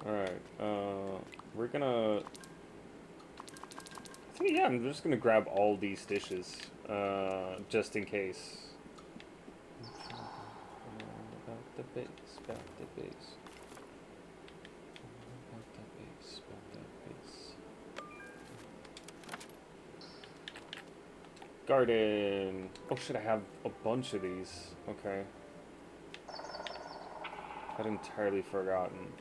A: Alright, we're gonna... I think, yeah, I'm just gonna grab all these dishes, just in case. About the base, about the base. About the base, about that base. Garden! Oh shit, I have a bunch of these. Okay. I'd entirely forgotten.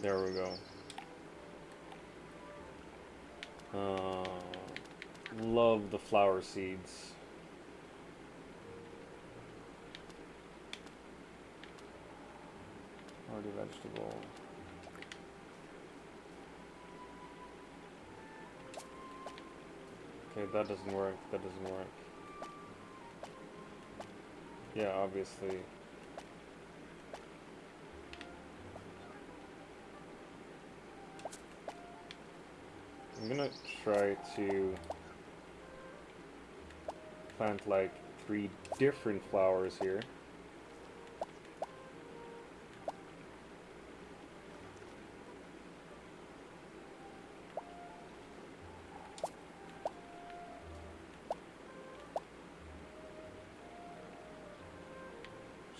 A: There we go. Love the flower seeds. Hardy vegetable. Okay, that doesn't work. That doesn't work. Yeah, obviously. I'm gonna try to plant like 3 different flowers here.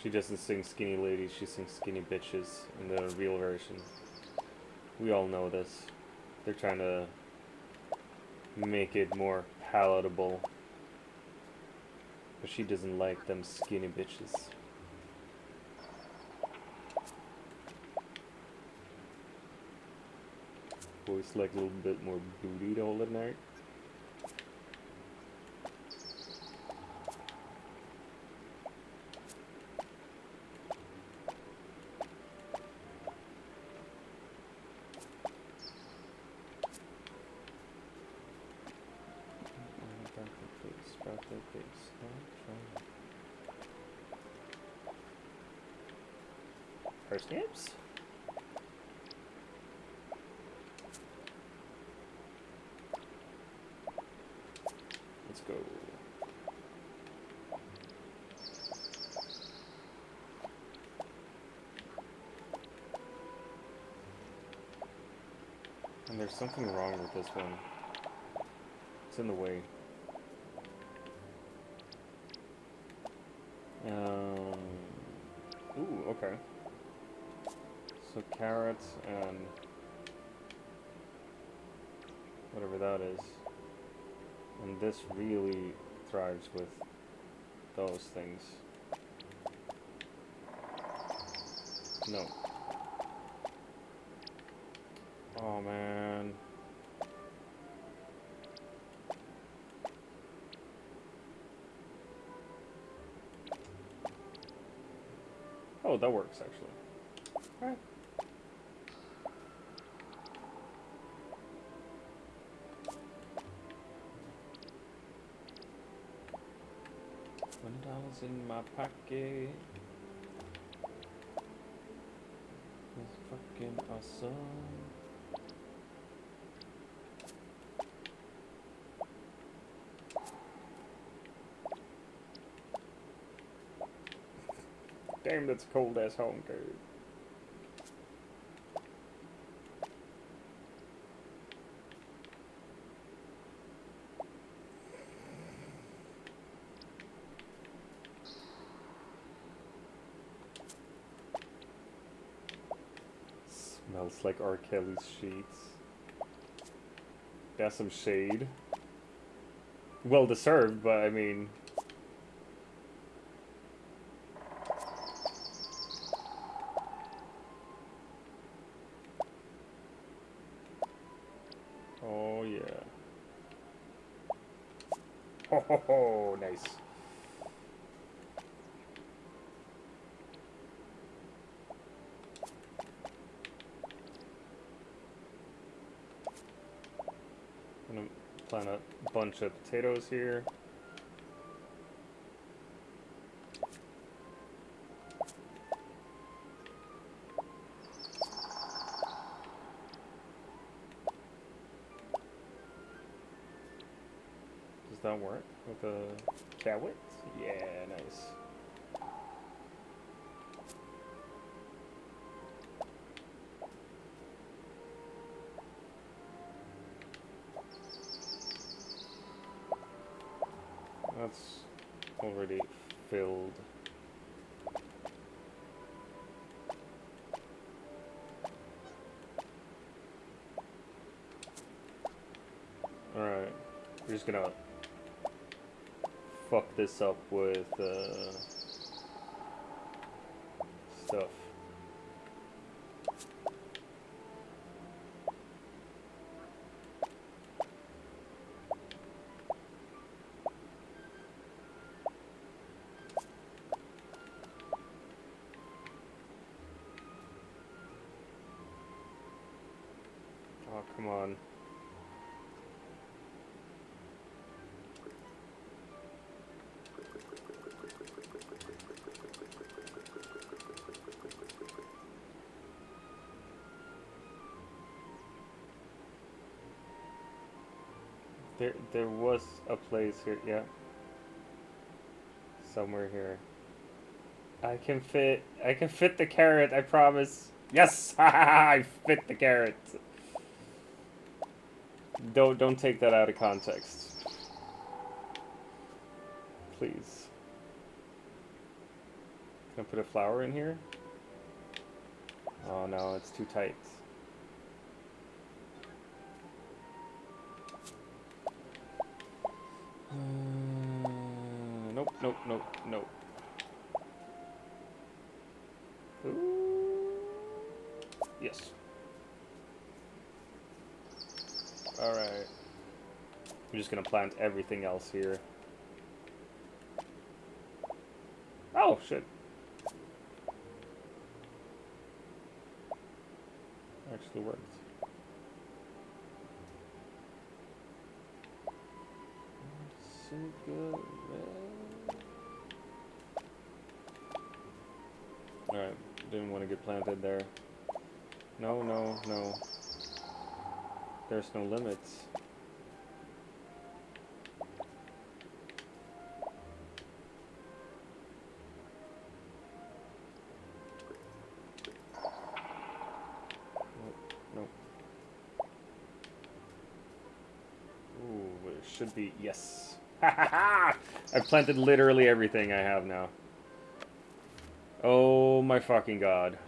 A: She doesn't sing skinny ladies, she sings skinny bitches in the real version. We all know this. They're trying to make it more palatable. But she doesn't like them skinny bitches. Boys like a little bit more booty all the night. Parsnips? Let's go. And there's something wrong with this one. It's in the way. Ooh, okay. So carrots and whatever that is. And this really thrives with those things. No. Oh man. Oh, that works actually. Alright. What's in my pocket? It's fucking awesome. Damn, that's cold ass home, dude. Smells like R. Kelly's sheets. That's some shade. Well deserved, but I mean... Oh yeah. Ho ho ho, nice. I'm gonna plant a bunch of potatoes here. Does that work with the carrot? Yeah, nice. That's already filled. Alright, we're just gonna fuck this up with stuff. Oh, come on. There was a place here, yeah. Somewhere here. I can fit the carrot, I promise. Yes! I fit the carrot. Don't take that out of context. Please. Can I put a flower in here? Oh no, it's too tight. Nope, nope, nope, nope. Ooh. Yes. Alright. I'm just gonna plant everything else here. Oh, shit. Actually worked. Alright, didn't want to get planted there. No, no, no. There's no limits. Nope. Ooh, it should be, yes. Ha ha ha! I've planted literally everything I have now. Oh my fucking god.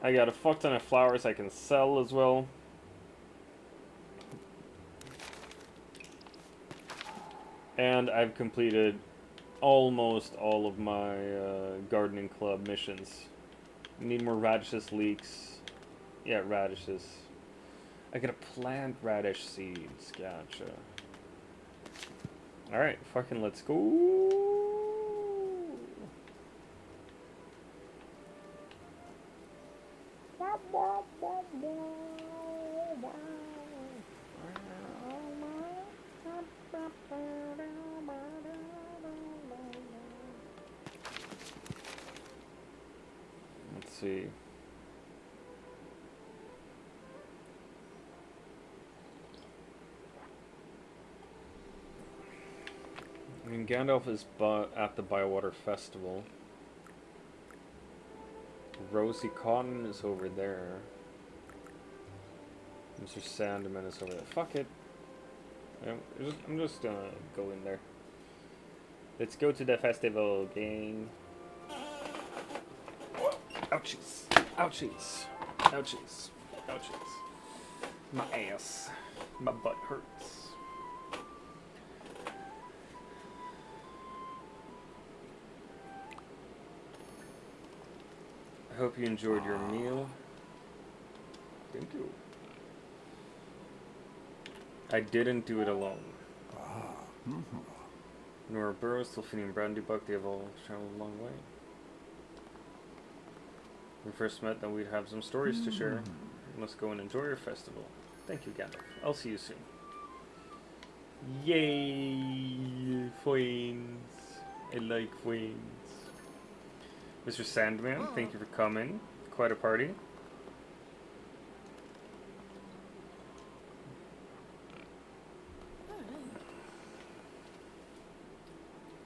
A: I got a fuck ton of flowers I can sell as well. And I've completed almost all of my gardening club missions. Need more radishes, leeks. Yeah, radishes. I gotta plant radish seeds. Gotcha. Alright, fucking let's go. see. I mean, Gandalf is at the Bywater Festival. Rosie Cotton is over there. Mr. Sandman is over there. Fuck it. I'm just gonna go in there. Let's go to the festival, gang. Ouchies. Ouchies. Ouchies. Ouchies. My ass. My butt hurts. I hope you enjoyed your meal. Thank you. I didn't do it alone. Nora Burrows, Sylphine and Brandy Buck, they have all traveled a long way. When we first met, then we'd have some stories to share. Let's go and enjoy your festival. Thank you, Gandalf. I'll see you soon. Yay! Friends. I like friends. Mr. Sandman, thank you for coming. Quite a party.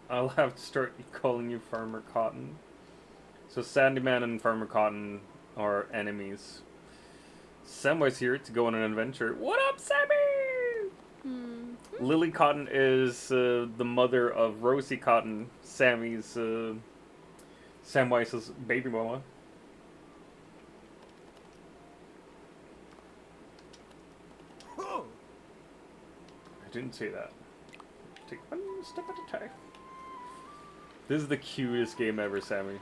A: I'll have to start calling you Farmer Cotton. So Sandyman and Farmer Cotton are enemies. Samway's here to go on an adventure. What up, Sammy? Lily Cotton is the mother of Rosie Cotton, Sammy's, Samwise's baby mama. I didn't say that. Take one step at a time. This is the cutest game ever, Sammy.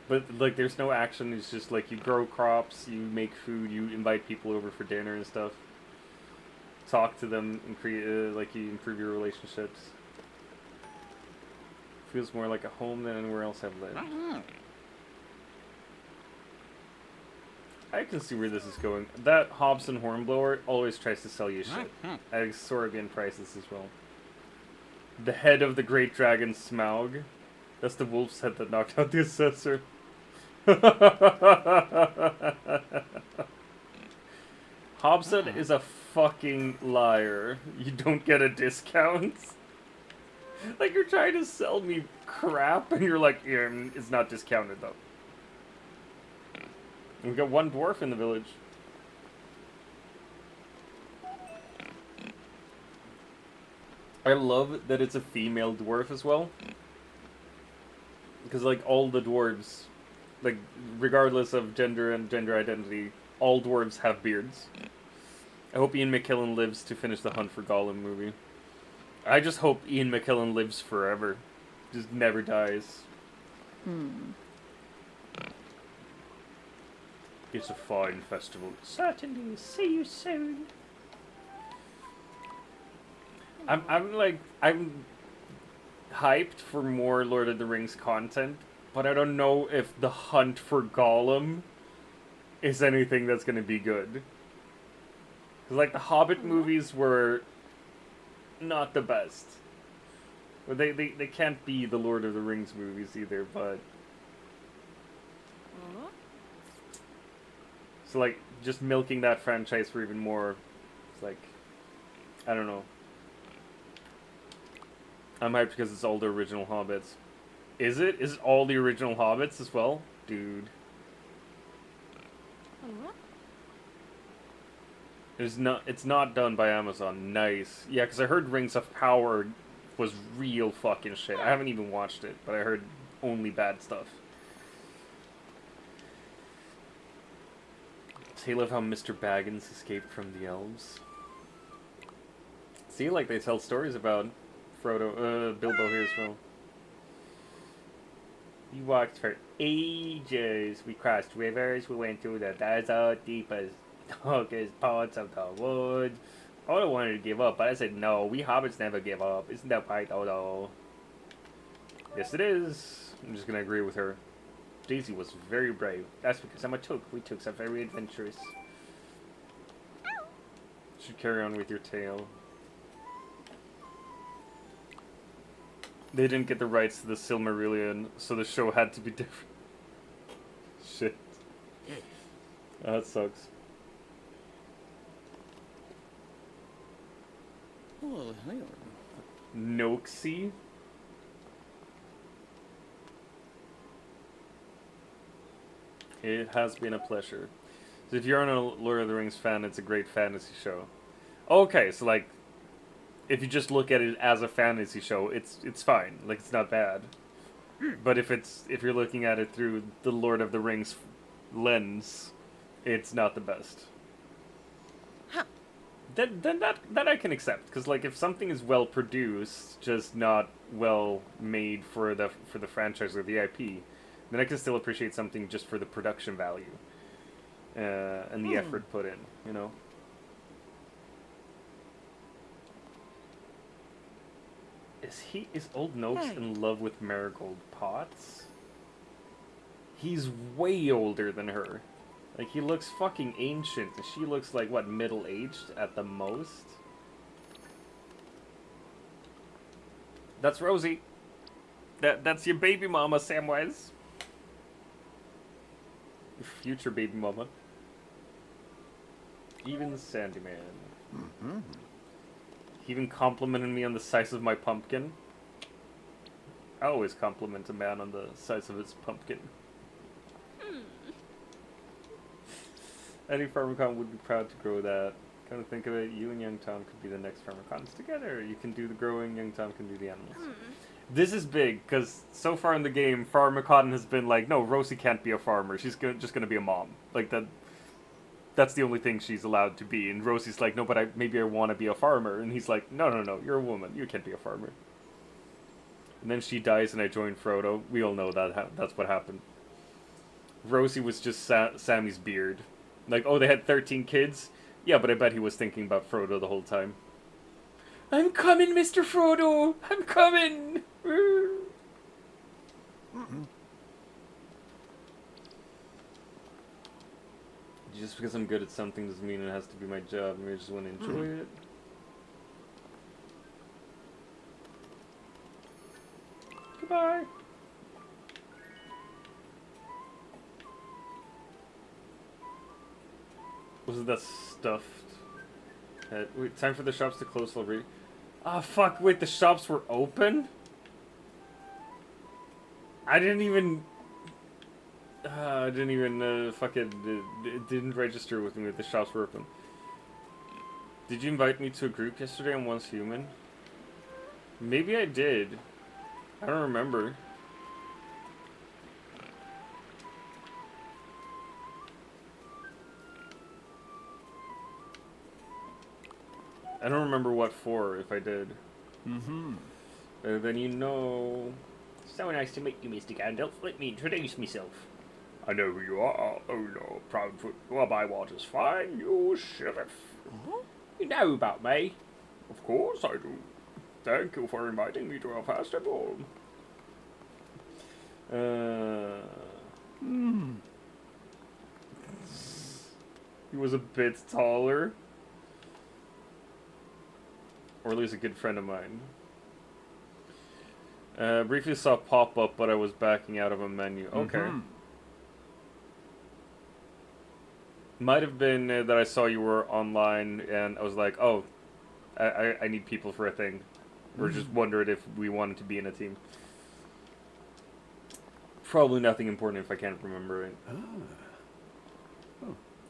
A: But, like, there's no action. It's just, like, you grow crops, you make food, you invite people over for dinner and stuff. Talk to them and create, like, you improve your relationships. Feels more like a home than anywhere else I've lived. I can see where this is going. That Hobson Hornblower always tries to sell you shit. At exorbitant prices as well. The head of the great dragon Smaug. That's the wolf's head that knocked out the assessor. Hobson is a fucking liar. You don't get a discount. Like, you're trying to sell me crap, and you're like, yeah, it's not discounted, though. And we got one dwarf in the village. I love that it's a female dwarf as well. Because, like, all the dwarves, like, regardless of gender and gender identity, all dwarves have beards. I hope Ian McKellen lives to finish the Hunt for Gollum movie. I just hope Ian McKellen lives forever. Just never dies. It's a fine festival. Certainly. See you soon. I'm hyped for more Lord of the Rings content, but I don't know if the Hunt for Gollum is anything that's going to be good. Because, like, the Hobbit movies were not the best. Well, they can't be the Lord of the Rings movies either, but... So, like, just milking that franchise for even more, it's like, I don't know. I'm hyped because it's all the original Hobbits. Is it? Is it all the original Hobbits as well? Dude. It's not done by Amazon. Nice. Yeah, because I heard Rings of Power was real fucking shit. I haven't even watched it, but I heard only bad stuff. Tale of how Mr. Baggins escaped from the elves. See, like, they tell stories about Frodo, Bilbo here as well. We walked for ages. We crossed rivers. We went through the desert, deepest, darkest parts of the woods. Odo wanted to give up, but I said no. We hobbits never give up. Isn't that right, Odo? Yes, it is. I'm just gonna agree with her. Daisy was very brave. That's because I'm a took. We tooks are very adventurous. Should carry on with your tale. They didn't get the rights to the Silmarillion, so the show had to be different. Shit. Oh, that sucks. Noxie? It has been a pleasure. So if you're a Lord of the Rings fan, it's a great fantasy show. Okay, so like, if you just look at it as a fantasy show, it's fine. Like, it's not bad. But if you're looking at it through the Lord of the Rings lens, it's not the best.
I: Huh.
A: Then that I can accept, because like if something is well produced, just not well made for the franchise or the IP, then I can still appreciate something just for the production value and the effort put in, you know. Is Old Noakes in love with Marigold Potts? He's way older than her. Like, he looks fucking ancient, and she looks like, what, middle-aged at the most? That's Rosie. That's your baby mama, Samwise. Your future baby mama. Even Sandyman.
H: Mm-hmm.
A: He even complimented me on the size of my pumpkin. I always compliment a man on the size of his pumpkin. Any Pharmacon would be proud to grow that. Kind of think of it, you and Young Tom could be the next Pharmacons together. You can do the growing, Young Tom can do the animals. This is big, because so far in the game, Pharmacon has been like, no, Rosie can't be a farmer. She's just going to be a mom. Like, that's the only thing she's allowed to be. And Rosie's like, no, but maybe I want to be a farmer. And he's like, no, you're a woman. You can't be a farmer. And then she dies and I join Frodo. We all know that's what happened. Rosie was just Sammy's beard. Like, oh, they had 13 kids? Yeah, but I bet he was thinking about Frodo the whole time. I'm coming, Mr. Frodo! I'm coming! Just because I'm good at something doesn't mean it has to be my job. Maybe I just want to enjoy it. Goodbye! Was it that stuffed head? Wait, time for the shops to close already. Ah, fuck, wait, the shops were open? I didn't even it didn't register with me that the shops were open. Did you invite me to a group yesterday on Once Human? Maybe I did. I don't remember. I don't remember what for, if I did. Then you know... So nice to meet you, Mr. Gandalf. Let me introduce myself. I know who you are. Oh no, Proudfoot. Well, my water's fine. You sheriff. You know about me. Of course I do. Thank you for inviting me to our festival. He was a bit taller. Or at least a good friend of mine. Briefly saw pop up, but I was backing out of a menu. Okay. Might have been that I saw you were online, and I was like, oh, I need people for a thing. Or just wondered if we wanted to be in a team. Probably nothing important if I can't remember it.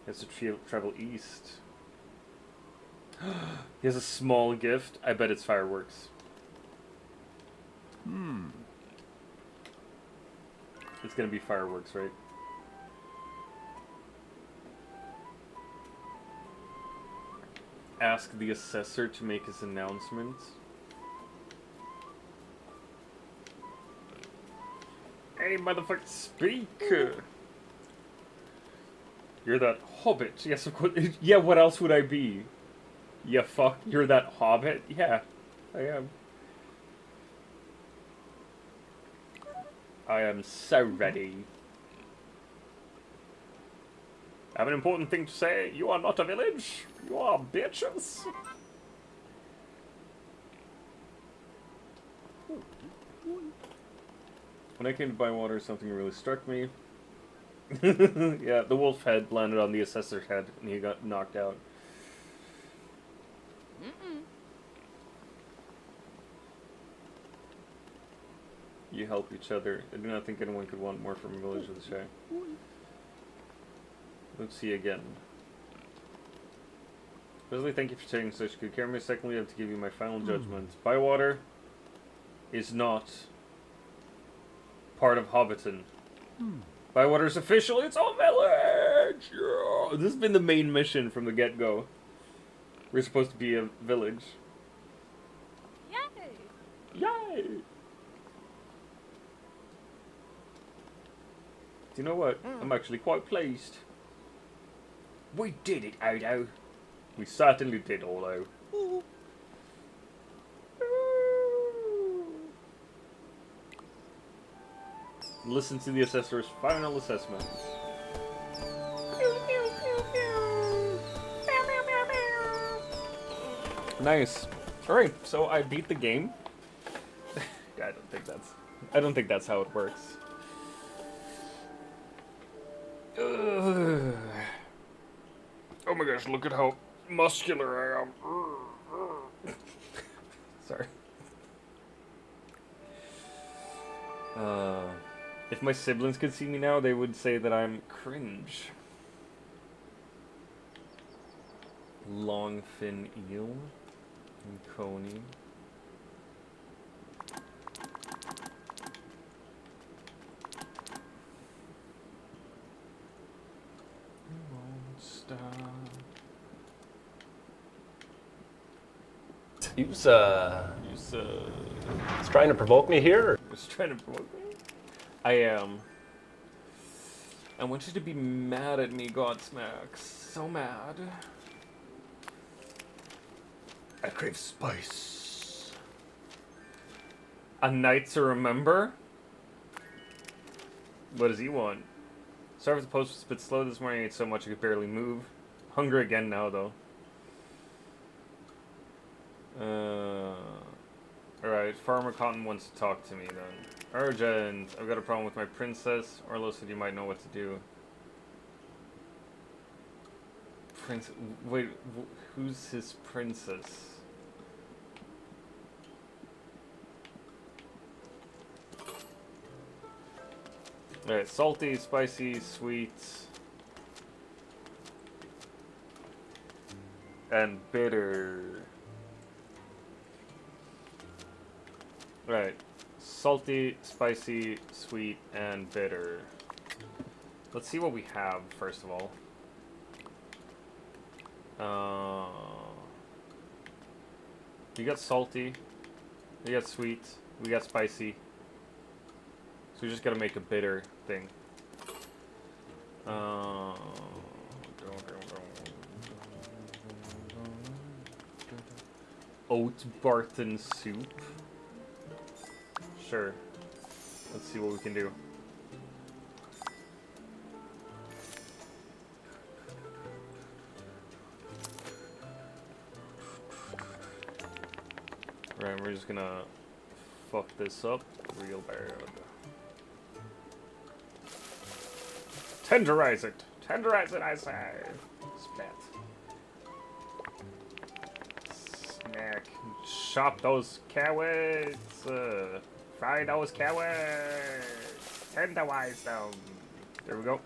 A: Has to travel east. He has a small gift. I bet it's fireworks. It's gonna be fireworks, right? Ask the assessor to make his announcement. Hey, motherfucker, speak! You're that hobbit. Yes, of course. Yeah, what else would I be? Yeah, fuck. You're that hobbit? Yeah, I am. I am so ready. I have an important thing to say. You are not a village. You are bitches. When I came to buy water, something really struck me. Yeah, the wolf head landed on the assessor's head, and he got knocked out. You help each other. I do not think anyone could want more from a village of the Shy. Let's see again. Firstly, thank you for taking such good care of me. Secondly, I have to give you my final judgment. Bywater is not part of Hobbiton. Bywater's officially its own village! Yeah. This has been the main mission from the get-go. We're supposed to be a village.
K: Yay!
A: Yay! Do you know what? I'm actually quite pleased. We did it, Odo. We certainly did, Odo. Listen to the assessor's final assessment. Nice. Alright, so I beat the game. I don't think that's how it works. Oh my gosh, look at how muscular I am. Sorry. If my siblings could see me now, they would say that I'm cringe. Longfin eel and coney.
L: He's trying to provoke me here?
A: He's trying to provoke me? I am. I want you to be mad at me, Godsmack. So mad. I crave spice. A night to remember? What does he want? Sorry if the post was a bit slow this morning. I ate so much I could barely move. Hungry again now, though. Alright, Farmer Cotton wants to talk to me then. Urgent! I've got a problem with my princess. Orlo said you might know what to do. Wait, who's his princess? Alright, salty, spicy, sweet, and bitter. Right. Salty, spicy, sweet, and bitter. Let's see what we have, first of all. We got salty. We got sweet. We got spicy. So we just gotta make a bitter thing. Oat Barton soup. Sure. Let's see what we can do. Right, we're just gonna fuck this up real bad. Tenderize it! Tenderize it, I say! Splat. Snack. Chop those carrots! Fry those carrots! Tenderize them! There we go.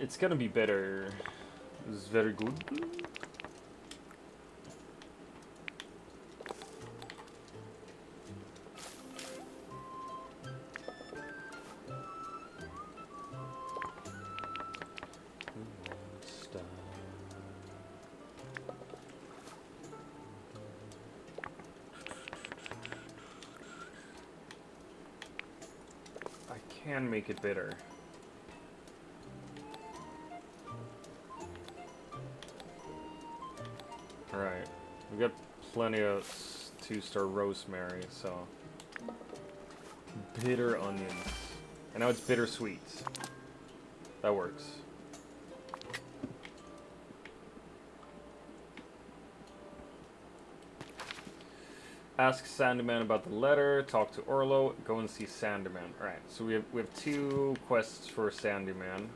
A: It's gonna be better. This is very good. Can make it bitter. Alright, we got plenty of 2-star rosemary, so bitter onions. And now it's bittersweet. That works. Ask Sandyman about the letter, talk to Orlo, go and see Sandyman. Alright, so we have 2 quests for Sandyman.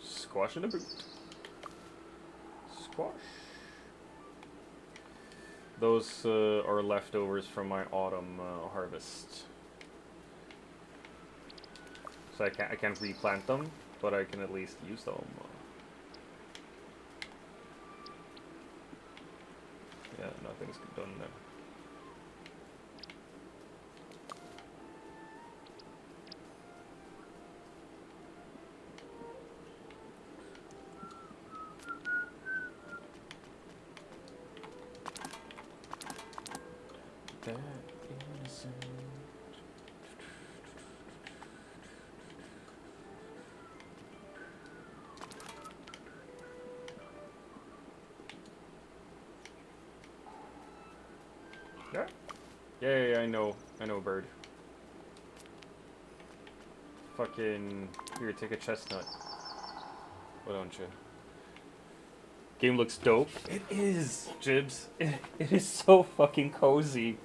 A: Squash in a boot. Squash. Those are leftovers from my autumn harvest. So I can't replant them, but I can at least use them. Yeah, nothing's done there. That innocent. Yeah, I know, bird. Fucking, here, take a chestnut. Why don't you? Game looks dope. It is, Jibs. It is so fucking cozy.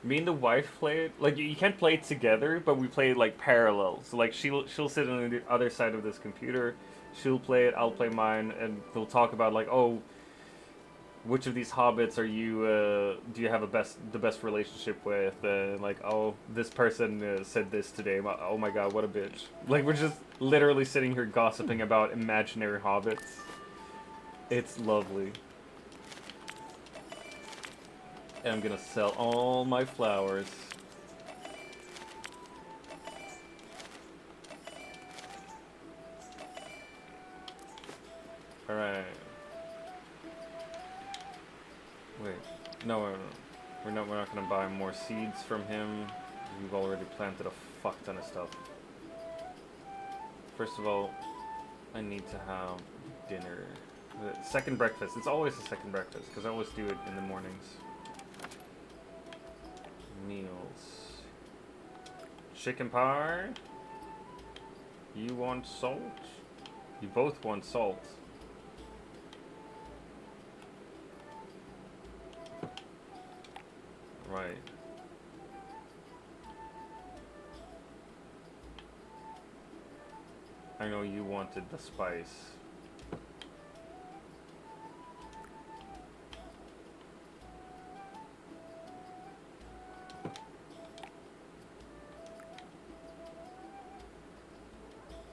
A: Me and the wife play it, like, you can't play it together, but we play it, like, parallel. So, like, she'll sit on the other side of this computer, she'll play it, I'll play mine, and they'll talk about, like, oh, which of these hobbits are you, do you have the best relationship with? Like, oh, this person said this today. Oh my god, what a bitch. Like, we're just literally sitting here gossiping about imaginary hobbits. It's lovely. And I'm gonna sell all my flowers. Alright. Wait, no, we're not gonna buy more seeds from him. We've already planted a fuck ton of stuff. First of all, I need to have dinner. The second breakfast. It's always the second breakfast because I always do it in the mornings. Meals. Chicken pie. You want salt? You both want salt. Right. I know you wanted the spice.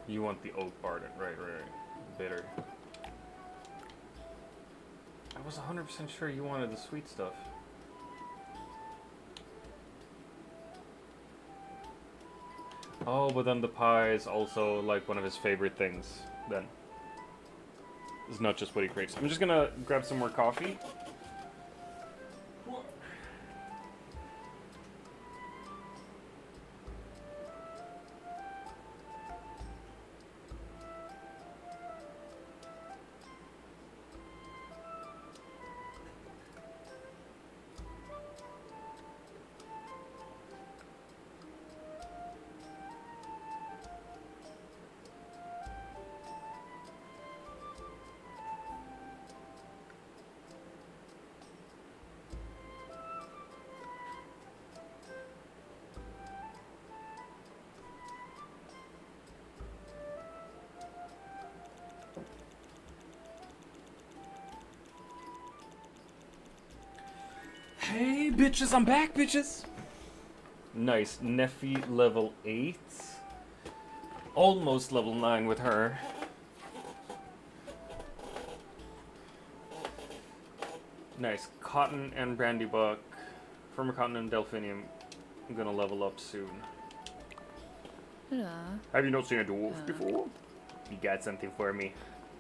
A: You want the oak barley, right. Bitter. I was 100% sure you wanted the sweet stuff. Oh, but then the pie is also like one of his favorite things, then. It's not just what he craves. I'm just gonna grab some more coffee. Hey, bitches, I'm back, bitches! Nice. Neffy level 8. Almost level 9 with her. Nice. Cotton and Brandybuck. Firmer Cotton and Delphinium. I'm gonna level up soon.
C: Yeah.
A: Have you not seen a dwarf before? You got something for me,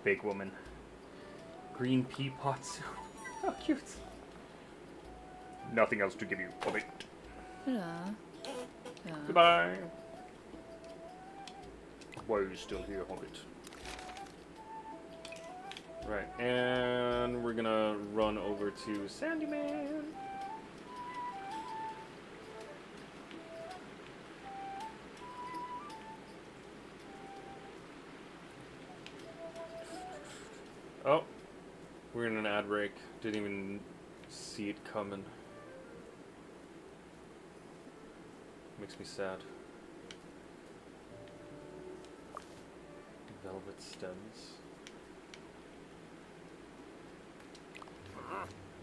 A: big woman. Green pea pot soup. How cute. Nothing else to give you, Hobbit.
C: Yeah.
A: Goodbye. Why are you still here, Hobbit? Right, and we're gonna run over to Sandyman. Oh, We're in an ad break. Didn't even see it coming. Makes me sad. Velvet stems.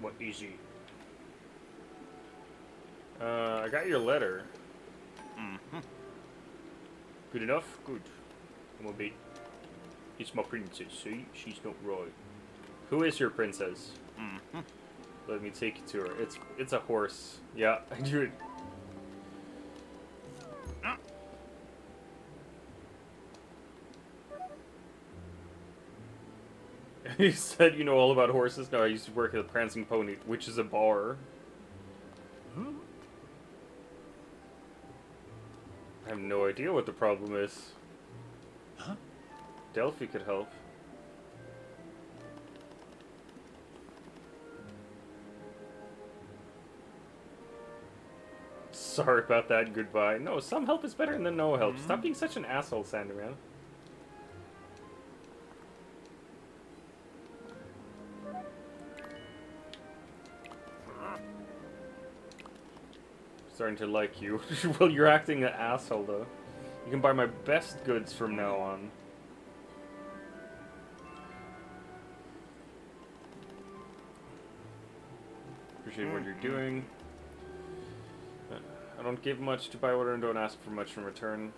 A: What easy? I got your letter. Good enough? Good. I'm a bit. It's my princess, see? She's not right. Who is your princess? Let me take you to her. It's a horse. Yeah, I do it. You said you know all about horses? No, I used to work at a prancing pony, which is a bar. I have no idea what the problem is. Delphi could help. Sorry about that, goodbye. No, some help is better than no help. Stop being such an asshole, Sandy, man. Starting to like you. Well, you're acting an asshole, though. You can buy my best goods from now on. Appreciate what you're doing. I don't give much to buy order and don't ask for much in return.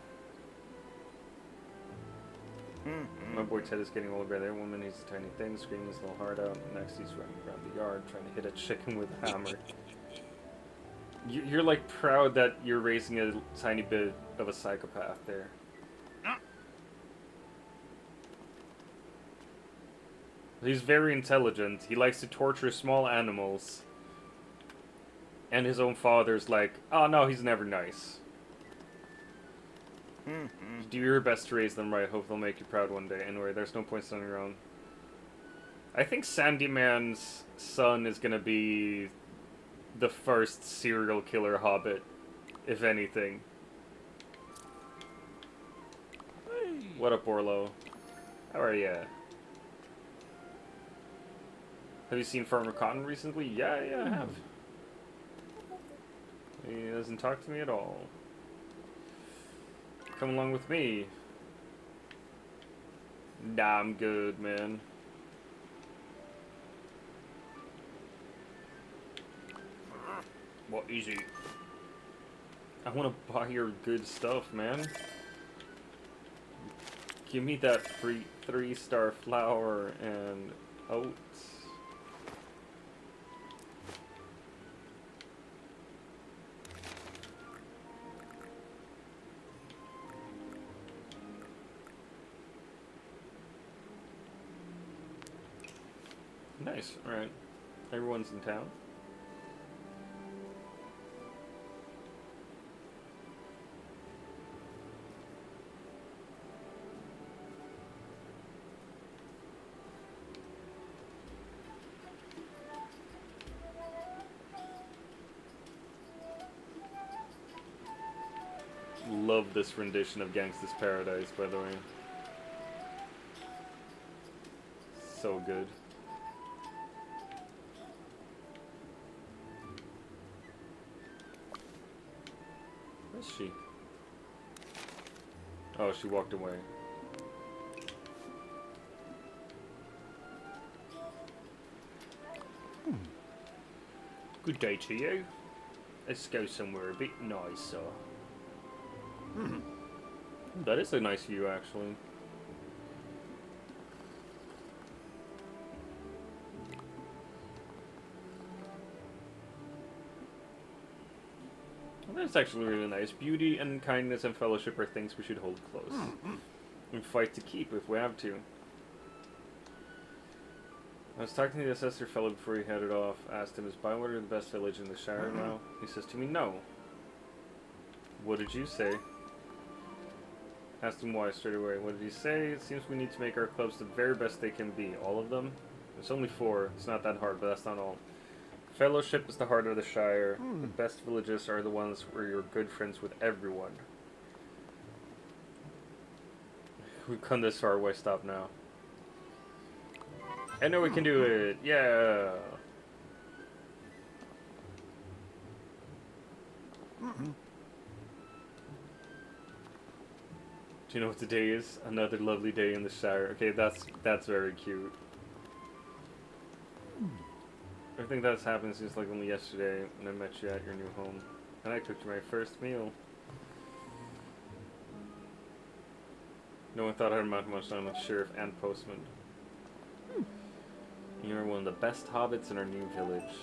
A: My boy Ted is getting older by their woman. He's a tiny thing, screaming his little heart out. Next, he's running around the yard trying to hit a chicken with a hammer. You're like proud that you're raising a tiny bit of a psychopath there. He's very intelligent. He likes to torture small animals. And his own father's like, oh no, he's never nice. Do your best to raise them right. Hope they'll make you proud one day. Anyway, there's no point standing around. I think Sandyman's son is gonna be the first serial killer hobbit, if anything. Hey. What up, Orlo? How are ya? Have you seen Farmer Cotton recently? Yeah, I have. He doesn't talk to me at all. Come along with me. Nah, I'm good, man. What easy? I want to buy your good stuff, man. Give me that free 3-star flour and oats. Nice, alright. Everyone's in town. Love this rendition of Gangsta's Paradise, by the way. So good. Where is she? Oh, she walked away. Good day to you. Let's go somewhere a bit nicer. That is a nice view, actually. That's actually really nice. Beauty and kindness and fellowship are things we should hold close. And fight to keep if we have to. I was talking to the assessor fellow before he headed off. Asked him, is Bywater the best village in the Shire now? He says to me, no. What did you say? Asked him why straight away. What did he say? It seems we need to make our clubs the very best they can be. All of them? There's only 4. It's not that hard, but that's not all. Fellowship is the heart of the Shire. The best villages are the ones where you're good friends with everyone. We've come this far, why stop now? I know we can do it. Yeah. Do you know what today is? Another lovely day in the shower. Okay, that's very cute. Everything that's happened since like only yesterday when I met you at your new home. And I cooked you my first meal. No one thought I'd amount much time with sheriff and postman. You're one of the best hobbits in our new village.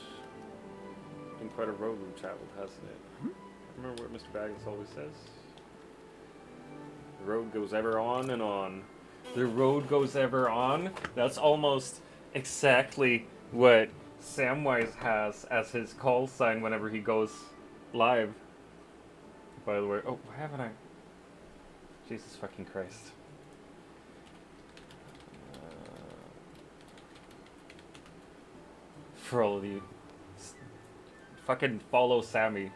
A: Been quite a road we've traveled, hasn't it? Remember what Mr. Baggins always says? The road goes ever on and on. The road goes ever on? That's almost exactly what Samwise has as his call sign whenever he goes live. By the way, oh, why haven't I? Jesus fucking Christ. For all of you, fucking follow Sammy.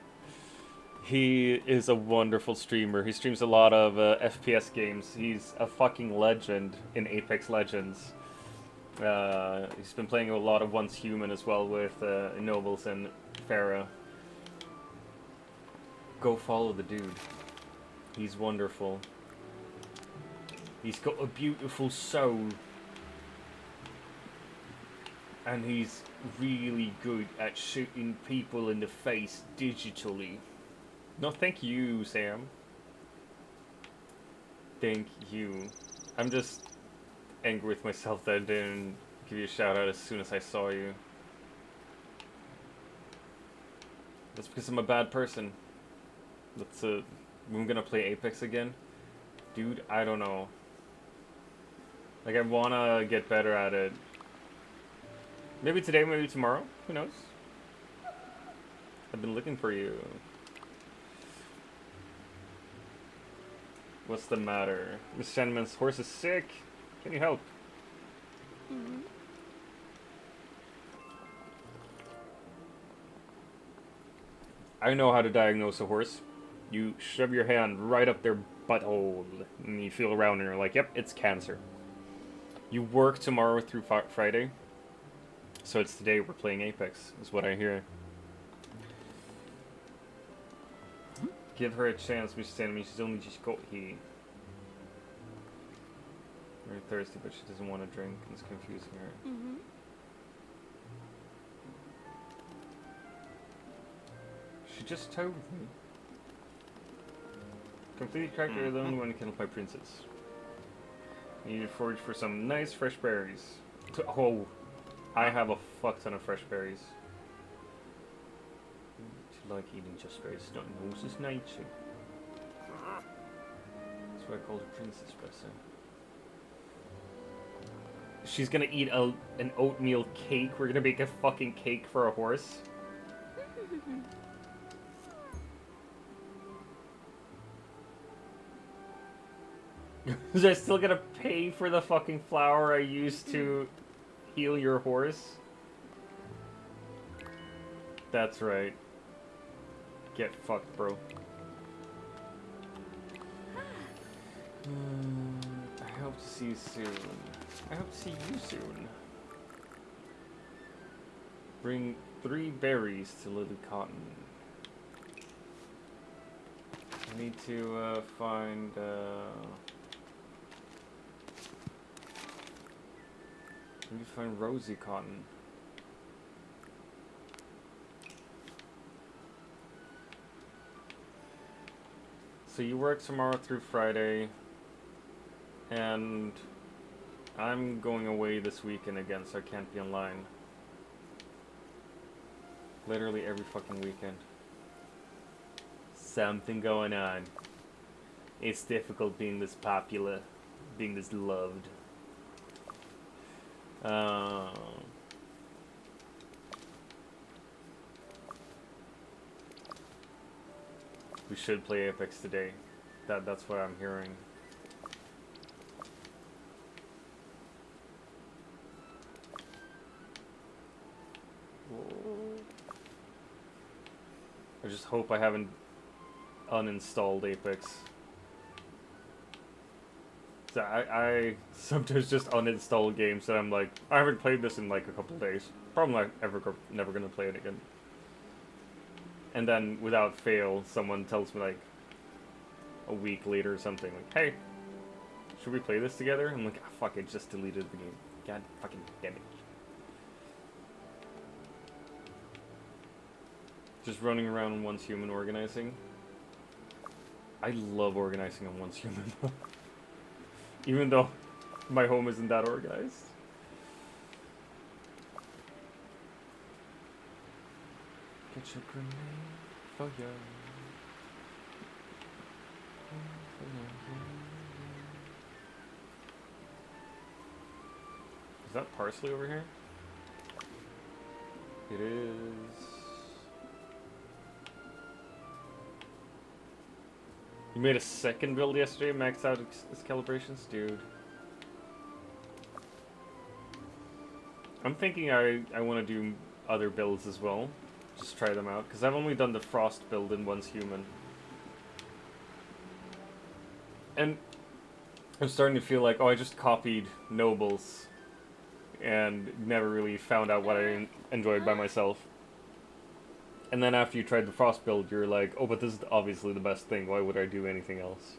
A: He is a wonderful streamer. He streams a lot of FPS games. He's a fucking legend in Apex Legends. He's been playing a lot of Once Human as well with Nobles and Farah. Go follow the dude. He's wonderful. He's got a beautiful soul. And he's really good at shooting people in the face digitally. No, thank you, Sam. Thank you. I'm just angry with myself that I didn't give you a shout out as soon as I saw you. That's because I'm a bad person. That's I'm gonna play Apex again. Dude, I don't know. Like, I wanna get better at it. Maybe today, maybe tomorrow. Who knows? I've been looking for you. What's the matter? Miss Shenman's horse is sick. Can you help? I know how to diagnose a horse. You shove your hand right up their butthole, and you feel around and you're like, yep, it's cancer. You work tomorrow through Friday. So it's today we're playing Apex, is what I hear. Give her a chance, Mr. Sanami. She's only just got here. Very thirsty, but she doesn't want to drink. It's confusing her. She just told me. Complete character alone when you can help my princess. You need to forage for some nice fresh berries. Oh, I have a fuck ton of fresh berries. To like eating just berries, not Moses' nature. That's why I called her Princess Bessie. She's gonna eat an oatmeal cake. We're gonna make a fucking cake for a horse. Is I still gonna pay for the fucking flour I used to heal your horse? That's right. Get fucked, bro. I hope to see you soon. I hope to see you soon. Bring 3 berries to Lily Cotton. I need to find I need to find Rosie Cotton. So you work tomorrow through Friday, and I'm going away this weekend again, so I can't be online. Literally every fucking weekend. Something going on. It's difficult being this popular, being this loved. We should play Apex today. That's what I'm hearing. I just hope I haven't uninstalled Apex. So I sometimes just uninstall games that I'm like, I haven't played this in like a couple of days. Probably not never gonna play it again. And then without fail, someone tells me like a week later or something like, hey, should we play this together? I'm like, ah, fuck, I just deleted the game. God fucking damn it. Just running around on Once Human organizing. I love organizing on Once Human. Even though my home isn't that organized. Get your grenade for you. Is that parsley over here? It is. You made a second build yesterday, maxed out its calibrations? Dude. I'm thinking I want to do other builds as well. Just try them out. Because I've only done the Frost build in Once Human. And I'm starting to feel like, oh, I just copied Nobles. And never really found out what I enjoyed by myself. And then after you tried the Frost build, you're like, oh, but this is obviously the best thing. Why would I do anything else?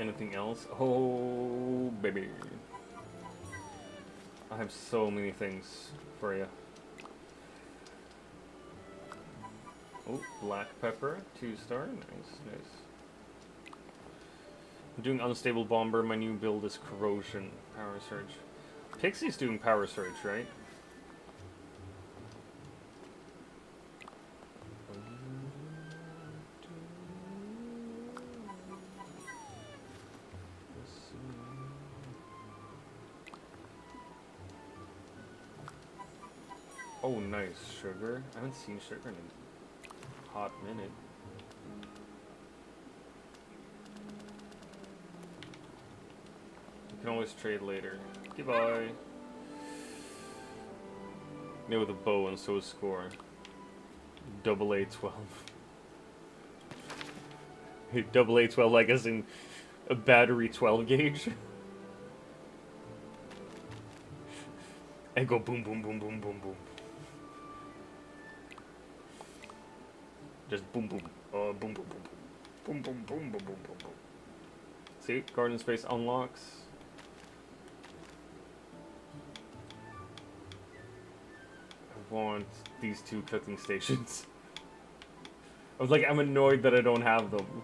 A: Anything else? Oh, baby. I have so many things for you. Oh, black pepper, 2-star. Nice, nice. I'm doing Unstable Bomber. My new build is Corrosion. Power Surge. Pixie's doing Power Surge, right? Oh, nice. Sugar. I haven't seen sugar in a hot minute. You can always trade later. Goodbye. Me with a bow and so score. Double A12. Double A12 like as in a battery 12 gauge. And go boom boom boom boom boom boom. Just boom boom. Boom boom boom boom. Boom boom boom boom boom boom boom. See, garden space unlocks. I want these 2 cooking stations. I was like, I'm annoyed that I don't have them.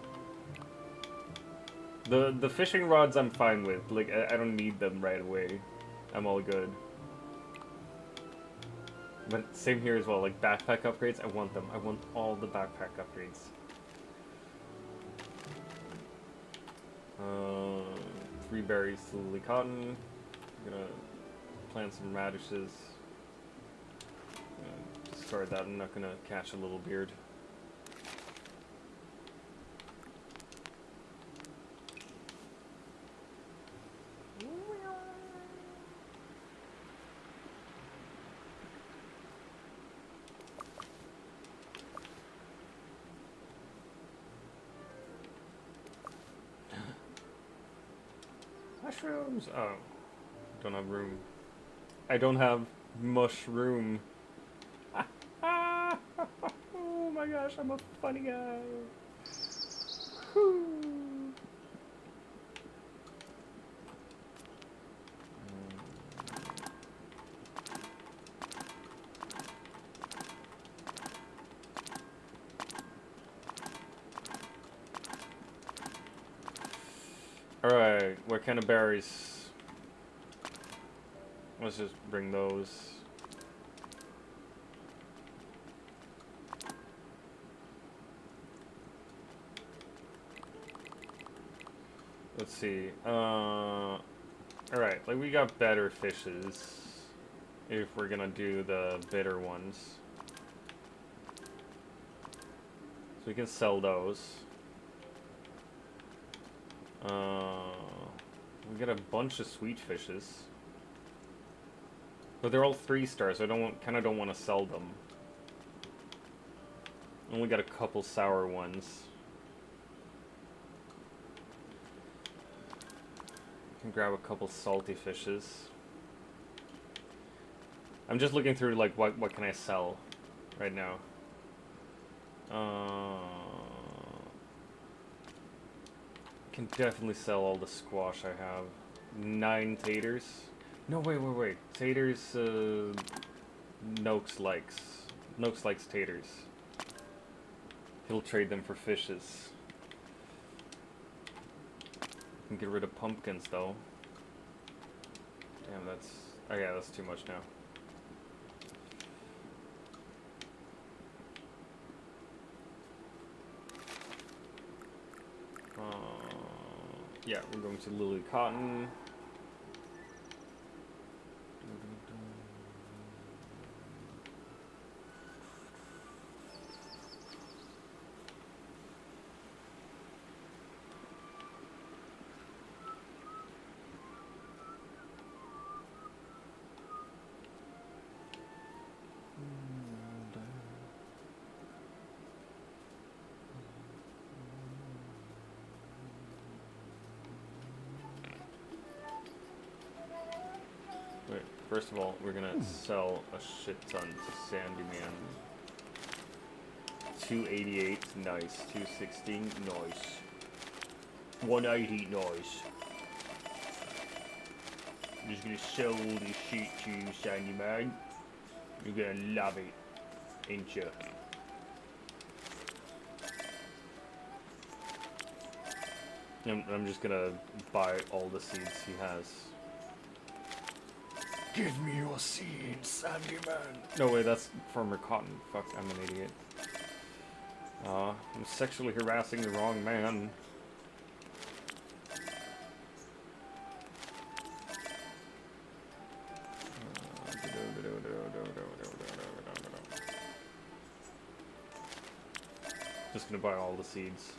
A: The fishing rods I'm fine with. Like, I don't need them right away. I'm all good. But same here as well, like backpack upgrades, I want them. I want all the backpack upgrades. 3 berries, lily cotton. I'm gonna plant some radishes. Discard that, I'm not gonna catch a little beard. Mushrooms! Oh. Don't have room. I don't have mushroom. Oh my gosh, I'm a funny guy. Whew. Alright, what kind of berries? Let's just bring those. Let's see. Alright, like we got better fishes. If we're gonna do the bitter ones. So we can sell those. We got a bunch of sweet fishes. But they're all 3 stars, so I kind of don't want to sell them. Only got a couple sour ones. Can grab a couple salty fishes. I'm just looking through like what can I sell right now. Can definitely sell all the squash I have. 9 taters. No, wait. Taters, Noakes likes. Noakes likes taters. He'll trade them for fishes. Can get rid of pumpkins though. Damn, that's... Oh yeah, that's too much now. Yeah, we're going to Lily Cotton. Wait, first of all, we're gonna sell a shit ton to Sandy Man. 288, nice. 216, nice. 180, nice. I'm just gonna sell all this shit to you, Sandy Man. You're gonna love it, ain't you? I'm just gonna buy all the seeds he has.
H: Give me your seeds, Sandy Man.
A: No way, that's Farmer Cotton. Fuck, I'm an idiot. I'm sexually harassing the wrong man. Just gonna buy all the seeds.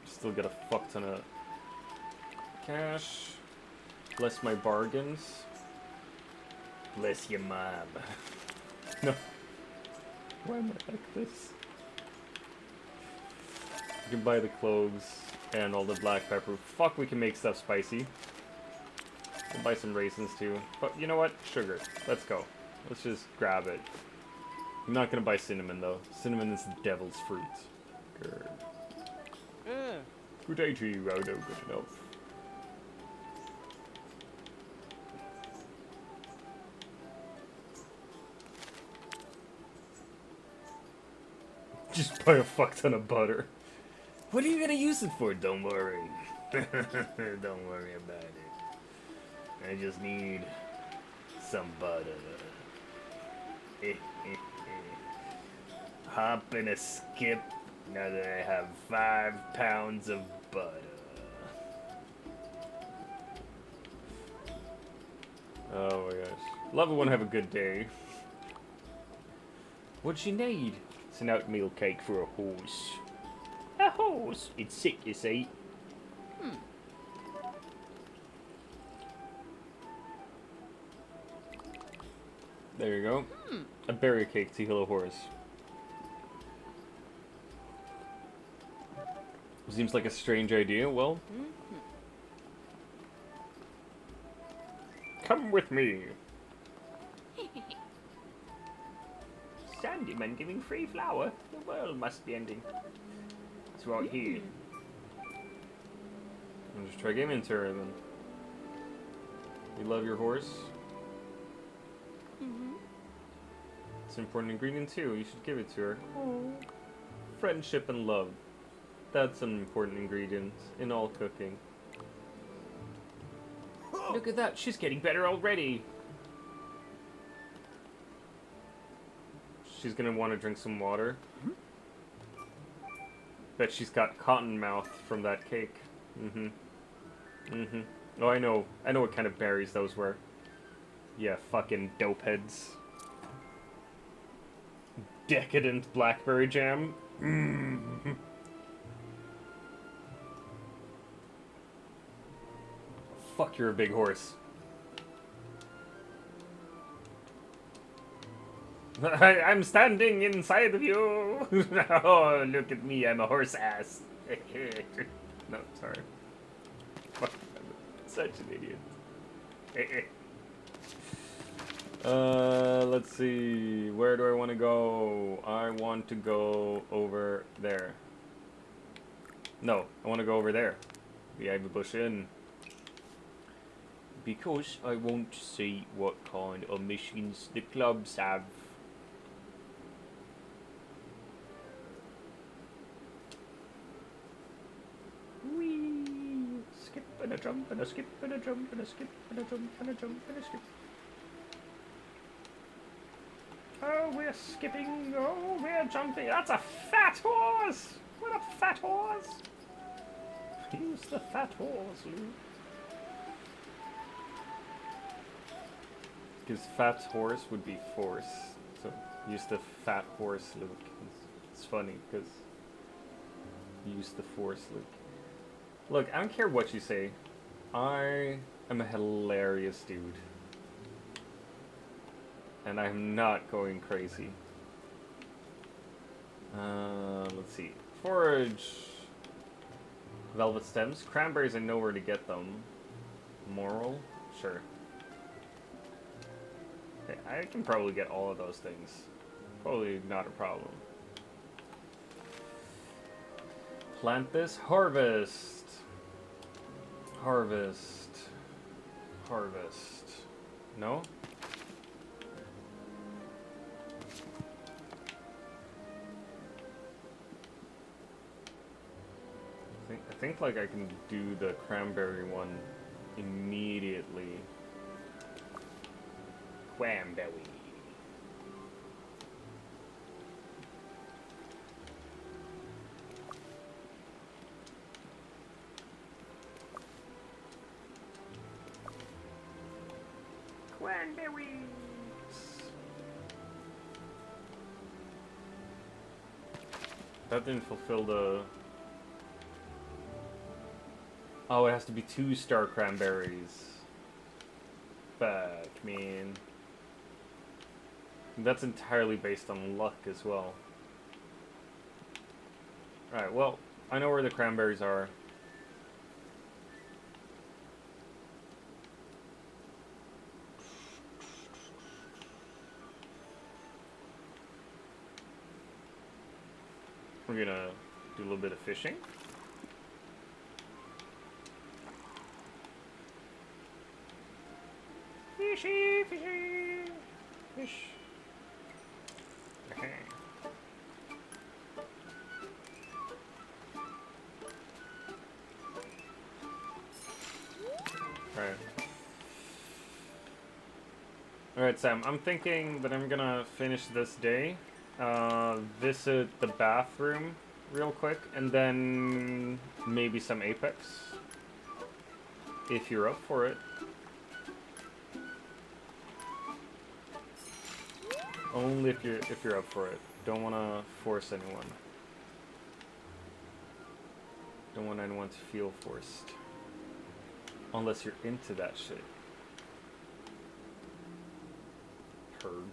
A: Still get a fuck ton of cash. Bless my bargains. Bless your mom. No. Why am I like this? You can buy the cloves and all the black pepper. Fuck, we can make stuff spicy. We'll buy some raisins too. But you know what? Sugar. Let's go. Let's just grab it. I'm not gonna buy cinnamon though. Cinnamon is the devil's fruit. Good. Good day to you, Rodo. Good enough. Just buy a fuck ton of butter. What are you gonna use it for? Don't worry. Don't worry about it. I just need some butter. Hop and a skip now that I have 5 pounds of butter. Oh my gosh. Love it when I have a good day. What'd you need? It's an oatmeal cake for a horse. A horse? It's sick, you see. There you go. A berry cake to heal a horse. Seems like a strange idea. Well, come with me. Sandyman giving free flour. The world must be ending. It's right here. I'll just try giving it to her then. You love your horse? It's an important ingredient too. You should give it to her. Friendship and love. That's an important ingredient in all cooking. Look at that. She's getting better already. She's gonna want to drink some water. Bet she's got cotton mouth from that cake. Oh, I know what kind of berries those were. Yeah, fucking dope heads. Decadent blackberry jam. Fuck, you're a big horse. I'm standing inside of you. Oh, look at me, I'm a horse ass. No, sorry. Fuck, I'm such an idiot. Let's see. Where do I want to go? I want to go over there. No, I want to go over there. The Ivy Bush Inn. Because I want to see what kind of missions the clubs have. Whee! Skip and a jump and a skip and a jump and a skip and a jump and a jump and a skip. Oh, we're skipping. Oh, we're jumping. That's a fat horse! What a fat horse! Use the fat horse, Luke. Because fat horse would be force. So use the fat horse, Luke. It's funny because use the force, Luke. Look, I don't care what you say. I am a hilarious dude. And I'm not going crazy. Let's see. Forage. Velvet stems. Cranberries, I know where to get them. Moral? Sure. Okay, I can probably get all of those things. Probably not a problem. Plant this. Harvest. Harvest. Harvest. No? I think like I can do the cranberry one immediately. Cranberry. Cranberries. That didn't fulfill the... Oh, it has to be 2-star cranberries. Fuck, man. That's entirely based on luck as well. Alright, well, I know where the cranberries are. We're gonna do a little bit of fishing. Fishy, fishy, fish. Okay. Alright. Alright, Sam, I'm thinking that I'm gonna finish this day, visit the bathroom real quick, and then maybe some Apex. If you're up for it. Only if you're up for it. Don't want to force anyone. Don't want anyone to feel forced. Unless you're into that shit. Herb.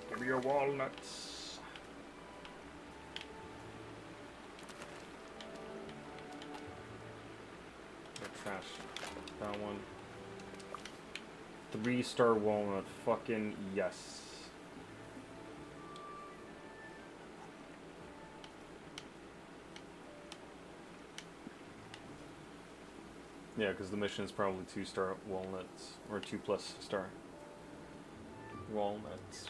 A: Give me your walnuts. They're trash. That one. 3-star walnut. Fucking yes. Yeah, because the mission is probably 2-star walnuts. Or 2+ star walnuts.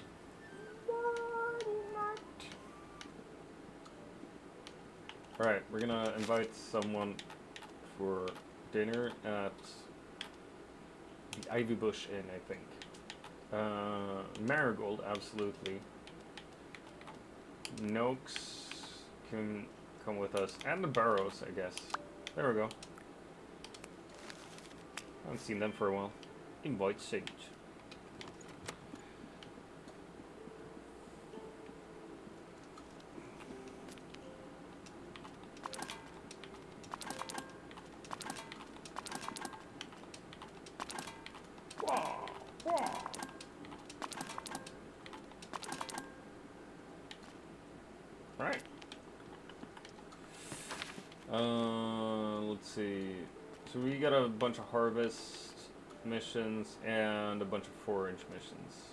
A: Alright, we're gonna invite someone for dinner at the Ivy Bush Inn, I think. Marigold, absolutely. Noakes can come with us. And the Burrows, I guess. There we go. I haven't seen them for a while. Invite Sage. see. So we got a bunch of harvest missions and a bunch of forage missions.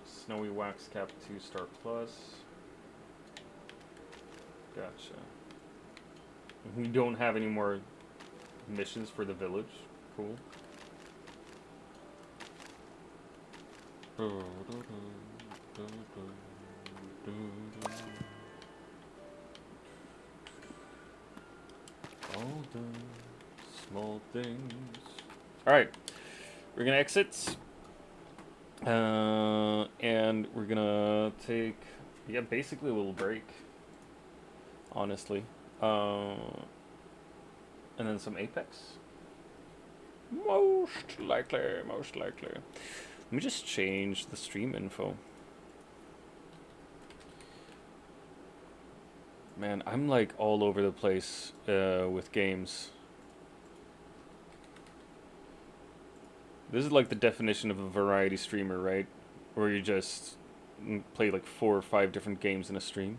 A: Snowy Wax Cap 2-star plus. Gotcha. We don't have any more missions for the village. Cool. All the small things. Alright. We're gonna exit. And we're gonna take, yeah, basically a little break. Honestly. And then some Apex. Most likely. Let me just change the stream info. Man, I'm like all over the place with games. This is like the definition of a variety streamer, right? Where you just play like 4 or 5 different games in a stream.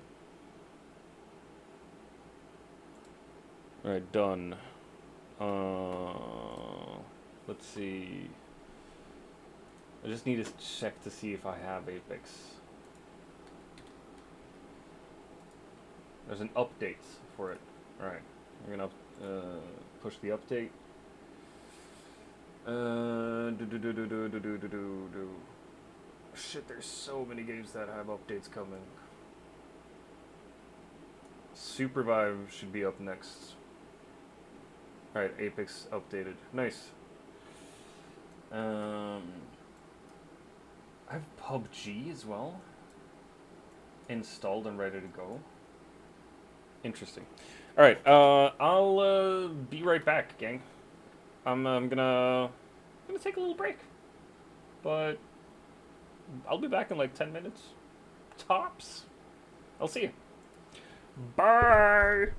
A: Alright, done. Let's see. I just need to check to see if I have Apex. There's an update for it. Alright, we're gonna push the update. Shit, there's so many games that have updates coming. Supervive should be up next. Alright, Apex updated. Nice. I have PUBG as well. Installed and ready to go. Interesting. Alright, I'll be right back, gang. I'm gonna take a little break. But I'll be back in like 10 minutes. Tops. I'll see you. Bye!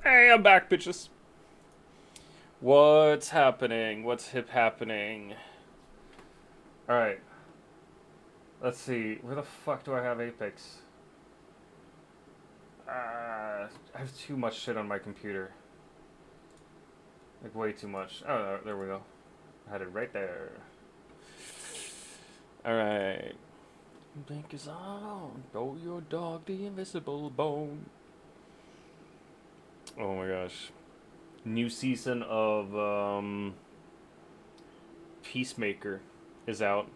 A: Hey, I'm back, bitches. What's happening? What's happening? Alright. Let's see. Where the fuck do I have Apex? I have too much shit on my computer. Like, way too much. Oh, there we go. I had it right there. Alright. Blink is on. Throw your dog the invisible bone. Oh my gosh. New season of Peacemaker is out.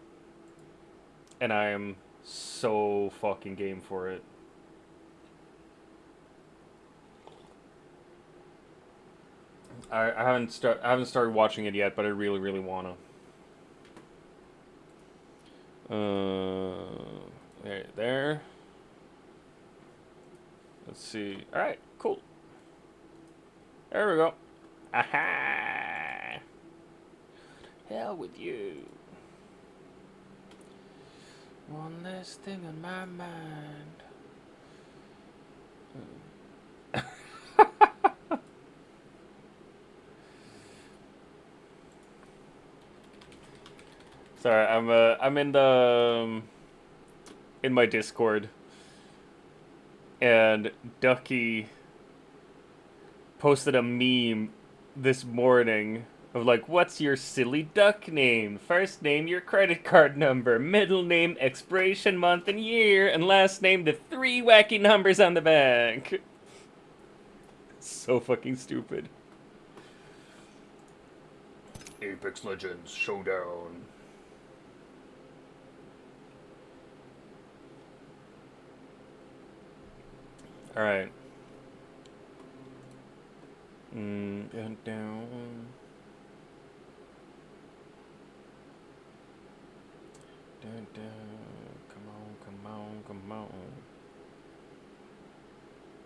A: And I am so fucking game for it. I haven't started watching it yet, but I really, really wanna. There. Let's see. All right, cool. There we go. Aha! Hell with you. One less thing on my mind. Sorry, I'm in the in my Discord, and Ducky posted a meme this morning of like, what's your silly duck name? First name, your credit card number, middle name, expiration month and year, and last name, the 3 wacky numbers on the back. So fucking stupid. Apex Legends Showdown. Alright. Down. Down. Come on.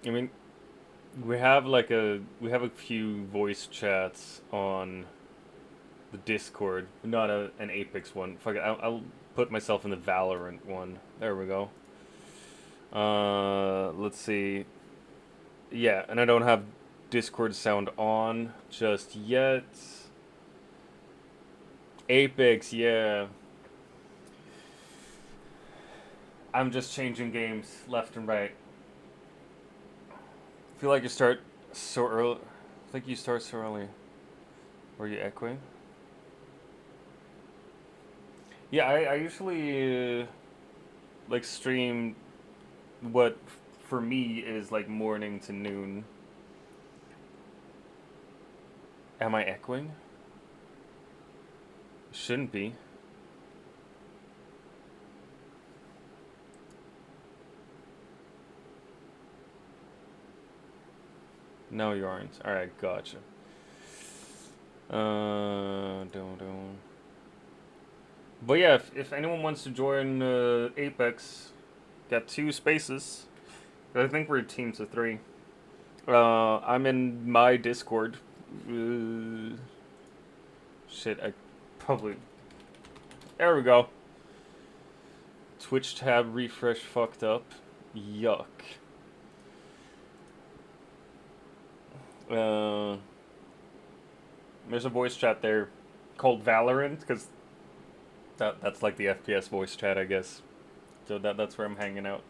A: I mean, we have a few voice chats on the Discord, not an Apex one. Fuck it, I'll put myself in the Valorant one. There we go. Let's see. Yeah, and I don't have Discord sound on just yet. Apex, yeah. I'm just changing games left and right. I feel like you start so early. I think you start so early. Were you echoing? Yeah, I usually like stream what for me is like morning to noon. Am I echoing? Shouldn't be. No, you aren't. Alright, gotcha. Don't. But yeah, if anyone wants to join Apex, got 2 spaces. I think we're teams of 3. I'm in my Discord. Shit, I probably... There we go. Twitch tab refresh fucked up. Yuck. There's a voice chat there called Valorant, because that's like the FPS voice chat, I guess. So that's where I'm hanging out.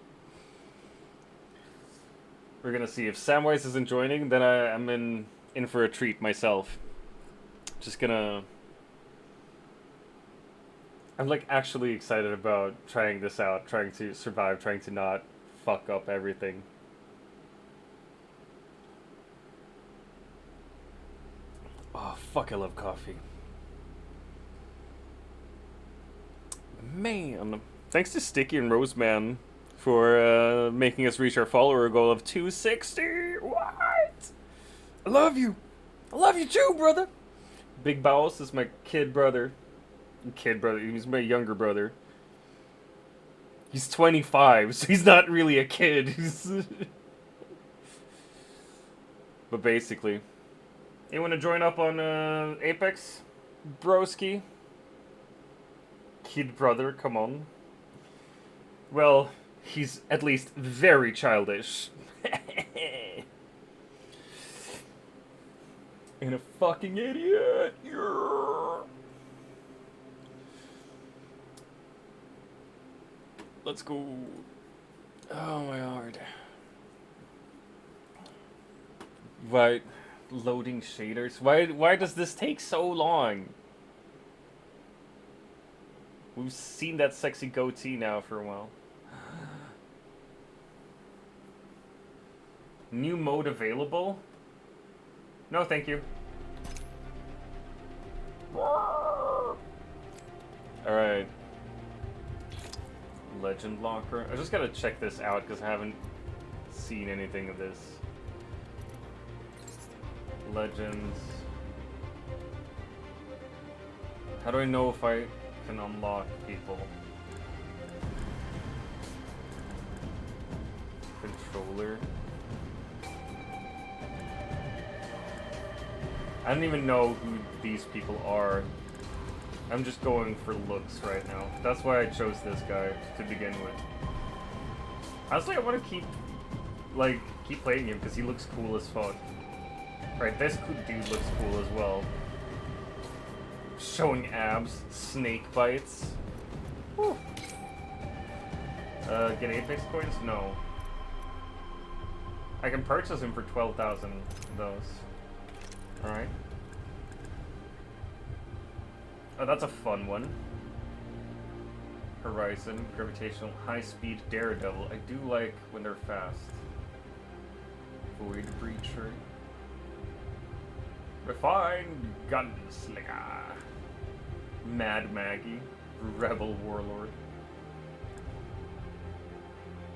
A: We're gonna see if Samwise isn't joining, then I'm in for a treat myself. Just gonna... I'm like actually excited about trying this out, trying to survive, trying to not fuck up everything. Oh, fuck, I love coffee. Man. Thanks to Sticky and Roseman for making us reach our follower goal of 260. What? I love you. I love you too, brother. Big Boss is my kid brother. He's my younger brother. He's 25, so he's not really a kid. But basically... You want to join up on Apex? Broski? Kid brother, come on. Well, he's at least very childish. and a fucking idiot. Yeah. Let's go. Oh my god. Right. Loading shaders. Why does this take so long? We've seen that sexy goatee now for a while. New mode available? No, thank you. Alright. Legend locker. I just gotta check this out because I haven't seen anything of this. Legends. How do I know if I can unlock people? Controller. I don't even know who these people are. I'm just going for looks right now. That's why I chose this guy to begin with. Honestly, I want to keep playing him because he looks cool as fuck. Right, this dude looks cool as well. Showing abs, snake bites. Whew. Get Apex coins? No. I can purchase him for 12,000 of those. Alright. Oh, that's a fun one. Horizon, gravitational, high-speed daredevil. I do like when they're fast. Void breacher. Refined gunslinger. Mad Maggie. Rebel warlord.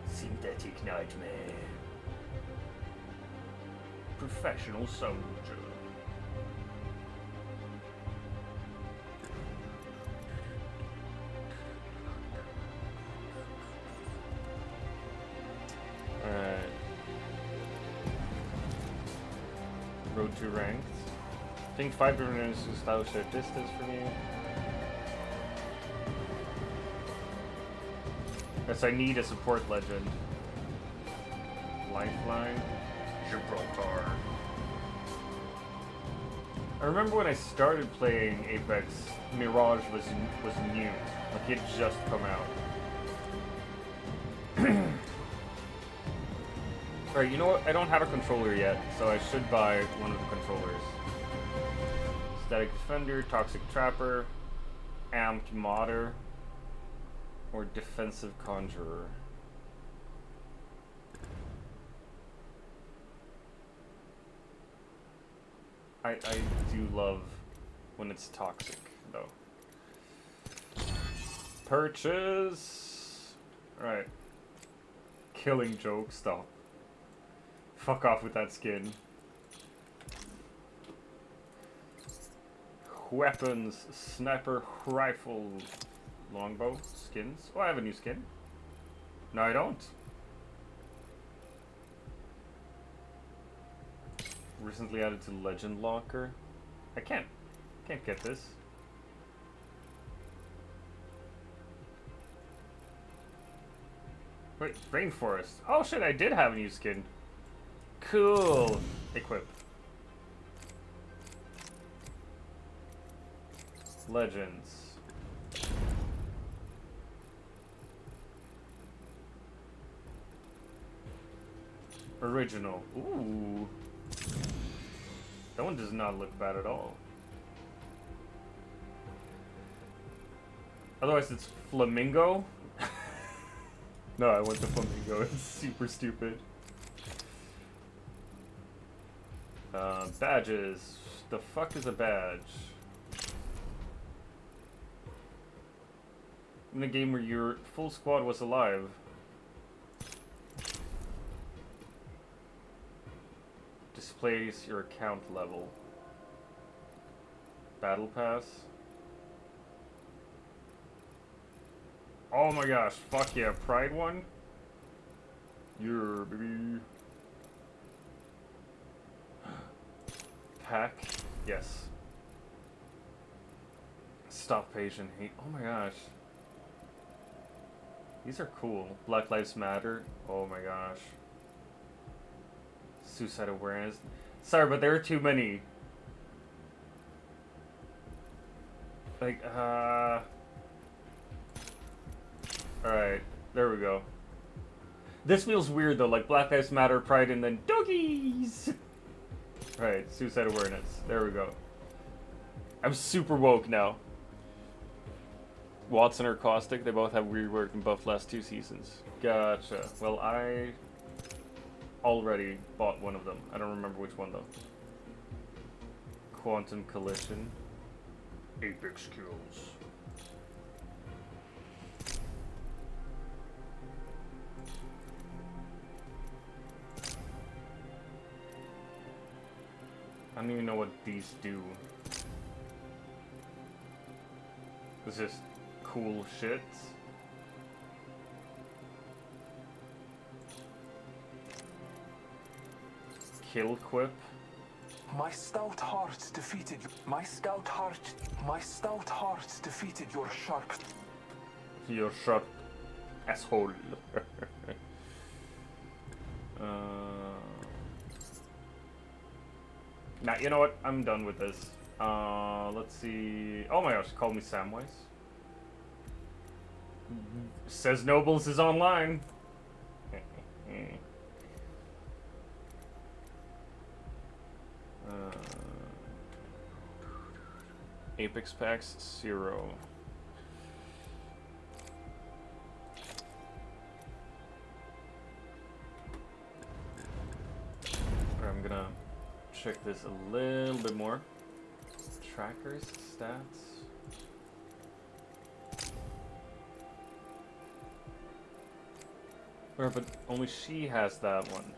A: Synthetic nightmare. Professional soldier. Alright. Road to ranked. I think 5 different is style share distance for me. Yes, I need a support legend. Lifeline. Gibraltar. I remember when I started playing Apex, Mirage was new. Like it had just come out. Alright, you know what? I don't have a controller yet, so I should buy one of the controllers. Static Defender, Toxic Trapper, Amped Modder, or Defensive Conjurer. I do love when it's toxic, though. Purchase! Alright. Killing Joke, stop. Fuck off with that skin. Weapons, sniper, rifle, longbow, skins. Oh, I have a new skin. No, I don't. Recently added to Legend Locker. I can't get this. Wait, Rainforest. Oh shit, I did have a new skin. Cool. Equip. Legends. Original. Ooh. That one does not look bad at all. Otherwise it's Flamingo. No, I went to Flamingo. It's super stupid. Badges. The fuck is a badge? In a game where your full squad was alive. Displays your account level. Battle Pass. Oh my gosh, fuck yeah, Pride one? Yeah, baby. Pack? Yes. Stop Asian hate. Oh my gosh. These are cool. Black Lives Matter. Oh my gosh. Suicide awareness. Sorry, but there are too many. Like, alright, there we go. This feels weird though, like Black Lives Matter, Pride, and then doggies! Right, suicide awareness. There we go. I'm super woke now. Watson or Caustic, they both have weird work and buff last 2 seasons. Gotcha. Well, I already bought one of them. I don't remember which one though. Quantum Collision. Apex Kills. I don't even know what these do. It's just cool shit. Kill Quip.
K: My stout heart defeated my stout heart defeated your sharp
A: asshole. Nah, you know what? I'm done with this. Let's see. Oh my gosh, call me Samwise. Says Nobles is online. Apex packs 0. I'm gonna check this a little bit more. Trackers, stats. But only she has that one.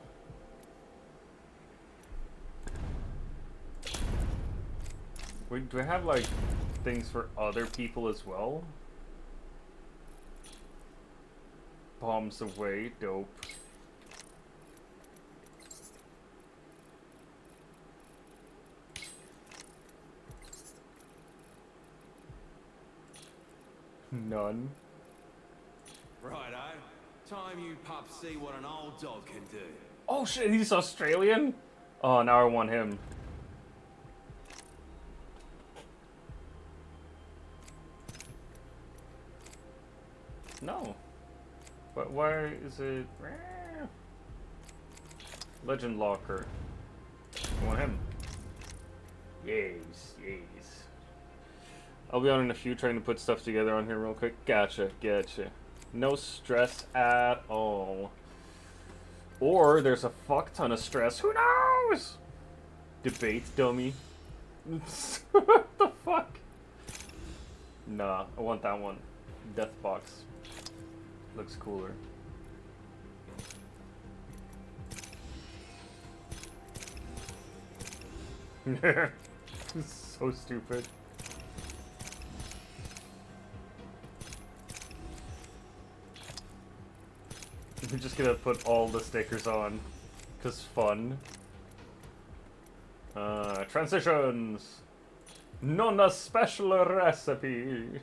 A: Wait, do I have like things for other people as well? Bombs away, dope. None.
M: Righto. Time you pups see what an old dog can do.
A: Oh shit, he's Australian? Oh, now I want him. No. But why is it... Legend Locker. I want him. Yes, yes. I'll be on in a few trying to put stuff together on here real quick. Gotcha, gotcha. No stress at all. Or there's a fuck ton of stress. Who knows? Debate, dummy. What the fuck? Nah, I want that one. Death box. Looks cooler. So stupid. I'm just gonna put all the stickers on, 'cause fun. Transitions! Nonna special recipe!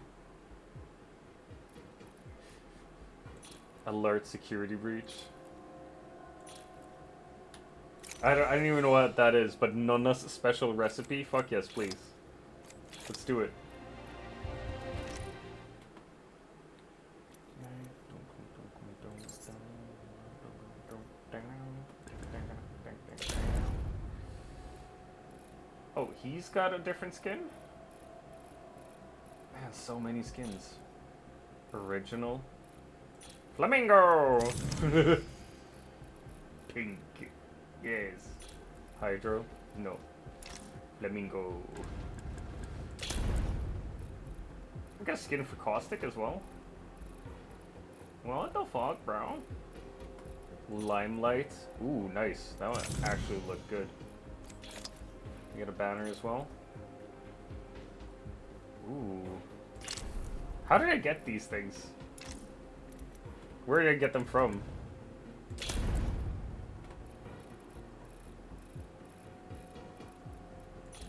A: Alert security breach. I don't even know what that is, but Nonna's special recipe? Fuck yes, please. Let's do it. Oh, he's got a different skin? Man, so many skins. Original. Flamingo! Pink. Yes. Hydro? No. Flamingo. I got a skin for Caustic as well. What the fuck, bro? Limelight. Ooh, nice. That one actually looked good. You get a banner as well. Ooh. How did I get these things? Where did I get them from?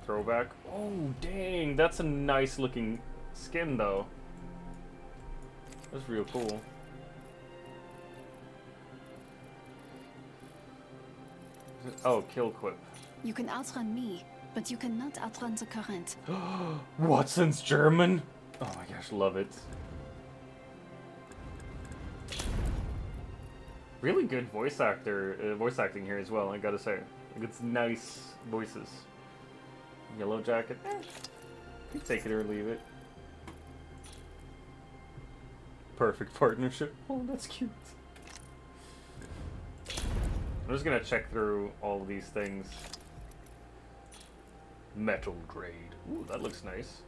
A: Throwback. Oh, dang. That's a nice looking skin, though. That's real cool. Oh, Kill Quip.
N: You can outrun me, but you cannot outrun the current.
A: Watson's German? Oh my gosh, love it. Really good voice acting here as well, I gotta say. Like, it's nice voices. Yellow Jacket, you take it or leave it. Perfect partnership. Oh, that's cute. I'm just gonna check through all of these things. Metal grade. Ooh, that looks nice.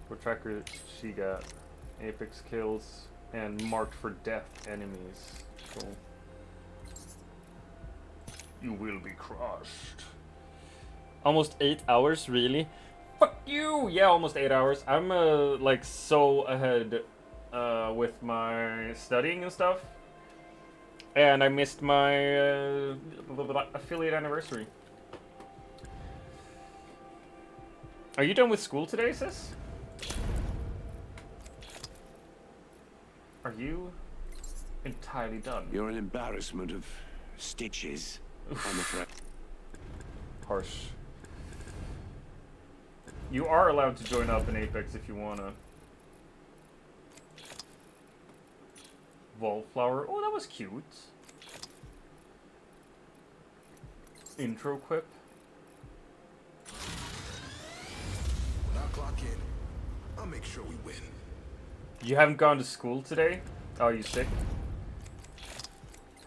A: What tracker she got? Apex kills and marked for death enemies. Cool. You will be crushed. Almost 8 hours, really? Fuck you! Yeah, almost 8 hours. I'm like so ahead with my studying and stuff. And I missed my affiliate anniversary. Are you done with school today, sis? Are you entirely done?
O: You're an embarrassment of stitches, I'm afraid.
A: Harsh. You are allowed to join up in Apex if you wanna. Wallflower. Oh, that was cute. Intro quip.
H: When I clock in, I'll make sure we win.
A: You haven't gone to school today? Oh, you sick?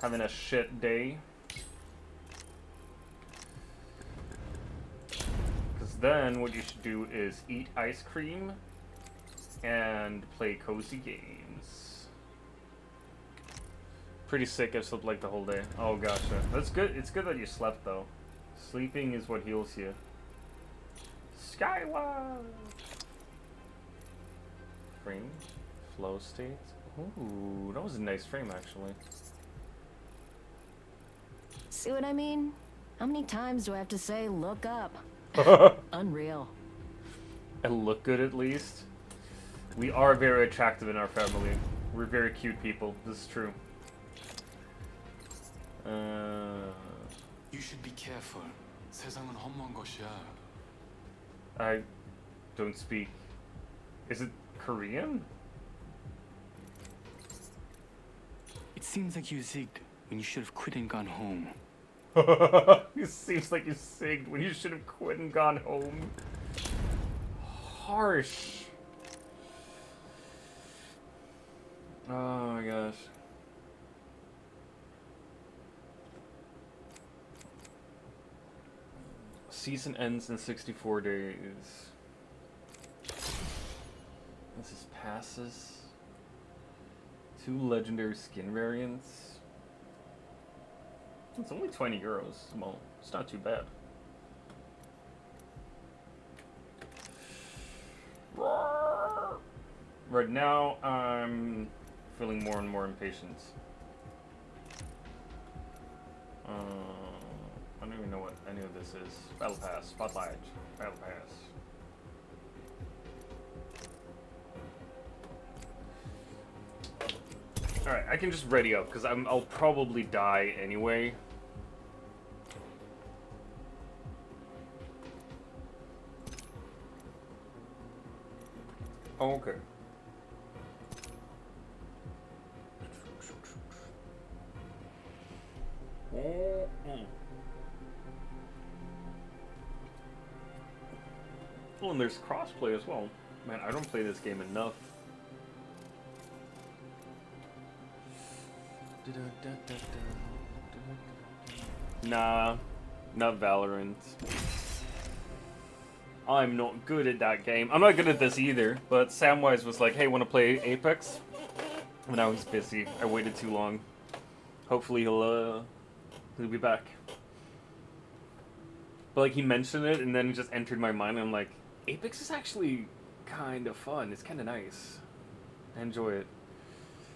A: Having a shit day? Because then what you should do is eat ice cream and play cozy games. Pretty sick. I've slept like the whole day. Oh gosh, that's good. It's good that you slept though. Sleeping is what heals you. Skyward. Frame, flow state. Ooh, that was a nice frame actually.
P: See what I mean? How many times do I have to say, look up? Unreal.
A: And look good at least. We are very attractive in our family. We're very cute people. This is true.
K: You should be careful. 세상은 험한 것이야.
A: I don't speak. Is it Korean?
K: It seems like you zigged when you should have quit and gone home.
A: It seems like you zigged when you should have quit and gone home. Harsh. Oh my gosh. Season ends in 64 days. This is passes. 2 legendary skin variants. It's only 20 euros. Well, it's not too bad. Right now, I'm feeling more and more impatient. I don't even know what any of this is. Battle Pass, Spotlight, Battle Pass. Alright, I can just ready up, because I'll probably die anyway. Oh, okay. Oh, and there's crossplay as well. Man, I don't play this game enough. Nah, not Valorant. I'm not good at that game. I'm not good at this either, but Samwise was like, hey, wanna play Apex? And I was busy. I waited too long. Hopefully he'll be back. But like he mentioned it and then it just entered my mind and I'm like, Apex is actually kind of fun. It's kind of nice. I enjoy it.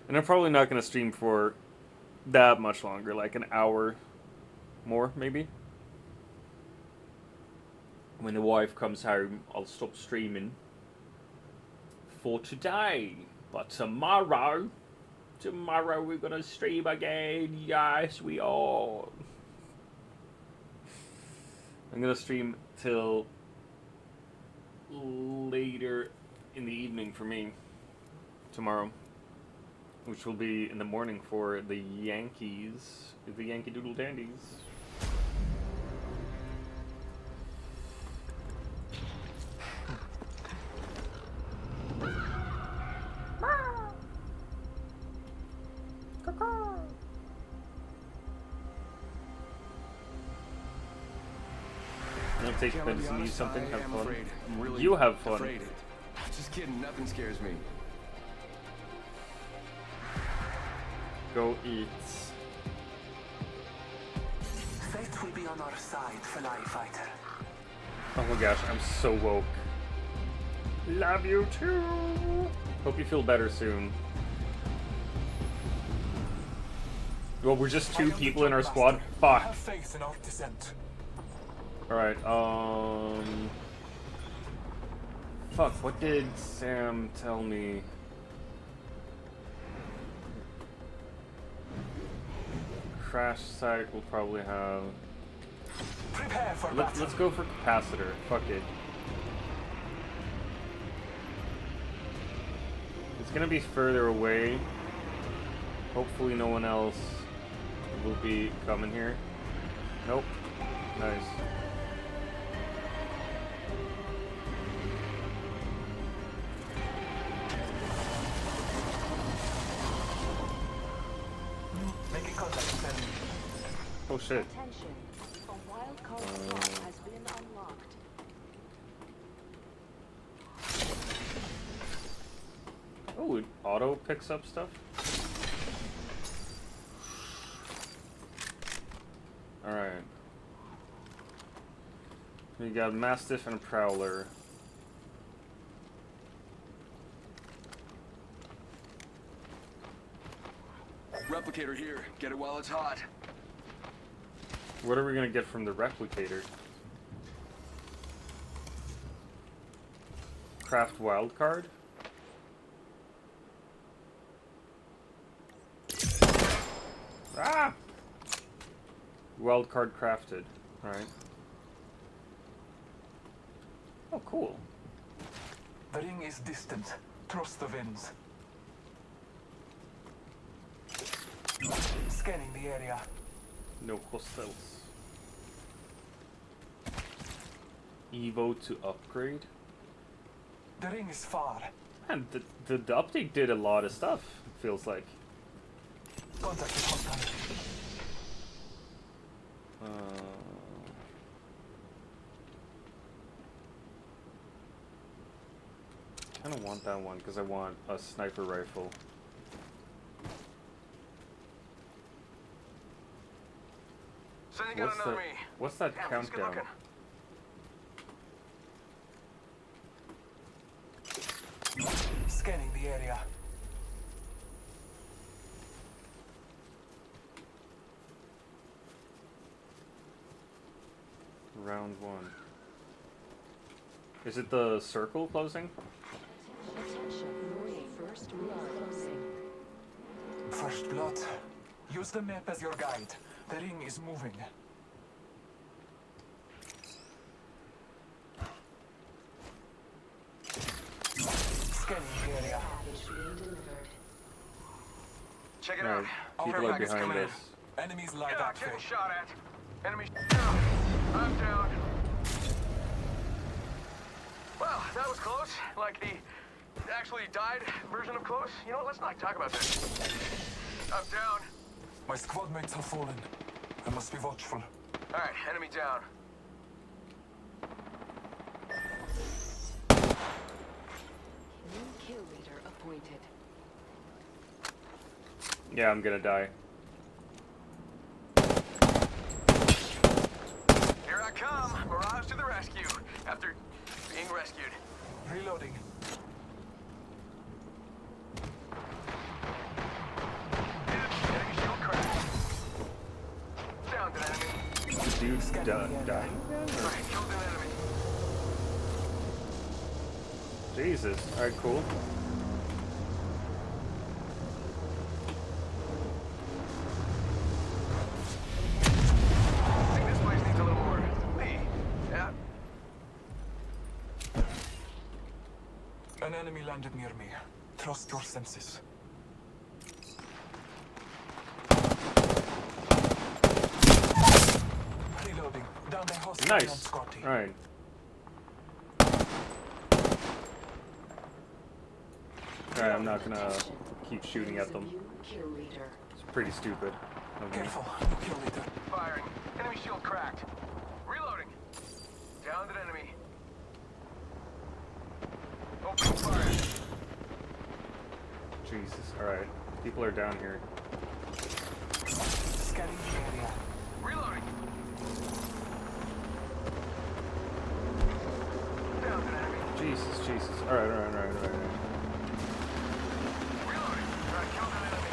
A: And I'm probably not going to stream for that much longer, like an hour more, maybe. When the wife comes home, I'll stop streaming for today. But tomorrow we're going to stream again. Yes, we are. I'm gonna stream till later in the evening for me tomorrow, which will be in the morning for the Yankees, the Yankee Doodle Dandies. Take them to see something, have fun.
F: Really
A: you have fun.
F: Afraid. Just kidding, nothing scares me.
A: Go eat.
Q: Fate will be on our side, Fly Fighter.
A: Oh my gosh, I'm so woke. Love you too. Hope you feel better soon. Well, we're just 2 people in our squad. Fuck.
Q: Have faith in our descent.
A: Alright, fuck, what did Sam tell me? Crash site will probably have...
Q: Prepare for
A: Let's go for capacitor. Fuck it. It's gonna be further away. Hopefully no one else will be coming here. Nope. Nice.
Q: Making contact with enemy.
A: Oh shit.
G: Attention. A wild card slot has been unlocked.
A: Oh, it auto picks up stuff? Alright. We got Mastiff and Prowler.
F: Replicator here. Get it while it's hot.
A: What are we gonna get from the replicator? Craft wildcard? Ah! Wildcard crafted. Alright. Oh, cool.
Q: The ring is distant. Trust the winds. Scanning the area.
A: No hostiles. Evo to upgrade?
Q: The ring is far.
A: Man, the update did a lot of stuff, it feels like.
Q: Contact with hostile.
A: I kind of want that one because I want a sniper rifle.
F: Sending out another me.
A: What's that
F: Yeah,
A: countdown?
Q: Scanning the area.
A: Round 1. Is it the circle closing?
G: Attention. First blood closing.
Q: First blood. Use the map as your guide. The ring is moving. Scanning the area.
F: Check it
A: No,
F: out.
A: people are behind us.
Q: Enemies live
F: Yeah,
Q: active.
F: getting shot at. Enemy down. I'm down. Well, that was close. Like the actually died version of close. You know what? Let's not talk about that. I'm down.
Q: My squad mates have fallen. I must be watchful.
F: All right, enemy down.
G: New kill leader appointed.
A: Yeah, I'm gonna die.
F: Here I come. Mirage to the rescue. After being rescued.
Q: Reloading.
F: Enemy shield cracked. Down to enemy.
A: The dude's dying again?
F: Right, killed an enemy.
A: Jesus. Alright, cool.
F: I think this place needs a little more me.
Q: An enemy landed near me. Trust your senses. Reloading. Down the hostile and
A: Nice.
Q: Scotty.
A: Alright. Alright, I'm not gonna keep shooting at them. It's pretty stupid. Okay.
Q: Careful. Kill leader.
F: Firing. Enemy shield cracked. Reloading. Downed an enemy. Open fire.
A: Jesus. Alright. People are down here.
Q: Scanning the area.
F: Reloading. Downed an enemy.
A: Jesus, Jesus. Alright, alright.
F: Reloading. I killed an enemy.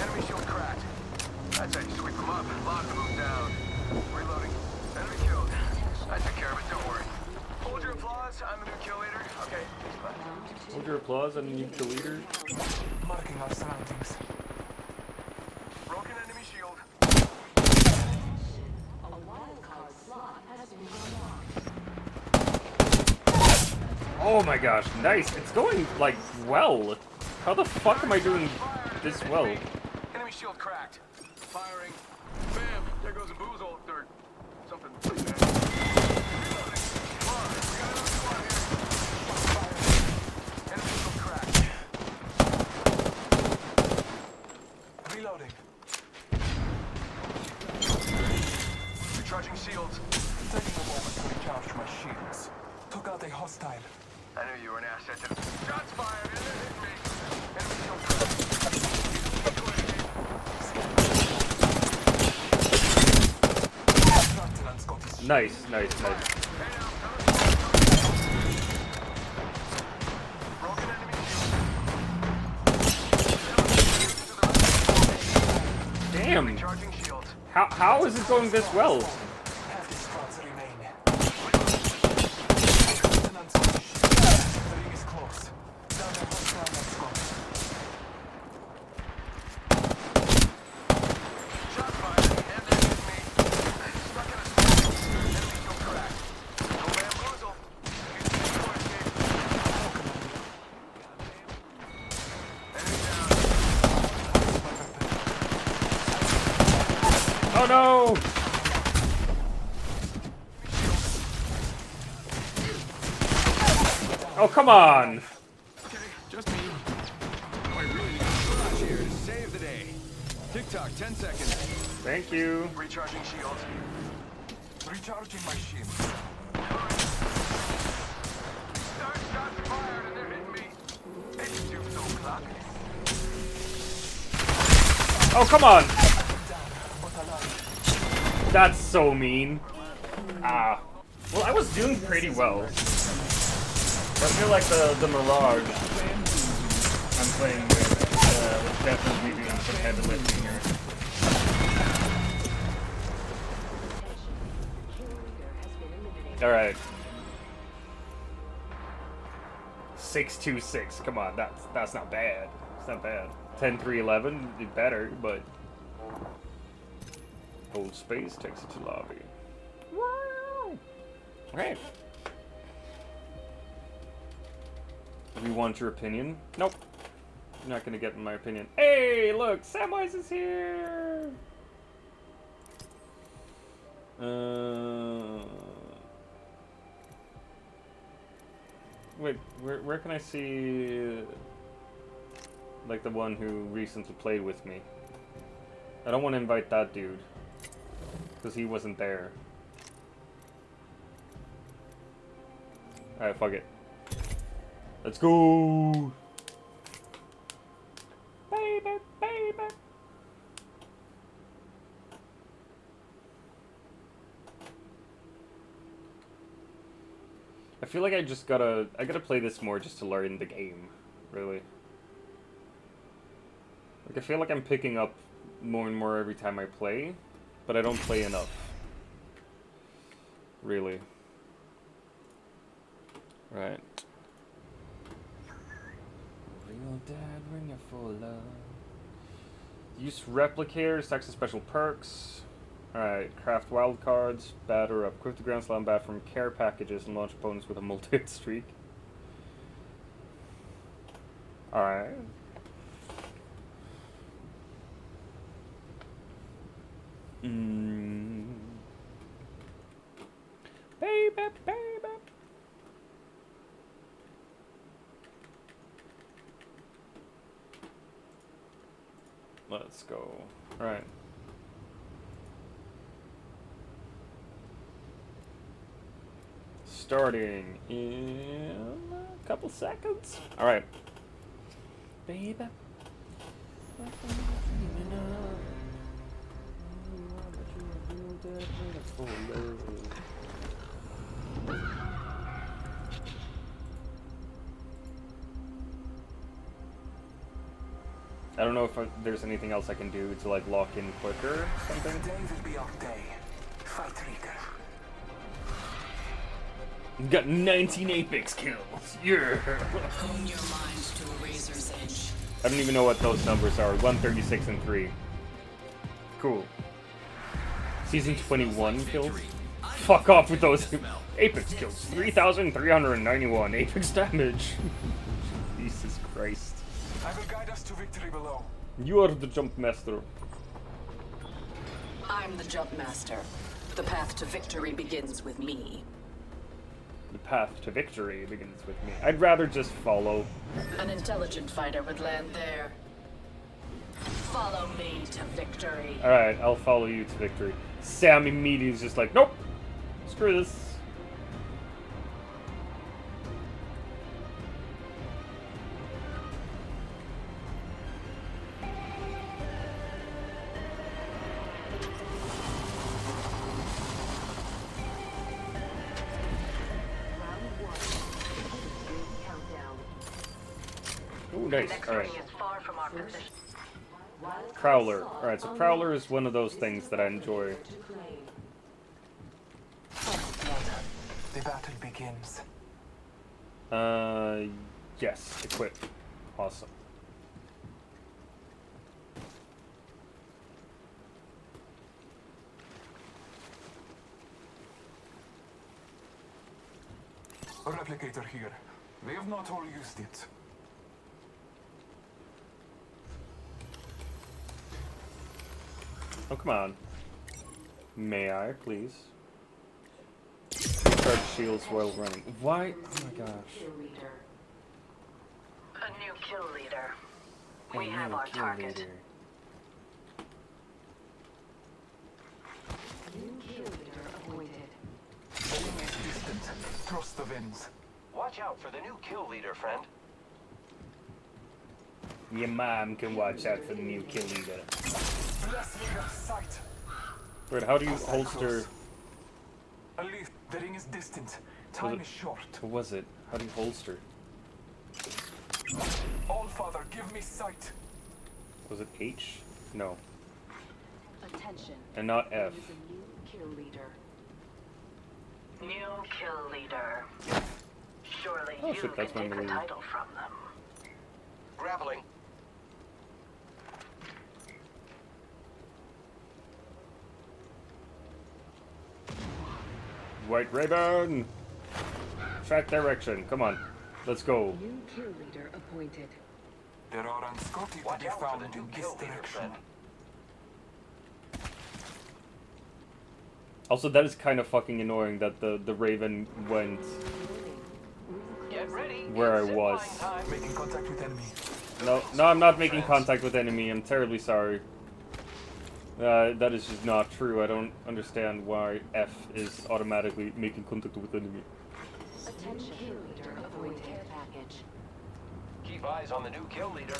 F: Enemy shield cracked. That's how you sweep them up. Lock them down. Reloading. Enemy killed. I took care of it, don't worry. Hold your applause. I'm the new kill leader. Okay.
A: Hold your applause and you the leader.
Q: Marking our surroundings.
F: Broken enemy shield.
G: A wildcard slot has been unlocked.
A: Oh my gosh, nice. It's going, like, well. How the fuck am I doing this well?
F: Enemy shield cracked. Firing. Bam! There goes a boozle. Or something like that. Reloading. Come on, we got another squad here. Enemy shield cracked.
Q: Reloading.
F: Recharging shields.
Q: Taking a moment to recharge my shields. Took out a hostile.
F: I knew you were an asset to the... Shots fired, and they're hitting me. Enemy shield cracked.
A: Nice. Damn. How is it going this well? Oh no! Oh, come on!
F: Okay, just me. I really need a flash here to save the day. Tick-tock, 10 seconds.
A: Thank you.
F: Recharging shields.
Q: Recharging my shield.
F: Shots fired and they're hitting me. It's 2 o'clock.
A: Oh, come on! That's so mean. Ah. Well, I was doing pretty well. I feel like the Mirage I'm playing with was definitely doing some heavy lifting here. Alright. 626. Come on, that's not bad. It's not bad. 10-3-11 is better, but hold space takes it to lobby. Wow. Okay. We want your opinion? Nope. You're not gonna get my opinion. Hey, look, Samwise is here. Wait, where can I see like the one who recently played with me? I don't want to invite that dude because he wasn't there. Alright, fuck it. Let's go! Baby, baby! I feel like I gotta play this more just to learn the game, really. Like, I feel like I'm picking up more and more every time I play, but I don't play enough. Really. Right. Real dad when you're full of love. Use replicators, stacks of special perks. Alright, craft wild cards, batter up. Equip the ground slam bat from care packages and launch opponents with a multi-hit streak. Alright. Baby, baby. Let's go. Alright. Starting in a couple seconds. Alright. Baby. I don't know if there's anything else I can do to like lock in quicker or something.
Q: Today will be our day. Fight Rieger.
A: Got 19 Apex kills. Yeah.
R: Hone your mind to a razor's edge.
A: I don't even know what those numbers are. 136 and 3. Cool. Season 21 kills. Fuck off with those Apex kills. 3,391 Apex damage. Jesus Christ.
Q: I will guide us to victory below.
A: You are the jump master.
R: I'm the jump master. The path to victory begins with me.
A: The path to victory begins with me. I'd rather just follow.
R: An intelligent fighter would land there. Follow me to victory.
A: Alright, I'll follow you to victory. Sam immediately is just like, nope! Screw this. Ooh, nice. Alright. Prowler. Alright, so Prowler is one of those things that I enjoy.
Q: The battle begins.
A: Yes. Equip. Awesome.
Q: A replicator here. We have not all used it.
A: Oh, come on. May I, please? Charge shields while running. Why? Oh my gosh.
E: A new kill leader. We have our target.
Q: New kill leader appointed. Enemy is distant. Trust the winds.
F: Watch out for the new kill leader, friend.
A: Your mom can watch out for the new kill leader.
Q: Bless me with sight.
A: Wait, how do you holster?
Q: A leaf. The ring is distant. Time is short.
A: What was it? How do you holster?
Q: All Father, give me sight.
A: Was it H? No.
G: Attention.
A: And not F.
G: There is a new kill leader.
E: New kill leader. Surely
A: Oh,
E: you
A: shit, that's
E: can take
A: my
E: the
A: move.
E: title from them.
F: Grappling.
A: White Raven! Track direction. Come on. Let's go.
G: New kill leader appointed.
Q: There are unscotty to be found in this direction.
A: Also, that is kind of fucking annoying that the Raven went where I was.
Q: Making contact with enemy.
A: No, I'm not making contact with enemy. I'm terribly sorry. That is just not true. I don't understand why F is automatically making contact with enemy.
G: Attention. Kill leader appointed. Care package.
F: Keep eyes on the new kill leader.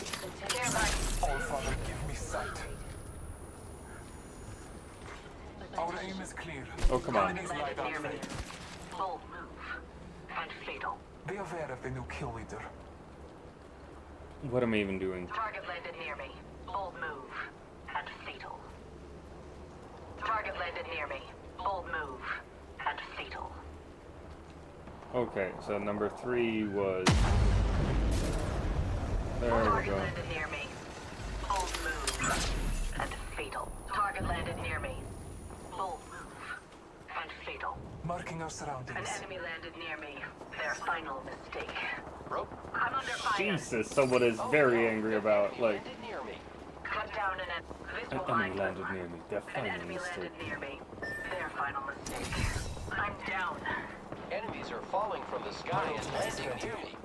Q: All Father, give me sight. Our aim is clear.
A: Oh, come on.
Q: Enemies light our fate.
E: Bold move. And fatal.
Q: Be aware of the new kill leader.
A: What am I even doing?
E: Target landed near me. Bold move. And fatal. Target landed near me. Bold move. And fatal.
A: Okay, so number 3 was... There we
E: Target
A: go.
E: landed near me. Bold move. And fatal. Target landed near me.
Q: Marking our surroundings.
R: An enemy landed near me. Their final mistake. I'm under fire.
A: Jesus, someone is very angry about, like...
R: Cut down this will
A: An enemy landed near me. Their
R: An
A: final
R: enemy
A: mistake.
R: landed near me. Their final mistake. I'm down.
F: Enemies are falling from the sky and landing near me.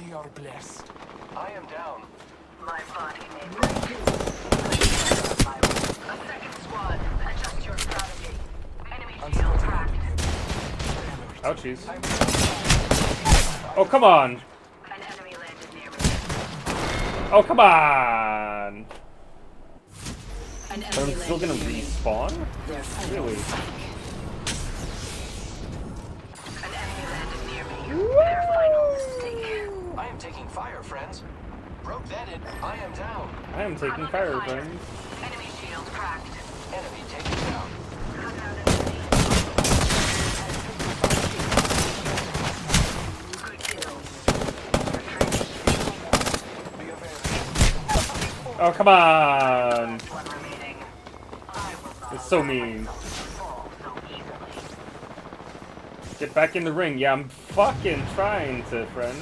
Q: We are blessed.
F: I am down.
R: My body may break. A second squad. Adjust your strategy. Enemy shield cracked.
A: Ouchies. Oh, come on!
R: An enemy landed near me.
A: Oh, come on!
R: An
A: I'm
R: enemy
A: still gonna
R: landed near me.
A: respawn?
R: Their final
A: Really?
R: An enemy landed near me. Their final mistake.
F: I am taking fire, friends. Broke that in. I am down.
A: I am taking fire, friends.
R: Enemy shield cracked.
F: Enemy taken down.
R: Good kill.
A: Oh, come on!
R: One remaining.
A: It's so mean. Get back in the ring. Yeah, I'm fucking trying to, friend.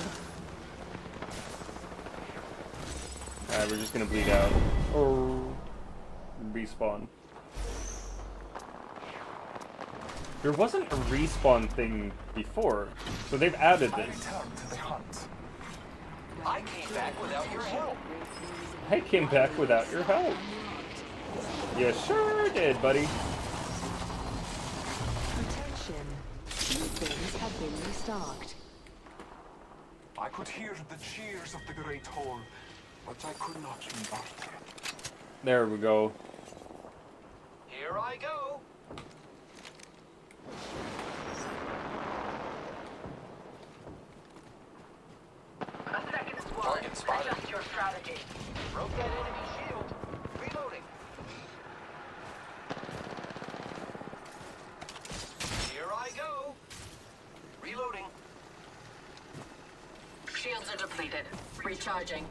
A: Alright, we're just gonna bleed out. Or respawn. There wasn't a respawn thing before, so they've added this.
Q: Return to the hunt.
F: I came back without your help.
A: I came back without your help. You sure did, buddy.
G: Attention. Things have been restocked.
Q: I could hear the cheers of the Great Hall, but I could not embark yet.
A: There we go.
F: Here I go.
R: A second squad.
F: Target spotted.
R: Adjust your strategy.
F: Broke that enemy shield. Reloading. Here I go. Reloading.
R: Shields are depleted. Recharging.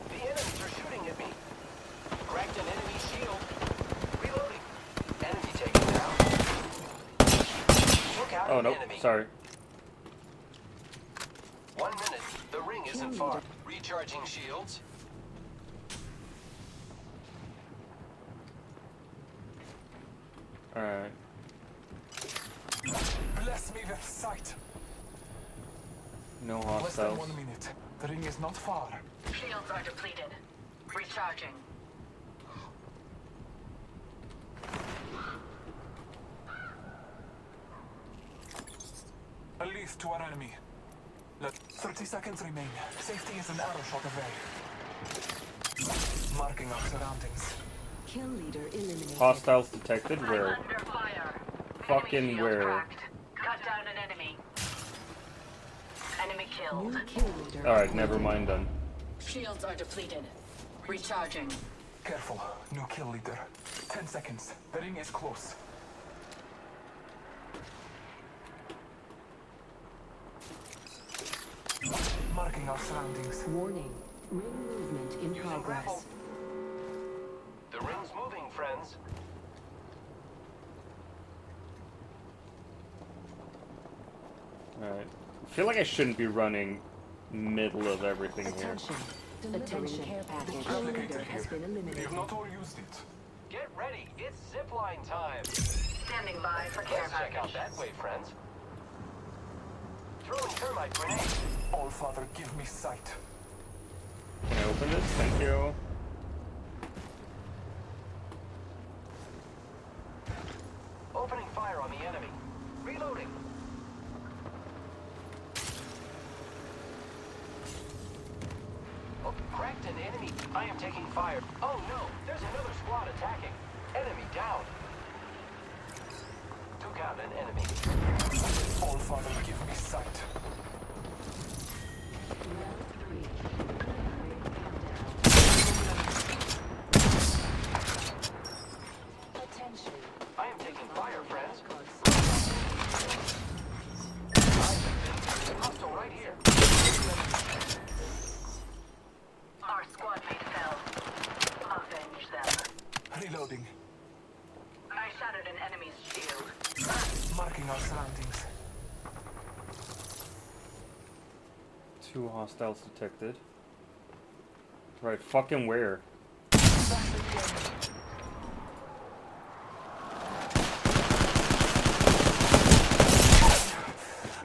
F: The enemies are shooting at me. Cracked an enemy shield. Reloading. Enemy taken down. Took out
A: Oh,
F: an
A: no,
F: enemy.
A: sorry.
F: 1 minute. The ring isn't far. Recharging shields.
A: Alright.
Q: Bless me with sight.
A: No
Q: Less than
A: hostiles.
Q: 1 minute. The ring is not far.
R: Shields are depleted. Recharging.
Q: A leaf to our enemy. 30 seconds remain. Safety is an arrow shot away. Marking our surroundings.
G: Kill leader eliminated.
A: Hostiles detected where?
R: Under fire.
A: Fucking
R: Enemy shield
A: where?
R: cracked. Cut down an enemy. Enemy killed.
G: New kill leader.
A: Alright, never mind then.
R: Shields are depleted. Recharging.
Q: Careful. New kill leader. 10 seconds. The ring is close. Marking our surroundings.
G: Warning. Ring movement in progress.
F: The ring's moving, friends.
A: Alright. I feel like I shouldn't be running middle of everything here.
G: Attention. Attention. Care package. Kill leader has been
Q: We
G: eliminated.
Q: have not all used it.
F: Get ready. It's zipline time.
R: Standing by for care
F: Let's check out
R: package.
F: that way, friends. Throwing thermite grenade.
Q: All Father, give me sight.
A: Can I open this? Thank you.
F: Opening fire on the enemy. Reloading. Oh, cracked an enemy. I am taking fire. Oh no, there's another squad attacking. Enemy down. Took out an enemy.
Q: All Father, give me sight.
G: Attention.
F: I am taking fire, friends. Hostile right here.
R: Our squad mate fell. Avenge them.
Q: Reloading.
R: I shattered an enemy's shield.
Q: Marking our surroundings.
A: 2 hostiles detected. Right, fucking where?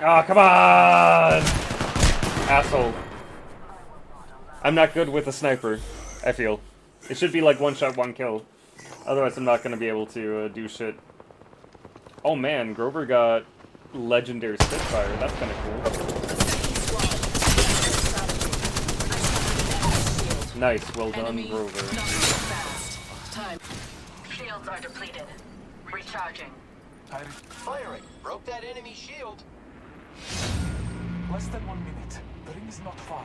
A: Oh, come on! Asshole. I'm not good with a sniper, I feel. It should be like 1 shot, 1 kill. Otherwise I'm not gonna be able to do shit. Oh man, Grover got legendary Spitfire. That's kinda cool. Nice, well done, Grover.
R: Time. Shields are depleted. Recharging.
F: Firing. Broke that enemy shield.
Q: Less than 1 minute. The ring is not far.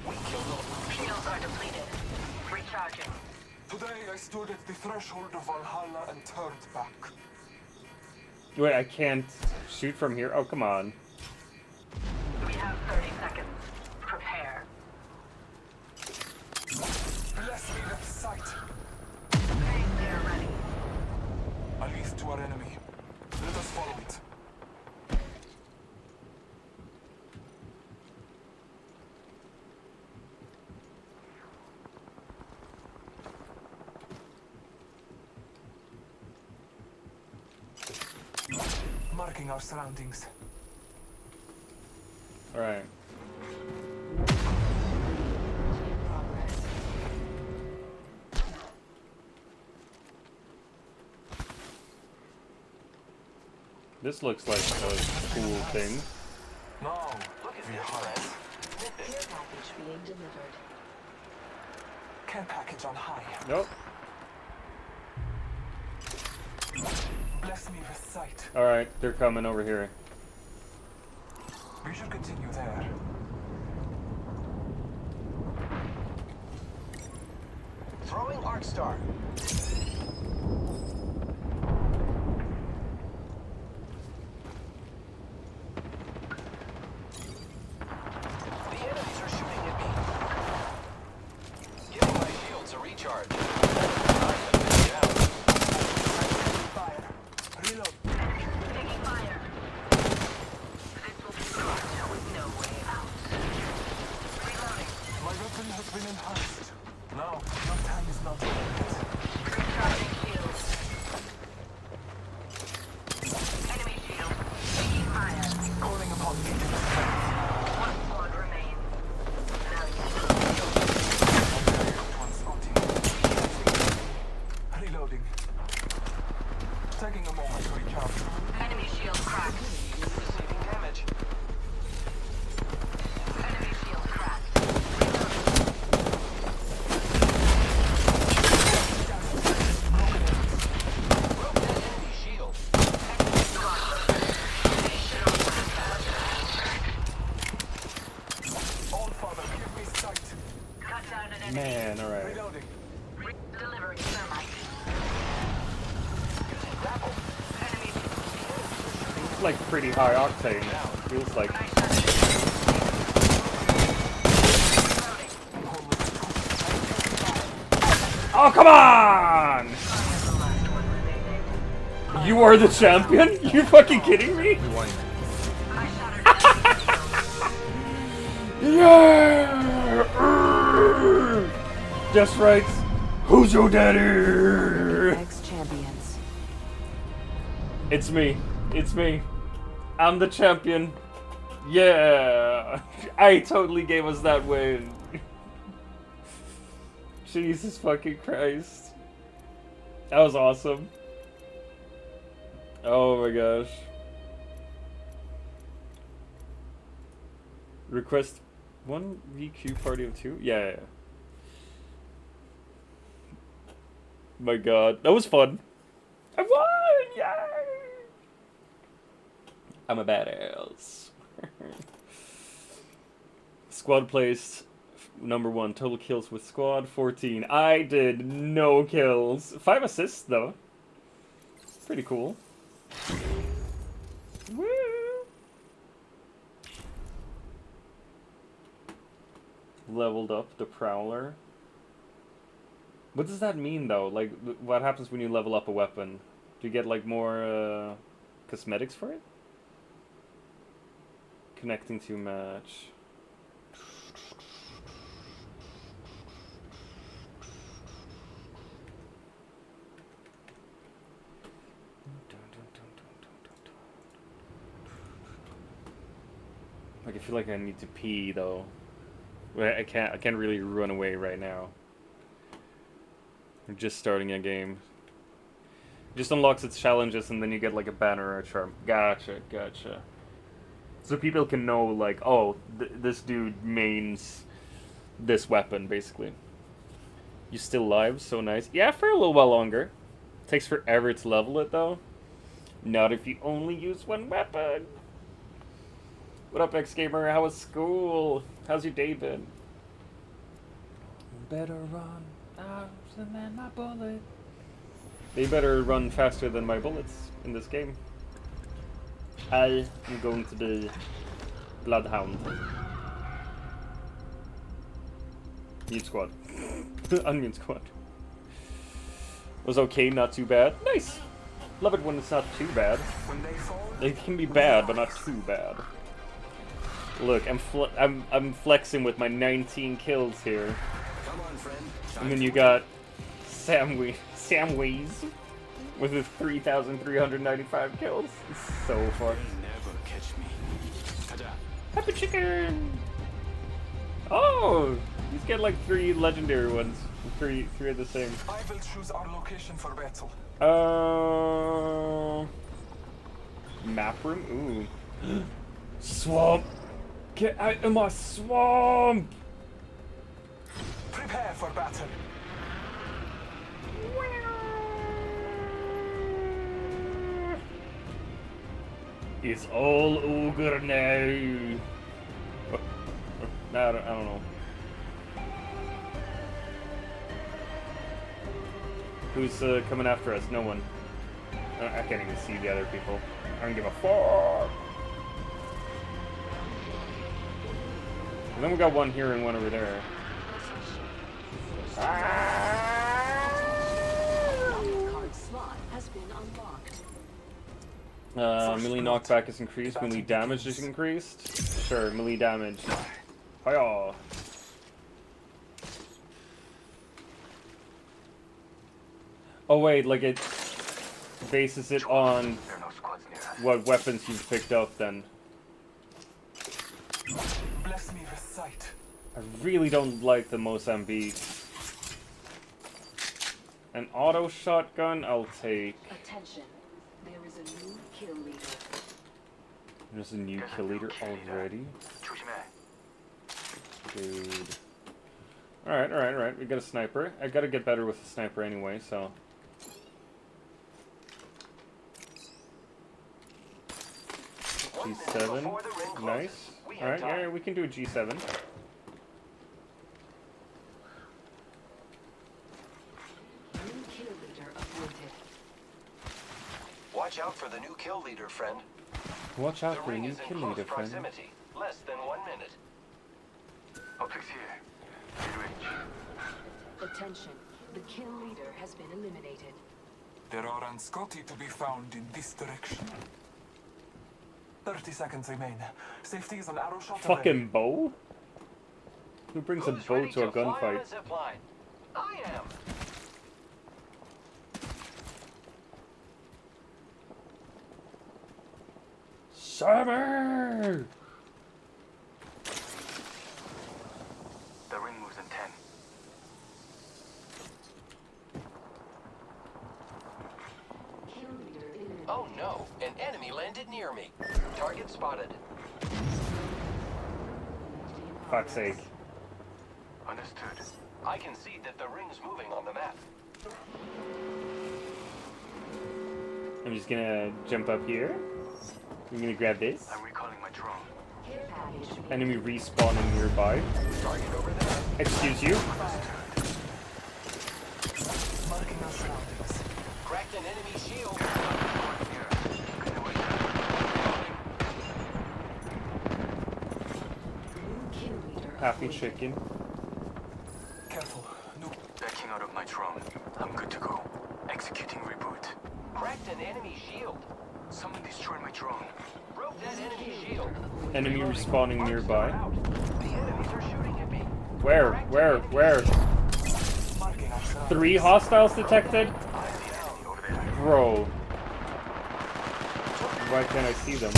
F: We killed them.
R: Shields are depleted. Recharging.
Q: Today I stood at the threshold of Valhalla and turned back.
A: Wait, I can't shoot from here? Oh, come on.
R: We have 30 seconds. Prepare.
Q: Bless me with sight.
R: They are ready.
Q: A lead to our enemy. Let us follow it. Marking our surroundings.
A: Alright. This looks like a cool thing.
Q: No, look at this, friend.
G: Care package being delivered.
Q: Care package on high.
A: Nope.
Q: Bless me with sight.
A: Alright, they're coming over here.
Q: We should continue there.
F: Throwing Arc Star. The enemies are shooting at me. Giving my shields a recharge.
Q: Fire. Reload.
R: Taking fire. This will be crushed with no way out. Reloading.
Q: My weapon has been enhanced. Now, your time is not limited.
R: Recharging shields. Enemy shield. Taking fire.
Q: Calling upon agent strength.
R: One squad remains. Now you
Q: One spotting. Reloading. Taking a moment to recharge.
R: enemy shield cracked.
F: Receiving damage.
R: Enemy shield cracked.
F: Broke that enemy shield.
Q: All father, give me sight.
R: Cut down an enemy.
A: Man, alright.
Q: Reloading.
R: Delivering thermite.
F: Grapple.
R: Enemy
A: It's like pretty high octane. Feels like. Oh, come on! You are the champion? You fucking kidding me? Yeah! Just right. Who's your daddy?
I: Ex-champions.
A: It's me. It's me. I'm the champion. Yeah! I totally gave us that win. Jesus fucking Christ. That was awesome. Oh my gosh. Request 1 VQ party of 2? Yeah. My god. That was fun. I won! Yay! I'm a badass. Squad placed number 1. Total kills with squad 14. I did no kills. 5 assists though. Pretty cool. Woo! Leveled up the Prowler. What does that mean though? Like, what happens when you level up a weapon? Do you get like more cosmetics for it? Connecting to match. Like, I feel like I need to pee though. I can't really run away right now. I'm just starting a game. It just unlocks its challenges and then you get like a banner or a charm. Gotcha. So people can know like, oh, this dude mains this weapon basically. You still live? So nice. Yeah, for a little while longer. Takes forever to level it though. Not if you only use one weapon. What up, X-Gamer? How was school? How's your day been? Better run faster than my bullet. They better run faster than my bullets in this game. I am going to be Bloodhound. Mute squad. Unmute squad. Was okay, not too bad. Nice! Love it when it's not too bad. It can be bad, but not too bad. Look, I'm flexing with my 19 kills here.
F: Come on, friend.
A: And then you got Samwise with his 3,395 kills. It's so fun.
K: Never catch me. Ta-da.
A: Happy chicken! Oh! He's got like 3 legendary ones. Three of the same.
Q: I will choose our location for battle.
A: Map room? Ooh. Swamp! Get out of my swamp!
Q: Prepare for battle.
A: It's all ogre now. I don't know. Who's coming after us? No one. I can't even see the other people. I don't give a fuck. And then we got one here and one over there. Melee knockback is increased, melee damage is increased. Sure, melee damage. Hiya! Oh wait, like it bases it on what weapons you've picked up then.
Q: Bless me with sight.
A: I really don't like the Mozambique. An auto shotgun, I'll take.
G: Attention. There is a new kill leader.
A: There's a new kill leader already? Dude. Alright. We got a sniper. I gotta get better with the sniper anyway, so. G7. Nice. Alright, yeah, we can do a G7.
F: Watch out for the new kill leader, friend.
A: Watch out for the new kill leader, friend.
F: Proximity. Less than 1 minute.
Q: Optics here. Mid-range.
G: Attention. The kill leader has been eliminated.
Q: There are Anscotti to be found in this direction. 30 seconds remain. Safety is an arrow shot away.
A: Fucking bow? Who brings a bow to a gunfight?
F: I am.
A: Summer!
Q: The ring moves in 10.
F: Oh no, an enemy landed near me. Target spotted.
A: Fuck's sake.
F: Understood. I can see that the ring's moving on the map.
A: I'm just gonna jump up here. I'm gonna grab this.
Q: I'm recalling my drone.
A: Enemy respawning nearby.
F: Target over there.
A: Excuse you.
Q: Marking our surroundings.
F: Cracked an enemy shield.
A: Happy chicken.
Q: Careful. No. Backing out of my drone. I'm good to go. Executing reboot.
F: Cracked an enemy shield.
Q: Someone destroyed my drone.
F: Broke that enemy shield.
A: Enemy respawning nearby.
F: The enemies are shooting at me.
A: Where? 3 hostiles detected? Bro. Why can't I see them?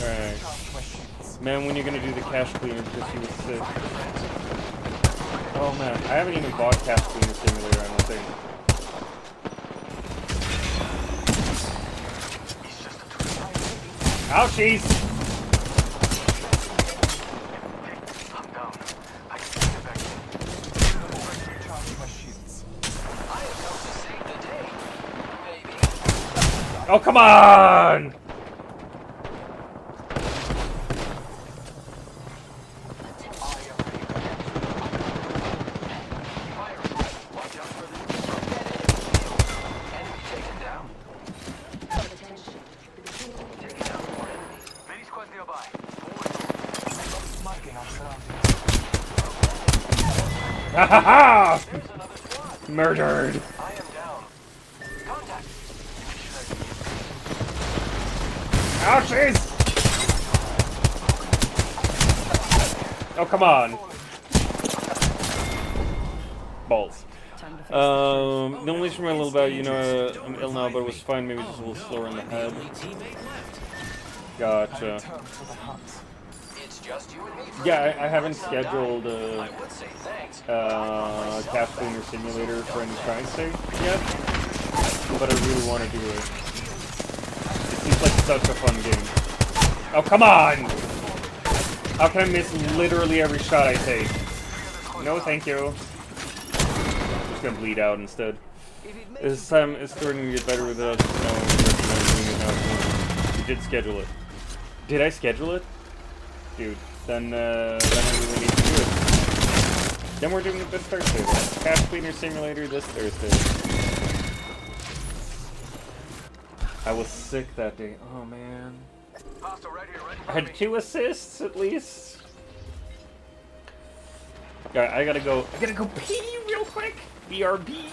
A: Alright. Man, when you're gonna do the cache cleaner because he was sick. Oh man, I haven't even bought cache cleaner simulator, I don't think. Ouchies!
F: I'm down. I can get back in. Recharging my shields. I am going to save the day. Maybe.
A: Oh, come on! Ha ha ha! Murdered!
F: I am down. Contact.
A: Ouchies! Oh, come on. Balls. The only reason I'm a little bit, you know, I'm ill now, but it was fine. Maybe just a little slower in the head. Gotcha. Yeah, I haven't scheduled cache cleaner simulator for any shrine state yet, but I really want to do it. It seems like such a fun game. Oh, come on! How can I miss literally every shot I take? No, thank you. I'm just gonna bleed out instead. This time it's starting to get better without doing it now. You did schedule it. Did I schedule it? Dude, then I really need to do it. Then we're doing it this Thursday. Cache cleaner simulator this Thursday. I was sick that day. Oh man. I had 2 assists at least. Alright, I gotta go pee real quick. BRB.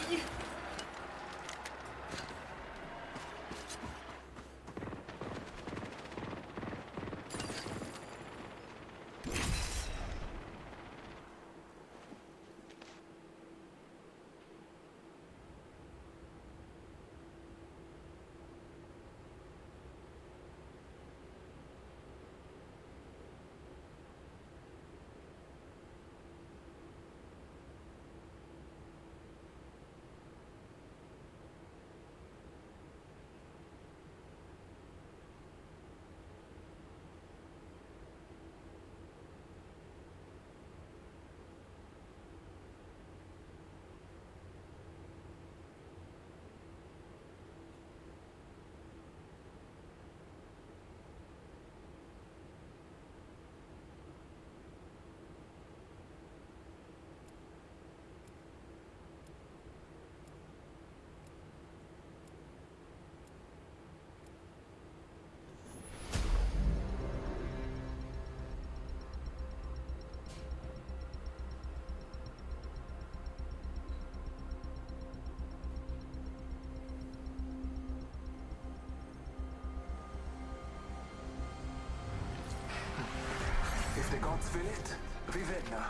Q: If the gods will it, Vivenna.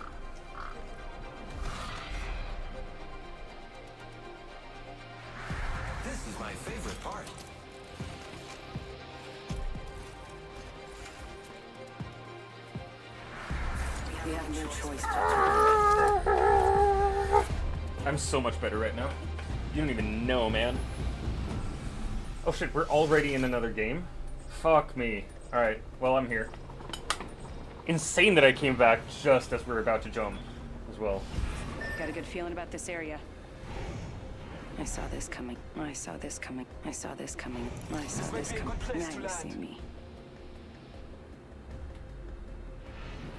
F: This is my favorite part.
P: We have no choice.
A: I'm so much better right now. You don't even know, man. Oh shit, we're already in another game? Fuck me. Alright, well, I'm here. Insane that I came back just as we were about to jump as well.
S: Got a good feeling about this area. I saw this coming. I saw this coming. I saw this coming. I saw this coming. Now you see me.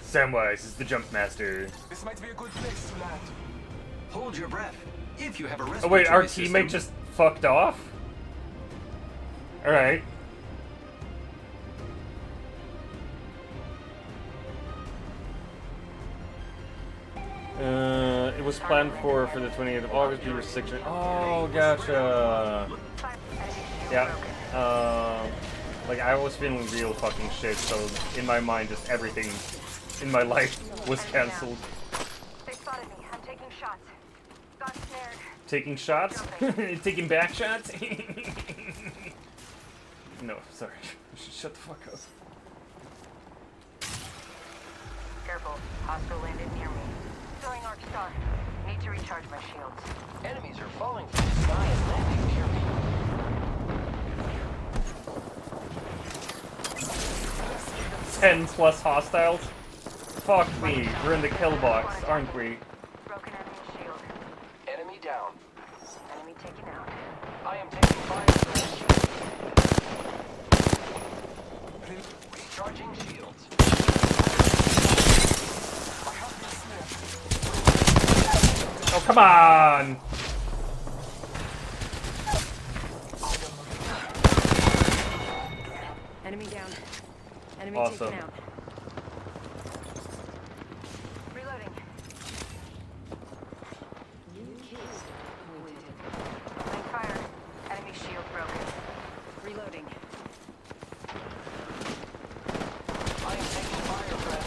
A: Samwise is the jump master.
Q: This might be a good place to land.
F: Hold your breath. If you have a
A: Oh wait, our
F: respiratory
A: teammate just fucked off? Alright. It was planned for the 28th of August, we were 6. Oh, gotcha. Yeah. Like, I was feeling real fucking shit, so in my mind, just everything in my life was cancelled.
R: They spotted me. I'm taking shots. Got snared.
A: Taking shots? Taking back shots? No, sorry. Shut the fuck up.
R: hostile landed near me. Throwing Arc Star. Need to recharge my shields.
T: Enemies are falling from the sky and landing near me.
A: 10 plus hostiles? Fuck me, we're in the kill box, aren't we?
R: Broken enemy shield.
T: Enemy down.
R: Enemy taken out.
T: I am taking fire from the shield. Recharging shields.
A: Oh, come on!
S: Enemy down. Enemy
A: Awesome.
S: taken out.
R: Reloading. Opening fire. Enemy shield broken.
S: Reloading.
T: I am taking fire, friends.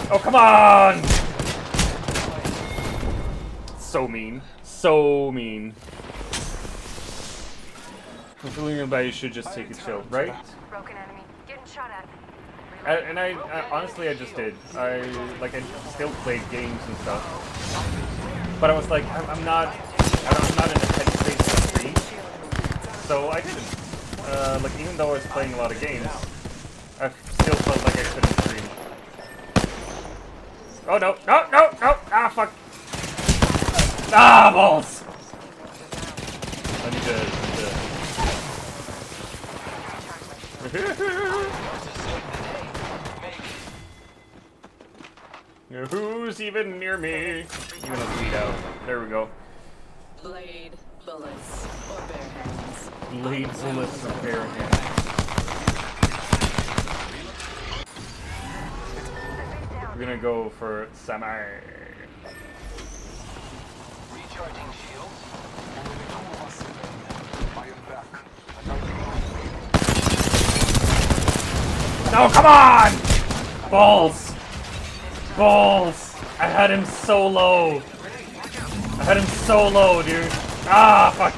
A: Oh, come on! So mean. So mean. I'm feeling about you should just take a chill, right?
R: Broken enemy. Getting shot at.
A: And I honestly, I just did. I still played games and stuff. But I was like, I'm not in a headspace to stream. So I didn't. Like, even though I was playing a lot of games, I still felt like I couldn't stream. Oh no, no, no, no! Ah, fuck! Ah, balls! I need to... Who's even near me? I'm gonna bleed out. There we go.
I: Blade, bullets, or bare hands.
A: Blade, bullets, or bare hands. We're gonna go for Samai.
Q: Recharging shields. Only two of us remain. I am back.
A: No, come on! Balls! Balls! I had him so low. I had him so low, dude. Ah, fuck.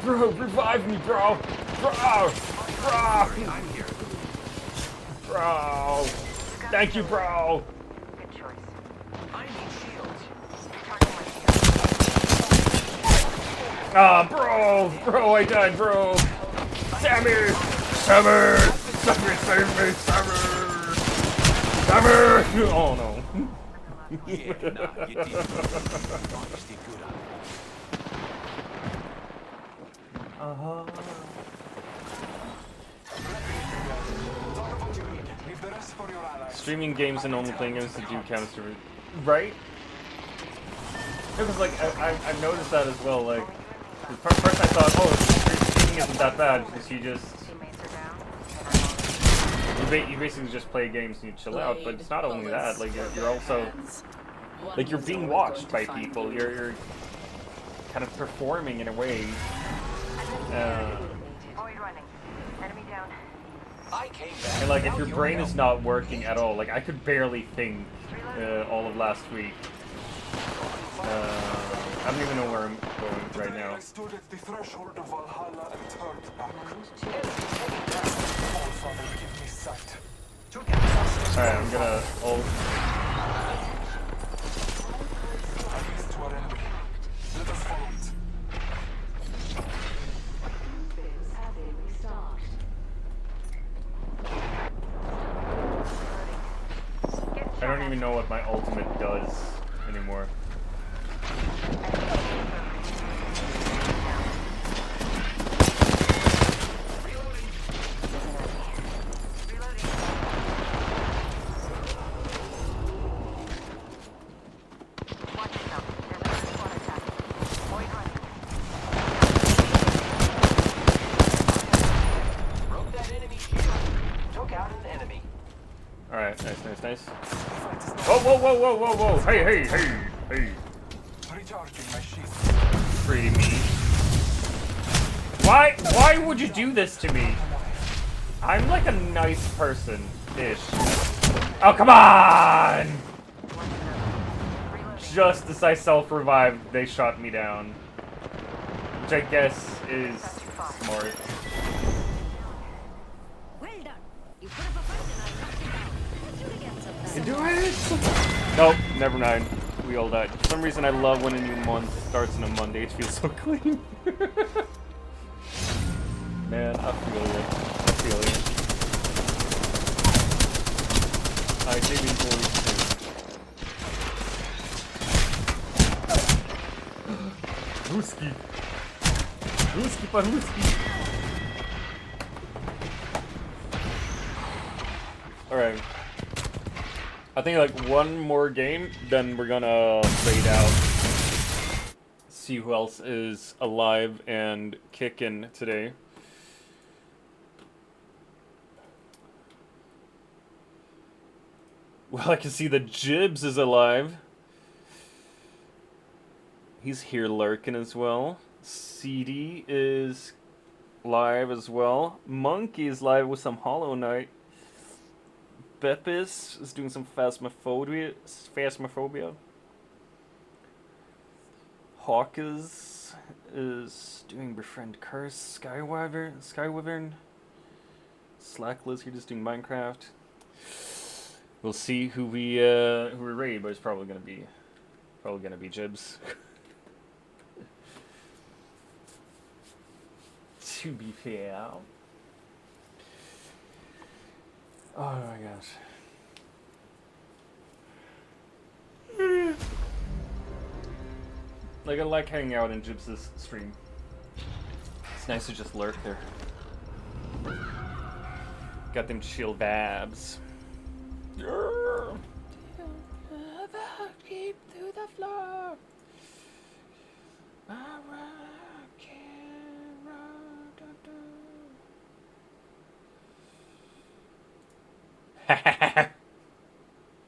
A: Bro, revive me, bro. Bro.
F: I'm here.
A: Bro. Thank you, bro.
R: Good choice.
T: I need shields.
A: Ah, bro, I died, bro. Sammy. Sammy. Save me, Sammy. Oh no.
F: Yeah, nah, you did. Honestly, good on
A: Streaming games and only playing games that do count to right? It was like I've noticed that as well. Like first I thought, oh, streaming isn't that bad because you basically just play games and you chill out. But it's not only that. Like you're also like you're being watched by people. You're kind of performing in a way. And like if your brain is not working at all, like I could barely think all of last week. I don't even know where I'm going right now.
Q: I stood at the threshold of Valhalla and turned back. All Father, give me sight.
A: Alright, I'm gonna ult.
Q: Enemies to our enemy. Let us follow it.
A: I don't even know what my ultimate does anymore. Alright, nice. Whoa! Hey!
Q: Recharging my shield.
A: Pretty mean. Why would you do this to me? I'm like a nice person-ish. Oh, come on! Just as I self-revived, they shot me down. Which I guess is smart.
P: Well done. You put up a fight and I knocked you down. Let's do it again
A: You
P: sometime.
A: do it! Nope, never mind. We all died. For some reason, I love when a new month starts on a Monday. It feels so clean. Man, I feel you. I feel you. I dig in boys too. Ruski. Ruski paruski. Alright. I think like one more game, then we're gonna fade out. See who else is alive and kicking today. Well, I can see that Jibs is alive. He's here lurking as well. CD is live as well. Monkey is live with some Hollow Knight. Beppis is doing some Phasmophobia. Hawkes is doing Befriend Curse. Skywyvern. Slackless here just doing Minecraft. We'll see who we raid, but it's probably gonna be Jibs. To be fair. Oh my gosh. Like I like hanging out in Jibs' stream. It's nice to just lurk there. Got them chill babs. Keep through the floor.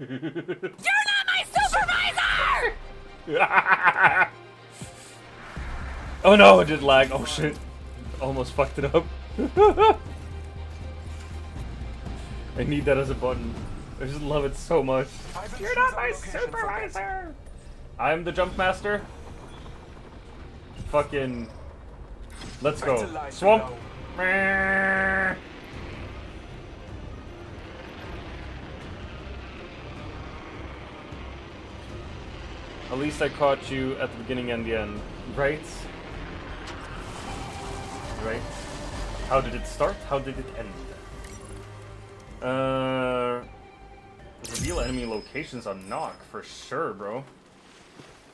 R: You're not my supervisor!
A: Oh no, it did lag. Oh shit. Almost fucked it up. I need that as a button. I just love it so much. You're not my supervisor! I'm the jump master. Fucking... Let's go. Swamp! At least I caught you at the beginning and the end. Right? Right? How did it start? How did it end? Reveal enemy locations on knock, for sure, bro.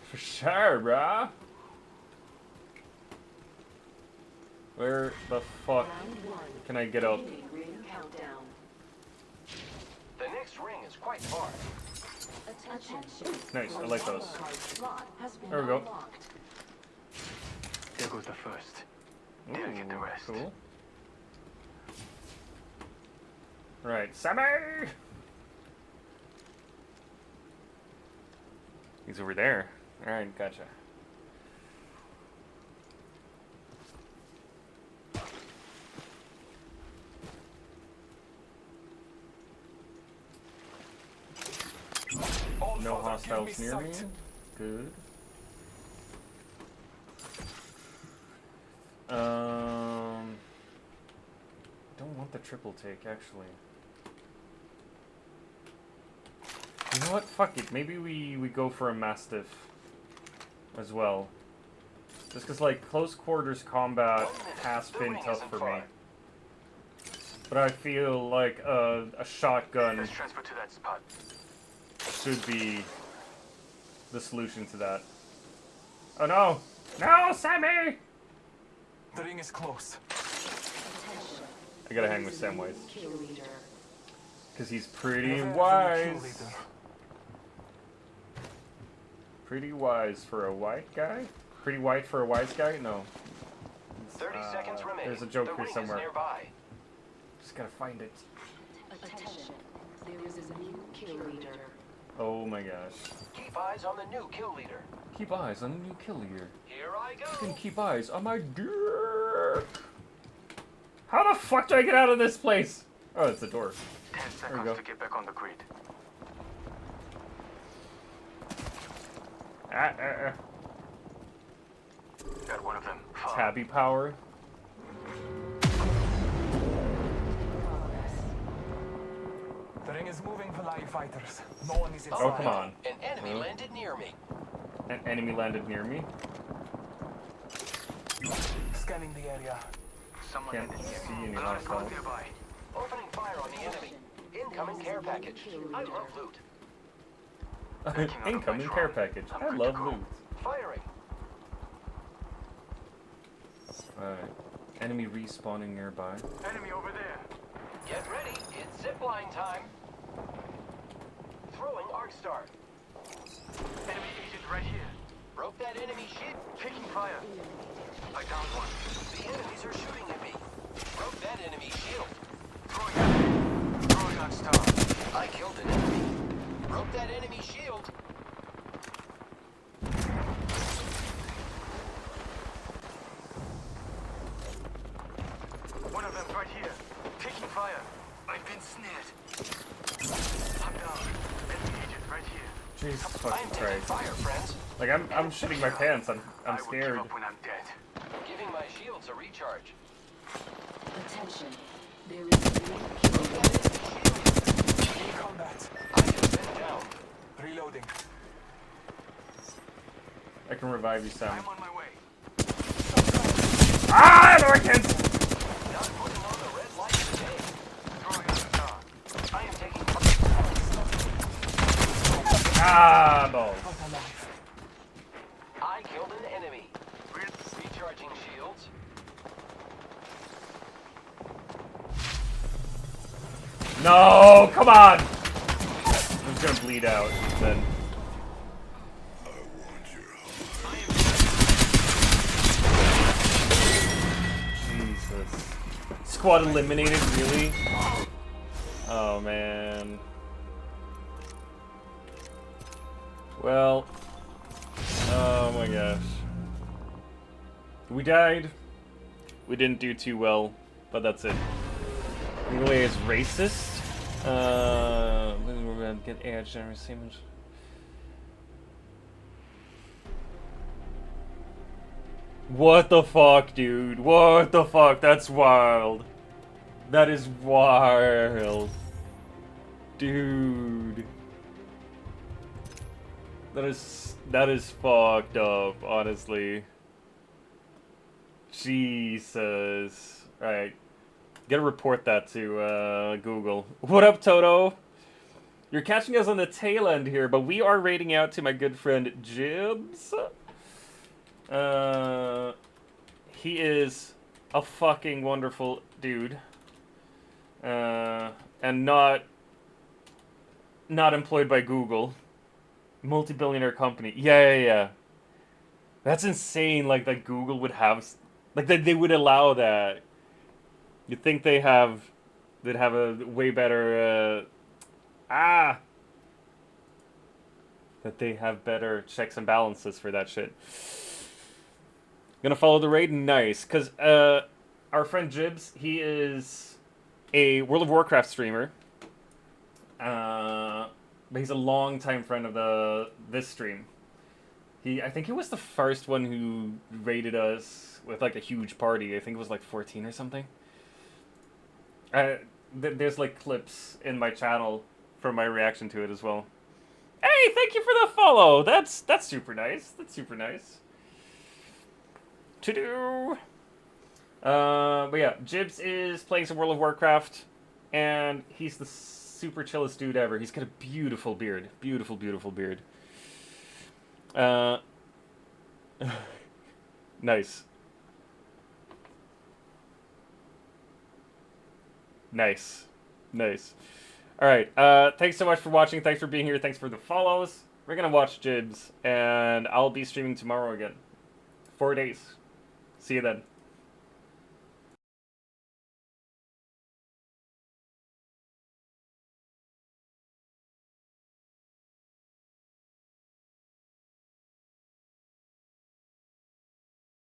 A: For sure, bruh. Where the fuck can I get up?
T: The next ring is quite far.
A: Nice, I like those. There we go.
F: There goes the first. They'll get the rest.
A: Cool. Right, Sammy! He's over there. Alright, gotcha. No hostiles near me. Good. Don't want the triple take, actually. You know what? Fuck it. Maybe we go for a Mastiff as well. Just because, like, close quarters combat has been tough for me. But I feel like a shotgun
F: Let's transfer to that spot.
A: should be the solution to that. Oh no! No, Sammy!
Q: The ring is close.
A: I gotta hang with Samwise. Because he's pretty wise. Pretty wise for a white guy? Pretty white for a wise guy? No.
T: 30 seconds remaining.
A: There's a joke
T: The
A: here
T: ring
A: somewhere.
T: is nearby.
A: Just gotta find it.
G: Attention. There is a new kill leader.
A: Oh my my gosh.
T: Keep eyes on the new kill leader.
A: Keep eyes on the new kill leader.
T: Here I go.
A: You can keep eyes on my dick. How the fuck do I get out of this place? Oh, it's a door.
F: 10
A: There we go.
F: seconds to get back on the grid. Got one of them.
A: Tabby power.
Q: The ring is moving for live fighters. No one is inside.
A: Oh, come on.
T: An enemy landed near me.
A: An enemy landed near me.
Q: Scanning the area.
A: Can't see any hostiles.
T: Opening fire on the enemy. Incoming care package. I love loot.
A: Incoming care package. I love loot.
T: Firing.
A: Alright. Enemy respawning nearby.
F: Enemy over there.
T: Get ready. It's zipline time. Throwing arc star.
F: Enemy agent right here.
T: Broke that enemy ship.
F: Taking fire. I downed one.
T: The enemies are shooting at me. Broke that enemy shield.
F: Throwing arc star.
T: I killed an enemy. Broke that enemy shield.
F: One of them right here. Taking fire. I've been snared. I'm down. Enemy agent right here.
A: Jesus
T: I'm
A: fucking
T: taking
A: Christ.
T: fire, friends.
A: Like I'm shitting my pants. I'm
F: I will
A: scared.
F: give up when I'm dead.
T: Giving my shields a recharge.
G: Attention. There is a
Q: In combat.
T: I have been down.
Q: Reloading.
A: I can revive you, Sam.
F: I'm on my way.
A: Ah, no, I can't.
T: Not putting on the red light today.
F: Throwing arc star.
T: I am taking.
A: Ah, balls.
T: I killed an enemy. Recharging shields.
A: No, come on. I'm just gonna bleed out then. Jesus. Squad eliminated, really? Oh man. Well. Oh my gosh. We died. We didn't do too well, but that's it. Really is racist. We're gonna get AI generous image. What the fuck, dude? What the fuck? That's wild. That is wild. Dude. That is fucked up, honestly. Jesus. Alright. Gotta report that to Google. What up, Toto? You're catching us on the tail end here, but we are raiding out to my good friend Jibs. He is a fucking wonderful dude. And not employed by Google. Multi-billionaire company. Yeah. That's insane, like, that Google would have... Like, that they would allow that. You'd think they'd have a way better... that they have better checks and balances for that shit. Gonna follow the raid? Nice. Because our friend Jibs, he is a World of Warcraft streamer. But he's a longtime friend of this stream. I think he was the first one who raided us with like a huge party. I think it was like 14 or something. There's like clips in my channel from my reaction to it as well. Hey, thank you for the follow. That's super nice. That's super nice. To do. But yeah, Jibs is playing some World of Warcraft, and he's the super chillest dude ever. He's got a beautiful beard. Beautiful, beautiful beard. Nice. Nice. Alright, thanks so much for watching. Thanks for being here. Thanks for the follows. We're gonna watch Jibs, and I'll be streaming tomorrow again. 4 days. See you then.